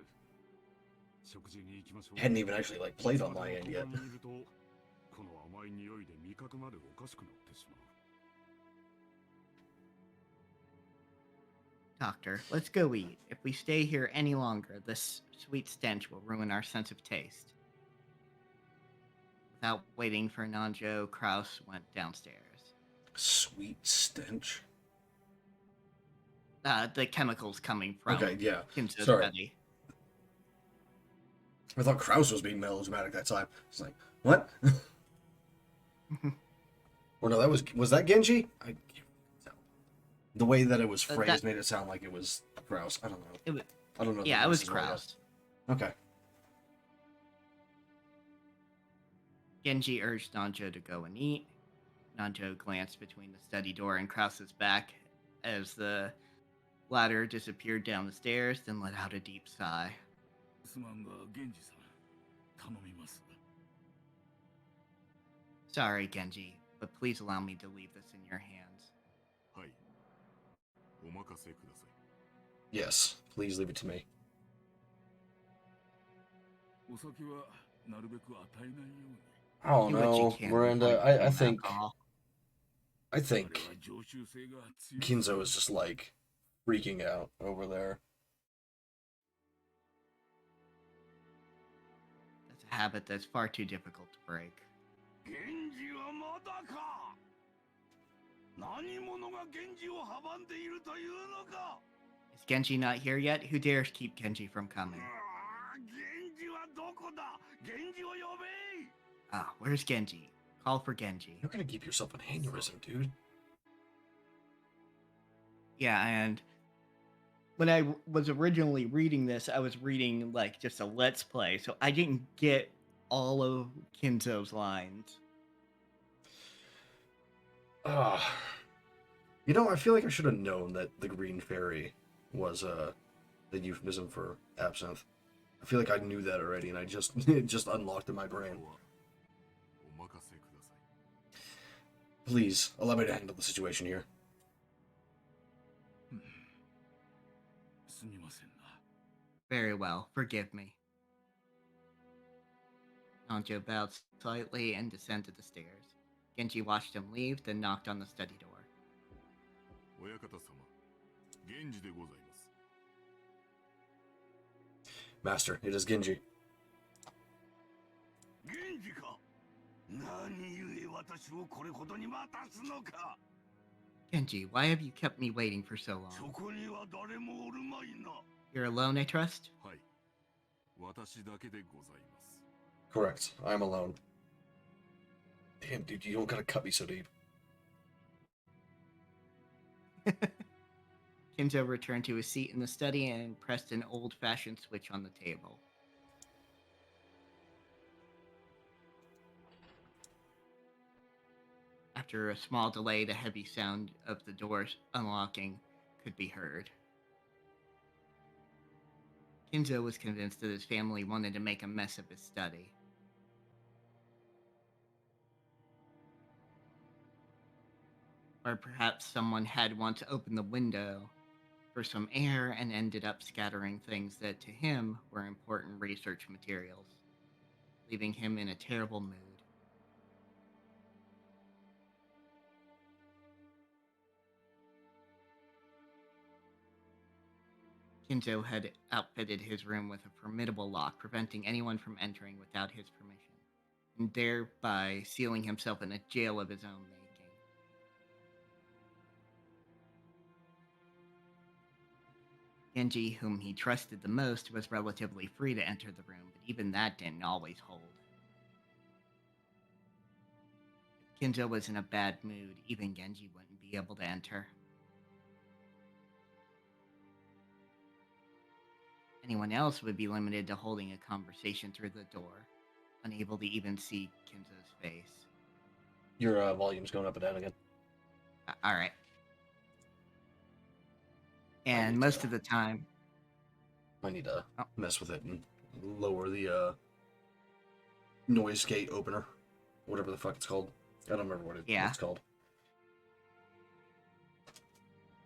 [SPEAKER 3] 食事に行きましょう。
[SPEAKER 1] Hadn't even actually like played on my end yet.
[SPEAKER 3] ここにいると、この甘い匂いで味覚までおかしくなってしまう。
[SPEAKER 2] Doctor, let's go eat. If we stay here any longer, this sweet stench will ruin our sense of taste. Without waiting for Nanjo, Kraus went downstairs.
[SPEAKER 1] Sweet stench.
[SPEAKER 2] The chemicals coming from Kinzo's
[SPEAKER 1] Sorry.
[SPEAKER 2] study.
[SPEAKER 1] I thought Kraus was being melodramatic that time. It's like, what? Or no, was that Genji? The way that it was phrased made it sound like it was Kraus. I don't know. I don't know.
[SPEAKER 2] Yeah, it was Kraus.
[SPEAKER 1] Okay.
[SPEAKER 2] Genji urged Nanjo to go and eat. Nanjo glanced between the study door and Kraus's back as the latter disappeared down the stairs, then let out a deep sigh. Sorry, Genji, but please allow me to leave this in your hands.
[SPEAKER 1] Yes, please leave it to me. I don't know, Miranda. I think Kinzo is just like freaking out over there.
[SPEAKER 2] That's a habit that's far too difficult to break.
[SPEAKER 3] 何者が源氏を阻んでいるというのか。
[SPEAKER 2] Is Genji not here yet? Who dares keep Genji from coming?
[SPEAKER 3] 源氏はどこだ。源氏を呼べ。
[SPEAKER 2] Ah, where's Genji? Call for Genji.
[SPEAKER 1] You're gonna give yourself an aneurysm, dude.
[SPEAKER 2] Yeah, and when I was originally reading this, I was reading like just a let's play, so I didn't get all of Kinzo's lines.
[SPEAKER 1] You know, I feel like I should have known that the Green Fairy was the euphemism for absinthe. I feel like I knew that already, and I just it just unlocked in my brain.
[SPEAKER 3] お任せください。
[SPEAKER 1] Please allow me to handle the situation here.
[SPEAKER 3] すみませんな。
[SPEAKER 2] Very well, forgive me. Anjo bowed slightly and descended the stairs. Genji watched him leave, then knocked on the study door.
[SPEAKER 3] 親方様、源氏でございます。
[SPEAKER 1] Master, it is Genji.
[SPEAKER 3] 源氏か。何故私をこれほどに待たすのか。
[SPEAKER 2] Genji, why have you kept me waiting for so
[SPEAKER 3] そ
[SPEAKER 2] long?
[SPEAKER 3] こには誰もおるまいな。
[SPEAKER 2] You're alone, I trust?
[SPEAKER 3] はい。私だけでございます。
[SPEAKER 1] Correct. I'm alone. Damn, dude, you don't gotta cut me so deep.
[SPEAKER 2] Kinzo returned to his seat in the study and pressed an old-fashioned switch on the table. After a small delay, the heavy sound of the doors unlocking could be heard. Kinzo was convinced that his family wanted to make a mess of his study. Or perhaps someone had once opened the window for some air and ended up scattering things that to him were important research materials, leaving him in a terrible mood. Kinzo had outfitted his room with a formidable lock, preventing anyone from entering without his permission, and thereby sealing himself in a jail of his own making. Genji, whom he trusted the most, was relatively free to enter the room, but even that didn't always hold. If Kinzo was in a bad mood, even Genji wouldn't be able to enter. Anyone else would be limited to holding a conversation through the door, unable to even see Kinzo's face.
[SPEAKER 1] Your volume's going up and down again.
[SPEAKER 2] Alright. And most of the time...
[SPEAKER 1] I need to mess with it and lower the noise gate opener. Whatever the fuck it's called. I don't remember what it's called.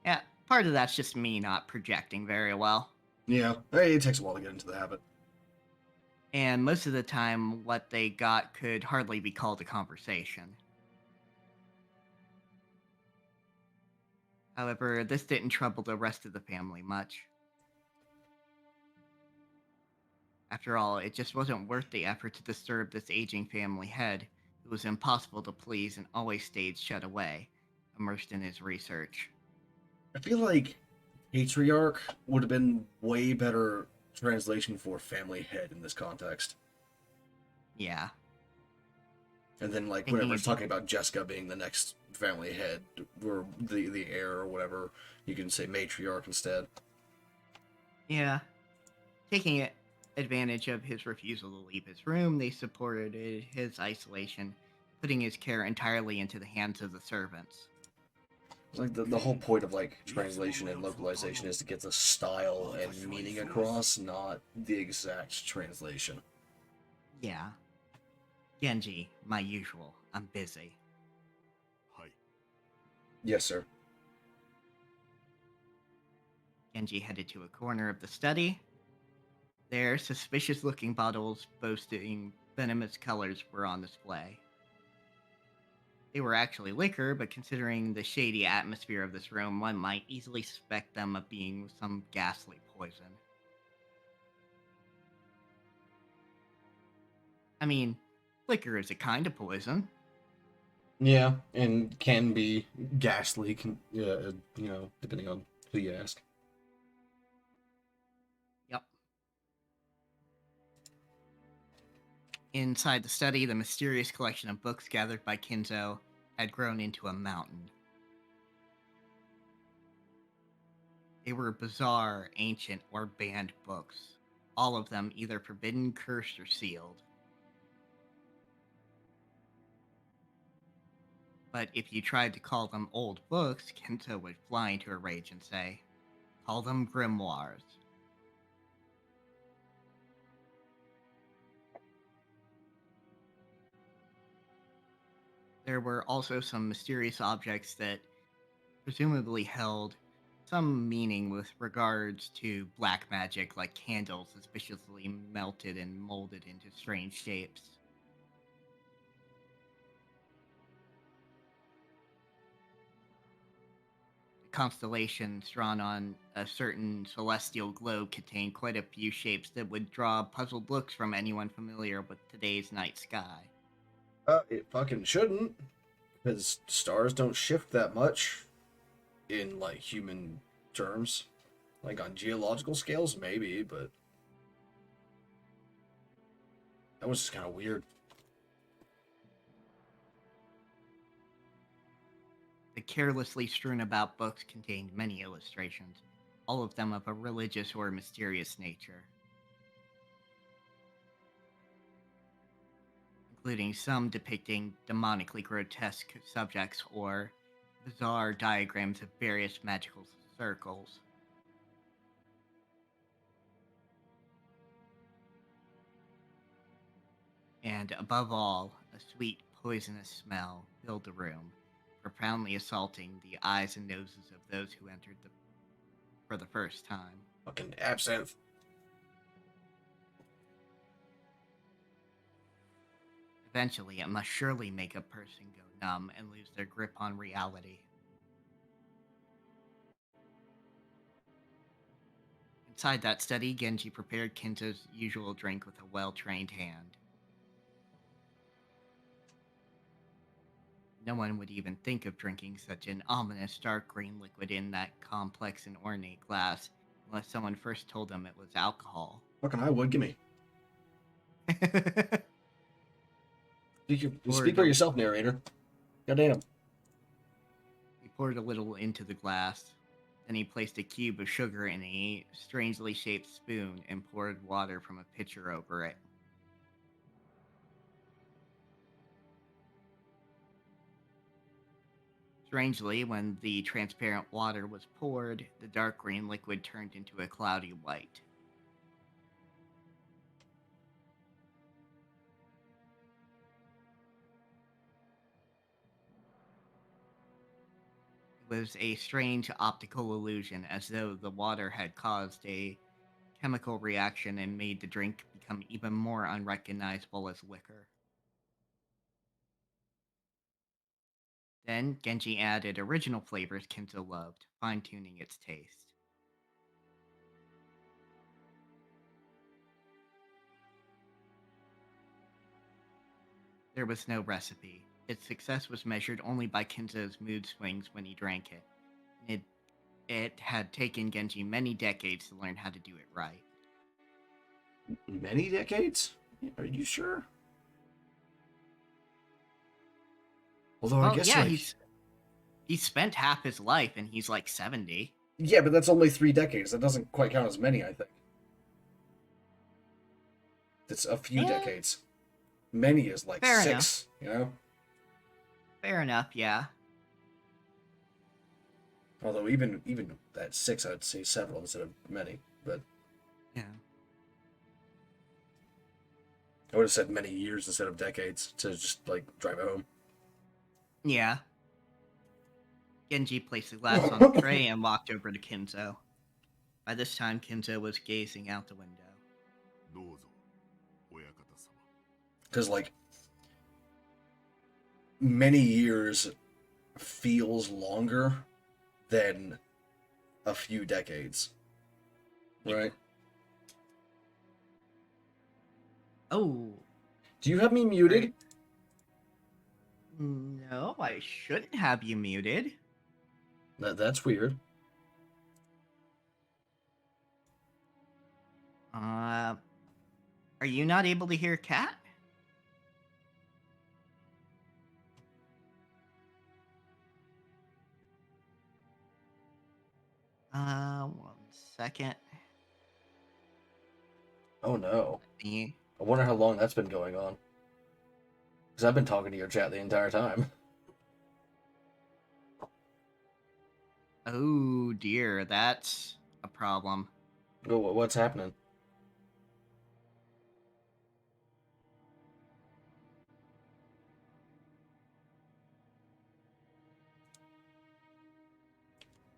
[SPEAKER 2] Yeah, part of that's just me not projecting very well.
[SPEAKER 1] Yeah, hey, it takes a while to get into the habit.
[SPEAKER 2] And most of the time, what they got could hardly be called a conversation. However, this didn't trouble the rest of the family much. After all, it just wasn't worth the effort to disturb this aging family head, who was impossible to please and always stayed shut away, immersed in his research.
[SPEAKER 1] I feel like Patriarch would have been way better translation for family head in this context.
[SPEAKER 2] Yeah.
[SPEAKER 1] And then, like, whenever it's talking about Jessica being the next family head, or the heir or whatever, you can say matriarch instead.
[SPEAKER 2] Yeah. Taking advantage of his refusal to leave his room, they supported his isolation, putting his care entirely into the hands of the servants.
[SPEAKER 1] Like, the whole point of, like, translation and localization is to get the style and meaning across, not the exact translation.
[SPEAKER 2] Yeah. Genji, my usual. I'm busy.
[SPEAKER 1] Yes, sir.
[SPEAKER 2] Genji headed to a corner of the study. There, suspicious-looking bottles boasting venomous colors were on display. They were actually liquor, but considering the shady atmosphere of this room, one might easily suspect them of being some ghastly poison. I mean, liquor is a kind of poison.
[SPEAKER 1] Yeah, and can be ghastly, depending on who you ask.
[SPEAKER 2] Yep. Inside the study, the mysterious collection of books gathered by Kinzo had grown into a mountain. They were bizarre, ancient, or banned books, all of them either forbidden, cursed, or sealed. But if you tried to call them old books, Kinzo would fly into a rage and say, "Call them grimoires." There were also some mysterious objects that presumably held some meaning with regards to black magic, like candles suspiciously melted and molded into strange shapes. The constellations drawn on a certain celestial globe contained quite a few shapes that would draw puzzled looks from anyone familiar with today's night sky.
[SPEAKER 1] It fucking shouldn't, because stars don't shift that much in, like, human terms. Like, on geological scales, maybe, but that was just kind of weird.
[SPEAKER 2] The carelessly strewn about books contained many illustrations, all of them of a religious or mysterious nature, including some depicting demonically grotesque subjects or bizarre diagrams of various magical circles. And above all, a sweet, poisonous smell filled the room, profoundly assaulting the eyes and noses of those who entered for the first time.
[SPEAKER 1] Fucking absinthe.
[SPEAKER 2] Eventually, it must surely make a person go numb and lose their grip on reality. Inside that study, Genji prepared Kinzo's usual drink with a well-trained hand. No one would even think of drinking such an ominous dark green liquid in that complex and ornate glass unless someone first told them it was alcohol.
[SPEAKER 1] Fucking I would, gimme. Speak for yourself, narrator. Goddamn.
[SPEAKER 2] He poured a little into the glass. Then he placed a cube of sugar in a strangely shaped spoon and poured water from a pitcher over it. Strangely, when the transparent water was poured, the dark green liquid turned into a cloudy white. It was a strange optical illusion, as though the water had caused a chemical reaction and made the drink become even more unrecognizable as liquor. Then, Genji added original flavors Kinzo loved, fine-tuning its taste. There was no recipe. Its success was measured only by Kinzo's mood swings when he drank it. It had taken Genji many decades to learn how to do it right.
[SPEAKER 1] Many decades? Are you sure? Although I guess,
[SPEAKER 2] yeah,
[SPEAKER 1] like...
[SPEAKER 2] he's spent half his life and he's like 70.
[SPEAKER 1] Yeah, but that's only 3 decades. That doesn't quite count as many, I think. It's a few decades. Many is like
[SPEAKER 2] Fair
[SPEAKER 1] 6, you know?
[SPEAKER 2] Fair enough, yeah.
[SPEAKER 1] Although even at 6, I'd say several instead of many, but...
[SPEAKER 2] Yeah.
[SPEAKER 1] I would have said many years instead of decades to just, like, drive it home.
[SPEAKER 2] Yeah. Genji placed the glass on the tray and walked over to Kinzo. By this time, Kinzo was gazing out the window.
[SPEAKER 1] Because, like, many years feels longer than a few decades. Right?
[SPEAKER 2] Oh.
[SPEAKER 1] Do you have me muted?
[SPEAKER 2] No, I shouldn't have you muted.
[SPEAKER 1] That's weird.
[SPEAKER 2] Are you not able to hear Cat? One second.
[SPEAKER 1] Oh no.
[SPEAKER 2] Me.
[SPEAKER 1] I wonder how long that's been going on. Because I've been talking to your chat the entire time.
[SPEAKER 2] Oh dear, that's a problem.
[SPEAKER 1] Oh, what's happening?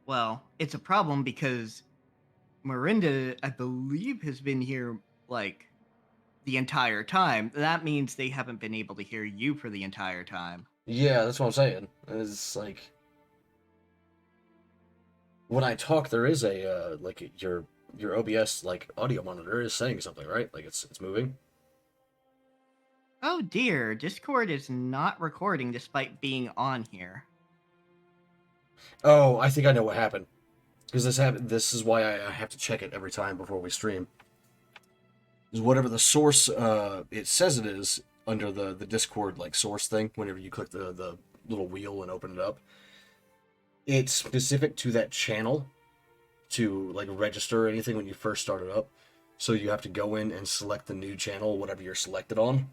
[SPEAKER 2] Well, it's a problem because Miranda, I believe, has been here like the entire time. That means they haven't been able to hear you for the entire time.
[SPEAKER 1] Yeah, that's what I'm saying. It's like when I talk, there is a like your OBS like audio monitor is saying something, right? Like it's moving.
[SPEAKER 2] Oh dear, Discord is not recording despite being on here.
[SPEAKER 1] Oh, I think I know what happened. Because this happened. This is why I have to check it every time before we stream. Is whatever the source it says it is under the Discord like source thing. Whenever you click the little wheel and open it up, it's specific to that channel to like register anything when you first start it up. So you have to go in and select the new channel, whatever you're selected on.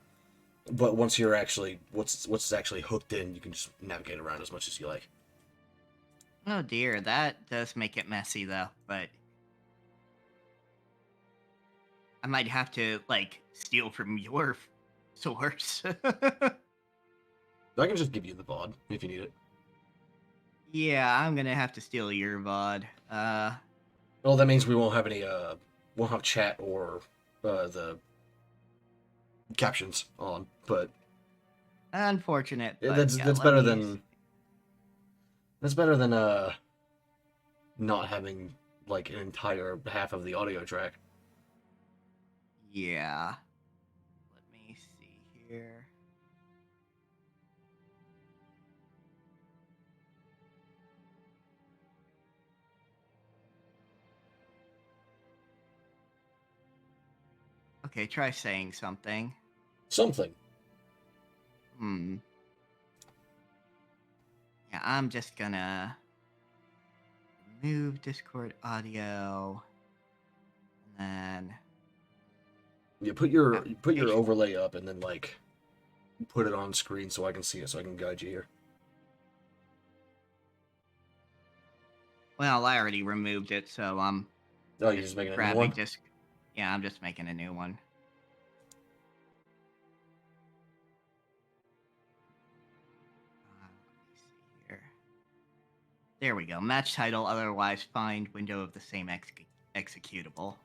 [SPEAKER 1] But once you're actually what's actually hooked in, you can just navigate around as much as you like.
[SPEAKER 2] Oh dear, that does make it messy though, but I might have to like steal from your source.
[SPEAKER 1] I can just give you the VOD if you need it.
[SPEAKER 2] Yeah, I'm gonna have to steal your VOD.
[SPEAKER 1] Well, that means we won't have any won't have chat or the captions on, but
[SPEAKER 2] Unfortunate.
[SPEAKER 1] yeah,
[SPEAKER 2] But
[SPEAKER 1] that's
[SPEAKER 2] yeah,
[SPEAKER 1] that's
[SPEAKER 2] let
[SPEAKER 1] better
[SPEAKER 2] me-
[SPEAKER 1] than not having like an entire half of the audio track.
[SPEAKER 2] Yeah. Let me see here. Okay, try saying something.
[SPEAKER 1] Something.
[SPEAKER 2] Hmm. Yeah, I'm just gonna remove Discord audio, and then
[SPEAKER 1] You put your
[SPEAKER 2] application.
[SPEAKER 1] overlay up and then like put it on screen so I can see it so I can guide you here.
[SPEAKER 2] Well, I already removed it, so I'm
[SPEAKER 1] Oh, you're just making a new
[SPEAKER 2] grabbing
[SPEAKER 1] one?
[SPEAKER 2] just. Yeah, I'm just making a new one. Let me see here. There we go. Match title, otherwise find window of the same executable.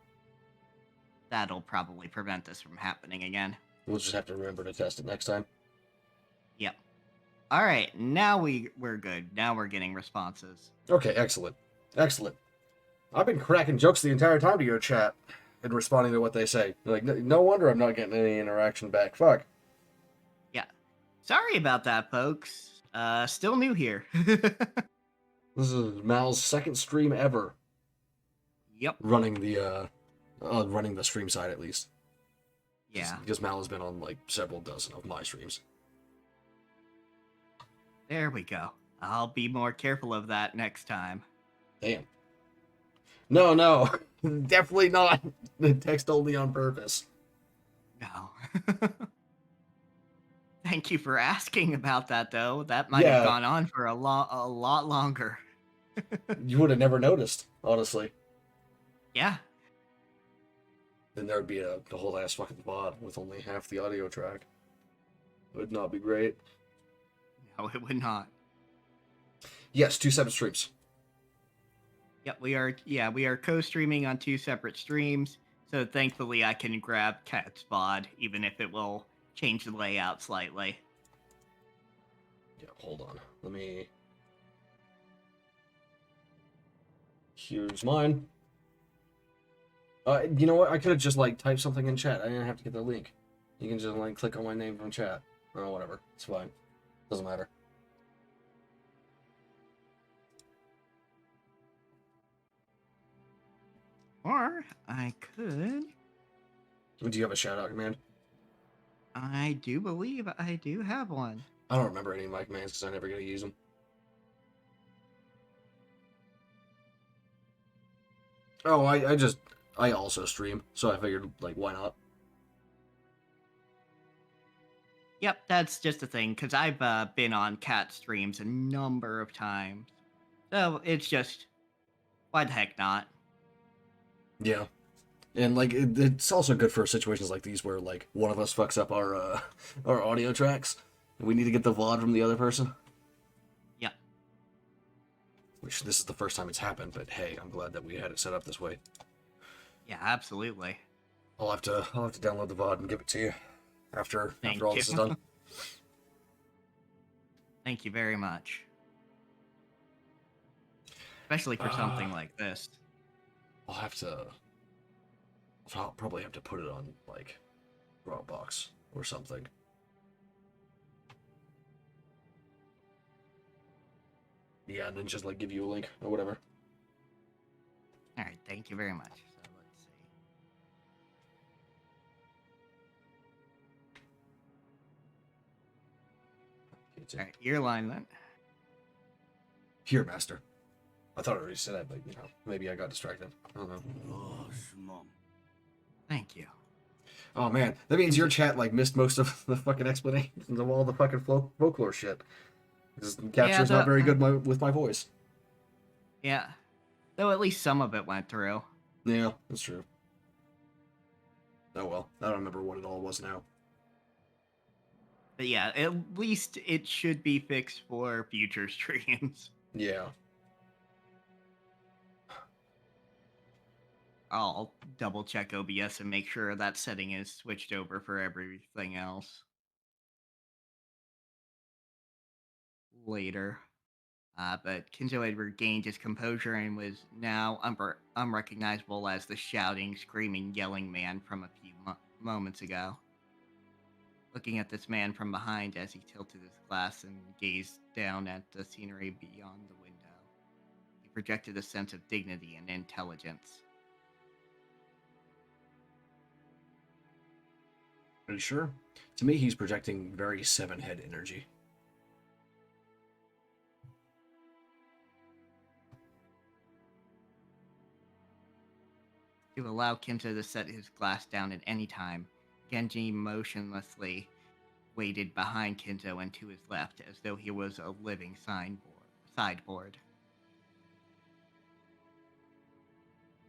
[SPEAKER 2] That'll probably prevent this from happening again.
[SPEAKER 1] We'll just have to remember to test it next time.
[SPEAKER 2] Yep. All right, now we're good. Now we're getting responses.
[SPEAKER 1] Okay, excellent. Excellent. I've been cracking jokes the entire time to your chat and responding to what they say. Like, no wonder I'm not getting any interaction back. Fuck.
[SPEAKER 2] Yeah. Sorry about that, folks. Still new here.
[SPEAKER 1] This is Mal's second stream ever
[SPEAKER 2] Yep.
[SPEAKER 1] running the stream side at least.
[SPEAKER 2] Yeah.
[SPEAKER 1] Because Mal has been on like several dozen of my streams.
[SPEAKER 2] There we go. I'll be more careful of that next time.
[SPEAKER 1] Damn. No. Definitely not. Text only on purpose.
[SPEAKER 2] No. Thank you for asking about that, though. That might have
[SPEAKER 1] Yeah.
[SPEAKER 2] gone on for a lot longer.
[SPEAKER 1] You would have never noticed, honestly.
[SPEAKER 2] Yeah.
[SPEAKER 1] Then there would be a whole ass fucking VOD with only half the audio track. It would not be great.
[SPEAKER 2] No, it would not.
[SPEAKER 1] Yes, 2 separate streams.
[SPEAKER 2] Yep, we are co-streaming on 2 separate streams. So thankfully I can grab Cat's VOD, even if it will change the layout slightly.
[SPEAKER 1] Yeah, hold on. Let me... Here's mine. You know what? I could have just, like, typed something in chat. I didn't have to get the link. You can just, like, click on my name from chat. Or whatever. It's fine. Doesn't matter.
[SPEAKER 2] Or I could.
[SPEAKER 1] Do you have a shout out command?
[SPEAKER 2] I do believe I do have one.
[SPEAKER 1] I don't remember any of my commands because I never get to use them. Oh, I also stream, so I figured, like, why not?
[SPEAKER 2] Yep, that's just a thing, because I've been on cat streams a number of times. So it's just, why the heck not?
[SPEAKER 1] Yeah. And, like, it's also good for situations like these where, like, one of us fucks up our our audio tracks, and we need to get the VOD from the other person.
[SPEAKER 2] Yep.
[SPEAKER 1] Which, this is the first time it's happened, but hey, I'm glad that we had it set up this way.
[SPEAKER 2] Yeah, absolutely.
[SPEAKER 1] I'll have to download the VOD and give it to you after
[SPEAKER 2] Thank
[SPEAKER 1] all
[SPEAKER 2] you.
[SPEAKER 1] this is done.
[SPEAKER 2] Thank you very much. Especially for something like this.
[SPEAKER 1] I'll probably have to put it on, like, Dropbox or something. Yeah, and then just, like, give you a link or whatever.
[SPEAKER 2] Alright, thank you very much. So let's see. Alright, your line then.
[SPEAKER 1] Here, Master. I thought I already said that, but, you know, maybe I got distracted. I don't know.
[SPEAKER 2] Thank you.
[SPEAKER 1] Oh, man. That means your chat, like, missed most of the fucking explanations of all the fucking folklore shit. Because Capture's not very good with my voice.
[SPEAKER 2] Yeah. Though at least some of it went through.
[SPEAKER 1] Yeah, that's true. Oh, well. I don't remember what it all was now.
[SPEAKER 2] But yeah, at least it should be fixed for future streams.
[SPEAKER 1] Yeah.
[SPEAKER 2] I'll double check OBS and make sure that setting is switched over for everything else later. But Kinzo had regained his composure and was now unrecognizable as the shouting, screaming, yelling man from a few moments ago. Looking at this man from behind as he tilted his glass and gazed down at the scenery beyond the window, he projected a sense of dignity and intelligence.
[SPEAKER 1] Are you sure? To me, he's projecting very seven-head energy.
[SPEAKER 2] To allow Kinzo to set his glass down at any time, Genji motionlessly waited behind Kinzo and to his left, as though he was a living sideboard.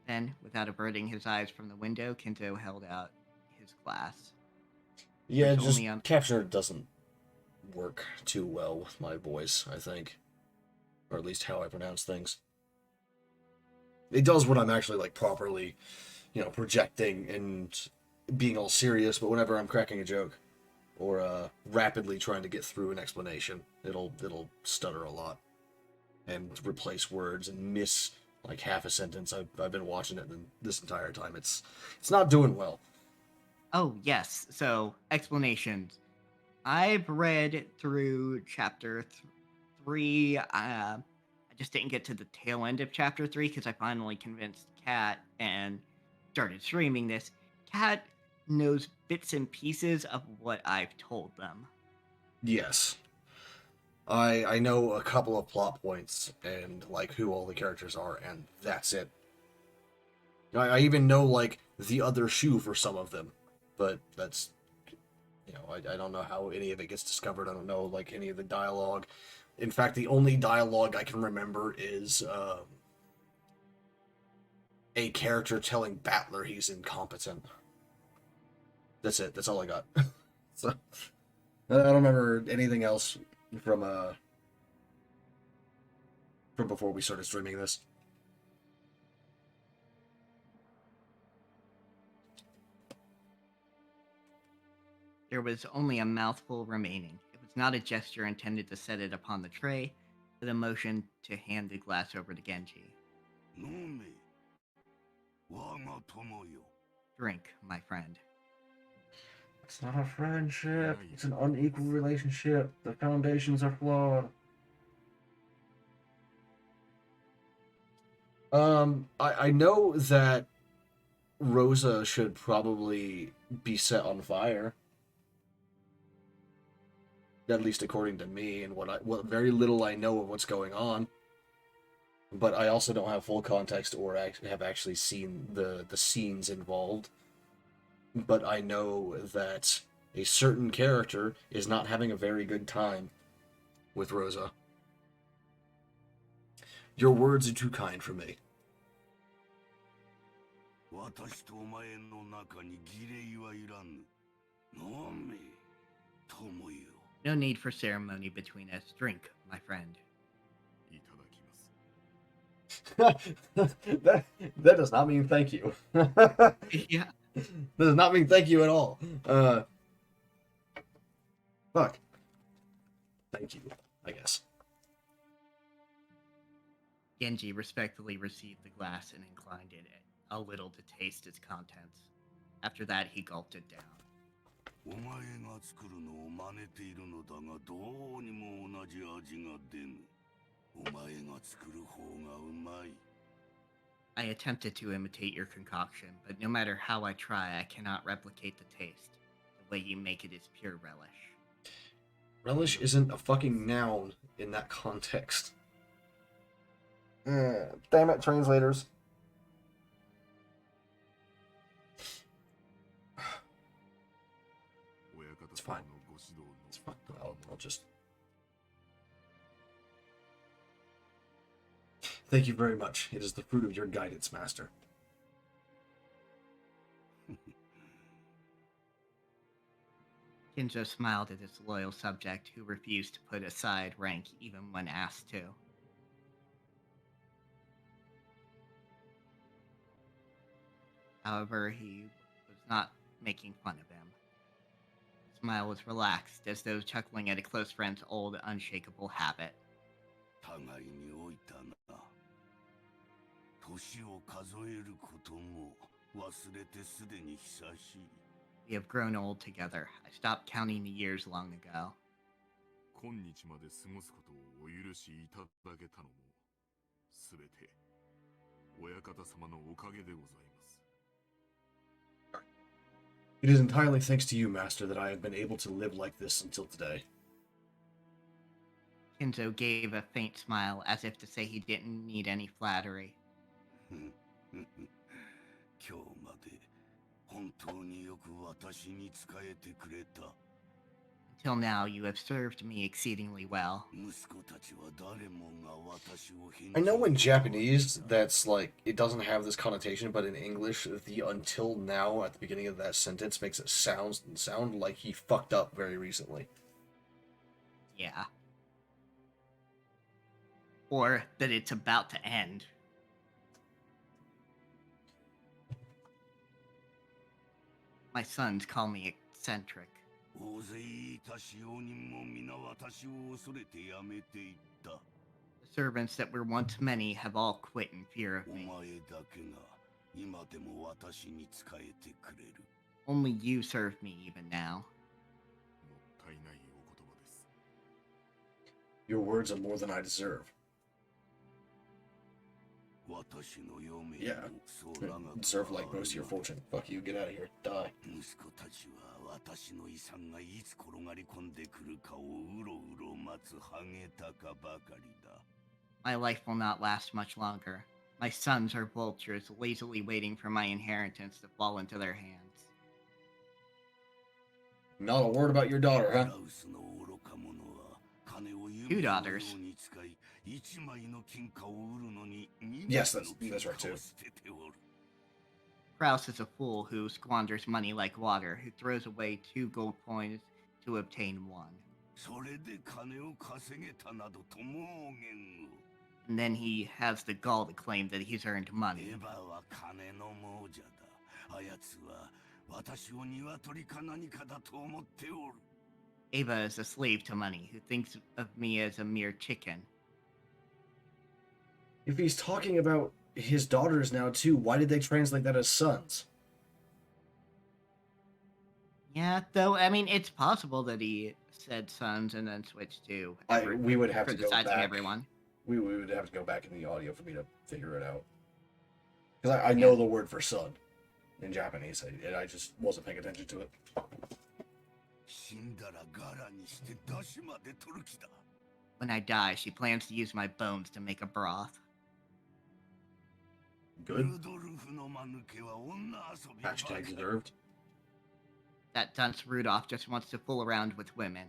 [SPEAKER 2] Then, without averting his eyes from the window, Kinzo held out his glass.
[SPEAKER 1] Yeah, just Capture doesn't work too well with my voice, I think. Or at least how I pronounce things. It does when I'm actually, like, properly, you know, projecting and being all serious, but whenever I'm cracking a joke or rapidly trying to get through an explanation, it'll stutter a lot and replace words and miss, like, half a sentence. I've been watching it this entire time. It's not doing well.
[SPEAKER 2] Oh, yes. So, explanations. I've read through chapter 3. I just didn't get to the tail end of chapter 3 because I finally convinced Kat and started streaming this. Kat knows bits and pieces of what I've told them.
[SPEAKER 1] Yes. I know a couple of plot points and, like, who all the characters are, and that's it. I even know, like, the other shoe for some of them. But that's, you know, I don't know how any of it gets discovered. I don't know, like, any of the dialogue. In fact, the only dialogue I can remember is a character telling Battler he's incompetent. That's it. That's all I got. So, I don't remember anything else from before we started streaming this.
[SPEAKER 2] There was only a mouthful remaining. It was not a gesture intended to set it upon the tray, but a motion to hand the glass over to Genji. Drink, my friend.
[SPEAKER 1] It's not a friendship. It's an unequal relationship. The foundations are flawed. I know that Rosa should probably be set on fire. At least according to me and what very little I know of what's going on. But I also don't have full context or have actually seen the scenes involved. But I know that a certain character is not having a very good time with Rosa. Your words are too kind for me.
[SPEAKER 2] No need for ceremony between us. Drink, my friend.
[SPEAKER 1] that does not mean thank you.
[SPEAKER 2] Yeah.
[SPEAKER 1] That does not mean thank you at all. Fuck. Thank you, I guess.
[SPEAKER 2] Genji respectfully received the glass and inclined it a little to taste its contents. After that, he gulped it down. I attempted to imitate your concoction, but no matter how I try, I cannot replicate the taste. The way you make it is pure relish.
[SPEAKER 1] Relish isn't a fucking noun in that context. Damn it, translators. It's fine. It's fine. I'll just... Thank you very much. It is the fruit of your guidance, Master.
[SPEAKER 2] Kinzo smiled at his loyal subject, who refused to put aside rank even when asked to. However, he was not making fun of him. His smile was relaxed, as though chuckling at a close friend's old, unshakable habit. We have grown old together. I stopped counting the years long ago.
[SPEAKER 1] It is entirely thanks to you, Master, that I have been able to live like this until today.
[SPEAKER 2] Kinzo gave a faint smile, as if to say he didn't need any flattery. Until now, you have served me exceedingly well.
[SPEAKER 1] I know in Japanese that's like, it doesn't have this connotation, but in English, the until now at the beginning of that sentence makes it sound like he fucked up very recently.
[SPEAKER 2] Yeah. Or that it's about to end. My sons call me eccentric. The servants that were once many have all quit in fear of me. Only you serve me even now.
[SPEAKER 1] Your words are more than I deserve. Yeah, deserve like most of your fortune. Fuck you, get out of here, die.
[SPEAKER 2] My life will not last much longer. My sons are vultures, lazily waiting for my inheritance to fall into their hands.
[SPEAKER 1] Not a word about your daughter, huh?
[SPEAKER 2] 2 daughters.
[SPEAKER 1] Yes, that's right too.
[SPEAKER 2] Kraus is a fool who squanders money like water, who throws away 2 gold coins to obtain 1. And then he has the gall to claim that he's earned money. Ava is a slave to money, who thinks of me as a mere chicken.
[SPEAKER 1] If he's talking about his daughters now too, why did they translate that as sons?
[SPEAKER 2] Yeah, though, I mean, it's possible that he said sons and then switched to
[SPEAKER 1] We would have to go
[SPEAKER 2] criticizing
[SPEAKER 1] back.
[SPEAKER 2] everyone.
[SPEAKER 1] We would have to go back in the audio for me to figure it out. Because I know the word for son in Japanese, and I just wasn't paying attention to it.
[SPEAKER 2] When I die, she plans to use my bones to make a broth.
[SPEAKER 1] Good. Hashtag deserved.
[SPEAKER 2] That dunce Rudolph just wants to fool around with women.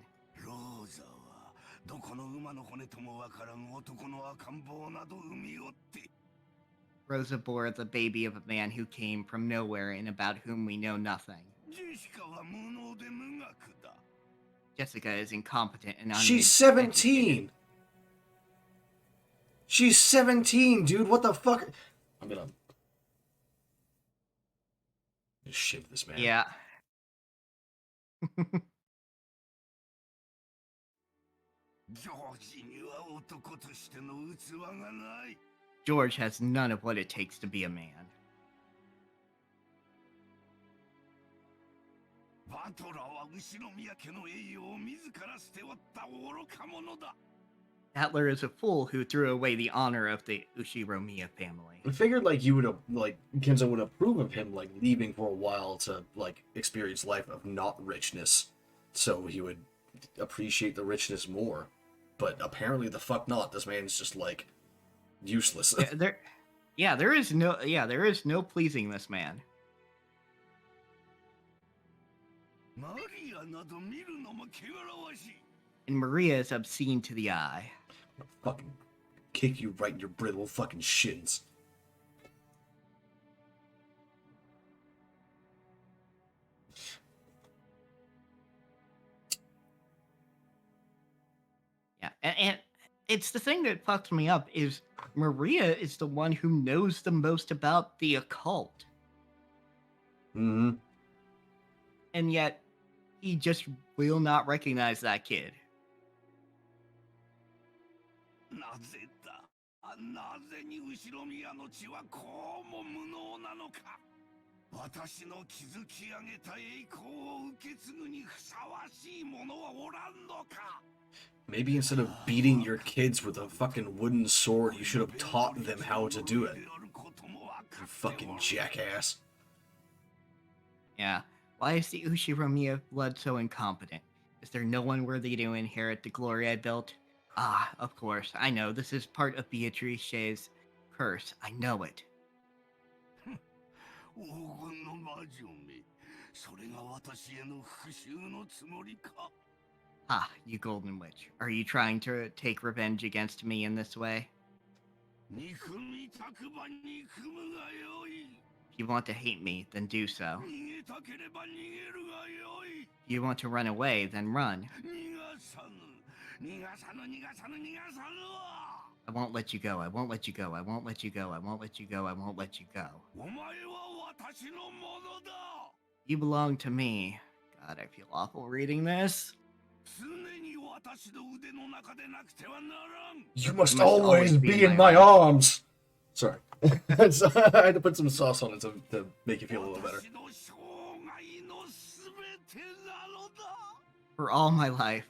[SPEAKER 2] Rosa bore the baby of a man who came from nowhere and about whom we know nothing. Jessica is incompetent and
[SPEAKER 1] She's 17! She's 17, dude! What the fuck? I'm gonna just shiv this man.
[SPEAKER 2] Yeah. George has none of what it takes to be a man. Atler is a fool who threw away the honor of the Ushiromiya family.
[SPEAKER 1] I figured like you would have Kinzo would approve of him like leaving for a while to like experience life of not richness, so he would appreciate the richness more. But apparently the fuck not. This man's just like useless.
[SPEAKER 2] There is no pleasing this man. And Maria is obscene to the eye.
[SPEAKER 1] I'll fucking kick you right in your brittle fucking shins.
[SPEAKER 2] Yeah, and it's the thing that fucks me up is Maria is the one who knows the most about the occult.
[SPEAKER 1] Mm-hmm.
[SPEAKER 2] And yet, he just will not recognize that kid.
[SPEAKER 1] Maybe instead of beating your kids with a fucking wooden sword, you should have taught them how to do it. You fucking jackass.
[SPEAKER 2] Yeah. Why is the Ushiromiya blood so incompetent? Is there no one worthy to inherit the glory I built? Ah, of course. I know. This is part of Beatrice's curse. I know it. Ah, you golden witch. Are you trying to take revenge against me in this way? If you want to hate me, then do so. If you want to run away, then run. I won't let you go. I won't let you go. I won't let you go. I won't let you go. I won't let you go. You belong to me. God, I feel awful reading this.
[SPEAKER 1] You must always be in my arms. Sorry. I had to put some sauce on it to make you feel a little better.
[SPEAKER 2] For all my life.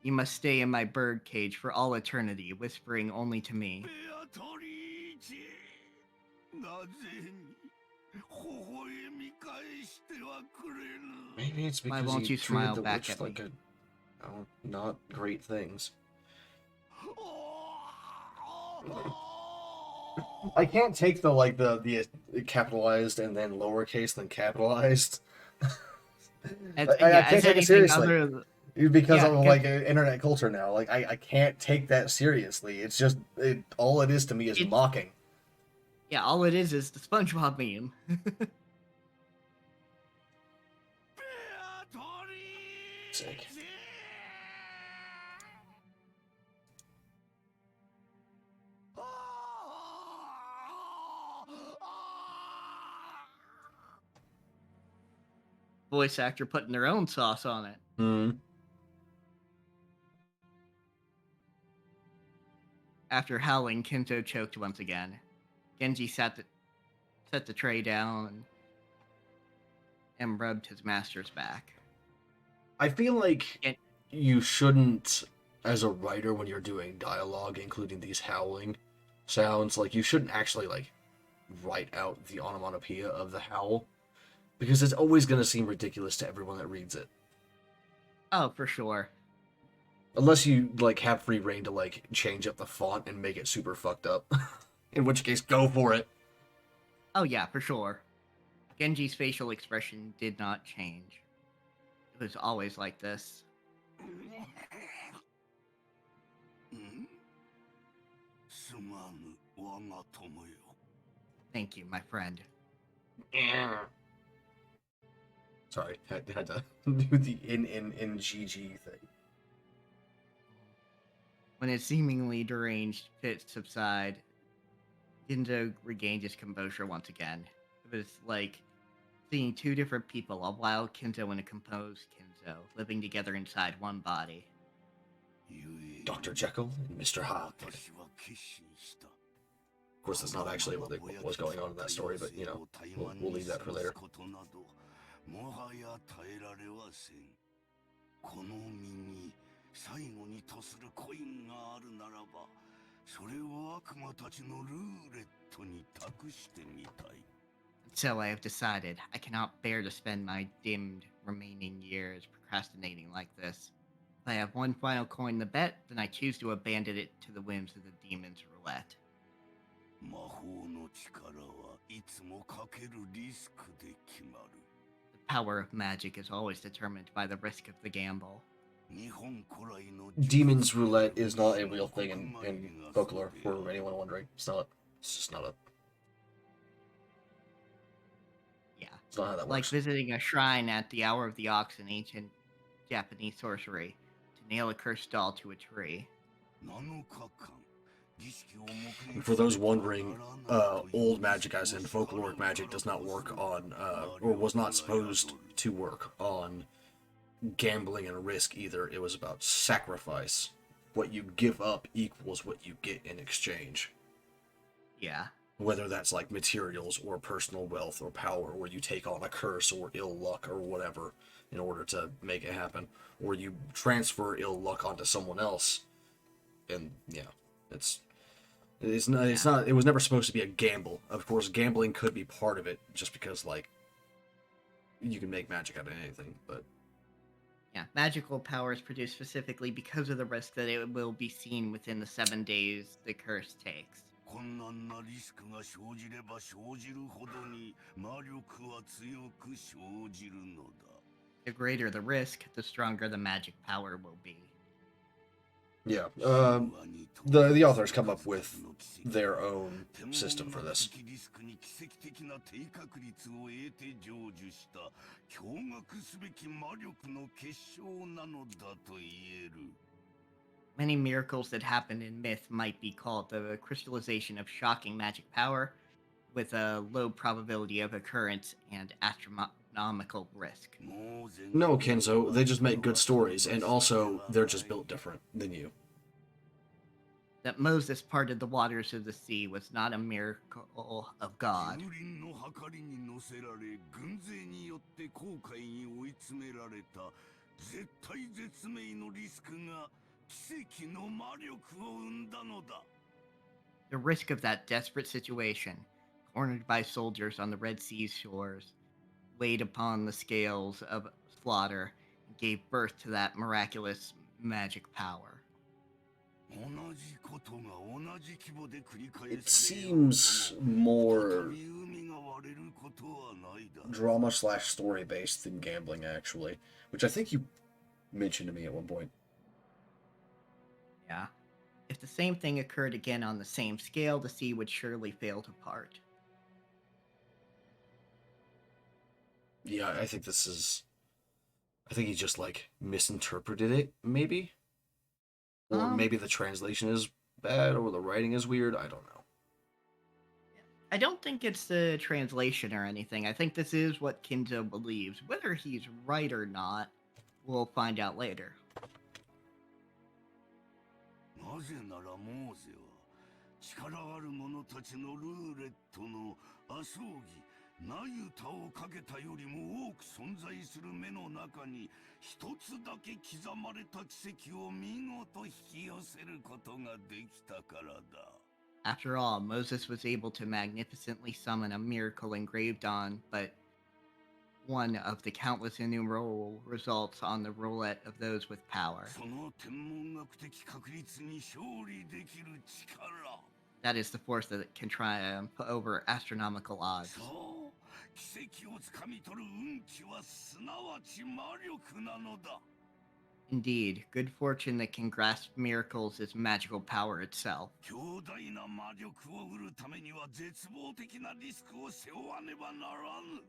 [SPEAKER 2] You must stay in my bird cage for all eternity, whispering only to me.
[SPEAKER 1] Maybe it's
[SPEAKER 2] Why
[SPEAKER 1] because
[SPEAKER 2] won't
[SPEAKER 1] you
[SPEAKER 2] you smile
[SPEAKER 1] treated the
[SPEAKER 2] back
[SPEAKER 1] witch
[SPEAKER 2] at
[SPEAKER 1] like
[SPEAKER 2] me?
[SPEAKER 1] not great things. I can't take the capitalized and then lowercase then capitalized. I can't take it seriously because of like internet culture now. Like I can't take that seriously. It's just all it is to me is mocking.
[SPEAKER 2] Yeah, all it is the SpongeBob meme.
[SPEAKER 1] Sick.
[SPEAKER 2] Voice actor putting their own sauce on it.
[SPEAKER 1] Hmm.
[SPEAKER 2] After howling, Kinzo choked once again. Genji set the tray down and rubbed his master's back.
[SPEAKER 1] I feel like
[SPEAKER 2] Gen-
[SPEAKER 1] you shouldn't, as a writer, when you're doing dialogue, including these howling sounds, like you shouldn't actually like write out the onomatopoeia of the howl, because it's always going to seem ridiculous to everyone that reads it.
[SPEAKER 2] Oh, for sure.
[SPEAKER 1] Unless you like have free reign to like change up the font and make it super fucked up. In which case, go for it.
[SPEAKER 2] Oh yeah, for sure. Genji's facial expression did not change. It was always like this. Thank you, my friend.
[SPEAKER 1] Sorry, had to do the in GG thing.
[SPEAKER 2] When his seemingly deranged fit subsided, Kinzo regained his composure once again. It was like seeing two different people, a wild Kinzo and a composed Kinzo, living together inside one body.
[SPEAKER 1] Dr. Jekyll and Mr. Hyde. Of course, that's not actually what was going on in that story, but, you know, we'll leave that for later.
[SPEAKER 3] 最後にとするコインがあるならば、それを悪魔たちのルーレットに託してみたい。
[SPEAKER 2] So I have decided I cannot bear to spend my dimmed remaining years procrastinating like this. If I have one final coin to bet, then I choose to abandon it to the whims of the demon's roulette.
[SPEAKER 3] 魔法の力はいつもかけるリスクで決まる。
[SPEAKER 2] The power of magic is always determined by the risk of the gamble.
[SPEAKER 1] Demon's roulette is not a real thing in folklore, for anyone wondering. It's not. It's just not a.
[SPEAKER 2] Yeah.
[SPEAKER 1] It's not how that
[SPEAKER 2] Like
[SPEAKER 1] works.
[SPEAKER 2] visiting a shrine at the Hour of the Ox in ancient Japanese sorcery to nail a cursed doll to a tree.
[SPEAKER 1] And for those wondering, old magic, as in folkloric magic, does not work on, or was not supposed to work on gambling and risk either. It was about sacrifice. What you give up equals what you get in exchange.
[SPEAKER 2] Yeah.
[SPEAKER 1] Whether that's like materials or personal wealth or power, where you take on a curse or ill luck or whatever in order to make it happen, or you transfer ill luck onto someone else. And yeah, it's not, it was never supposed to be a gamble. Of course, gambling could be part of it, just because like you can make magic out of anything, but
[SPEAKER 2] yeah, magical power is produced specifically because of the risk that it will be seen within the 7 days the curse takes. The greater the risk, the stronger the magic power will be.
[SPEAKER 1] Yeah, the authors come up with their own system for this.
[SPEAKER 2] Many miracles that happen in myth might be called the crystallization of shocking magic power, with a low probability of occurrence and astronomical risk.
[SPEAKER 1] No, Kinzo, they just make good stories, and also they're just built different than you.
[SPEAKER 2] That Moses parted the waters of the sea was not a miracle of God. The risk of that desperate situation, cornered by soldiers on the Red Sea shores, weighed upon the scales of slaughter and gave birth to that miraculous magic power.
[SPEAKER 1] It seems more drama/story based than gambling, actually, which I think you mentioned to me at one point.
[SPEAKER 2] Yeah. If the same thing occurred again on the same scale, the sea would surely fail to part.
[SPEAKER 1] Yeah, I think he just, like, misinterpreted it, maybe? Or maybe the translation is bad, or the writing is weird, I don't know.
[SPEAKER 2] I don't think it's the translation or anything. I think this is what Kinzo believes. Whether he's right or not, we'll find out later.
[SPEAKER 3] 力ある者たちのルーレットの麻生木那由他をかけたよりも多く存在する目の中に一つだけ刻まれた奇跡を見事引き寄せることができたからだ。
[SPEAKER 2] After all, Moses was able to magnificently summon a miracle engraved on but one of the countless innumerable results on the roulette of those with power.
[SPEAKER 3] その天文学的確率に勝利できる力。
[SPEAKER 2] That is the force that can triumph over astronomical odds.
[SPEAKER 3] そう、奇跡をつかみ取る運気はすなわち魔力なのだ。
[SPEAKER 2] Indeed, good fortune that can grasp miracles is magical power itself.
[SPEAKER 3] 強大な魔力を得るためには絶望的なリスクを背負わねばならぬ。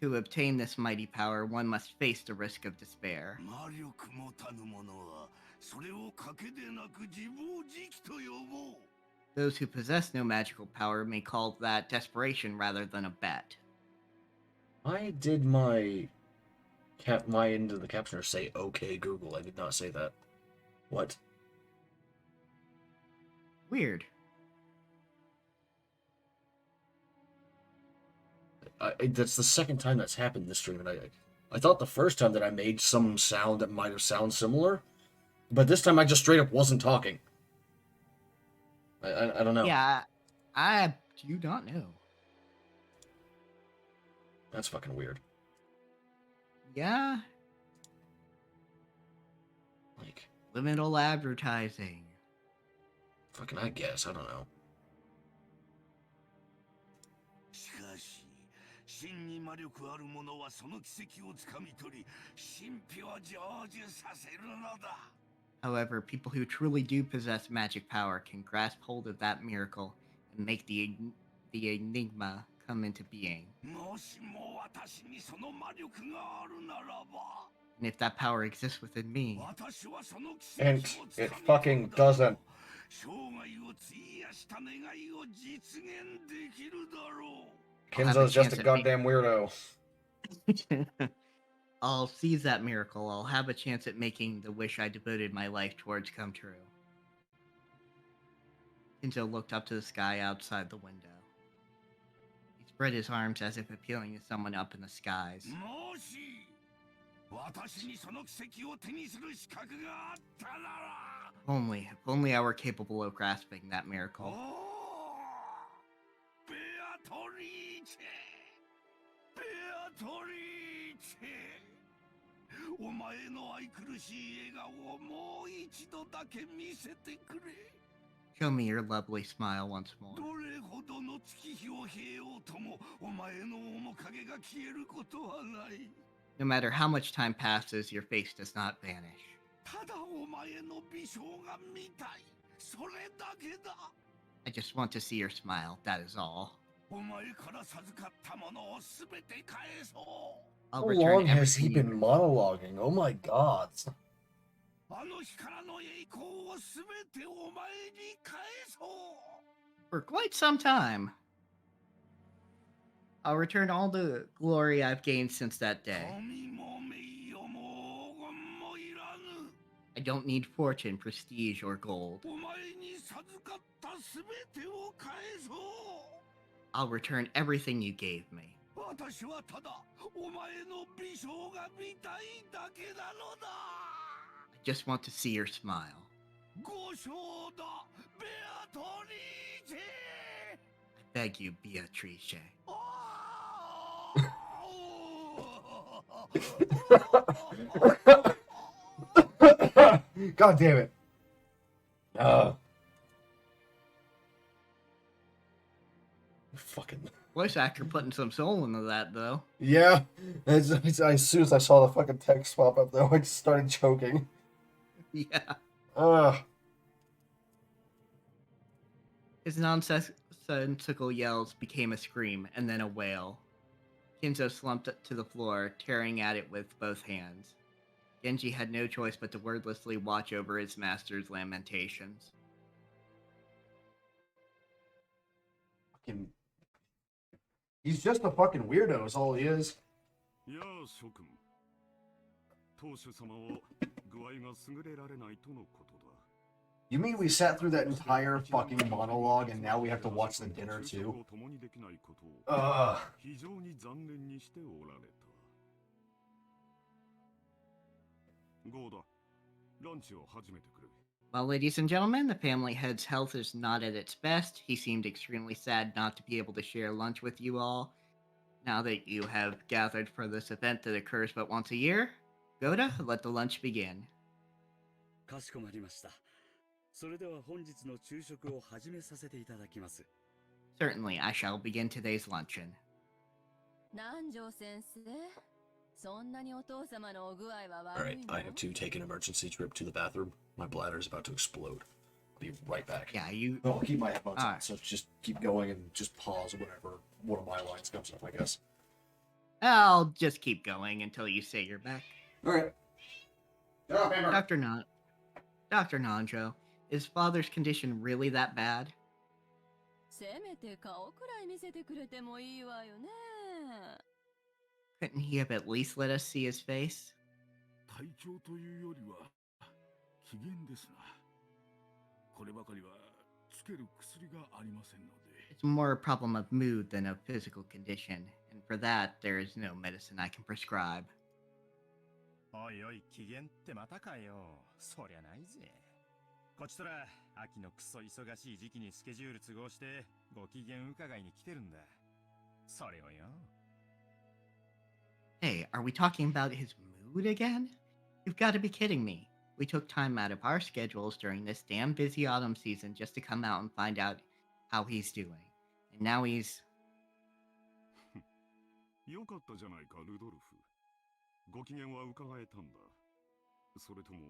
[SPEAKER 2] To obtain this mighty power, one must face the risk of despair.
[SPEAKER 3] 魔力もたぬ者はそれを賭けでなく自暴自棄と呼ぼう。
[SPEAKER 2] Those who possess no magical power may call that desperation rather than a bet.
[SPEAKER 1] I did my end of the captioner say "Okay Google." I did not say that. What?
[SPEAKER 2] Weird.
[SPEAKER 1] That's the second time that's happened this stream, and I thought the first time that I made some sound that might have sounded similar, but this time I just straight up wasn't talking. I don't know.
[SPEAKER 2] Yeah, I do not know.
[SPEAKER 1] That's fucking weird.
[SPEAKER 2] Yeah,
[SPEAKER 1] Like,
[SPEAKER 2] liminal advertising.
[SPEAKER 1] fucking, I guess. I don't know.
[SPEAKER 3] しかし、真に魔力ある者はその奇跡をつかみ取り、神秘を成就させるのだ。
[SPEAKER 2] However, people who truly do possess magic power can grasp hold of that miracle and make the enigma come into being.
[SPEAKER 3] もしも私にその魔力があるならば、
[SPEAKER 2] And if that power exists within me,
[SPEAKER 3] 私はその奇
[SPEAKER 1] And
[SPEAKER 3] 跡をつ
[SPEAKER 1] it
[SPEAKER 3] かみ
[SPEAKER 1] fucking
[SPEAKER 3] 取るだろう。
[SPEAKER 1] doesn't.
[SPEAKER 3] 生涯を費やした願いを実現できるだろう。
[SPEAKER 2] I'll have a
[SPEAKER 1] Kinzo's just
[SPEAKER 2] chance
[SPEAKER 1] a
[SPEAKER 2] at
[SPEAKER 1] goddamn weirdo.
[SPEAKER 2] I'll seize that miracle. I'll have a chance at making the wish I devoted my life towards come true. Kinzo looked up to the sky outside the window. He spread his arms as if appealing to someone up in the skies.
[SPEAKER 3] もし私にその奇跡を手にする資格があったなら、
[SPEAKER 2] If only I were capable of grasping that miracle.
[SPEAKER 3] おー、ベアトリーチェ、ベアトリーチェ、お前の愛くるしい笑顔をもう一度だけ見せてくれ。
[SPEAKER 2] Show me your lovely smile once more.
[SPEAKER 3] どれほどの月日を経ようとも、お前の面影が消えることはない。
[SPEAKER 2] No matter how much time passes, your face does not vanish.
[SPEAKER 3] ただお前の美少が見たい。それだけだ。
[SPEAKER 2] I just want to see your smile, that is all.
[SPEAKER 3] お前から授かったものをすべて返そう。
[SPEAKER 2] I'll
[SPEAKER 1] How
[SPEAKER 2] return
[SPEAKER 1] long has he
[SPEAKER 2] everything you-
[SPEAKER 1] been monologuing? Oh my god.
[SPEAKER 3] あの日からの栄光をすべてお前に返そう。
[SPEAKER 2] For quite some time. I'll return all the glory I've gained since that day.
[SPEAKER 3] 神も名誉も黄金もいらぬ。
[SPEAKER 2] I don't need fortune, prestige, or gold.
[SPEAKER 3] お前に授かったすべてを返そう。
[SPEAKER 2] I'll return everything you gave me.
[SPEAKER 3] 私はただお前の美少が見たいだけなのだ。
[SPEAKER 2] I just want to see your smile.
[SPEAKER 3] ご賞だ、ベアトリーチェ。
[SPEAKER 2] I beg you, Beatrice.
[SPEAKER 1] God damn it. Fucking.
[SPEAKER 2] Voice actor putting some soul into that, though.
[SPEAKER 1] Yeah. As soon as I saw the fucking text pop up, though, I just started choking.
[SPEAKER 2] Yeah. His nonsensical yells became a scream and then a wail. Kinzo slumped to the floor, tearing at it with both hands. Genji had no choice but to wordlessly watch over his master's lamentations.
[SPEAKER 1] Fucking. He's just a fucking weirdo, is all he is.
[SPEAKER 3] いやあ諸君、当主様は具合が優れられないとのことだ。
[SPEAKER 1] You mean we sat through that entire fucking monologue and now we have to watch the dinner too?
[SPEAKER 3] 非常に残念にしておられた。ゴーダ、ランチを始めてくれ。
[SPEAKER 2] Well, ladies and gentlemen, the family head's health is not at its best. He seemed extremely sad not to be able to share lunch with you all. Now that you have gathered for this event that occurs but once a year, Goda, let the lunch begin.
[SPEAKER 9] かしこまりました。それでは本日の昼食を始めさせていただきます。
[SPEAKER 2] Certainly, I shall begin today's luncheon.
[SPEAKER 8] 南條先生、そんなにお父様のお具合は悪い
[SPEAKER 1] Alright,
[SPEAKER 8] の
[SPEAKER 1] I have to take an emergency trip to the bathroom. My bladder is about to explode. I'll be right back.
[SPEAKER 2] Yeah, you.
[SPEAKER 1] I'll keep my headphones on,
[SPEAKER 2] Alright.
[SPEAKER 1] so just keep going and just pause whenever one of my lines comes up, I guess.
[SPEAKER 2] I'll just keep going until you say you're back.
[SPEAKER 1] Alright.
[SPEAKER 2] Dr. Nanjo, is father's condition really that bad?
[SPEAKER 8] せめて顔くらい見せてくれてもいいわよね。
[SPEAKER 2] Couldn't he have at least let us see his face?
[SPEAKER 3] 体調というよりは機嫌ですな。こればかりはつける薬がありませんので。
[SPEAKER 2] It's more a problem of mood than of physical condition, and for that, there is no medicine I can prescribe.
[SPEAKER 4] おいおい、機嫌ってまたかよ。そりゃないぜ。こちとら、秋のクソ忙しい時期にスケジュール都合して、ご機嫌伺いに来てるんだ。それをよ。
[SPEAKER 2] Hey, are we talking about his mood again? You've got to be kidding me. We took time out of our schedules during this damn busy autumn season just to come out and find out how he's doing. And now he's...
[SPEAKER 3] よかったじゃないか、ルドルフ。ご機嫌は伺えたんだ。それとも、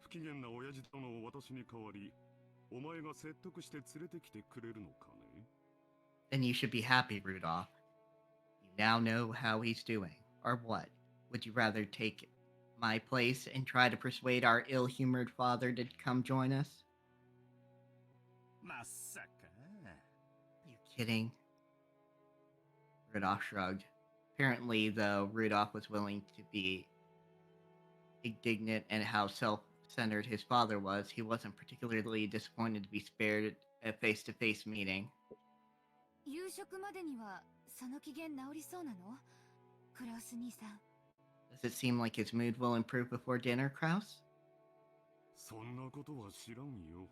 [SPEAKER 3] 不機嫌な親父殿を私に代わり、お前が説得して連れてきてくれるのかね？
[SPEAKER 2] Then you should be happy, Rudolph. You now know how he's doing. Or what? Would you rather take my place and try to persuade our ill-humored father to come join us?
[SPEAKER 4] まさか。
[SPEAKER 2] Are you kidding? Rudolph shrugged. Apparently, though, Rudolph was willing to be indignant at how self-centered his father was, he wasn't particularly disappointed to be spared a face-to-face meeting.
[SPEAKER 6] 夕食までにはその機嫌治りそうなの？クラウス兄さん。
[SPEAKER 2] Does it seem like his mood will improve before dinner, Kraus?
[SPEAKER 3] そんなことは知らんよ。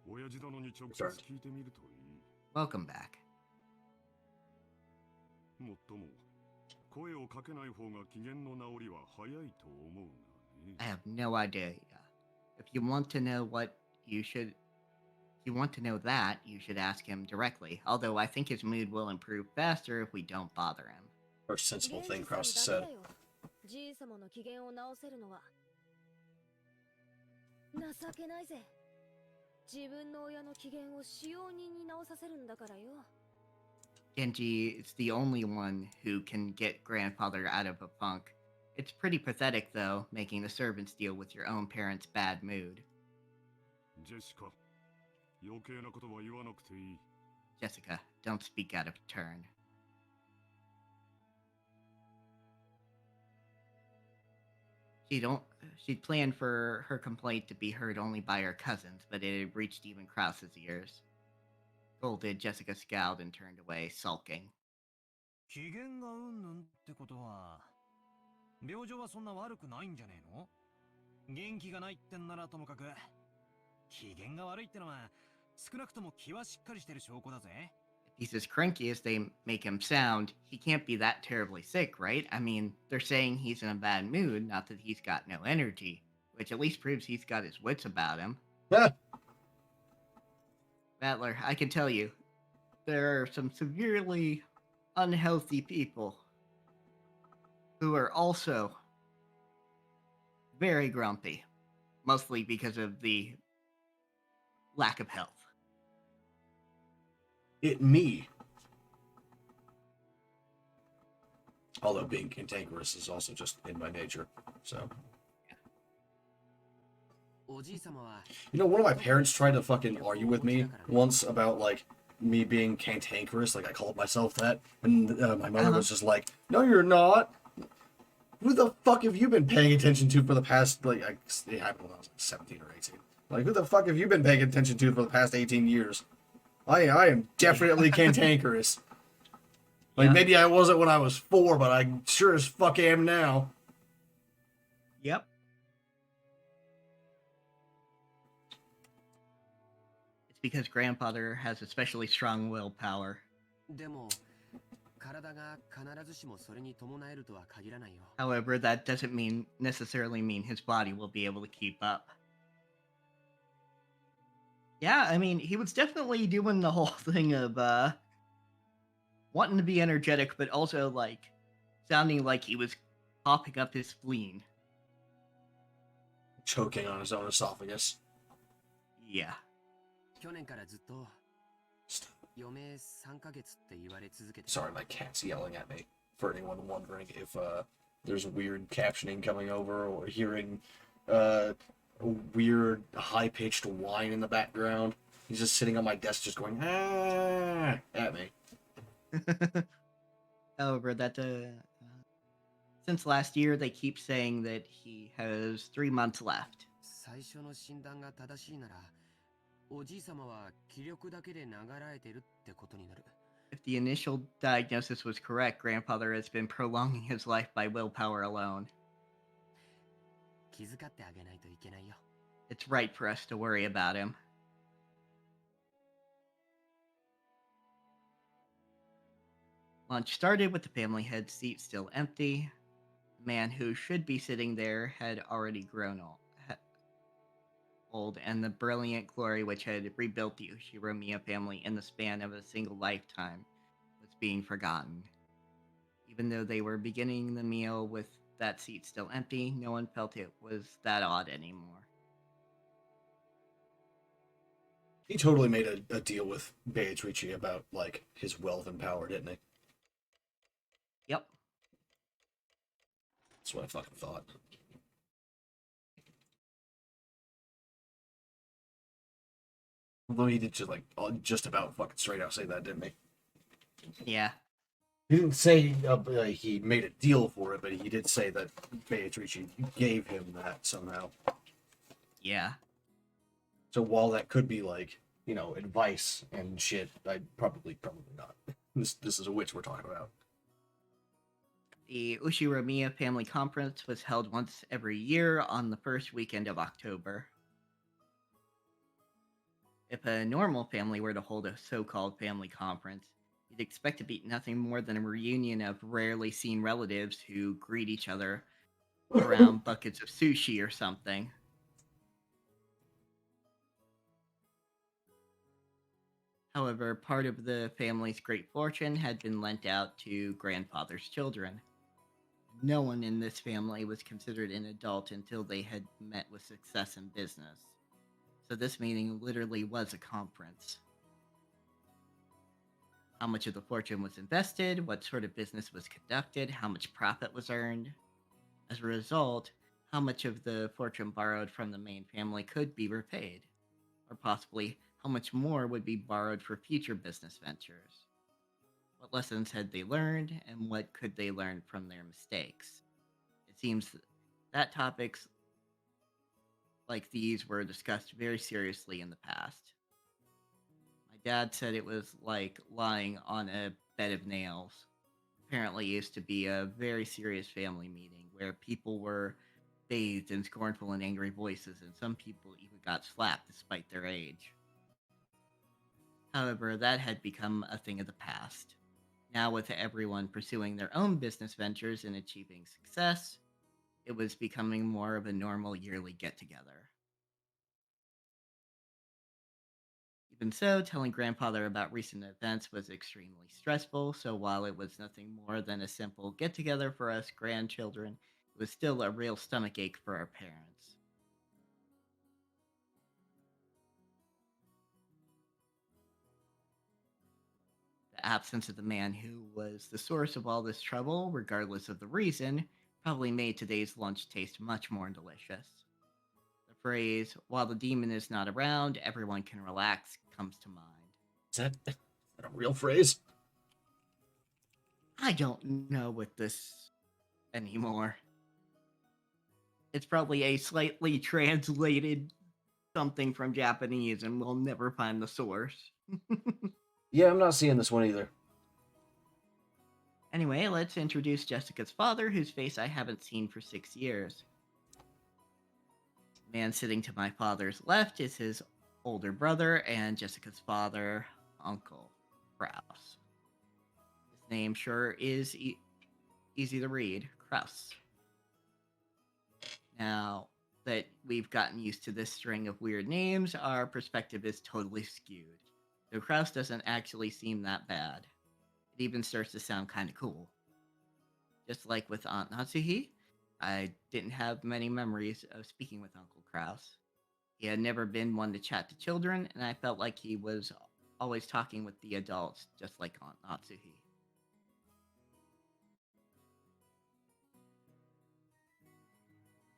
[SPEAKER 3] 親父殿に直接聞いてみるといい。
[SPEAKER 2] Welcome back.
[SPEAKER 3] もっとも、声をかけない方が機嫌の治りは早いと思うがね。
[SPEAKER 2] I have no idea. If you want to know what you should... If you want to know that, you should ask him directly. Although I think his mood will improve faster if we don't bother him.
[SPEAKER 1] First sensible thing Kraus has said.
[SPEAKER 6] じいさまの機嫌を直せるのは情けないぜ。自分の親の機嫌を使用人に直させるんだからよ。
[SPEAKER 2] Genji is the only one who can get grandfather out of a funk. It's pretty pathetic, though, making the servants deal with your own parents' bad mood.
[SPEAKER 3] ジェシカ、余計なことは言わなくていい。
[SPEAKER 2] Jessica, don't speak out of turn. She'd planned for her complaint to be heard only by her cousins, but it had reached even Kraus's ears. Scolded, Jessica scowled and turned away, sulking.
[SPEAKER 4] 機嫌がうんぬんってことは、病状はそんな悪くないんじゃねえの？元気がないってんならともかく、機嫌が悪いってのは、少なくとも気はしっかりしてる証拠だぜ。
[SPEAKER 2] If he's as cranky as they make him sound, he can't be that terribly sick, right? I mean, they're saying he's in a bad mood, not that he's got no energy, which at least proves he's got his wits about him. Battler, I can tell you, there are some severely unhealthy people who are also very grumpy, mostly because of the lack of health.
[SPEAKER 1] Me. Although being cantankerous is also just in my nature, so. You know, one of my parents tried to fucking argue with me once about, like, me being cantankerous, like I called myself that, and my mother was just like, no, you're not. who the fuck have you been paying attention to for the past, like, it happened when I was like 17 or 18. Like, who the fuck have you been paying attention to for the past 18 years? I am definitely cantankerous. Like,
[SPEAKER 2] Yeah.
[SPEAKER 1] maybe I wasn't when I was 4, but I sure as fuck am now.
[SPEAKER 2] Yep. It's because grandfather has especially strong willpower.
[SPEAKER 5] でも体が必ずしもそれに伴えるとは限らないよ。
[SPEAKER 2] However, that doesn't necessarily mean his body will be able to keep up. Yeah, I mean, he was definitely doing the whole thing of wanting to be energetic, but also like sounding like he was popping up his spleen.
[SPEAKER 1] Choking on his own esophagus.
[SPEAKER 2] Yeah.
[SPEAKER 5] 去年からずっと
[SPEAKER 1] Stop.
[SPEAKER 5] 余命3ヶ月って言われ続けて。
[SPEAKER 1] Sorry, my cat's yelling at me. For anyone wondering if there's weird captioning coming over or hearing a weird high-pitched whine in the background. He's just sitting on my desk just going, ah, at me.
[SPEAKER 2] However, that since last year, they keep saying that he has 3 months left.
[SPEAKER 5] 最初の診断が正しいなら、おじい様は気力だけで流られてるってことになる。
[SPEAKER 2] If the initial diagnosis was correct, grandfather has been prolonging his life by willpower alone.
[SPEAKER 5] 気遣ってあげないといけないよ。
[SPEAKER 2] It's right for us to worry about him. Lunch started with the family head seat still empty. The man who should be sitting there had already grown old, and the brilliant glory which had rebuilt the Ushiromiya family in the span of a single lifetime was being forgotten. Even though they were beginning the meal with that seat still empty, no one felt it was that odd anymore.
[SPEAKER 1] He totally made a deal with Beatrice about, like, his wealth and power, didn't he?
[SPEAKER 2] Yep.
[SPEAKER 1] That's what I fucking thought. Although he did just about fucking straight out say that, didn't he?
[SPEAKER 2] Yeah.
[SPEAKER 1] He didn't say he made a deal for it, but he did say that Beatrice gave him that somehow.
[SPEAKER 2] Yeah.
[SPEAKER 1] So while that could be like, you know, advice and shit, I probably not. This is a witch we're talking about.
[SPEAKER 2] The Ushiromiya family conference was held once every year on the first weekend of October. If a normal family were to hold a so-called family conference, you'd expect to be nothing more than a reunion of rarely seen relatives who greet each other around buckets of sushi or something. However, part of the family's great fortune had been lent out to grandfather's children. No one in this family was considered an adult until they had met with success in business. So this meeting literally was a conference. How much of the fortune was invested, what sort of business was conducted, how much profit was earned. As a result, how much of the fortune borrowed from the main family could be repaid, or possibly how much more would be borrowed for future business ventures. What lessons had they learned, and what could they learn from their mistakes? It seems that topics like these were discussed very seriously in the past. My dad said it was like lying on a bed of nails. Apparently, it used to be a very serious family meeting where people were bathed in scornful and angry voices, and some people even got slapped despite their age. However, that had become a thing of the past. Now, with everyone pursuing their own business ventures and achieving success, it was becoming more of a normal yearly get-together. Even so, telling grandfather about recent events was extremely stressful, so while it was nothing more than a simple get-together for us grandchildren, it was still a real stomachache for our parents. The absence of the man who was the source of all this trouble, regardless of the reason, probably made today's lunch taste much more delicious. The phrase, while the demon is not around, everyone can relax, comes to mind.
[SPEAKER 1] Is that a real phrase?
[SPEAKER 2] I don't know with this anymore. It's probably a slightly translated something from Japanese, and we'll never find the source.
[SPEAKER 1] Yeah, I'm not seeing this one either.
[SPEAKER 2] Anyway, let's introduce Jessica's father, whose face I haven't seen for 6 years. The man sitting to my father's left is his older brother and Jessica's father, Uncle Kraus. His name sure is easy to read, Kraus. Now that we've gotten used to this string of weird names, our perspective is totally skewed. Though Kraus doesn't actually seem that bad. It even starts to sound kind of cool. Just like with Aunt Natsuhi, I didn't have many memories of speaking with Uncle Kraus. He had never been one to chat to children, and I felt like he was always talking with the adults, just like Aunt Natsuhi.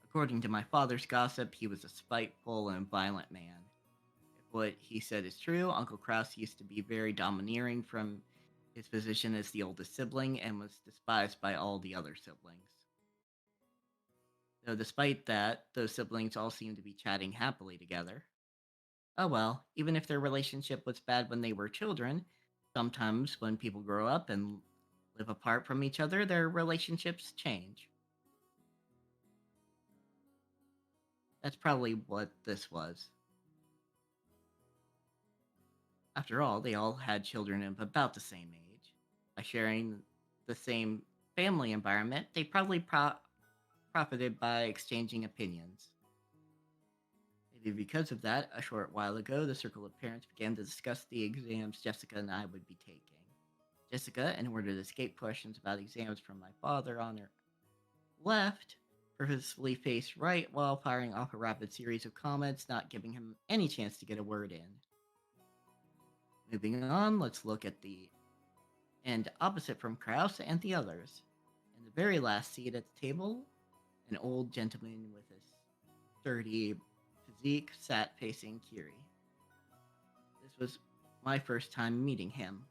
[SPEAKER 2] According to my father's gossip, he was a spiteful and violent man. If what he said is true, Uncle Kraus used to be very domineering from his position as the oldest sibling and was despised by all the other siblings. Though despite that, those siblings all seemed to be chatting happily together. Oh well, even if their relationship was bad when they were children, sometimes when people grow up and live apart from each other, their relationships change. That's probably what this was. After all, they all had children of about the same age. By sharing the same family environment, they probably profited by exchanging opinions. Maybe because of that, a short while ago, the circle of parents began to discuss the exams Jessica and I would be taking. Jessica, in order to escape questions about exams from my father on her left, purposefully faced right while firing off a rapid series of comments, not giving him any chance to get a word in. Moving on, let's look at the end opposite from Kraus and the others. In the very last seat at the table, an old gentleman with a sturdy physique sat facing Kiri. This was my first time meeting him.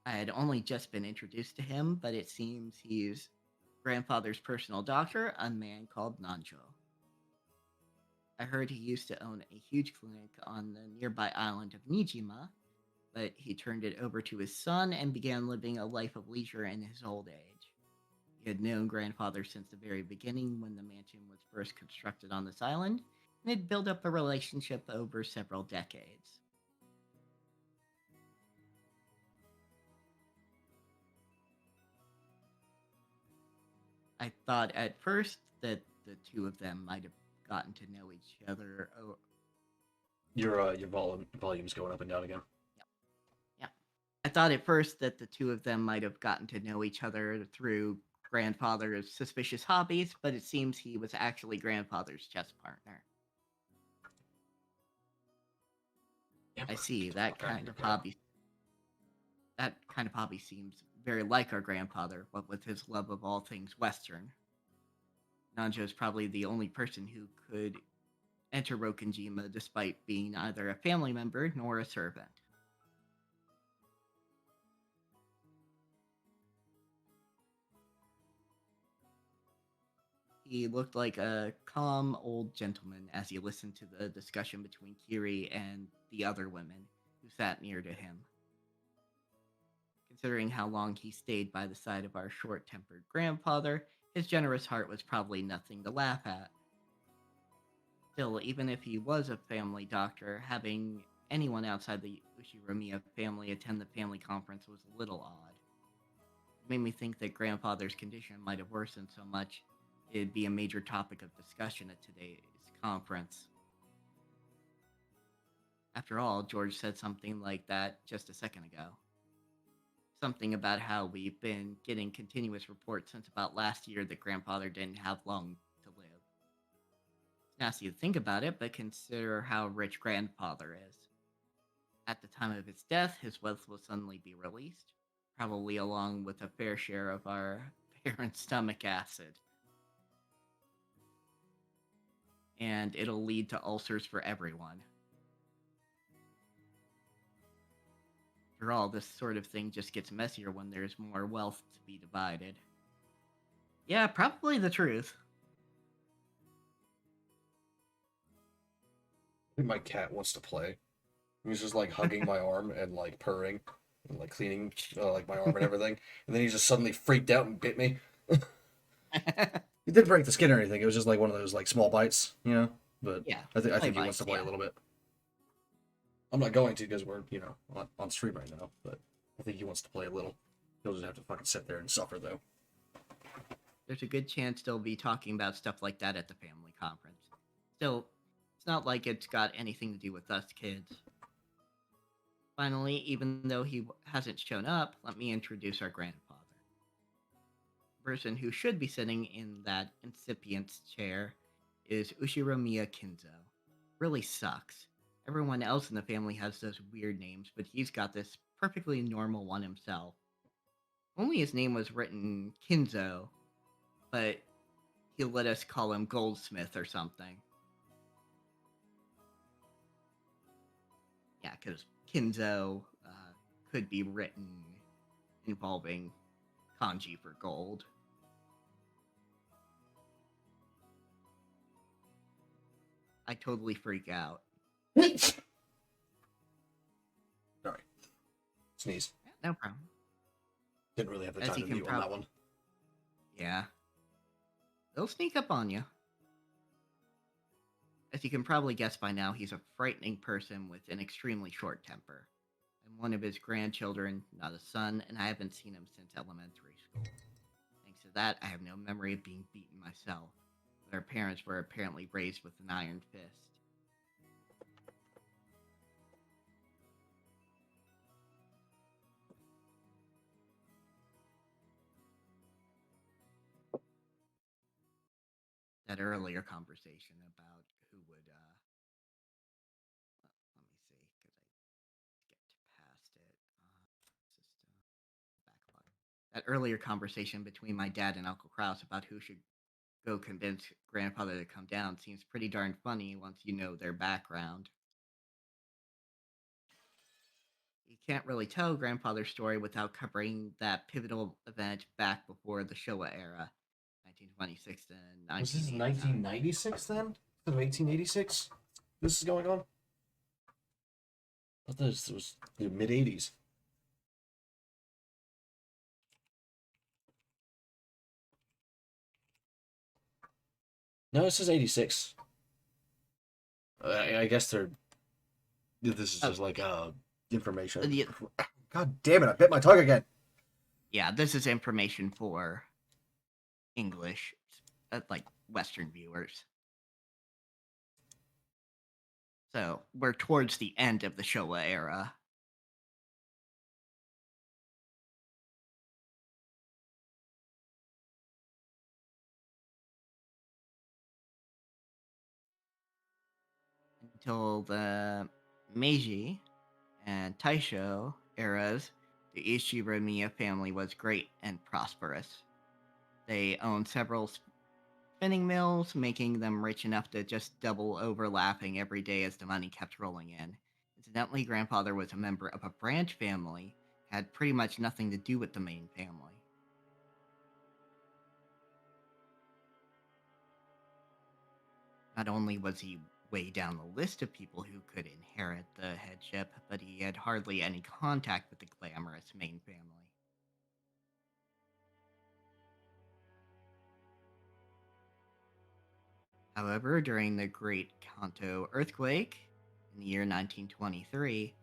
[SPEAKER 2] I had only just been introduced to him, but it seems he's grandfather's personal doctor, a man called Nanjo. I heard he used to own a huge clinic on the nearby island of Nijima, but he turned it over to his son and began living a life of leisure in his old age. He had known grandfather since the very beginning when the mansion was first constructed on this island, and had built up a relationship over several decades. I thought at first that the two of them might have gotten to know each other.
[SPEAKER 1] Your volume's going up and down again.
[SPEAKER 2] Yeah. I thought at first that the two of them might have gotten to know each other through grandfather's suspicious hobbies, but it seems he was actually grandfather's chess partner. I see, that kind of hobby seems very like our grandfather, what with his love of all things Western. Nanjo is probably the only person who could enter Rokkenjima despite being neither a family member nor a servant. He looked like a calm old gentleman as he listened to the discussion between Kiri and the other women who sat near to him. Considering how long he stayed by the side of our short-tempered grandfather, his generous heart was probably nothing to laugh at. Still, even if he was a family doctor, having anyone outside the Ushiromiya family attend the family conference was a little odd. It made me think that grandfather's condition might have worsened so much it'd be a major topic of discussion at today's conference. After all, George said something like that just a second ago. Something about how we've been getting continuous reports since about last year that grandfather didn't have long to live. It's nasty to think about it, but consider how rich grandfather is. At the time of his death, his wealth will suddenly be released, probably along with a fair share of our parents' stomach acid. And it'll lead to ulcers for everyone. After all, this sort of thing just gets messier when there's more wealth to be divided. Yeah, probably the truth.
[SPEAKER 1] I think my cat wants to play. He's just like hugging my arm and like purring and like cleaning like my arm and everything. And then he just suddenly freaked out and bit me. He didn't break the skin or anything. It was just like one of those like small bites, you know. But
[SPEAKER 2] Yeah,
[SPEAKER 1] I think he
[SPEAKER 2] play
[SPEAKER 1] wants to
[SPEAKER 2] bites,
[SPEAKER 1] play
[SPEAKER 2] yeah.
[SPEAKER 1] a little bit. I'm not going to because we're on stream right now. But I think he wants to play a little. He'll just have to fucking sit there and suffer though.
[SPEAKER 2] There's a good chance they'll be talking about stuff like that at the family conference. Still, it's not like it's got anything to do with us kids. Finally, even though he hasn't shown up, let me introduce our grandfather. The person who should be sitting in that incipient chair is Ushiromiya Kinzo. Really sucks. Everyone else in the family has those weird names, but he's got this perfectly normal one himself. Only his name was written Kinzo, but he let us call him Goldsmith or something. Yeah, because Kinzo could be written involving kanji for gold. I totally freak out.
[SPEAKER 1] Sorry. Sneeze.
[SPEAKER 2] No problem.
[SPEAKER 1] Didn't really have the
[SPEAKER 2] As
[SPEAKER 1] time
[SPEAKER 2] you
[SPEAKER 1] to
[SPEAKER 2] can
[SPEAKER 1] mute on that one.
[SPEAKER 2] Yeah. They'll sneak up on you. As you can probably guess by now, he's a frightening person with an extremely short temper. I'm one of his grandchildren, not a son, and I haven't seen him since elementary school. Thanks to that, I have no memory of being beaten myself, but our parents were apparently raised with an iron fist. That earlier conversation about who would, let me see, because I skipped past it. System backlog. That earlier conversation between my dad and Uncle Kraus about who should go convince grandfather to come down seems pretty darn funny once you know their background. You can't really tell grandfather's story without covering that pivotal event back before the Showa era, 1926 to
[SPEAKER 1] Was this
[SPEAKER 2] 1989.
[SPEAKER 1] 1996 then? Instead of 1886? This is going on? I thought this was the mid 80s. No, it says 86. I guess they're. This is just like information.
[SPEAKER 2] Yeah.
[SPEAKER 1] God damn it! I bit my tongue again.
[SPEAKER 2] Yeah, this is information for English, like Western viewers. So we're towards the end of the Showa era. Until the Meiji and Taisho eras, the Ishiromiya family was great and prosperous. They owned several spinning mills, making them rich enough to just double overlapping every day as the money kept rolling in. Incidentally, grandfather was a member of a branch family, had pretty much nothing to do with the main family. Not only was he way down the list of people who could inherit the headship, but he had hardly any contact with the glamorous main family. However, during the Great Kanto earthquake in the year 1923,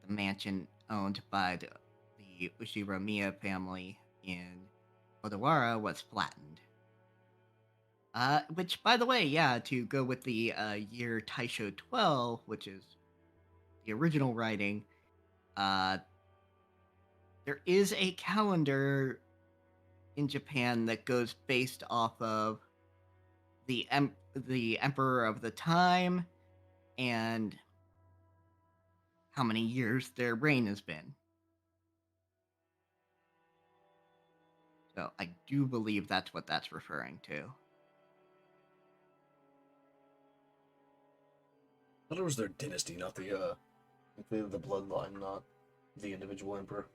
[SPEAKER 2] the mansion owned by the Ushiromiya family in Odawara was flattened. Which, by the way, yeah, to go with the year Taisho 12, which is the original writing, there is a calendar in Japan that goes based off of the emperor of the time and how many years their reign has been. So I do believe that's what that's referring to.
[SPEAKER 1] I thought it was their dynasty, not the bloodline, not the individual emperor.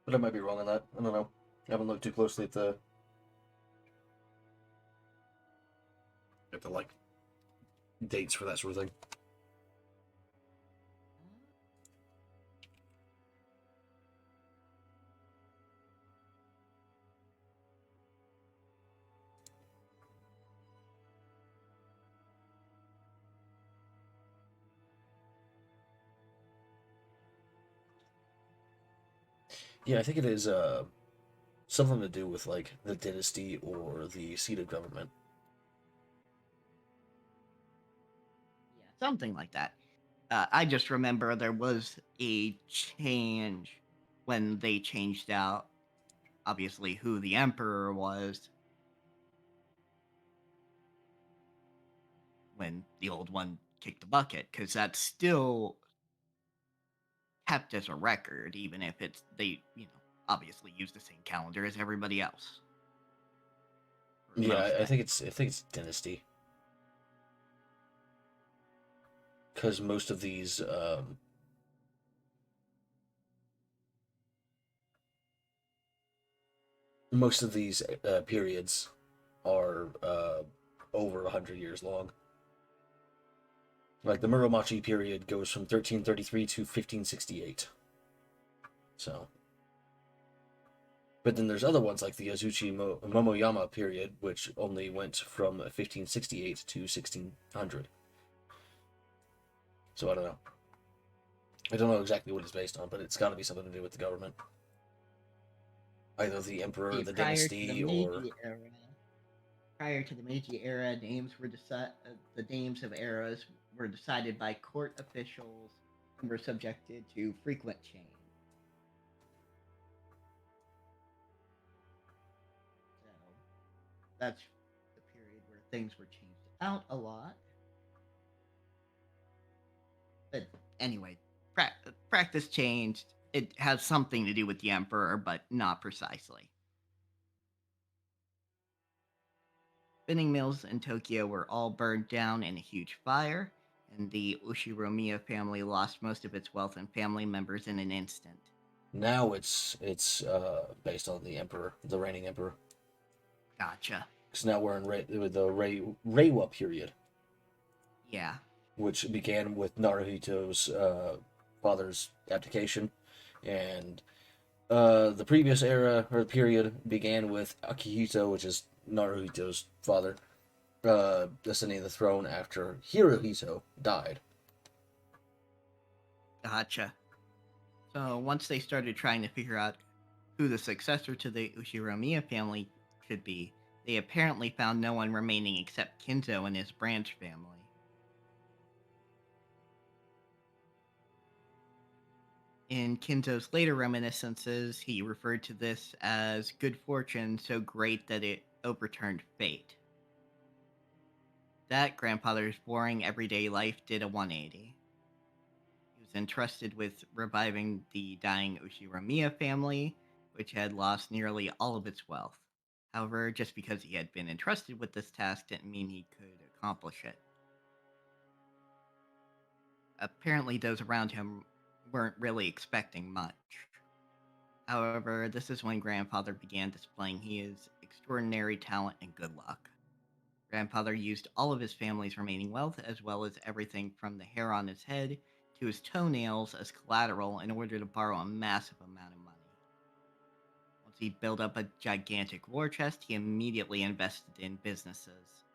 [SPEAKER 1] But I might be wrong on that. I don't know. I haven't looked too closely at the like dates for that sort of thing. Yeah, I think it is something to do with like the dynasty or the seat of government.
[SPEAKER 2] Yeah, something like that. I just remember there was a change when they changed out, obviously, who the emperor was when the old one kicked the bucket, because that's still kept as a record, even if it's they, obviously use the same calendar as everybody else.
[SPEAKER 1] Yeah, I think it's dynasty. Because most of these periods are over 100 years long. Like the Muromachi period goes from 1333 to 1568. So, but then there's other ones like the Azuchi Momoyama period, which only went from 1568 to 1600. So I don't know. I don't know exactly what it's based on, but it's got to be something to do with the government. Either the emperor, the dynasty, or
[SPEAKER 2] prior to the Meiji era, the names of eras were decided by court officials and were subjected to frequent change. So that's the period where things were changed out a lot. But anyway, practice changed. It has something to do with the emperor, but not precisely. Spinning mills in Tokyo were all burned down in a huge fire, and the Ushiromiya family lost most of its wealth and family members in an instant.
[SPEAKER 1] Now it's based on the emperor, the reigning emperor.
[SPEAKER 2] Gotcha.
[SPEAKER 1] Because now we're in the Reiwa period.
[SPEAKER 2] Yeah.
[SPEAKER 1] Which began with Naruhito's father's abdication, and the previous era or period began with Akihito, which is Naruhito's father, ascending the throne after Hirohito died.
[SPEAKER 2] Gotcha. So once they started trying to figure out who the successor to the Ushiromiya family should be, they apparently found no one remaining except Kinzo and his branch family. In Kinzo's later reminiscences, he referred to this as good fortune so great that it overturned fate. That grandfather's boring everyday life did a 180. He was entrusted with reviving the dying Ushiromiya family, which had lost nearly all of its wealth. However, just because he had been entrusted with this task didn't mean he could accomplish it. Apparently, those around him weren't really expecting much. However, this is when Grandfather began displaying his extraordinary talent and good luck. Grandfather used all of his family's remaining wealth, as well as everything from the hair on his head to his toenails, as collateral in order to borrow a massive amount of money. Once he built up a gigantic war chest, he immediately invested in businesses.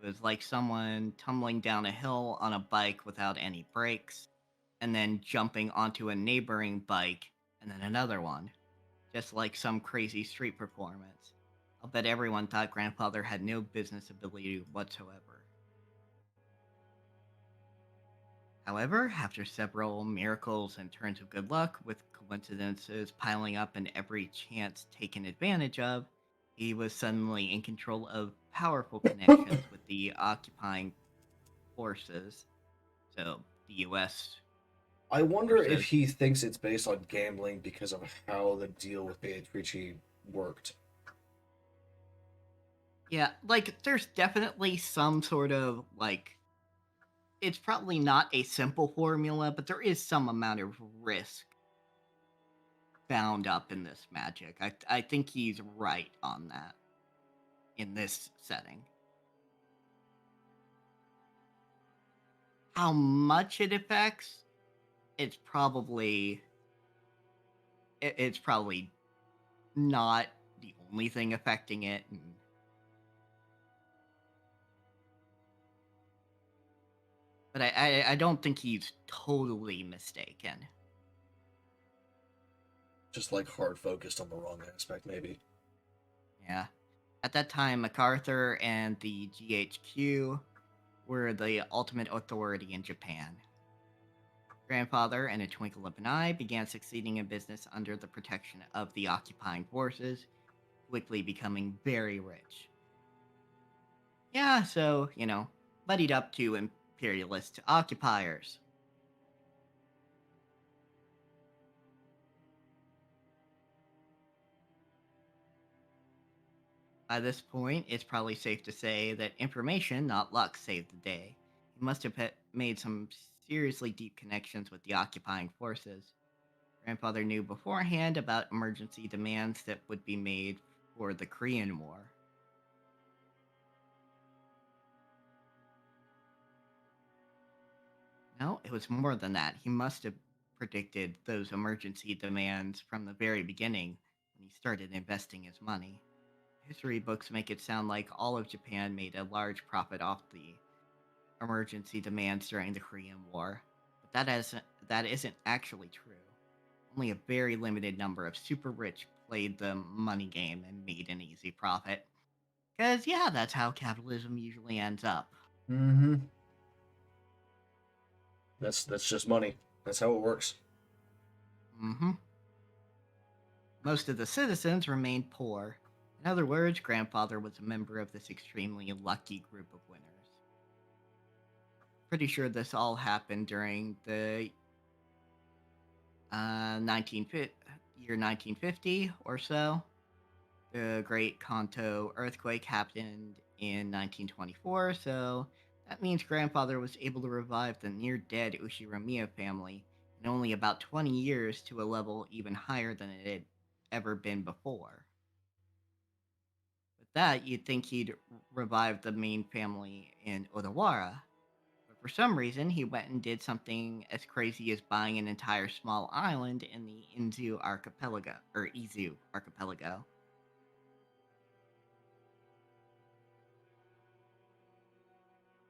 [SPEAKER 2] It was like someone tumbling down a hill on a bike without any brakes, and then jumping onto a neighboring bike, and then another one. Just like some crazy street performance. I'll bet everyone thought Grandfather had no business ability whatsoever. However, after several miracles and turns of good luck, with coincidences piling up and every chance taken advantage of, he was suddenly in control of powerful connections with the occupying forces. So, the US.
[SPEAKER 1] I wonder if he thinks it's based on gambling because of how the deal with Beatrice worked.
[SPEAKER 2] Yeah, like, there's definitely some sort of, like, it's probably not a simple formula, but there is some amount of risk bound up in this magic. I think he's right on that in this setting. How much it affects, it's probably it's probably not the only thing affecting it. But I don't think he's totally mistaken.
[SPEAKER 1] Just like hard focused on the wrong aspect, maybe.
[SPEAKER 2] Yeah. At that time, MacArthur and the GHQ were the ultimate authority in Japan. Grandfather, in a twinkle of an eye, began succeeding in business under the protection of the occupying forces, quickly becoming very rich. Yeah, so, buddied up to imperialist occupiers. By this point, it's probably safe to say that information, not luck, saved the day. He must have made some seriously deep connections with the occupying forces. Grandfather knew beforehand about emergency demands that would be made for the Korean War. No, it was more than that. He must have predicted those emergency demands from the very beginning when he started investing his money. History books make it sound like all of Japan made a large profit off the emergency demands during the Korean War, but that isn't actually true. Only a very limited number of super rich played the money game and made an easy profit. Because, yeah, that's how capitalism usually ends up.
[SPEAKER 1] Mm-hmm. That's just money. That's how it works.
[SPEAKER 2] Mm-hmm. Most of the citizens remained poor. In other words, Grandfather was a member of this extremely lucky group of winners. Pretty sure this all happened during the 1950 or so. The Great Kanto earthquake happened in 1924, so that means Grandfather was able to revive the near-dead Ushiramiya family in only about 20 years to a level even higher than it had ever been before. With that, you'd think he'd revive the main family in Odawara, but for some reason he went and did something as crazy as buying an entire small island in the Izu archipelago.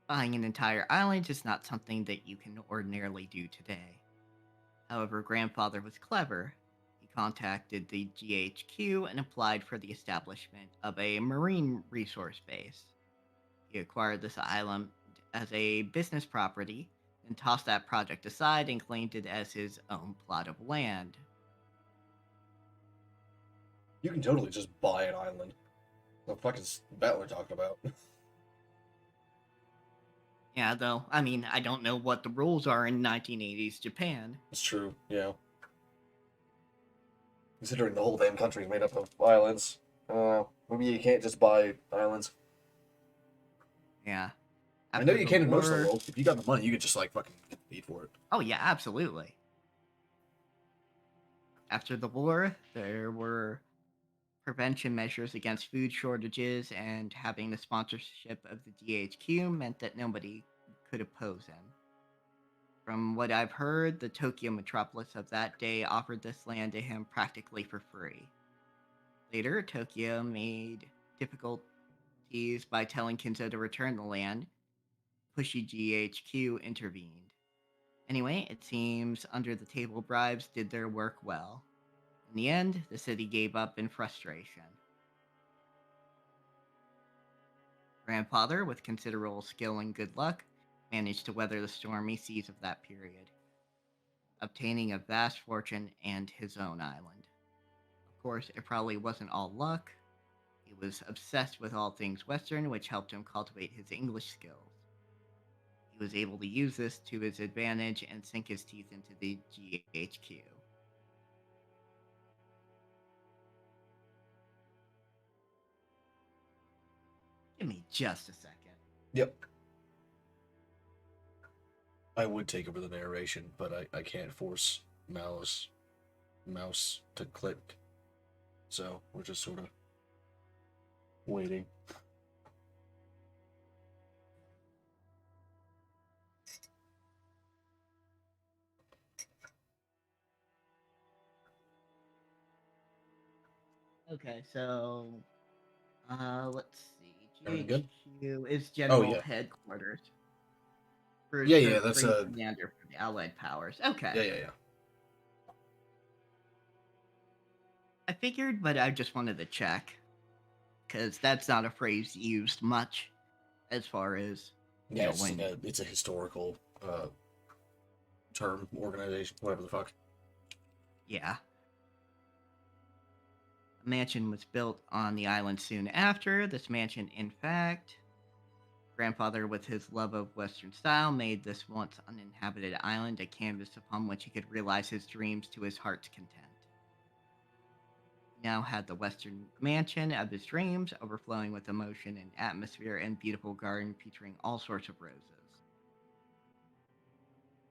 [SPEAKER 2] Buying an entire island is not something that you can ordinarily do today. However, Grandfather was clever. He contacted the GHQ and applied for the establishment of a marine resource base. He acquired this island as a business property, then tossed that project aside and claimed it as his own plot of land.
[SPEAKER 1] You can totally just buy an island. What the fuck is Battler talking about?
[SPEAKER 2] Yeah, though, I don't know what the rules are in 1980s Japan.
[SPEAKER 1] It's true, yeah. Considering the whole damn country is made up of islands. Maybe you can't just buy islands.
[SPEAKER 2] Yeah.
[SPEAKER 1] I know you can in most of the world. If you got the money, you could just, fucking feed for it.
[SPEAKER 2] Oh, yeah, absolutely. After the war, there were prevention measures against food shortages, and having the sponsorship of the GHQ meant that nobody could oppose him. From what I've heard, the Tokyo metropolis of that day offered this land to him practically for free. Later, Tokyo made difficulties by telling Kinzo to return the land. Pushy GHQ intervened. Anyway, it seems under-the-table bribes did their work well. In the end, the city gave up in frustration. Grandfather, with considerable skill and good luck, managed to weather the stormy seas of that period, obtaining a vast fortune and his own island. Of course, it probably wasn't all luck. He was obsessed with all things Western, which helped him cultivate his English skills. He was able to use this to his advantage and sink his teeth into the GHQ. Give me just a second.
[SPEAKER 1] Yep. I would take over the narration, but I can't force mouse to click. So we're just sort of waiting.
[SPEAKER 2] Okay, so let's see.
[SPEAKER 1] Everything good?
[SPEAKER 2] GHQ is
[SPEAKER 1] Oh
[SPEAKER 2] General
[SPEAKER 1] yeah,
[SPEAKER 2] Headquarters.
[SPEAKER 1] yeah.
[SPEAKER 2] First
[SPEAKER 1] That's
[SPEAKER 2] Supreme Commander for the Allied Powers. Okay.
[SPEAKER 1] yeah.
[SPEAKER 2] I figured, but I just wanted to check. Because that's not a phrase used much as far as,
[SPEAKER 1] Yeah, it's
[SPEAKER 2] when...
[SPEAKER 1] it's a historical term, organization, whatever the fuck.
[SPEAKER 2] Yeah. A mansion was built on the island soon after. This mansion, in fact, grandfather, with his love of Western style, made this once uninhabited island a canvas upon which he could realize his dreams to his heart's content. He now had the Western mansion of his dreams, overflowing with emotion and atmosphere, and beautiful garden featuring all sorts of roses.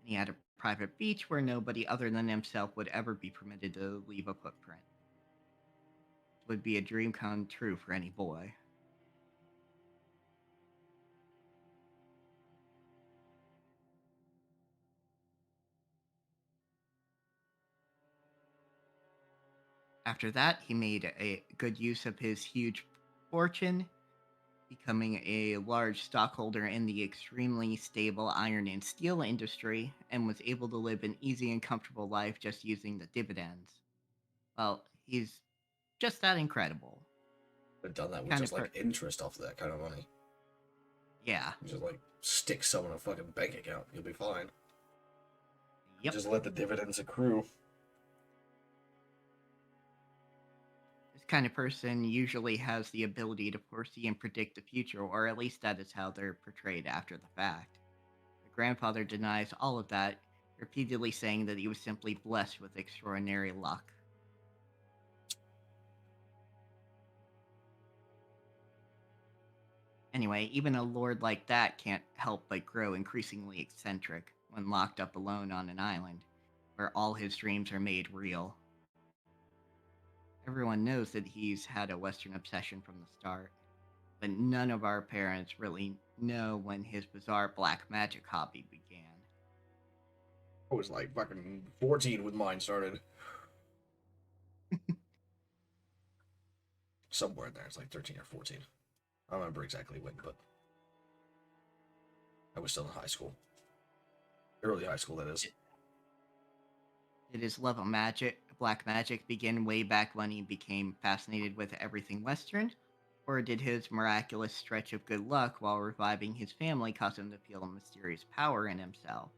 [SPEAKER 2] And he had a private beach where nobody other than himself would ever be permitted to leave a footprint. It would be a dream come true for any boy. After that, he made a good use of his huge fortune, becoming a large stockholder in the extremely stable iron and steel industry, and was able to live an easy and comfortable life just using the dividends. Well, he's just that incredible.
[SPEAKER 1] I've done that with
[SPEAKER 2] Kind
[SPEAKER 1] just
[SPEAKER 2] of
[SPEAKER 1] like interest off of that kind of money.
[SPEAKER 2] Yeah.
[SPEAKER 1] You just like stick some in a fucking bank account, you'll be fine.
[SPEAKER 2] Yep.
[SPEAKER 1] Just let the dividends accrue.
[SPEAKER 2] This kind of person usually has the ability to foresee and predict the future, or at least that is how they're portrayed after the fact. The grandfather denies all of that, repeatedly saying that he was simply blessed with extraordinary luck. Anyway, even a lord like that can't help but grow increasingly eccentric when locked up alone on an island, where all his dreams are made real. Everyone knows that he's had a Western obsession from the start, but none of our parents really know when his bizarre black magic hobby began.
[SPEAKER 1] I was like fucking 14 when mine started. Somewhere in there, it's like 13 or 14. I don't remember exactly when, but I was still in high school. Early high school, that is.
[SPEAKER 2] Did his love of magic, black magic, begin way back when he became fascinated with everything Western? Or did his miraculous stretch of good luck while reviving his family cause him to feel a mysterious power in himself?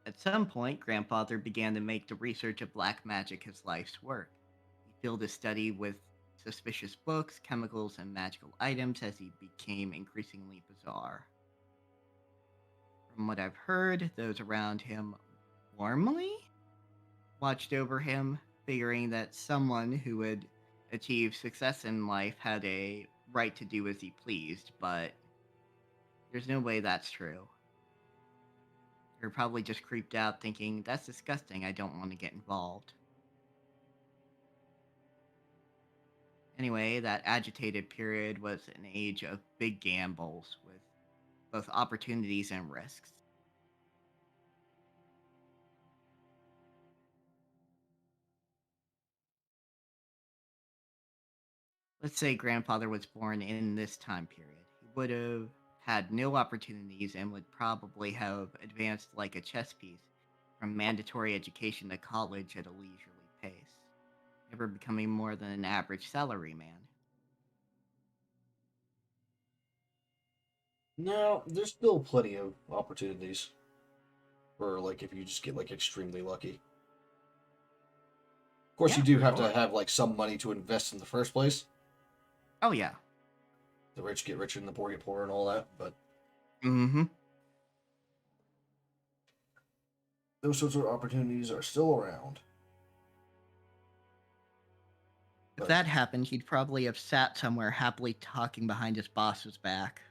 [SPEAKER 2] At some point, Grandfather began to make the research of black magic his life's work. He filled his study with suspicious books, chemicals, and magical items as he became increasingly bizarre. From what I've heard, those around him warmly watched over him, figuring that someone who had achieved success in life had a right to do as he pleased, but there's no way that's true. They're probably just creeped out thinking, that's disgusting, I don't want to get involved. Anyway, that agitated period was an age of big gambles with both opportunities and risks. Let's say grandfather was born in this time period. He would have had no opportunities and would probably have advanced like a chess piece from mandatory education to college at a leisurely pace, never becoming more than an average salaryman.
[SPEAKER 1] No, there's still plenty of opportunities. For like if you just get like extremely lucky. Of course,
[SPEAKER 2] Yeah,
[SPEAKER 1] you do
[SPEAKER 2] for
[SPEAKER 1] have
[SPEAKER 2] sure.
[SPEAKER 1] to have like some money to invest in the first place.
[SPEAKER 2] Oh, yeah.
[SPEAKER 1] The rich get richer and the poor get poorer and all that, but
[SPEAKER 2] Mm-hmm.
[SPEAKER 1] those sorts of opportunities are still around.
[SPEAKER 2] If
[SPEAKER 1] But
[SPEAKER 2] that happened, he'd probably have sat somewhere happily talking behind his boss's back.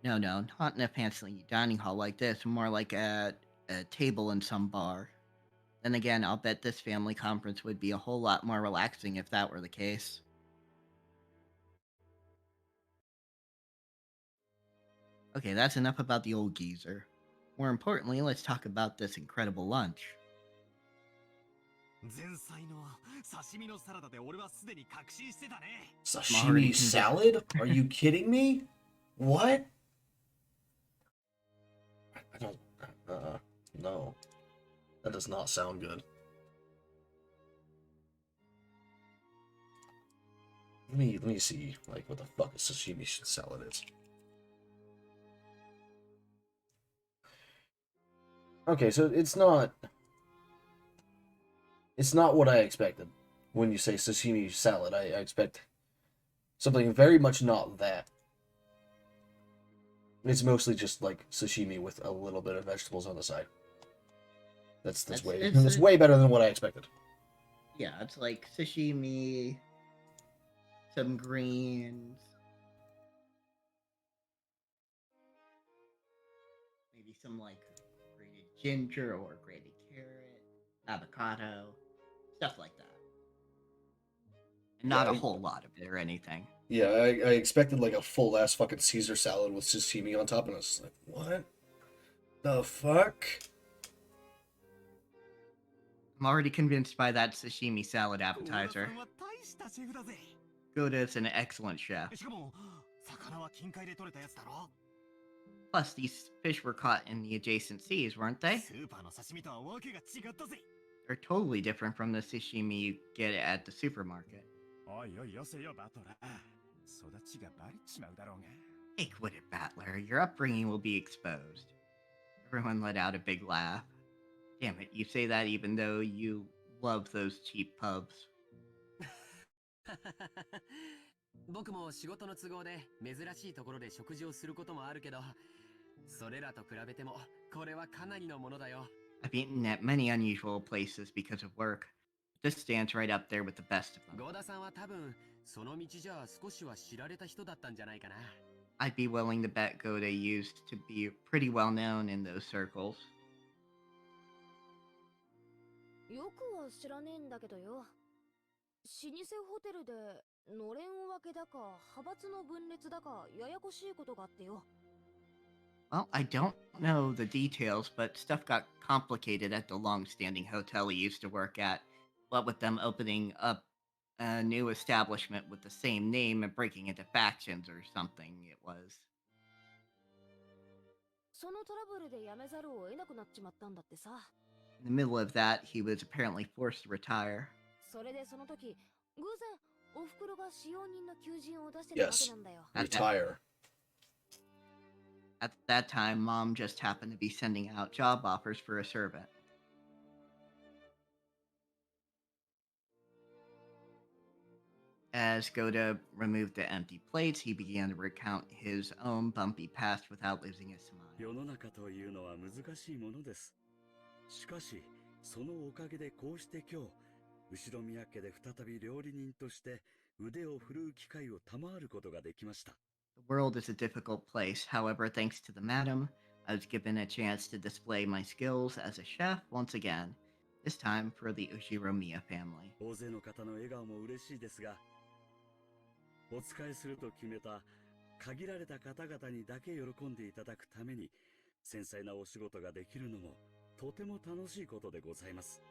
[SPEAKER 2] No, no, not in a fancy dining hall like this. More like at a table in some bar. Then again, I'll bet this family conference would be a whole lot more relaxing if that were the case. Okay, that's enough about the old geezer. More importantly, let's talk about this incredible lunch.
[SPEAKER 4] 前菜の刺身のサラダで俺はすでに確信してたね。
[SPEAKER 1] Sashimi salad? Are you kidding me? What? I don't. No. That does not sound good. Let me see like what the fuck a sashimi salad is. Okay, so it's not what I expected when you say sashimi salad. I expect something very much not that. It's mostly just like sashimi with a little bit of vegetables on the side. That's way better than what I expected.
[SPEAKER 2] Yeah, it's like sashimi, some greens, maybe some like grated ginger or grated carrot, avocado, stuff like that. And not a whole lot of it or anything.
[SPEAKER 1] Yeah, I expected like a full ass fucking Caesar salad with sashimi on top, and I was like, what the fuck?
[SPEAKER 2] I'm already convinced by that sashimi salad appetizer.
[SPEAKER 4] 小田さんは大したシェフだぜ。
[SPEAKER 2] Goda's an excellent chef.
[SPEAKER 4] しかも魚は近海で取れたやつだろ。
[SPEAKER 2] Plus, these fish were caught in the adjacent seas, weren't they?
[SPEAKER 4] スーパーの刺身とはわけが違ったぜ。
[SPEAKER 2] They're totally different from the sashimi you get at the supermarket.
[SPEAKER 3] おいおいよせよバトラー。育ちがバレちまうだろうが。
[SPEAKER 2] Hey, Quiddit Battler, your upbringing will be exposed. Everyone let out a big laugh. Damn it, you say that even though you love those cheap pubs.
[SPEAKER 5] 僕も仕事の都合で珍しいところで食事をすることもあるけど、それらと比べてもこれはかなりのものだよ。
[SPEAKER 2] I've eaten at many unusual places because of work. This stands right up there with the best of them.
[SPEAKER 5] ゴーダさんは多分その道じゃ少しは知られた人だったんじゃないかな。
[SPEAKER 2] I'd be willing to bet Goda used to be pretty well known in those circles.
[SPEAKER 6] よくは知らねえんだけどよ。老舗ホテルでのれん分けだか派閥の分裂だかややこしいことがあってよ。
[SPEAKER 2] Well, I don't know the details, but stuff got complicated at the long-standing hotel he used to work at. What with them opening up a new establishment with the same name and breaking into factions or something, it was.
[SPEAKER 6] そのトラブルで辞めざるを得なくなっちまったんだってさ。
[SPEAKER 2] In the middle of that, he was apparently forced to retire.
[SPEAKER 6] それでその時、偶然お袋が使用人の求人を出してたわけなんだよ。
[SPEAKER 1] Retire.
[SPEAKER 2] At that time, Mom just happened to be sending out job offers for a servant. As Goda removed the empty plates, he began to recount his own bumpy past without losing his smile.
[SPEAKER 9] 世の中というのは難しいものです。しかし、そのおかげでこうして今日、後宮家で再び料理人として腕を振るう機会を賜ることができました。
[SPEAKER 2] The world is a difficult place. However, thanks to the madam, I was given a chance to display my skills as a chef once again, this time for the Ushiromiya family.
[SPEAKER 9] 大勢の方の笑顔も嬉しいですが、お仕えすると決めた限られた方々にだけ喜んでいただくために繊細なお仕事ができるのもとても楽しいことでございます。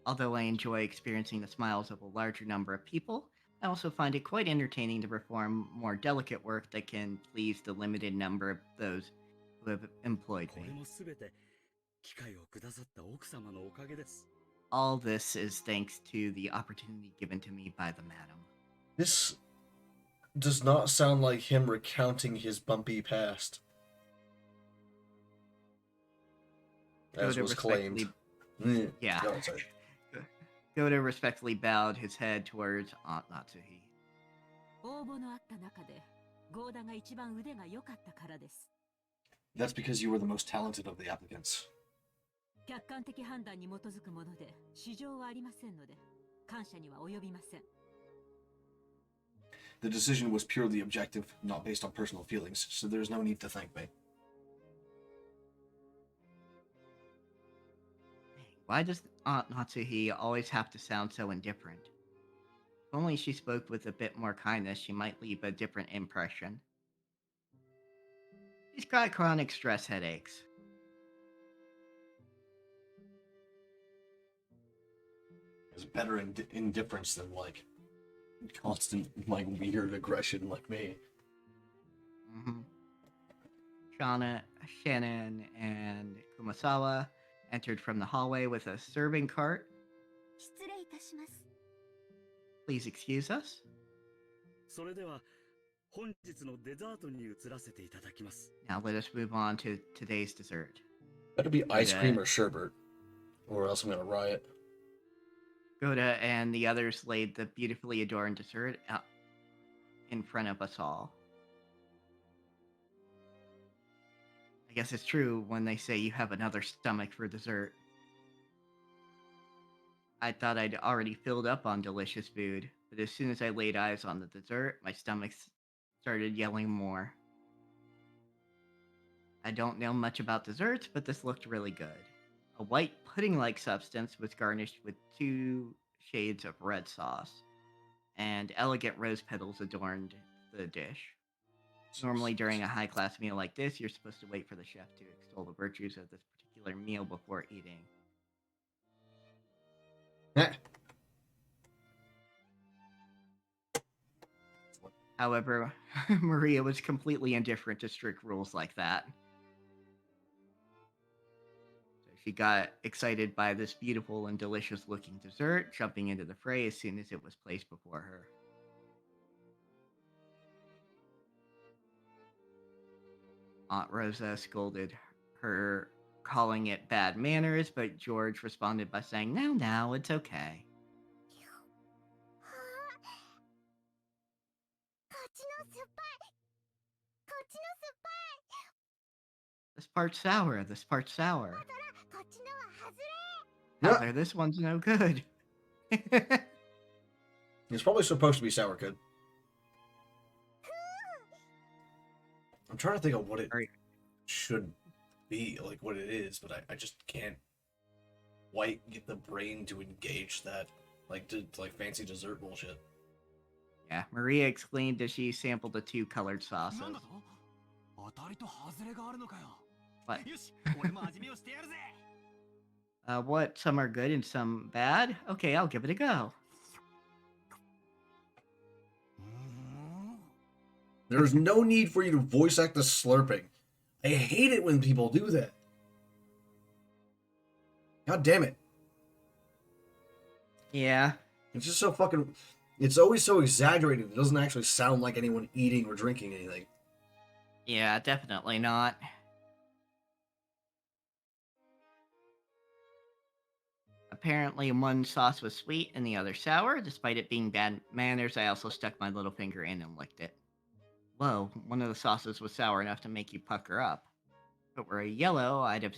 [SPEAKER 2] Although I enjoy experiencing the smiles of a larger number of people, I also find it quite entertaining to perform more delicate work that can please the limited number of those who have employed
[SPEAKER 9] これ
[SPEAKER 2] me.
[SPEAKER 9] もすべて機会をくださった奥様のおかげです。
[SPEAKER 2] All this is thanks to the opportunity given to me by the madam.
[SPEAKER 1] This does not sound like him recounting his bumpy past. As
[SPEAKER 2] Goda
[SPEAKER 1] was claimed.
[SPEAKER 2] Yeah.
[SPEAKER 1] No, sorry.
[SPEAKER 2] Goda respectfully bowed his head towards Aunt Natsuhi.
[SPEAKER 8] 応募のあった中でゴーダが一番腕が良かったからです。
[SPEAKER 1] That's because you were the most talented of the applicants.
[SPEAKER 8] 客観的判断に基づくもので市場はありませんので感謝には及びません。
[SPEAKER 1] The decision was purely objective, not based on personal feelings, so there's no need to thank me.
[SPEAKER 2] Why does Aunt Natsuhi always have to sound so indifferent? If only she spoke with a bit more kindness, she might leave a different impression. She's got chronic stress headaches.
[SPEAKER 1] It's better indifference than, like, constant, like, weird aggression like me.
[SPEAKER 2] Mm-hmm. Shannon, and Kumasawa entered from the hallway with a serving cart.
[SPEAKER 6] 失礼いたします。
[SPEAKER 2] Please excuse us.
[SPEAKER 9] それでは本日のデザートに移らせていただきます。
[SPEAKER 2] Now let us move on to today's dessert.
[SPEAKER 1] Better be ice cream or sherbet, or else I'm gonna riot.
[SPEAKER 2] Goda and the others laid the beautifully adorned dessert out in front of us all. I guess it's true when they say you have another stomach for dessert. I thought I'd already filled up on delicious food, but as soon as I laid eyes on the dessert, my stomach started yelling more. I don't know much about desserts, but this looked really good. A white pudding-like substance was garnished with 2 shades of red sauce, and elegant rose petals adorned the dish. Normally, during a high-class meal like this, you're supposed to wait for the chef to extol the virtues of this particular meal before eating. However, Maria was completely indifferent to strict rules like that. So she got excited by this beautiful and delicious-looking dessert, jumping into the fray as soon as it was placed before her. Aunt Rosa scolded her, calling it bad manners, but George responded by saying, "No, it's okay."
[SPEAKER 6] こっちの酸っぱい。こっちの酸っぱい。
[SPEAKER 2] This part's sour, this part's sour.
[SPEAKER 6] こっちのは外れ。
[SPEAKER 2] Heather, this one's no good.
[SPEAKER 1] It's probably supposed to be sour, kid. I'm trying to think of what it should be, like what it is, but I just can't quite get the brain to engage that, like fancy dessert bullshit.
[SPEAKER 2] Yeah, Maria exclaimed as she sampled the 2 colored sauces.
[SPEAKER 4] なんだと？当たりと外れがあるのかよ。
[SPEAKER 2] What?
[SPEAKER 4] よし、俺も味見をしてやるぜ。
[SPEAKER 2] What? Some are good and some bad? Okay, I'll give it a go.
[SPEAKER 1] There's no need for you to voice act the slurping. I hate it when people do that. God damn it.
[SPEAKER 2] Yeah.
[SPEAKER 1] It's just so fucking... It's always so exaggerated. It doesn't actually sound like anyone eating or drinking anything.
[SPEAKER 2] Yeah, definitely not. Apparently, one sauce was sweet and the other sour. Despite it being bad manners, I also stuck my little finger in and licked it. Whoa, one of the sauces was sour enough to make you pucker up. If it were a yellow, I'd have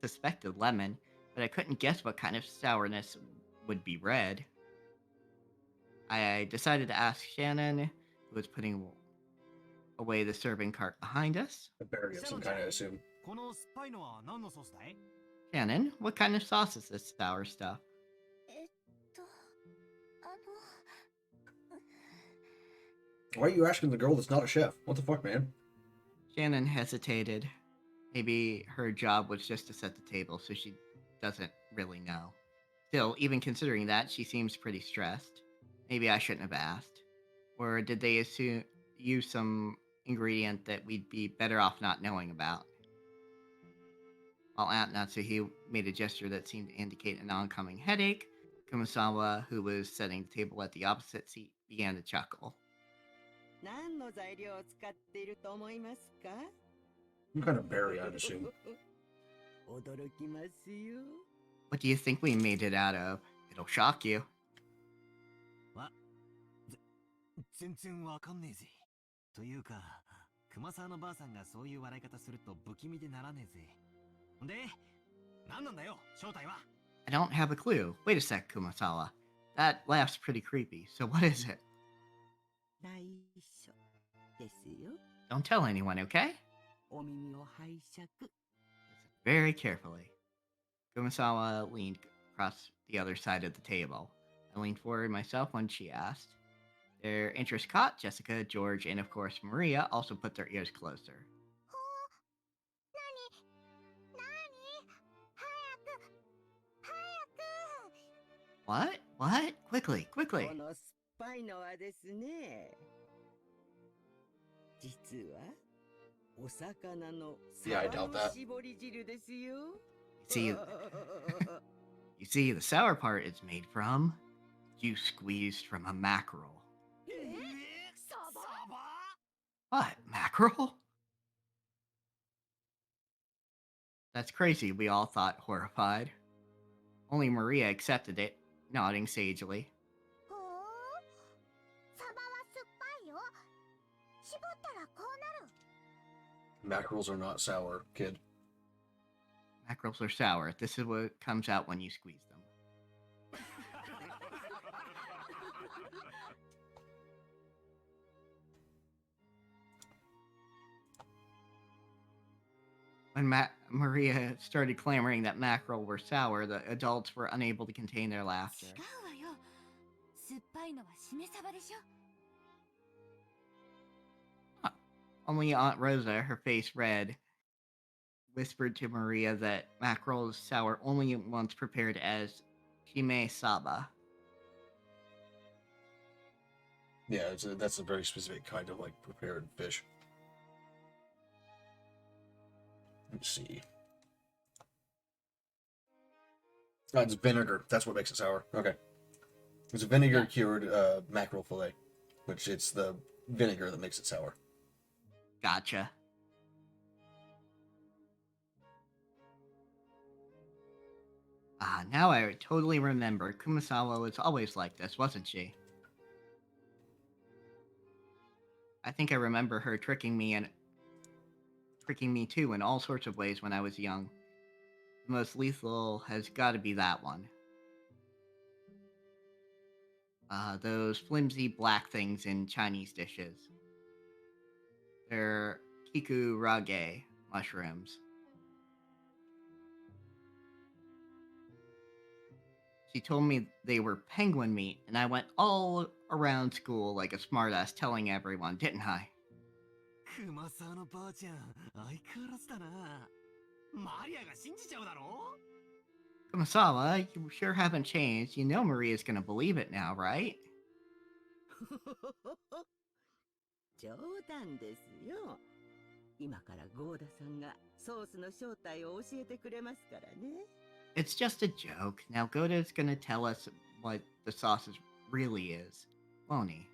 [SPEAKER 2] suspected lemon, but I couldn't guess what kind of sourness would be red. I decided to ask Shannon, who was putting away the serving cart behind us.
[SPEAKER 1] A berry of some kind, I assume.
[SPEAKER 4] この酸っぱいのは何のソースだい？
[SPEAKER 2] Shannon, what kind of sauce is this sour stuff?
[SPEAKER 1] あの... Why are you asking the girl that's not a chef? What the fuck, man?
[SPEAKER 2] Shannon hesitated. Maybe her job was just to set the table, so she doesn't really know. Still, even considering that, she seems pretty stressed. Maybe I shouldn't have asked. Or did they use some ingredient that we'd be better off not knowing about? While Aunt Natsuhi made a gesture that seemed to indicate an oncoming headache, Kumasawa, who was setting the table at the opposite seat, began to chuckle.
[SPEAKER 7] 何の材料を使っていると思いますか?
[SPEAKER 1] Some kind of berry, I'd assume.
[SPEAKER 7] 驚きますよ。
[SPEAKER 2] What do you think we made it out of? It'll shock you.
[SPEAKER 4] 全然わかんねえぜ。というか、熊沢のばあさんがそういう笑い方すると不気味でならねえぜ。で、何なんだよ、正体は。
[SPEAKER 2] I don't have a clue. Wait a sec, Kumasawa. That laugh's pretty creepy, so what is it?
[SPEAKER 7] 内緒ですよ。
[SPEAKER 2] Don't tell anyone, okay?
[SPEAKER 7] お耳を拝借。
[SPEAKER 2] Very carefully. Kumasawa leaned across the other side of the table. I leaned forward myself when she asked. Their interest caught. Jessica, George, and of course Maria also put their ears closer. What? What? Quickly,
[SPEAKER 7] こ
[SPEAKER 2] quickly.
[SPEAKER 7] の酸っぱいのはですね、実はお魚の
[SPEAKER 1] Yeah, I
[SPEAKER 7] サ
[SPEAKER 1] doubt
[SPEAKER 7] バの
[SPEAKER 1] that.
[SPEAKER 7] 絞り汁ですよ。
[SPEAKER 2] You see, the sour part is made from juice squeezed from a mackerel.
[SPEAKER 4] サバ
[SPEAKER 2] What? Mackerel? That's crazy, we all thought, horrified. Only Maria accepted it, nodding sagely.
[SPEAKER 6] ほう、サバは酸っぱいよ。絞ったらこうなる。
[SPEAKER 1] Mackerels are not sour, kid.
[SPEAKER 2] Mackerels are sour. This is what comes out when you squeeze them. When Maria started clamoring that mackerel were sour, the adults were unable to contain their laughter.
[SPEAKER 6] 違うわよ。酸っぱいのはしめサバでしょ。
[SPEAKER 2] Only Aunt Rosa, her face red, whispered to Maria that mackerel is sour only once prepared as shime saba.
[SPEAKER 1] Yeah, that's a very specific kind of like prepared fish. Let's see. It's vinegar. That's what makes it sour. Okay. It's a vinegar cured mackerel fillet, which it's the vinegar that makes it sour.
[SPEAKER 2] Gotcha. Ah, now I totally remember. Kumasawa was always like this, wasn't she? I think I remember her tricking me too in all sorts of ways when I was young. The most lethal has got to be that one. Those flimsy black things in Chinese dishes. They're kikurage mushrooms. She told me they were penguin meat, and I went all around school like a smartass telling everyone, didn't I?
[SPEAKER 4] 熊沢のばあちゃん、相変わらずだな。マリアが信じちゃうだろ。
[SPEAKER 2] Kumasawa, you sure haven't changed. You know Maria's gonna believe it now, right?
[SPEAKER 7] 冗談ですよ。今からゴーダさんがソースの正体を教えてくれますからね。
[SPEAKER 2] It's just a joke. Now Goda's gonna tell us what the sauce really is, won't he?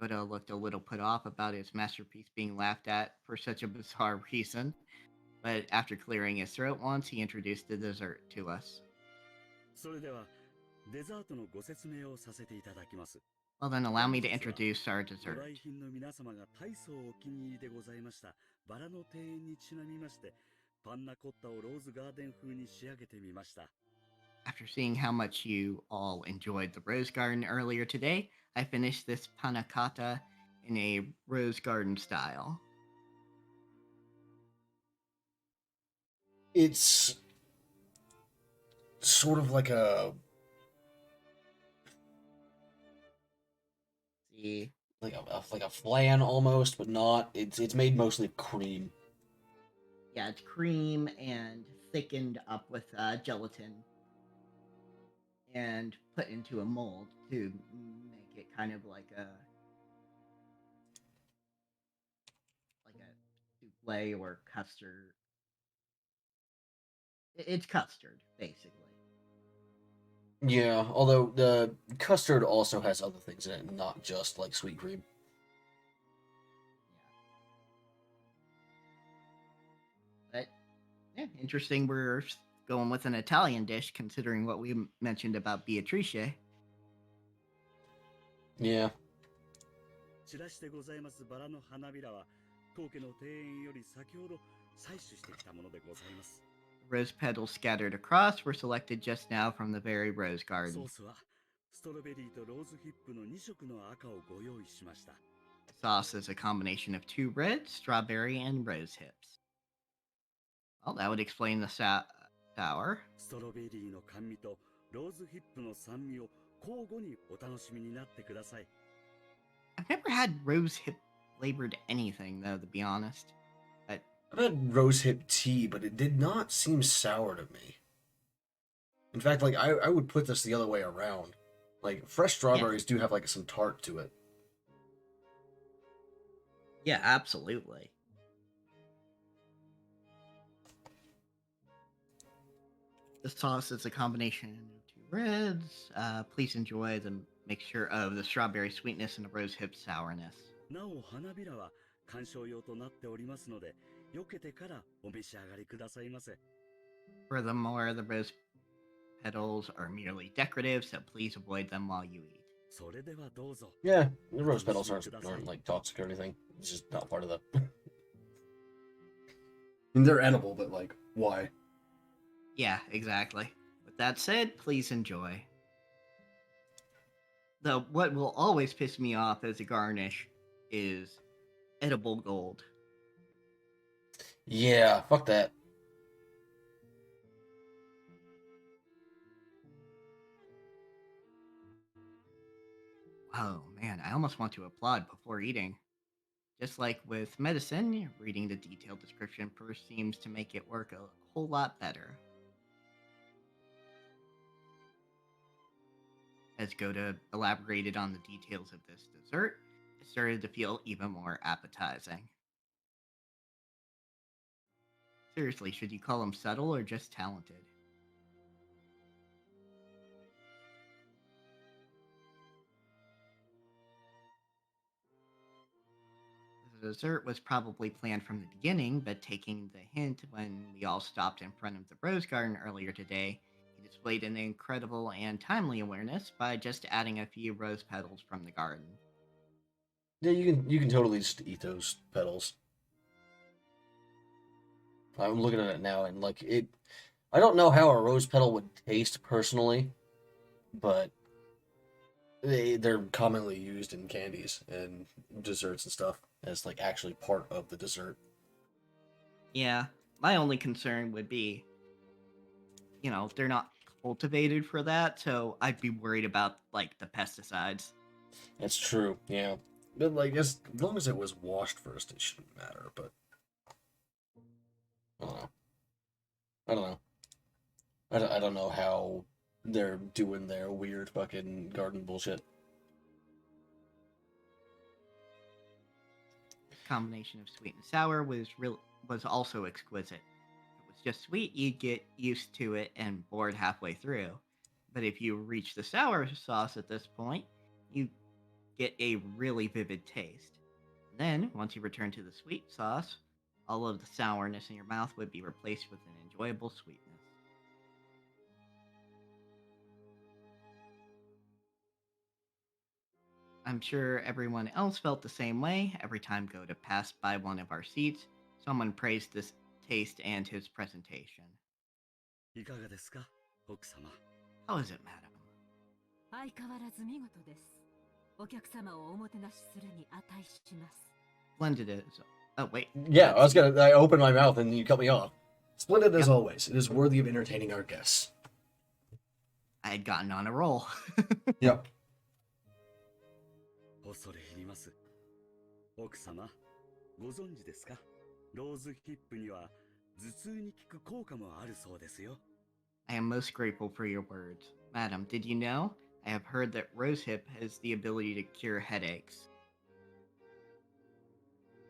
[SPEAKER 2] Goda looked a little put off about his masterpiece being laughed at for such a bizarre reason, but after clearing his throat once, he introduced the dessert to us.
[SPEAKER 9] それではデザートのご説明をさせていただきます。
[SPEAKER 2] Well, then allow me to introduce our
[SPEAKER 9] ご
[SPEAKER 2] dessert.
[SPEAKER 9] 来賓の皆様が大層お気に入りでございましたバラの庭園にちなみましてパンナコッタをローズガーデン風に仕上げてみました。
[SPEAKER 2] After seeing how much you all enjoyed the rose garden earlier today, I finished this panna cotta in a rose garden style.
[SPEAKER 1] It's sort of like a
[SPEAKER 2] See,
[SPEAKER 1] like a flan almost, but not. It's made mostly of cream.
[SPEAKER 2] yeah, it's cream and thickened up with gelatin and put into a mold to make it kind of like a souffle or custard. It's custard, basically.
[SPEAKER 1] Yeah, although the custard also has other things in it, not just like sweet cream.
[SPEAKER 2] But yeah, interesting. We're going with an Italian dish, considering what we mentioned about Beatrice.
[SPEAKER 1] Yeah.
[SPEAKER 9] 散らしてございますバラの花びらは当家の庭園より先ほど採取してきたものでございます。
[SPEAKER 2] Rose petals scattered across were selected just now from the very rose
[SPEAKER 9] ソー
[SPEAKER 2] garden.
[SPEAKER 9] スはストロベリーとローズヒップの2色の赤をご用意しました。
[SPEAKER 2] Sauce is a combination of 2 red, strawberry, and rose hips. Well, that would explain the sour.
[SPEAKER 9] ストロベリーの甘味とローズヒップの酸味を交互にお楽しみになってください。
[SPEAKER 2] I've never had rose hip flavored anything, though, to be honest. But
[SPEAKER 1] I've had rosehip tea, but it did not seem sour to me. In fact, like I would put this the other way around. Like fresh strawberries do have like some tart to it.
[SPEAKER 2] yeah, absolutely. The sauce is a combination of 2 reds. Please enjoy the mixture of the strawberry sweetness and the rose hip sourness.
[SPEAKER 9] なお花びらは観賞用となっておりますので、避けてからお召し上がりくださいませ。
[SPEAKER 2] Furthermore, the rose petals are merely decorative, so please avoid them while you eat.
[SPEAKER 9] それではどうぞ。
[SPEAKER 1] Yeah, the rose petals aren't like toxic or anything. It's just not part of the. I mean, they're edible, but like, why?
[SPEAKER 2] Yeah, exactly. With that said, please enjoy. Though what will always piss me off as a garnish is edible gold.
[SPEAKER 1] Yeah, fuck that.
[SPEAKER 2] Oh man, I almost want to applaud before eating. Just like with medicine, reading the detailed description first seems to make it work a whole lot better. As Goda elaborated on the details of this dessert, it started to feel even more appetizing. Seriously, should you call him subtle or just talented? The dessert was probably planned from the beginning, but taking the hint when we all stopped in front of the Rose Garden earlier today, he displayed an incredible and timely awareness by just adding a few rose petals from the garden.
[SPEAKER 1] Yeah, you can totally just eat those petals. I'm looking at it now, and like it, I don't know how a rose petal would taste personally, but they're commonly used in candies and desserts and stuff as like actually part of the dessert.
[SPEAKER 2] Yeah, my only concern would be, they're not cultivated for that, so I'd be worried about like the pesticides.
[SPEAKER 1] That's true, yeah. But like as long as it was washed first, it shouldn't matter. But I don't know. I don't know. I don't know how they're doing their weird fucking garden bullshit.
[SPEAKER 2] Combination of sweet and sour was also exquisite. If it was just sweet, you'd get used to it and bored halfway through. But if you reach the sour sauce at this point, you get a really vivid taste. And then, once you return to the sweet sauce, all of the sourness in your mouth would be replaced with an enjoyable sweetness. I'm sure everyone else felt the same way. Every time Goda passed by one of our seats, someone praised this taste and his presentation.
[SPEAKER 9] いかがですか、奥様。
[SPEAKER 2] How is it, madam?
[SPEAKER 8] 相変わらず見事です。お客様をおもてなしするに値します。
[SPEAKER 2] Splendid as... Oh, wait.
[SPEAKER 1] Yeah, I opened my mouth and you cut me off. Splendid as always. It is worthy of entertaining our guests.
[SPEAKER 2] I had gotten on a roll.
[SPEAKER 1] Yep.
[SPEAKER 9] 恐れ入ります。奥様、ご存知ですか？ローズヒップには頭痛に効く効果もあるそうですよ。
[SPEAKER 2] I am most grateful for your words. Madam, did you know? I have heard that rosehip has the ability to cure headaches.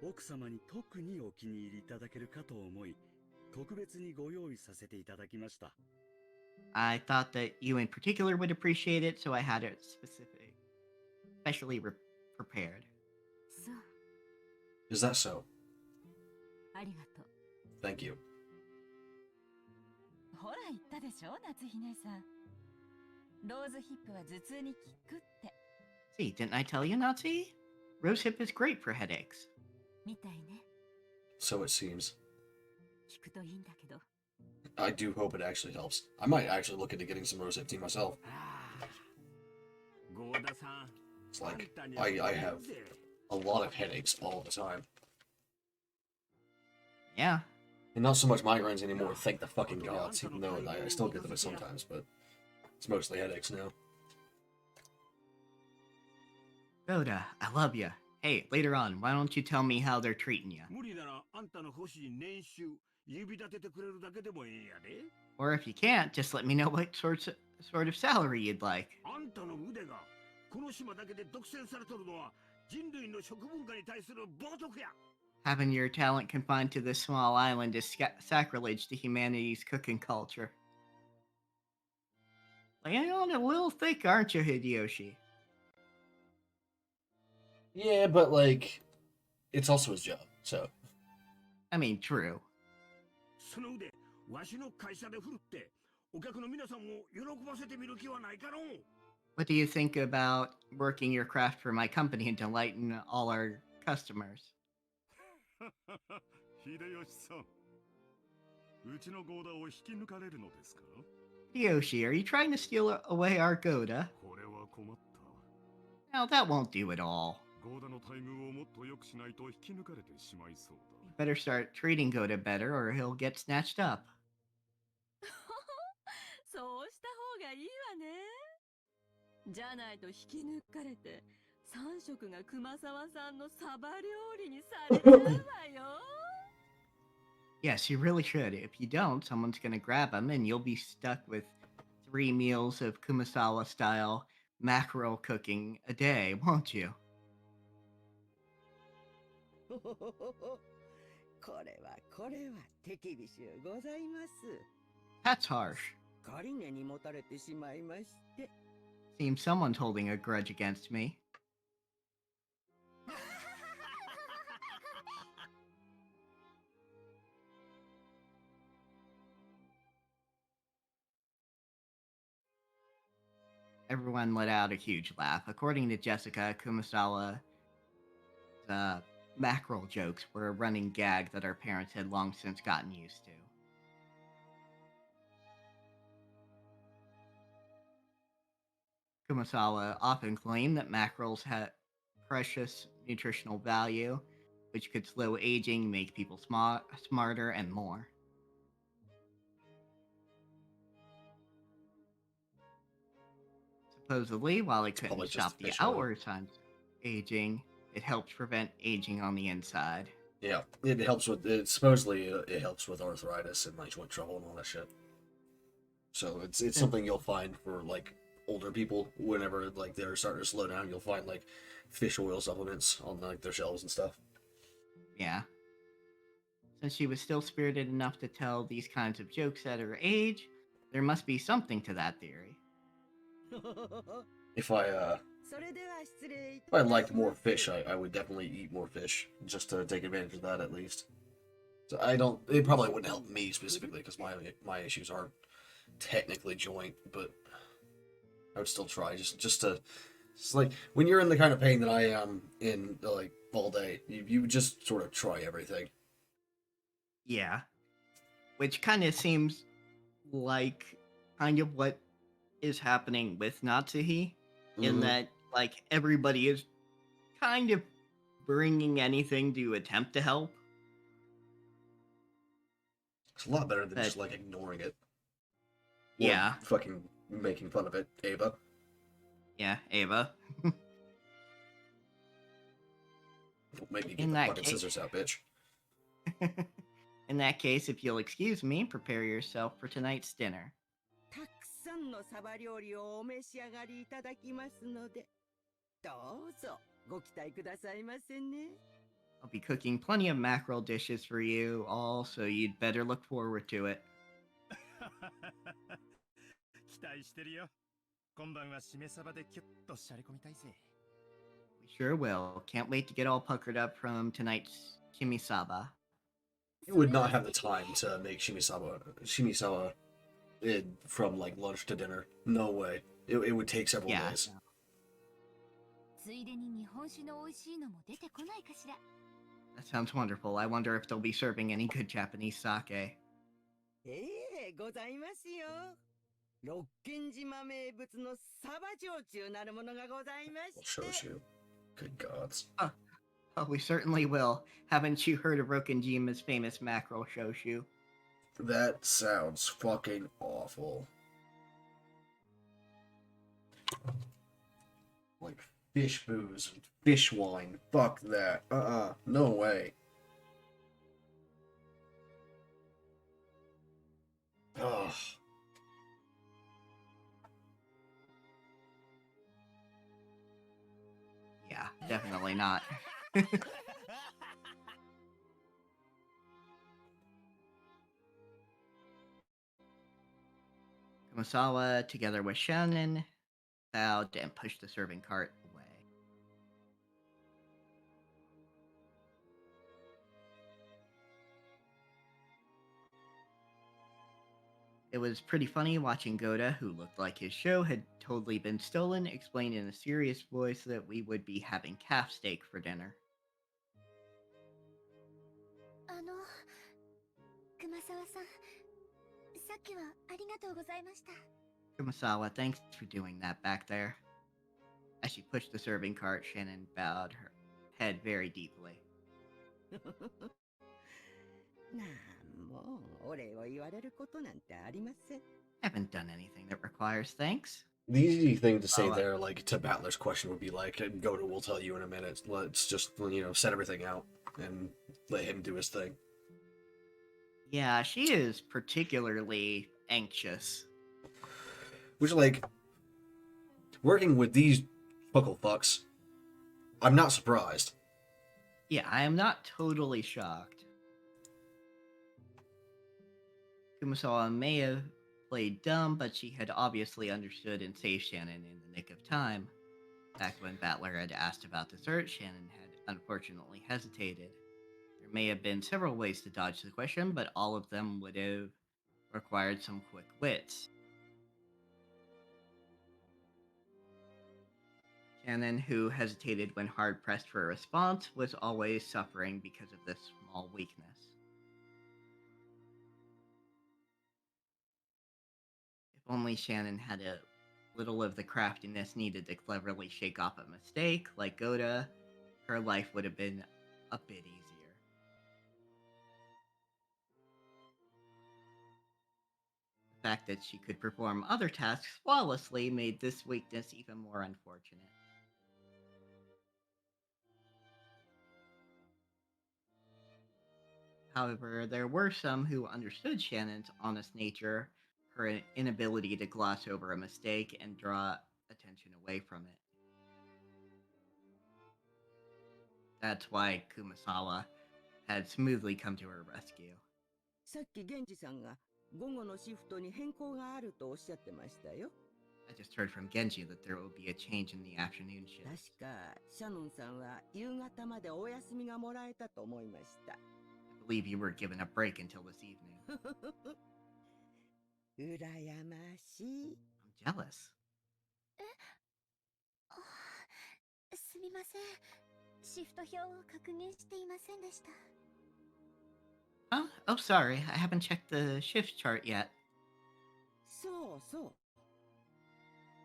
[SPEAKER 9] 奥様に特にお気に入りいただけるかと思い、特別にご用意させていただきました。
[SPEAKER 2] I thought that you in particular would appreciate it, so I had it specially prepared.
[SPEAKER 8] そう。
[SPEAKER 1] Is that so?
[SPEAKER 8] ありがとう。
[SPEAKER 1] Thank you.
[SPEAKER 8] ほら言ったでしょ、夏日姉さん。ローズヒップは頭痛に効くって。
[SPEAKER 2] See, didn't I tell you, Nazi? Rosehip is great for headaches.
[SPEAKER 8] みたいね。
[SPEAKER 1] So it seems.
[SPEAKER 8] 効くといいんだけど。
[SPEAKER 1] I do hope it actually helps. I might actually look into getting some rosehip tea myself. It's like, I have a lot of headaches all the time.
[SPEAKER 2] Yeah.
[SPEAKER 1] And not so much migraines anymore, thank the fucking gods, even though I still get them sometimes, but it's mostly headaches now.
[SPEAKER 2] Goda, I love you. Hey, later on, why don't you tell me how they're treating you?
[SPEAKER 10] 無理ならあんたの欲しい年収指立ててくれるだけでもええんやで。
[SPEAKER 2] Or if you can't, just let me know what sort of salary you'd like.
[SPEAKER 10] あんたの腕がこの島だけで独占されとるのは人類の食文化に対する冒涜や。
[SPEAKER 2] Having your talent confined to this small island is sacrilege to humanity's cooking culture. Laying on a little thick, aren't you, Hideyoshi?
[SPEAKER 1] Yeah, but like, it's also his job, so.
[SPEAKER 2] I mean, true.
[SPEAKER 10] その腕わしの会社で振るってお客の皆さんも喜ばせてみる気はないかの。
[SPEAKER 2] What do you think about working your craft for my company and delighting all our customers?
[SPEAKER 3] 秀吉さん、うちのゴーダを引き抜かれるのですか？
[SPEAKER 2] Hideyoshi, are you trying to steal away our Goda?
[SPEAKER 3] これは困った。
[SPEAKER 2] No, that won't do at all.
[SPEAKER 3] ゴーダの待遇をもっと良くしないと引き抜かれてしまいそうだ。
[SPEAKER 2] Better start treating Goda better or he'll get snatched up.
[SPEAKER 8] そうした方がいいわね。じゃないと引き抜かれて、3食が熊沢さんのサバ料理にされちゃうわよ。
[SPEAKER 2] Yes, you really should. If you don't, someone's gonna grab him and you'll be stuck with 3 meals of Kumasawa-style mackerel cooking a day, won't you?
[SPEAKER 7] これは手厳しゅうございます。
[SPEAKER 2] That's harsh.
[SPEAKER 7] 仮根に持たれてしまいまして。
[SPEAKER 2] Seems someone's holding a grudge against me. Everyone let out a huge laugh. According to Jessica, Kumasawa's mackerel jokes were a running gag that our parents had long since gotten used to. Kumasawa often claimed that mackerels had precious nutritional value, which could slow aging, make people smarter, and more. Supposedly, while it couldn't
[SPEAKER 1] Probably just
[SPEAKER 2] stop the
[SPEAKER 1] fish oil.
[SPEAKER 2] outward signs of aging, it helps prevent aging on the inside.
[SPEAKER 1] Yeah, it helps with, supposedly it helps with arthritis and like joint trouble and all that shit. So it's something you'll find for like older people whenever like they're starting to slow down. You'll find like fish oil supplements on like their shelves and stuff.
[SPEAKER 2] Yeah. Since she was still spirited enough to tell these kinds of jokes at her age, there must be something to that theory.
[SPEAKER 1] If I liked more fish, I would definitely eat more fish just to take advantage of that at least. So it probably wouldn't help me specifically because my issues aren't technically joint, but I would still try just to. It's like when you're in the kind of pain that I am in, like all day, you would just sort of try everything.
[SPEAKER 2] Yeah. Which kind of seems like kind of what is happening with Natsuhi, in that like everybody is kind of bringing anything to attempt to help.
[SPEAKER 1] It's a lot better than just like ignoring it. Or
[SPEAKER 2] Yeah.
[SPEAKER 1] fucking making fun of it, Ava.
[SPEAKER 2] Yeah, Ava.
[SPEAKER 1] Maybe get
[SPEAKER 2] In
[SPEAKER 1] the
[SPEAKER 2] that
[SPEAKER 1] fucking
[SPEAKER 2] case-
[SPEAKER 1] scissors out, bitch.
[SPEAKER 2] In that case, if you'll excuse me, prepare yourself for tonight's dinner.
[SPEAKER 7] たくさんのサバ料理をお召し上がりいただきますので、どうぞご期待くださいませね。
[SPEAKER 2] I'll be cooking plenty of mackerel dishes for you all, so you'd better look forward to it.
[SPEAKER 11] 期待してるよ。今晩はしめ鯖でキュッとしゃれ込みたいぜ。
[SPEAKER 2] We sure will. Can't wait to get all puckered up from tonight's kimisaba.
[SPEAKER 1] You would not have the time to make shimisawa from like lunch to dinner. No way. It would take several
[SPEAKER 2] Yeah.
[SPEAKER 1] days.
[SPEAKER 6] ついでに日本酒の美味しいのも出てこないかしら。
[SPEAKER 2] That sounds wonderful. I wonder if they'll be serving any good Japanese sake.
[SPEAKER 7] ええ、ございますよ。ロッケン島名物のサバ焼酎なるものがございま
[SPEAKER 1] We'll
[SPEAKER 7] して。
[SPEAKER 1] show you. Good gods.
[SPEAKER 2] Oh, we certainly will. Haven't you heard of Rokkenjima's famous mackerel shoshu?
[SPEAKER 1] That sounds fucking awful. Like fish booze and fish wine. Fuck that. No way. Ugh.
[SPEAKER 2] Yeah, definitely not. Kumasawa, together with Shannon, bowed and pushed the serving cart away. It was pretty funny watching Goda, who looked like his show had totally been stolen, explain in a serious voice that we would be having calf steak for dinner.
[SPEAKER 6] 熊沢さん、さっきはありがとうございました。
[SPEAKER 2] Kumasawa, thanks for doing that back there. As she pushed the serving cart, Shannon bowed her head very deeply.
[SPEAKER 7] なんもお礼を言われることなんてありません。
[SPEAKER 2] Haven't done anything that requires thanks.
[SPEAKER 1] The easy thing to say
[SPEAKER 2] Oh,
[SPEAKER 1] there, like, to Battler's question would be like, Goda will tell you in a minute. Let's just, set everything out and let him do his thing.
[SPEAKER 2] Yeah, she is particularly anxious.
[SPEAKER 1] Which, like, working with these puckle fucks, I'm not surprised.
[SPEAKER 2] Yeah, I am not totally shocked. Kumasawa may have played dumb, but she had obviously understood and saved Shannon in the nick of time. Back when Battler had asked about dessert, Shannon had unfortunately hesitated. There may have been several ways to dodge the question, but all of them would have required some quick wits. Shannon, who hesitated when hard pressed for a response, was always suffering because of this small weakness. If only Shannon had a little of the craftiness needed to cleverly shake off a mistake, like Goda, her life would have been a bit easier. The fact that she could perform other tasks flawlessly made this weakness even more unfortunate. However, there were some who understood Shannon's honest nature, her inability to gloss over a mistake and draw attention away from it. That's why Kumasawa had smoothly come to her rescue.
[SPEAKER 7] さっき源氏さんが午後のシフトに変更があるとおっしゃってましたよ。
[SPEAKER 2] I just heard from Genji that there will be a change in the afternoon shift.
[SPEAKER 7] 確かシャノンさんは夕方までお休みがもらえたと思いました。
[SPEAKER 2] I believe you were given a break until this evening.
[SPEAKER 7] 羨ましい。
[SPEAKER 2] I'm jealous.
[SPEAKER 6] すみません。シフト表を確認していませんでした。
[SPEAKER 2] Oh, sorry. I haven't checked the shift chart yet.
[SPEAKER 7] そうそう。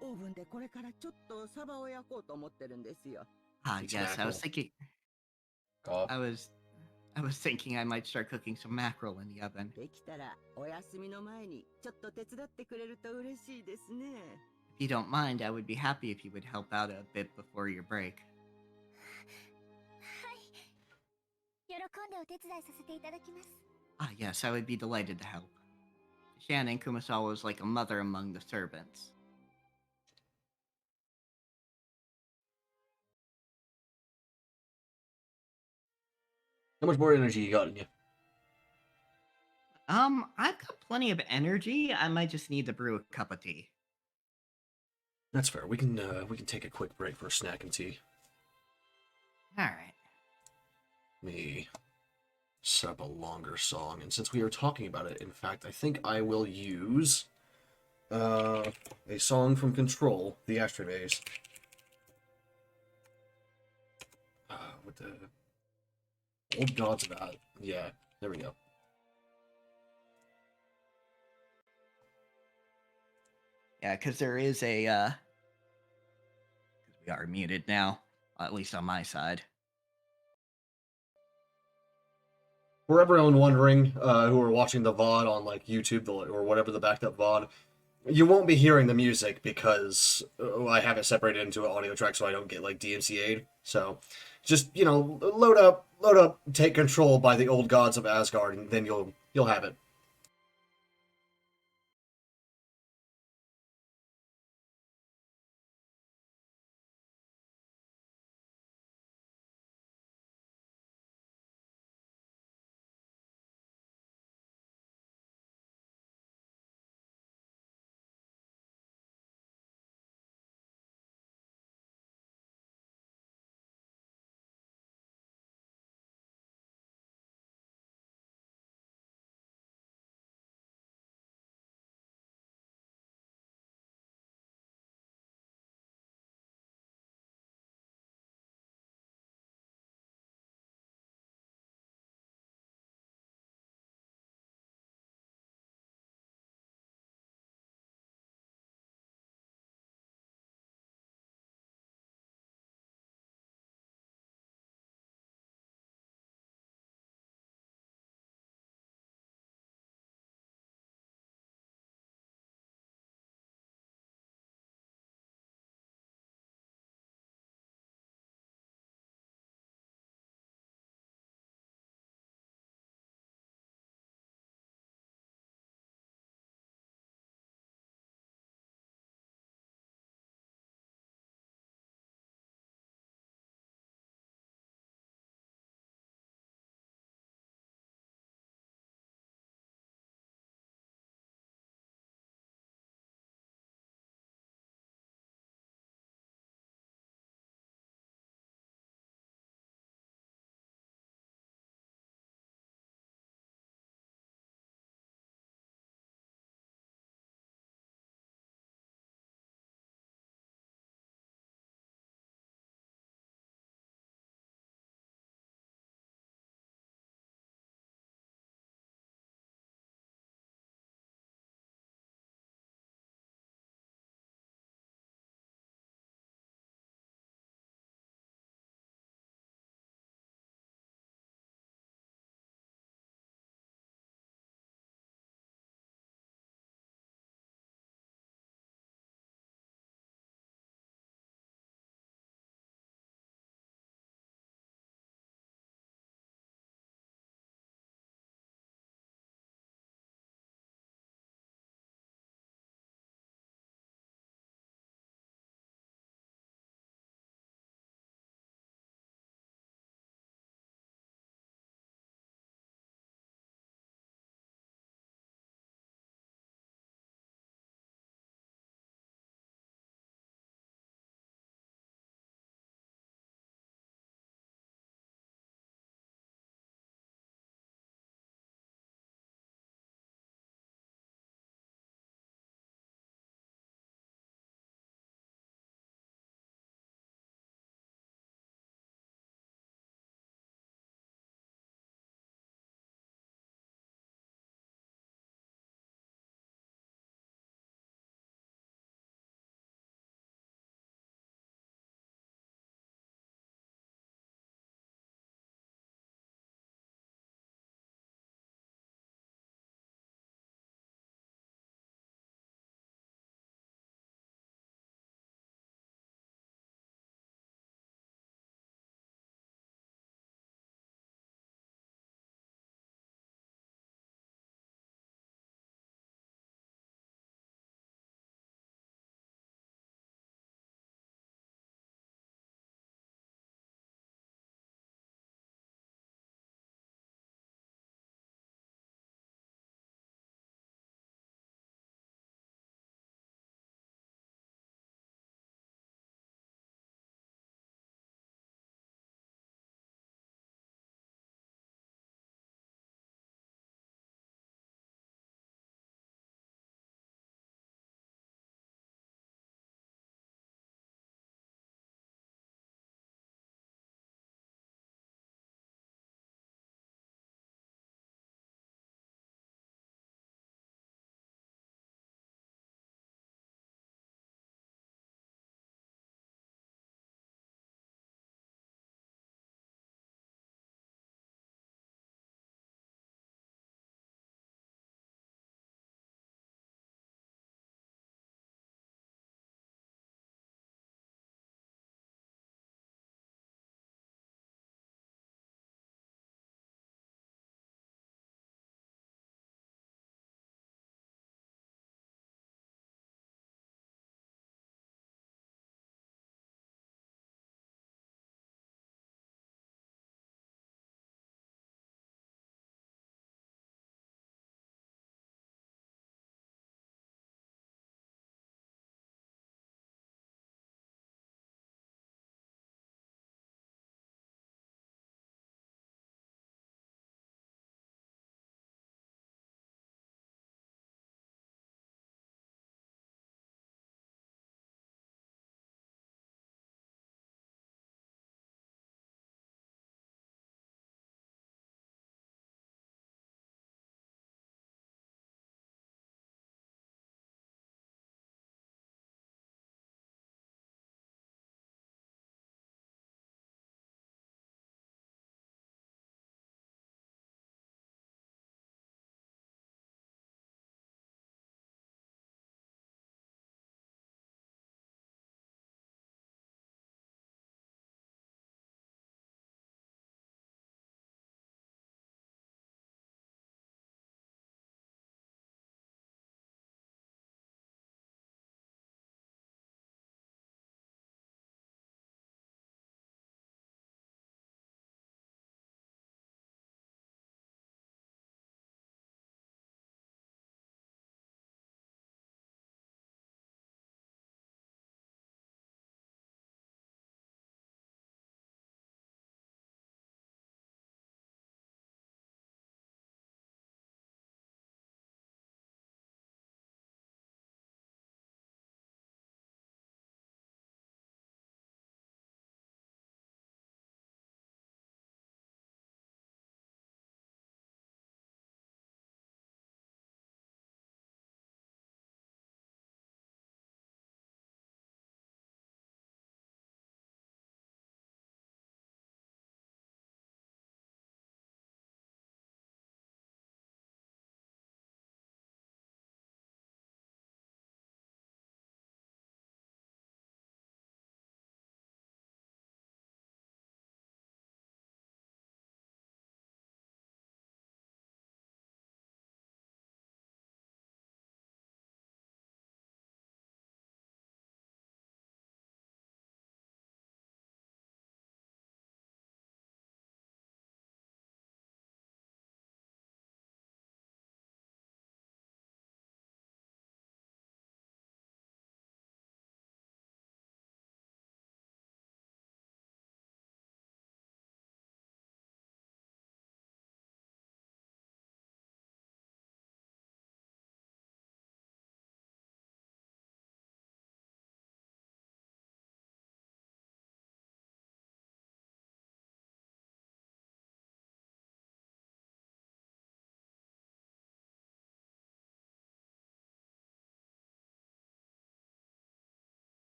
[SPEAKER 7] オーブンでこれからちょっとサバを焼こうと思ってるんですよ。
[SPEAKER 2] Ah, yes, I was thinking. I was thinking I might start cooking some mackerel in the oven.
[SPEAKER 7] できたらお休みの前にちょっと手伝ってくれると嬉しいですね。
[SPEAKER 2] If you don't mind, I would be happy if you would help out a bit before your break.
[SPEAKER 6] はい。喜んでお手伝いさせていただきます。
[SPEAKER 2] Ah, yes, I would be delighted to help. Shannon, Kumasawa was like a mother among the servants.
[SPEAKER 1] How much more energy you got in you?
[SPEAKER 2] I've got plenty of energy. I might just need to brew a cup of tea.
[SPEAKER 1] That's fair. We can take a quick break for a snack and tea.
[SPEAKER 2] All right.
[SPEAKER 1] Me set up a longer song, and since we are talking about it, in fact, I think I will use a song from Control, the Astronays. With the Old Gods of Ad. Yeah, there we go.
[SPEAKER 2] Yeah, because there is a. 'Cause we are muted now, at least on my side.
[SPEAKER 1] For everyone wondering, who are watching the VOD on like YouTube or whatever the backed up VOD, you won't be hearing the music because I have it separated into an audio track so I don't get like DMCA'd. So just load up, take control by the old gods of Asgard, and then you'll have it.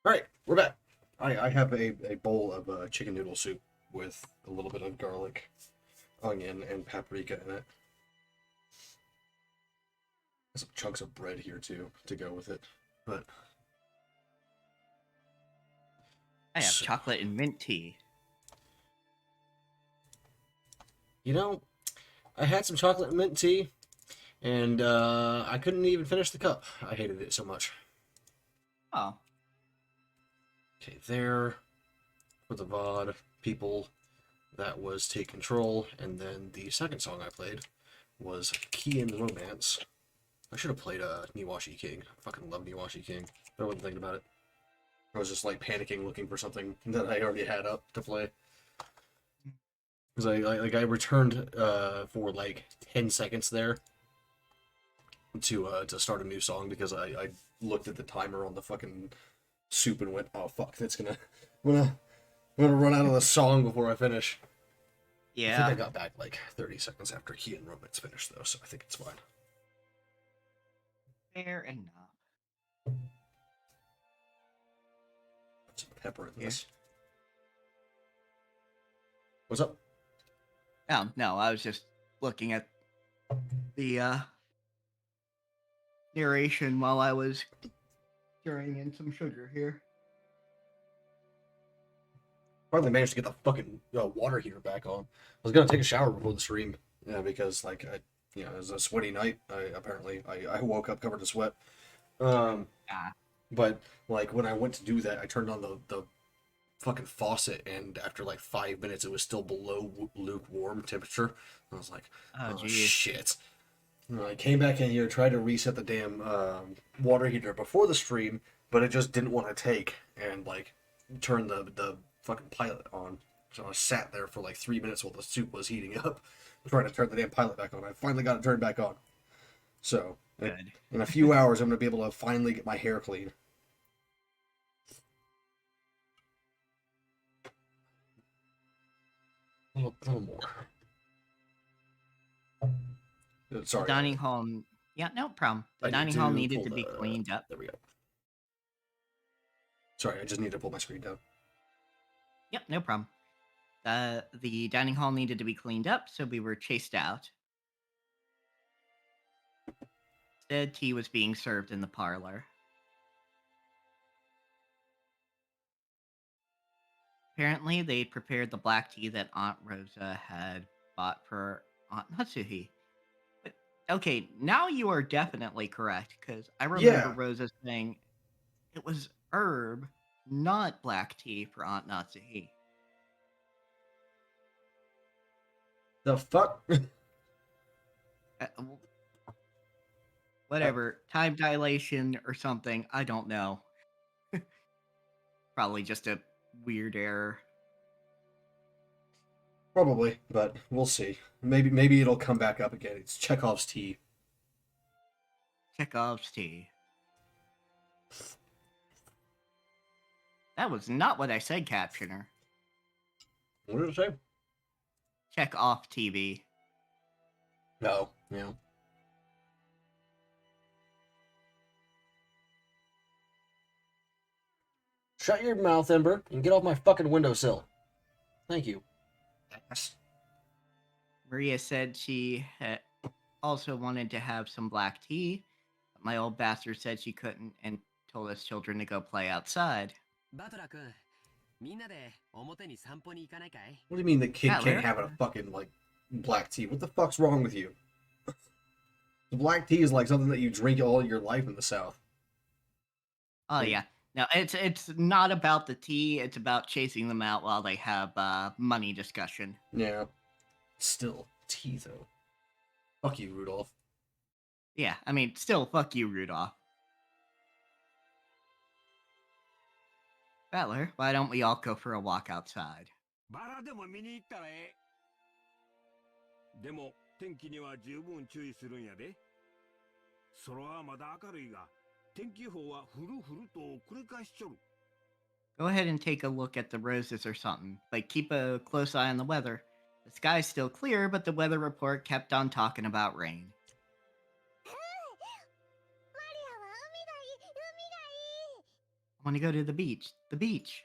[SPEAKER 1] All right, we're back. I have a bowl of chicken noodle soup with a little bit of garlic, onion, and paprika in it. There's some chunks of bread here too to go with it. But
[SPEAKER 2] I have
[SPEAKER 1] So-
[SPEAKER 2] chocolate and mint tea.
[SPEAKER 1] you know, I had some chocolate and mint tea, and I couldn't even finish the cup. I hated it so much.
[SPEAKER 2] Oh,
[SPEAKER 1] Okay, there for the VOD people. That was Take Control, and then the second song I played was Key in Romance. I should have played Niwashi King. I fucking love Niwashi King. I wasn't thinking about it. I was just like panicking looking for something that I already had up to play. Because I returned for like 10 seconds there to start a new song because I looked at the timer on the fucking soup and went, oh fuck, I'm gonna run out of the song before I finish. I
[SPEAKER 2] yeah.
[SPEAKER 1] think I got back like 30 seconds after Key and Romance finished though, so I think it's fine.
[SPEAKER 2] Fair enough.
[SPEAKER 1] Put some pepper in
[SPEAKER 2] Here.
[SPEAKER 1] this. What's up?
[SPEAKER 2] No, I was just looking at the narration while I was stirring in some sugar here.
[SPEAKER 1] Finally managed to get the fucking water heater back on. I was gonna take a shower before the stream, because like it was a sweaty night. I woke up covered in sweat. But like when I went to do that, I turned on the fucking faucet, and after like 5 minutes, it was still below lukewarm temperature. I was like,
[SPEAKER 2] Oh,
[SPEAKER 1] oh
[SPEAKER 2] geez.
[SPEAKER 1] shit. And I came back in here, tried to reset the damn water heater before the stream, but it just didn't want to take and like turn the fucking pilot on. So I sat there for like 3 minutes while the soup was heating up, trying to turn the damn pilot back on. I finally got it turned back on. So
[SPEAKER 2] Good.
[SPEAKER 1] in a few hours, I'm gonna be able to finally get my hair clean. A little more. Sorry.
[SPEAKER 2] The dining hall. Yeah, no problem. The
[SPEAKER 1] I need
[SPEAKER 2] dining hall
[SPEAKER 1] to
[SPEAKER 2] needed
[SPEAKER 1] pull
[SPEAKER 2] to be
[SPEAKER 1] the-
[SPEAKER 2] cleaned up.
[SPEAKER 1] There we go. Sorry, I just need to pull my screen down.
[SPEAKER 2] Yep, no problem. The dining hall needed to be cleaned up, so we were chased out. Instead, tea was being served in the parlor. Apparently, they prepared the black tea that Aunt Rosa had bought for Aunt Natsuhi. But, okay, now you are definitely correct, because I remember
[SPEAKER 1] Yeah.
[SPEAKER 2] Rosa saying it was herb, not black tea for Aunt Natsuhi.
[SPEAKER 1] The fuck?
[SPEAKER 2] Whatever, time dilation or something, I don't know. Probably just a weird error.
[SPEAKER 1] Probably, but we'll see. Maybe it'll come back up again. It's Chekhov's tea.
[SPEAKER 2] Chekhov's tea. That was not what I said, Captioner.
[SPEAKER 1] What did it say?
[SPEAKER 2] Check off TV.
[SPEAKER 1] No. Yeah. Shut your mouth, Ember, and get off my fucking windowsill. Thank you. Yes.
[SPEAKER 2] Maria said she also wanted to have some black tea. But my old bastard said she couldn't and told us children to go play outside.
[SPEAKER 5] バトラ君、みんなで表に散歩に行かないかい？
[SPEAKER 1] What do you mean the kid
[SPEAKER 2] Yeah,
[SPEAKER 1] can't
[SPEAKER 2] Larry.
[SPEAKER 1] have a fucking like black tea? What the fuck's wrong with you? The black tea is like something that you drink all your life in the South.
[SPEAKER 2] Oh yeah. No, it's not about the tea, it's about chasing them out while they have money discussion.
[SPEAKER 1] Yeah. Still, tea though. Fuck you, Rudolph.
[SPEAKER 2] Yeah, I mean, still, fuck you, Rudolph. Butler, why don't we all go for a walk outside?
[SPEAKER 10] バラでも見に行ったらええ。でも天気には十分注意するんやで。空はまだ明るいが、天気予報はふるふると繰り返しちょる。
[SPEAKER 2] Go ahead and take a look at the roses or something, but keep a close eye on the weather. The sky's still clear, but the weather report kept on talking about rain.
[SPEAKER 6] マリアは海がいい海がいい。
[SPEAKER 2] want to go to the beach. The beach.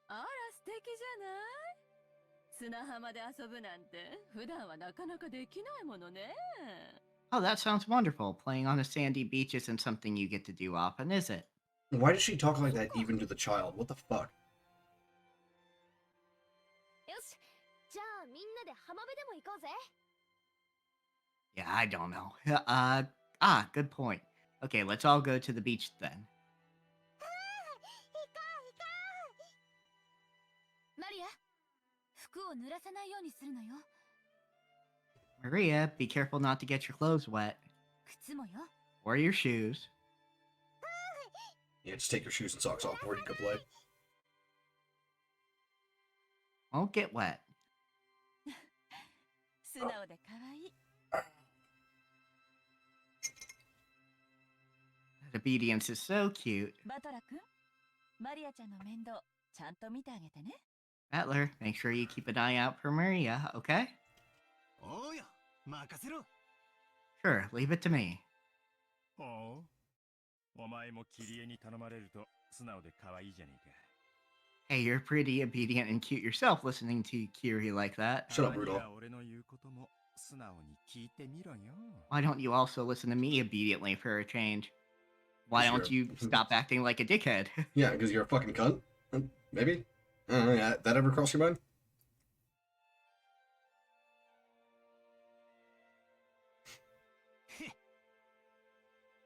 [SPEAKER 8] あら素敵じゃない。砂浜で遊ぶなんて普段はなかなかできないものね。
[SPEAKER 2] Oh, that sounds wonderful. Playing on a sandy beach isn't something you get to do often, is it?
[SPEAKER 1] Why does she talk like that even to the child? What the fuck?
[SPEAKER 6] よし、じゃあみんなで浜辺でも行こうぜ。
[SPEAKER 2] Yeah, I don't know. Good point. Okay, let's all go to the beach then.
[SPEAKER 6] マリア、服を濡らさないようにするのよ。
[SPEAKER 2] Maria, be careful not to get your clothes wet.
[SPEAKER 6] 靴もよ。
[SPEAKER 2] Or your shoes.
[SPEAKER 1] Yeah, just take your shoes and socks off before you go play.
[SPEAKER 2] Won't get wet.
[SPEAKER 8] 素直で可愛い。
[SPEAKER 2] That obedience is so cute.
[SPEAKER 8] バトラ君、マリアちゃんの面倒ちゃんと見てあげてね。
[SPEAKER 2] Battler, make sure you keep an eye out for Maria, okay?
[SPEAKER 4] おうよ、任せろ。
[SPEAKER 2] Sure, leave it to me.
[SPEAKER 11] ほう。お前もキリエに頼まれると素直で可愛いじゃねえか。
[SPEAKER 2] Hey, you're pretty obedient and cute yourself listening to Kiri like that.
[SPEAKER 1] Shut up, Rudolph.
[SPEAKER 11] 俺の言うことも素直に聞いてみろよ。
[SPEAKER 2] Why don't you also listen to me obediently for a change? Why don't you stop acting like a dickhead?
[SPEAKER 1] Yeah, because you're a fucking cunt? Maybe? I don't know, yeah, that ever crossed your mind?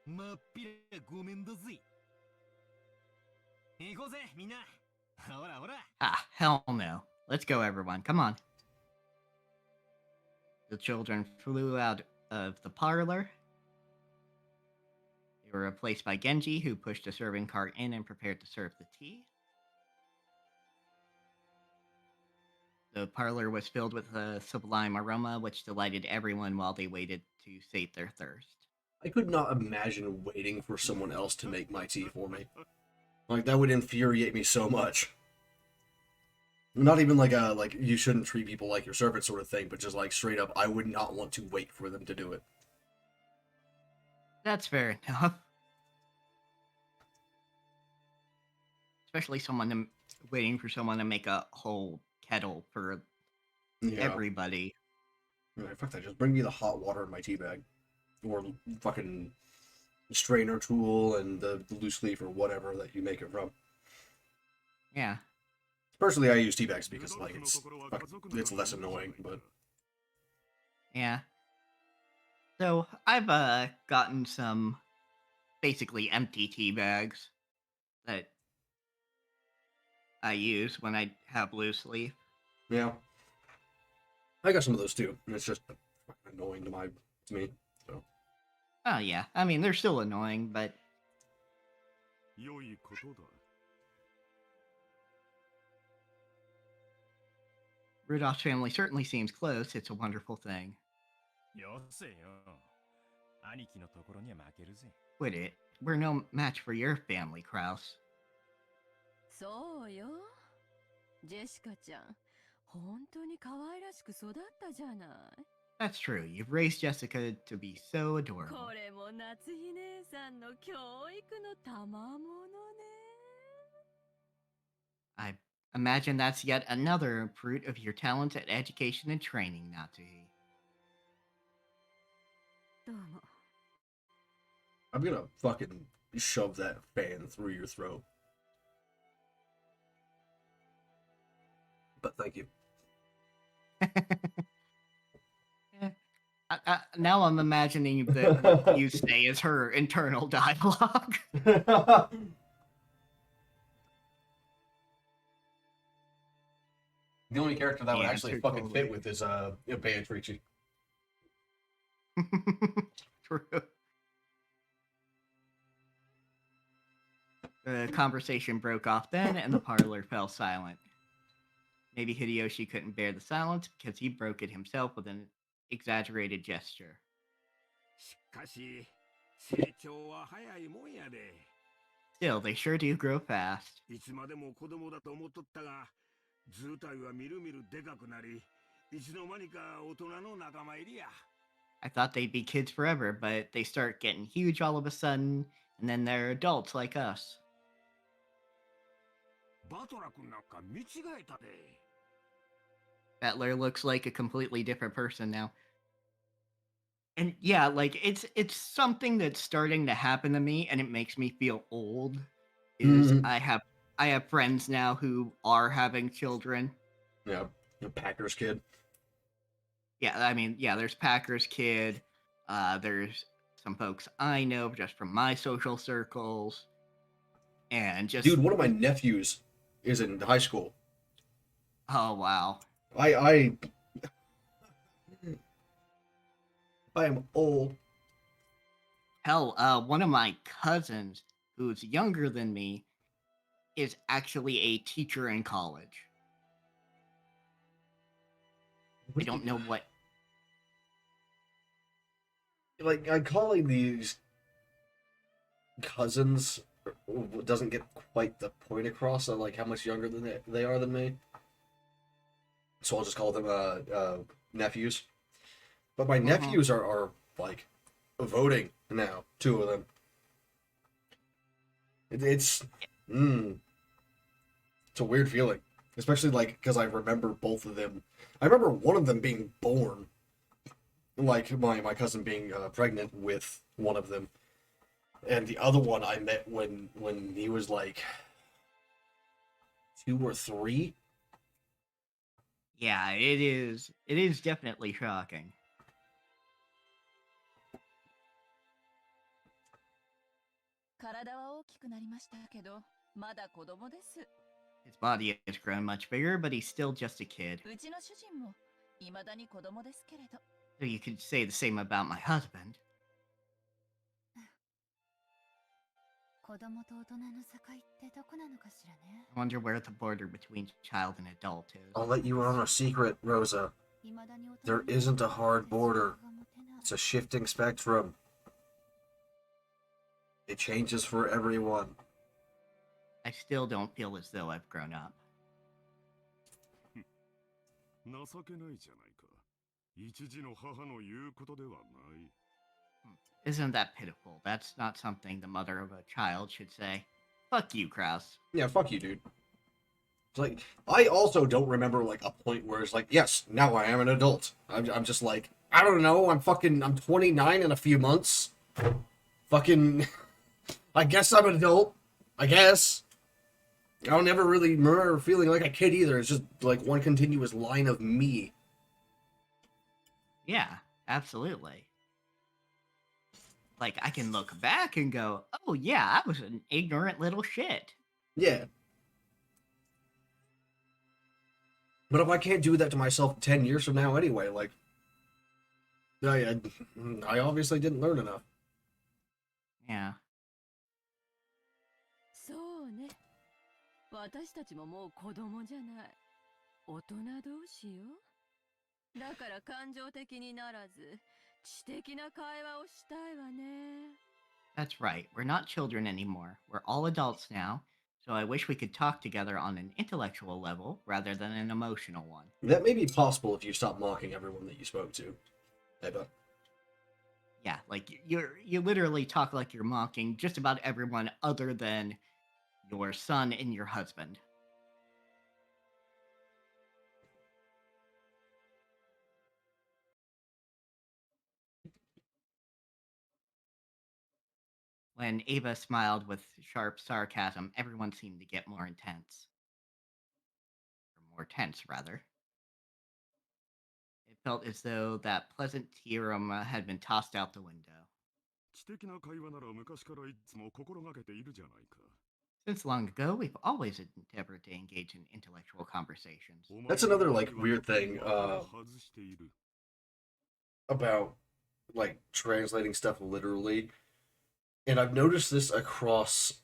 [SPEAKER 4] まっぴらごめんだぜ。行こうぜ、みんな。ほらほら。
[SPEAKER 2] Ah, hell no. Let's go, everyone. Come on. The children flew out of the parlor. They were replaced by Genji, who pushed a serving cart in and prepared to serve the tea. The parlor was filled with a sublime aroma, which delighted everyone while they waited to sate their thirst.
[SPEAKER 1] I could not imagine waiting for someone else to make my tea for me. Like, that would infuriate me so much. Not even like a, like, you shouldn't treat people like your servant sort of thing, but just like straight up, I would not want to wait for them to do it.
[SPEAKER 2] That's fair enough. Especially waiting for someone to make a whole kettle for everybody.
[SPEAKER 1] Yeah, fuck that, just bring me the hot water in my tea bag. Or fucking strainer tool and the loose leaf or whatever that you make it from.
[SPEAKER 2] Yeah.
[SPEAKER 1] Personally, I use tea bags because like it's less annoying, but
[SPEAKER 2] Yeah. So I've gotten some basically empty tea bags that I use when I have loose leaf.
[SPEAKER 1] yeah, I got some of those too, and it's just fucking annoying to me. So
[SPEAKER 2] Oh yeah, I mean they're still annoying, but
[SPEAKER 3] 良いことだ。
[SPEAKER 2] Rudolph's family certainly seems close. It's a wonderful thing.
[SPEAKER 11] よせよ。兄貴のところには負けるぜ。
[SPEAKER 2] Quit it. We're no match for your family, Kraus.
[SPEAKER 8] そうよ。ジェシカちゃん、本当に可愛らしく育ったじゃない。
[SPEAKER 2] That's true. You've raised Jessica to be so adorable.
[SPEAKER 8] これも夏日姉さんの教育の賜物ね。
[SPEAKER 2] I imagine that's yet another fruit of your talent at education and training, Natsuhi.
[SPEAKER 8] どうも。
[SPEAKER 1] I'm gonna fucking shove that fan through your throat. But thank you.
[SPEAKER 2] Now I'm imagining that what you say is her internal dialogue.
[SPEAKER 1] The only character that would
[SPEAKER 2] Yeah,
[SPEAKER 1] actually
[SPEAKER 2] true,
[SPEAKER 1] fucking
[SPEAKER 2] totally.
[SPEAKER 1] fit with is Beatrice.
[SPEAKER 2] True. The conversation broke off then, and the parlor fell silent. Maybe Hideyoshi couldn't bear the silence because he broke it himself with an exaggerated gesture.
[SPEAKER 10] しかし、成長は早いもんやで。
[SPEAKER 2] Still, they sure do grow fast.
[SPEAKER 10] いつまでも子供だと思っとったが、図体はみるみるでかくなり、いつの間にか大人の仲間入りや。
[SPEAKER 2] I thought they'd be kids forever, but they start getting huge all of a sudden, and then they're adults like us.
[SPEAKER 10] バトラ君なんか見違えたで。
[SPEAKER 2] Battler looks like a completely different person now. And yeah, like it's something that's starting to happen to me, and it makes me feel old. Is
[SPEAKER 1] Mhm.
[SPEAKER 2] I have friends now who are having children.
[SPEAKER 1] Yeah, the Packers kid.
[SPEAKER 2] Yeah, I mean, yeah, there's Packers kid. There's some folks I know just from my social circles, and just
[SPEAKER 1] Dude, one of my nephews is in high school.
[SPEAKER 2] oh wow,
[SPEAKER 1] I am old.
[SPEAKER 2] hell, one of my cousins who's younger than me is actually a teacher in college. I don't know what.
[SPEAKER 1] Like, I'm calling these cousins doesn't get quite the point across of like how much younger than they are than me. So I'll just call them nephews. But my nephews are like voting now. Two of them. It's it's a weird feeling, especially like because I remember both of them. I remember one of them being born, like my cousin being pregnant with one of them, and the other one I met when he was like 2 or 3.
[SPEAKER 2] Yeah, it is. It is definitely shocking. His body has grown much bigger, but he's still just a kid. So you could say the same about my husband. I wonder where the border between child and adult is.
[SPEAKER 1] I'll let you on a secret, Rosa. There isn't a hard border. It's a shifting spectrum. It changes for everyone.
[SPEAKER 2] I still don't feel as though I've grown up.
[SPEAKER 3] 情けないじゃないか。一児の母の言うことではない。
[SPEAKER 2] Isn't that pitiful? That's not something the mother of a child should say. Fuck you, Kraus.
[SPEAKER 1] Yeah, fuck you, dude. It's like, I also don't remember, like, a point where it's like, yes, now I am an adult. I'm just like, I don't know, I'm 29 in a few months. Fucking, I guess I'm an adult. I guess. I don't ever really remember feeling like a kid either. It's just, like, one continuous line of me.
[SPEAKER 2] Yeah, absolutely. Like, I can look back and go, oh yeah, I was an ignorant little shit.
[SPEAKER 1] Yeah. But if I can't do that to myself 10 years from now anyway, like, I obviously didn't learn enough.
[SPEAKER 2] Yeah.
[SPEAKER 8] そうね。私たちももう子供じゃない。大人同士よ。だから感情的にならず、知的な会話をしたいわね。
[SPEAKER 2] That's right. We're not children anymore. We're all adults now. So I wish we could talk together on an intellectual level rather than an emotional one.
[SPEAKER 1] That may be possible if you stop mocking everyone that you spoke to, Eva.
[SPEAKER 2] Yeah, like you literally talk like you're mocking just about everyone other than your son and your husband. When Ava smiled with sharp sarcasm, everyone seemed to get more intense. Or more tense, rather. It felt as though that pleasant tea aroma had been tossed out the window.
[SPEAKER 3] 知的な会話なら昔からいつも心がけているじゃないか。
[SPEAKER 2] Since long ago, we've always endeavored to engage in intellectual conversations.
[SPEAKER 1] That's another, like, weird thing, about, like, translating stuff literally. And I've noticed this across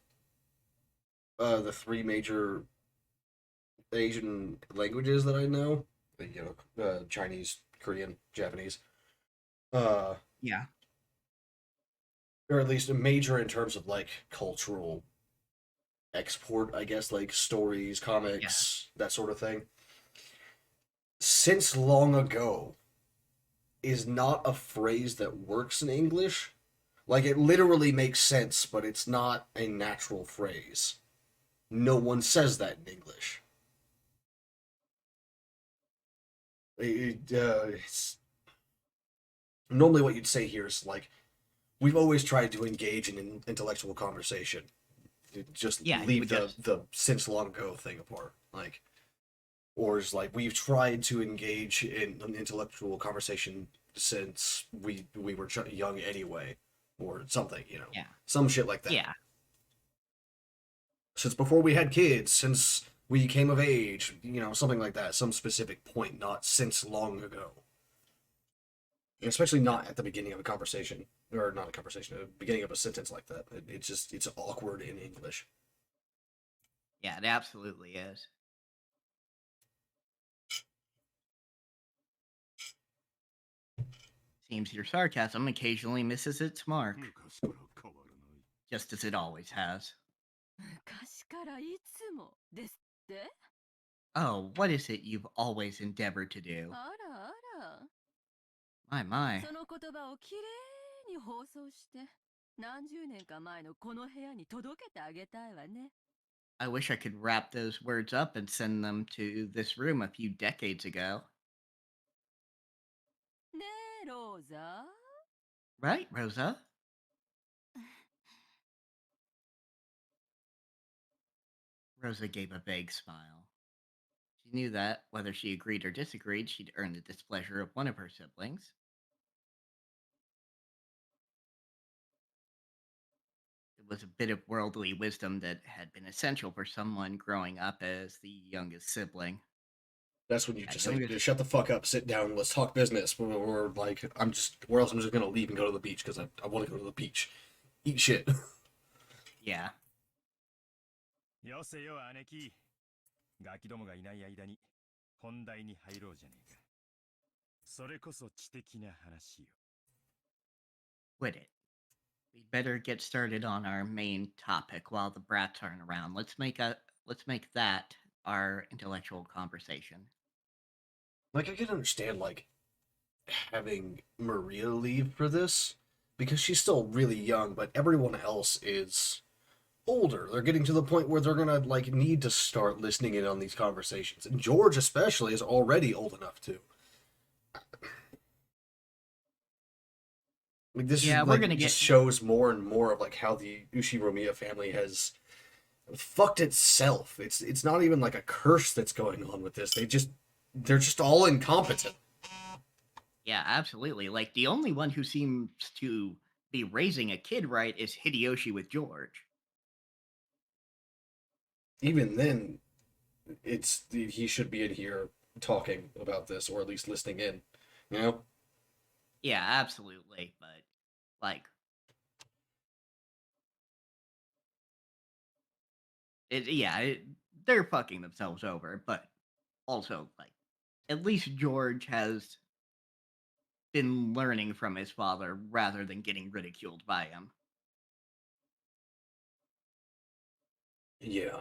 [SPEAKER 1] the 3 major Asian languages that I know. You know, Chinese, Korean, Japanese.
[SPEAKER 2] Yeah.
[SPEAKER 1] Or at least a major in terms of, like, cultural export, I guess, like stories, comics, that sort of thing. Since long ago is not a phrase that works in English. Like, it literally makes sense, but it's not a natural phrase. no one says that in English. It's normally what you'd say here is like, we've always tried to engage in an intellectual conversation. Just
[SPEAKER 2] Yeah, you
[SPEAKER 1] leave
[SPEAKER 2] would
[SPEAKER 1] the
[SPEAKER 2] just
[SPEAKER 1] since long ago thing apart. Like, or is like we've tried to engage in an intellectual conversation since we were young anyway, or something,
[SPEAKER 2] yeah
[SPEAKER 1] some shit like that.
[SPEAKER 2] yeah
[SPEAKER 1] Since before we had kids, since we came of age, something like that, some specific point, not since long ago. And especially not at the beginning of a conversation, or not a conversation, the beginning of a sentence like that. It's awkward in English.
[SPEAKER 2] yeah it absolutely is. Seems your sarcasm occasionally misses its mark,
[SPEAKER 3] 昔から変わらない。
[SPEAKER 2] just as it always has.
[SPEAKER 8] 昔からいつもですって？
[SPEAKER 2] Oh, what is it you've always endeavored to do?
[SPEAKER 8] あらあら。
[SPEAKER 2] My, my.
[SPEAKER 8] その言葉をきれいに放送して、何十年か前のこの部屋に届けてあげたいわね。
[SPEAKER 2] I wish I could wrap those words up and send them to this room a few decades ago.
[SPEAKER 8] ねえ、ローザ。
[SPEAKER 2] Right, Rosa? Rosa gave a vague smile. She knew that, whether she agreed or disagreed, she'd earned the displeasure of one of her siblings. It was a bit of worldly wisdom that had been essential for someone growing up as the youngest sibling.
[SPEAKER 1] That's when you
[SPEAKER 2] Yeah,
[SPEAKER 1] just say,
[SPEAKER 2] youngest.
[SPEAKER 1] shut the fuck up, sit down, let's talk business. Or like, or else I'm just gonna leave and go to the beach because I want to go to the beach. Eat shit.
[SPEAKER 2] Yeah.
[SPEAKER 11] よせよ姉貴。ガキどもがいない間に本題に入ろうじゃねえか。それこそ知的な話よ。
[SPEAKER 2] Quit it. We'd better get started on our main topic while the brats aren't around. Let's make that our intellectual conversation.
[SPEAKER 1] Like, I can understand, like, having Maria leave for this because she's still really young, but everyone else is older. They're getting to the point where they're gonna, like, need to start listening in on these conversations. And George, especially, is already old enough to. Like, this
[SPEAKER 2] Yeah,
[SPEAKER 1] is
[SPEAKER 2] we're
[SPEAKER 1] like
[SPEAKER 2] gonna
[SPEAKER 1] just
[SPEAKER 2] get.
[SPEAKER 1] shows more and more of like how the Ushiromiya family has fucked itself. It's not even like a curse that's going on with this. They're just all incompetent.
[SPEAKER 2] Yeah, absolutely. Like the only one who seems to be raising a kid right is Hideyoshi with George.
[SPEAKER 1] Even then, he should be in here talking about this or at least listening in. You know?
[SPEAKER 2] Yeah, absolutely. But like they're fucking themselves over. But also, like, at least George has been learning from his father rather than getting ridiculed by him.
[SPEAKER 1] Yeah.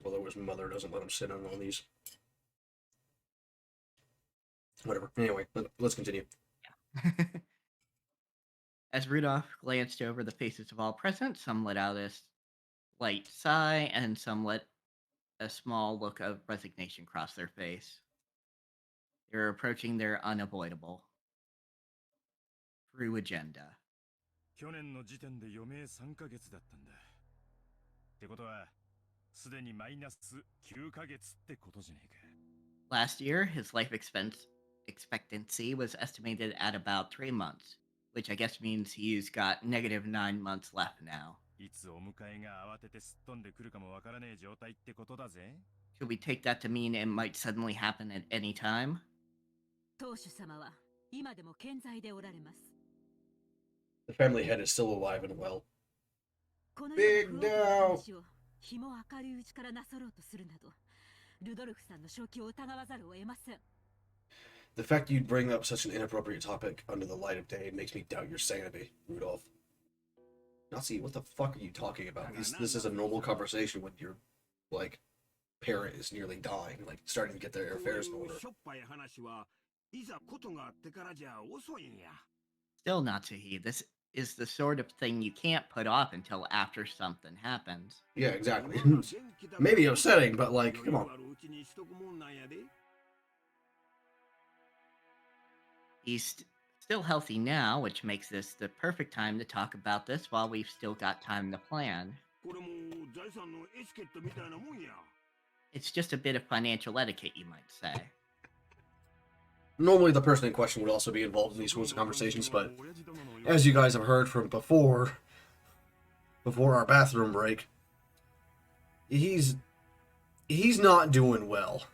[SPEAKER 1] Although his mother doesn't let him sit on these. Whatever. Anyway, let's continue.
[SPEAKER 2] As Rudolph glanced over the faces of all present, some let out a slight sigh, and some let a small look of resignation cross their face. They were approaching their unavoidable brew agenda.
[SPEAKER 11] 去年の時点で余命3ヶ月だったんだ。ってことは、すでにマイナス9ヶ月ってことじゃねえか。
[SPEAKER 2] Last year, his life expectancy was estimated at about 3 months, which I guess means he's got negative 9 months left now.
[SPEAKER 11] いつお迎えが慌ててすっ飛んでくるかもわからねえ状態ってことだぜ。
[SPEAKER 2] Should we take that to mean it might suddenly happen at any time?
[SPEAKER 8] 当主様は今でも健在でおられます。
[SPEAKER 1] The family head is still alive and well.
[SPEAKER 8] この
[SPEAKER 1] Big
[SPEAKER 8] ような不穏な
[SPEAKER 1] now.
[SPEAKER 8] 話を日も明るいうちからなさろうとするなど、ルドルフさんの正気を疑わざるを得ません。
[SPEAKER 1] The fact you'd bring up such an inappropriate topic under the light of day makes me doubt your sanity, Rudolph. Nazi, what the fuck are you talking about? This is a normal conversation when your, like, parent is nearly dying, like, starting to get their affairs in order.
[SPEAKER 10] しょっぱい話はいざことがあってからじゃ遅いんや。
[SPEAKER 2] Still, Natsuhi, this is the sort of thing you can't put off until after something happens.
[SPEAKER 1] Yeah, exactly. Maybe upsetting, but like, come on.
[SPEAKER 2] He's still healthy now, which makes this the perfect time to talk about this while we've still got time to plan. It's just a bit of financial etiquette, you might say.
[SPEAKER 1] Normally the person in question would also be involved in these sorts of conversations, but as you guys have heard from before our bathroom break, he's not doing well.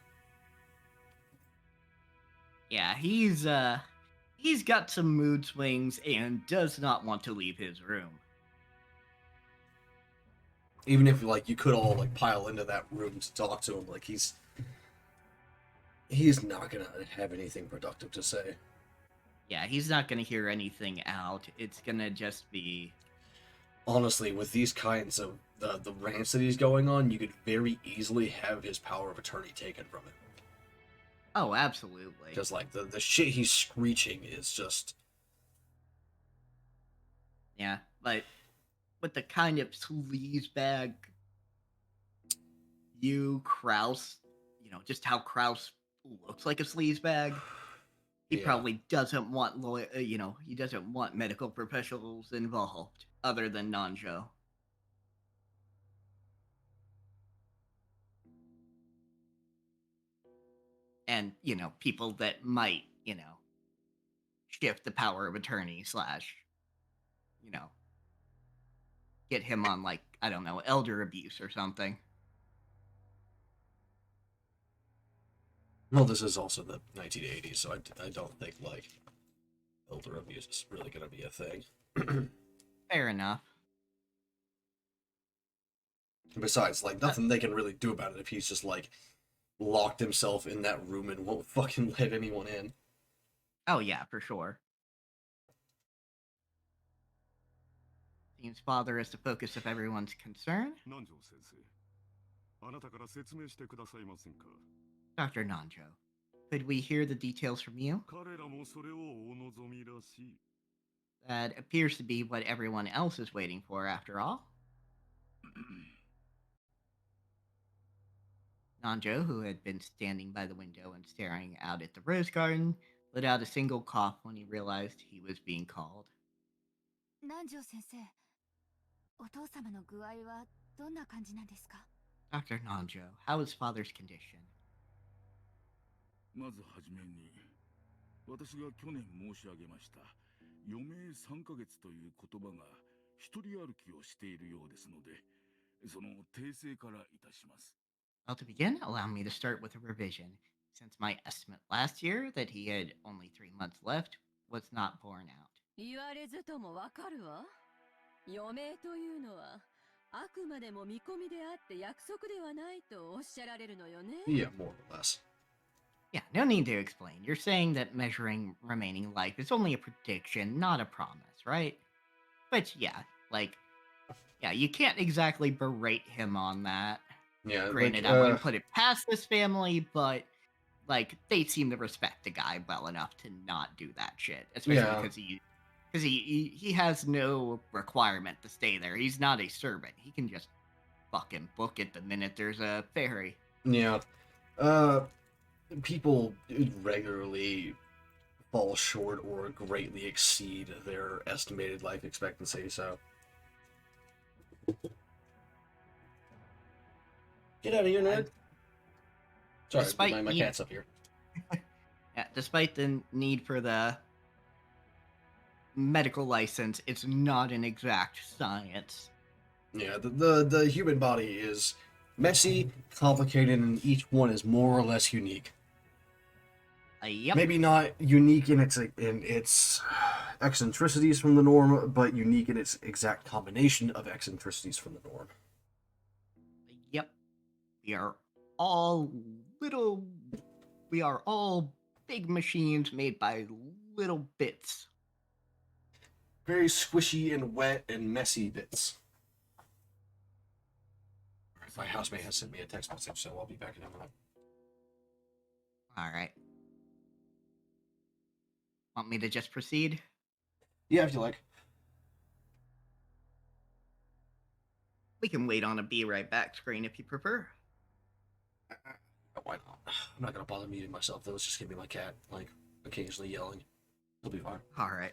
[SPEAKER 2] Yeah, he's got some mood swings and does not want to leave his room.
[SPEAKER 1] Even if like you could all like pile into that room to talk to him, like he's not gonna have anything productive to say.
[SPEAKER 2] Yeah, he's not gonna hear anything out. It's gonna just be...
[SPEAKER 1] Honestly, with these kinds of the rants that he's going on, you could very easily have his power of attorney taken from him.
[SPEAKER 2] Oh, absolutely.
[SPEAKER 1] Because like the shit he's screeching is just...
[SPEAKER 2] Yeah, but with the kind of sleazebag Kraus, just how Kraus looks like a sleazebag, he probably doesn't want he doesn't want medical professionals involved other than Nanjo. And, people that might, shift the power of attorney / get him on, like, I don't know, elder abuse or something.
[SPEAKER 1] Well, this is also the 1980s, so I don't think, like, elder abuse is really going to be a thing.
[SPEAKER 2] Fair enough.
[SPEAKER 1] Besides, like, nothing they can really do about it if he's just, like, locked himself in that room and won't fucking let anyone in.
[SPEAKER 2] Oh, yeah, for sure. Seems father is the focus of everyone's concern. Dr. Nanjo, could we hear the details from you? That appears to be what everyone else is waiting for, after all. Nanjo, who had been standing by the window and staring out at the rose garden, let out a single cough when he realized he was being called.
[SPEAKER 6] Nanjo sensei, お父様の具合はどんな感じなんですか?
[SPEAKER 2] Dr. Nanjo, how is father's condition?
[SPEAKER 3] まずはじめに、私が去年申し上げました、余命3ヶ月という言葉が一人歩きをしているようですので、その訂正からいたします。
[SPEAKER 2] Well, to begin, allow me to start with a revision, since my estimate last year that he had only 3 months left was not borne out.
[SPEAKER 8] 言われずともわかるわ。余命というのは、あくまでも見込みであって約束ではないとおっしゃられるのよね。
[SPEAKER 1] Yeah, more or less.
[SPEAKER 2] Yeah, no need to explain. You're saying that measuring remaining life is only a prediction, not a promise, right? But yeah, you can't exactly berate him on that.
[SPEAKER 1] Yeah,
[SPEAKER 2] Granted, I wouldn't put it past this family, but they seem to respect the guy well enough to not do that shit, especially because he has no requirement to stay there. He's not a servant. He can just fucking book it the minute there's a ferry.
[SPEAKER 1] Yeah. People regularly fall short or greatly exceed their estimated life expectancy, so... Get out of here, Ned. Sorry, my cat's up here.
[SPEAKER 2] Yeah, despite the need for the medical license, it's not an exact science.
[SPEAKER 1] Yeah, the human body is messy, complicated, and each one is more or less unique.
[SPEAKER 2] Yep.
[SPEAKER 1] Maybe not unique in its eccentricities from the norm, but unique in its exact combination of eccentricities from the norm.
[SPEAKER 2] Yep. We are all big machines made by little bits.
[SPEAKER 1] Very squishy and wet and messy bits. My housemate has sent me a text message, so I'll be back in a minute.
[SPEAKER 2] Alright. Want me to just proceed?
[SPEAKER 1] Yeah, if you like.
[SPEAKER 2] We can wait on a be right back screen if you prefer.
[SPEAKER 1] Why not? I'm not gonna bother muting myself though. It's just gonna be my cat, like, occasionally yelling. It'll be fine.
[SPEAKER 2] All right.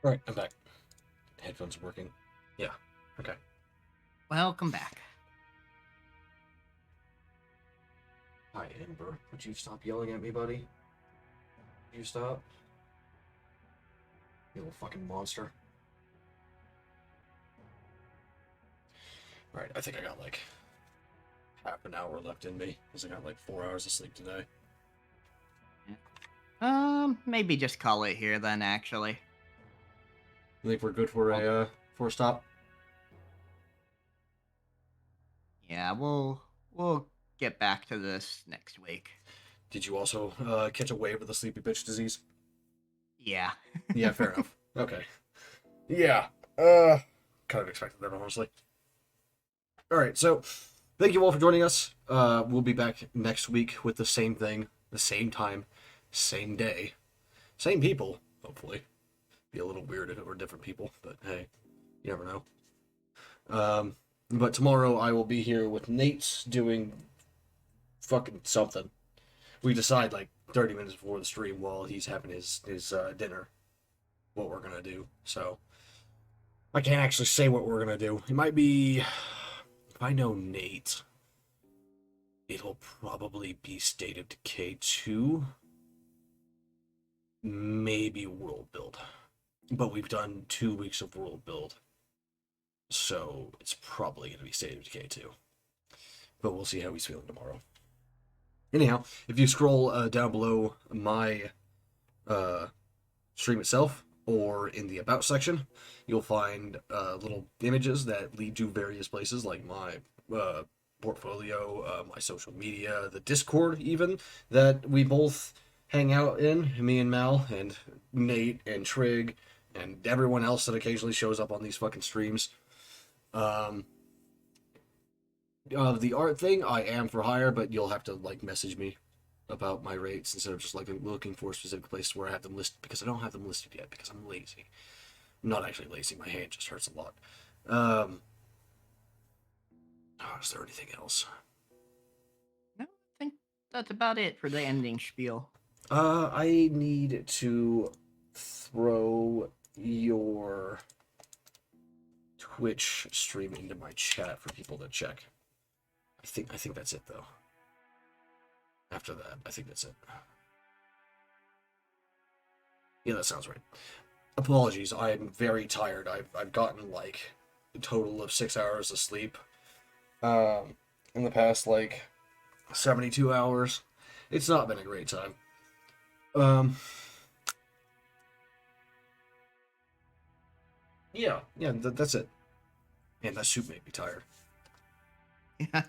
[SPEAKER 1] All right, I'm back. Headphones are working. Yeah. Okay.
[SPEAKER 2] Welcome back.
[SPEAKER 1] Hi, Amber. Would you stop yelling at me, buddy? Would you stop? You little fucking monster. Alright, I think I got like half an hour left in me, because I got like 4 hours of sleep today.
[SPEAKER 2] Maybe just call it here then, actually.
[SPEAKER 1] You think we're good for a stop?
[SPEAKER 2] Yeah, we'll get back to this next week.
[SPEAKER 1] Did you also catch a wave of the sleepy bitch disease?
[SPEAKER 2] Yeah.
[SPEAKER 1] Yeah, fair enough. Okay. Yeah. Kind of expected that, honestly. Alright, so thank you all for joining us. We'll be back next week with the same thing, the same time, same day, same people, hopefully. Be a little weird if it were different people, but hey, you never know. But tomorrow I will be here with Nate doing fucking something. We decide like 30 minutes before the stream while he's having his dinner what we're gonna do. So I can't actually say what we're gonna do. It might be, if I know Nate, it'll probably be State of Decay 2, maybe World Build. But we've done 2 weeks of World Build, so it's probably going to be State of Decay 2. But we'll see how he's feeling tomorrow. Anyhow, if you scroll down below my stream itself, or in the About section, you'll find little images that lead to various places, like my portfolio, my social media, the Discord even, that we both hang out in, me and Mal, and Nate, and Trig, and everyone else that occasionally shows up on these fucking streams. The art thing, I am for hire, but you'll have to, like, message me about my rates instead of just, like, looking for specific places where I have them listed, because I don't have them listed yet, because I'm lazy. I'm not actually lazy, my hand just hurts a lot. Is there anything else?
[SPEAKER 2] No, I think that's about it for the ending spiel.
[SPEAKER 1] I need to throw your Twitch stream into my chat for people to check. I think that's it though. After that, I think that's it. Yeah, that sounds right. Apologies, I'm very tired. I've gotten like a total of 6 hours of sleep in the past like 72 hours. It's not been a great time. Yeah, that's it. And that soup made me tired.
[SPEAKER 2] Yeah.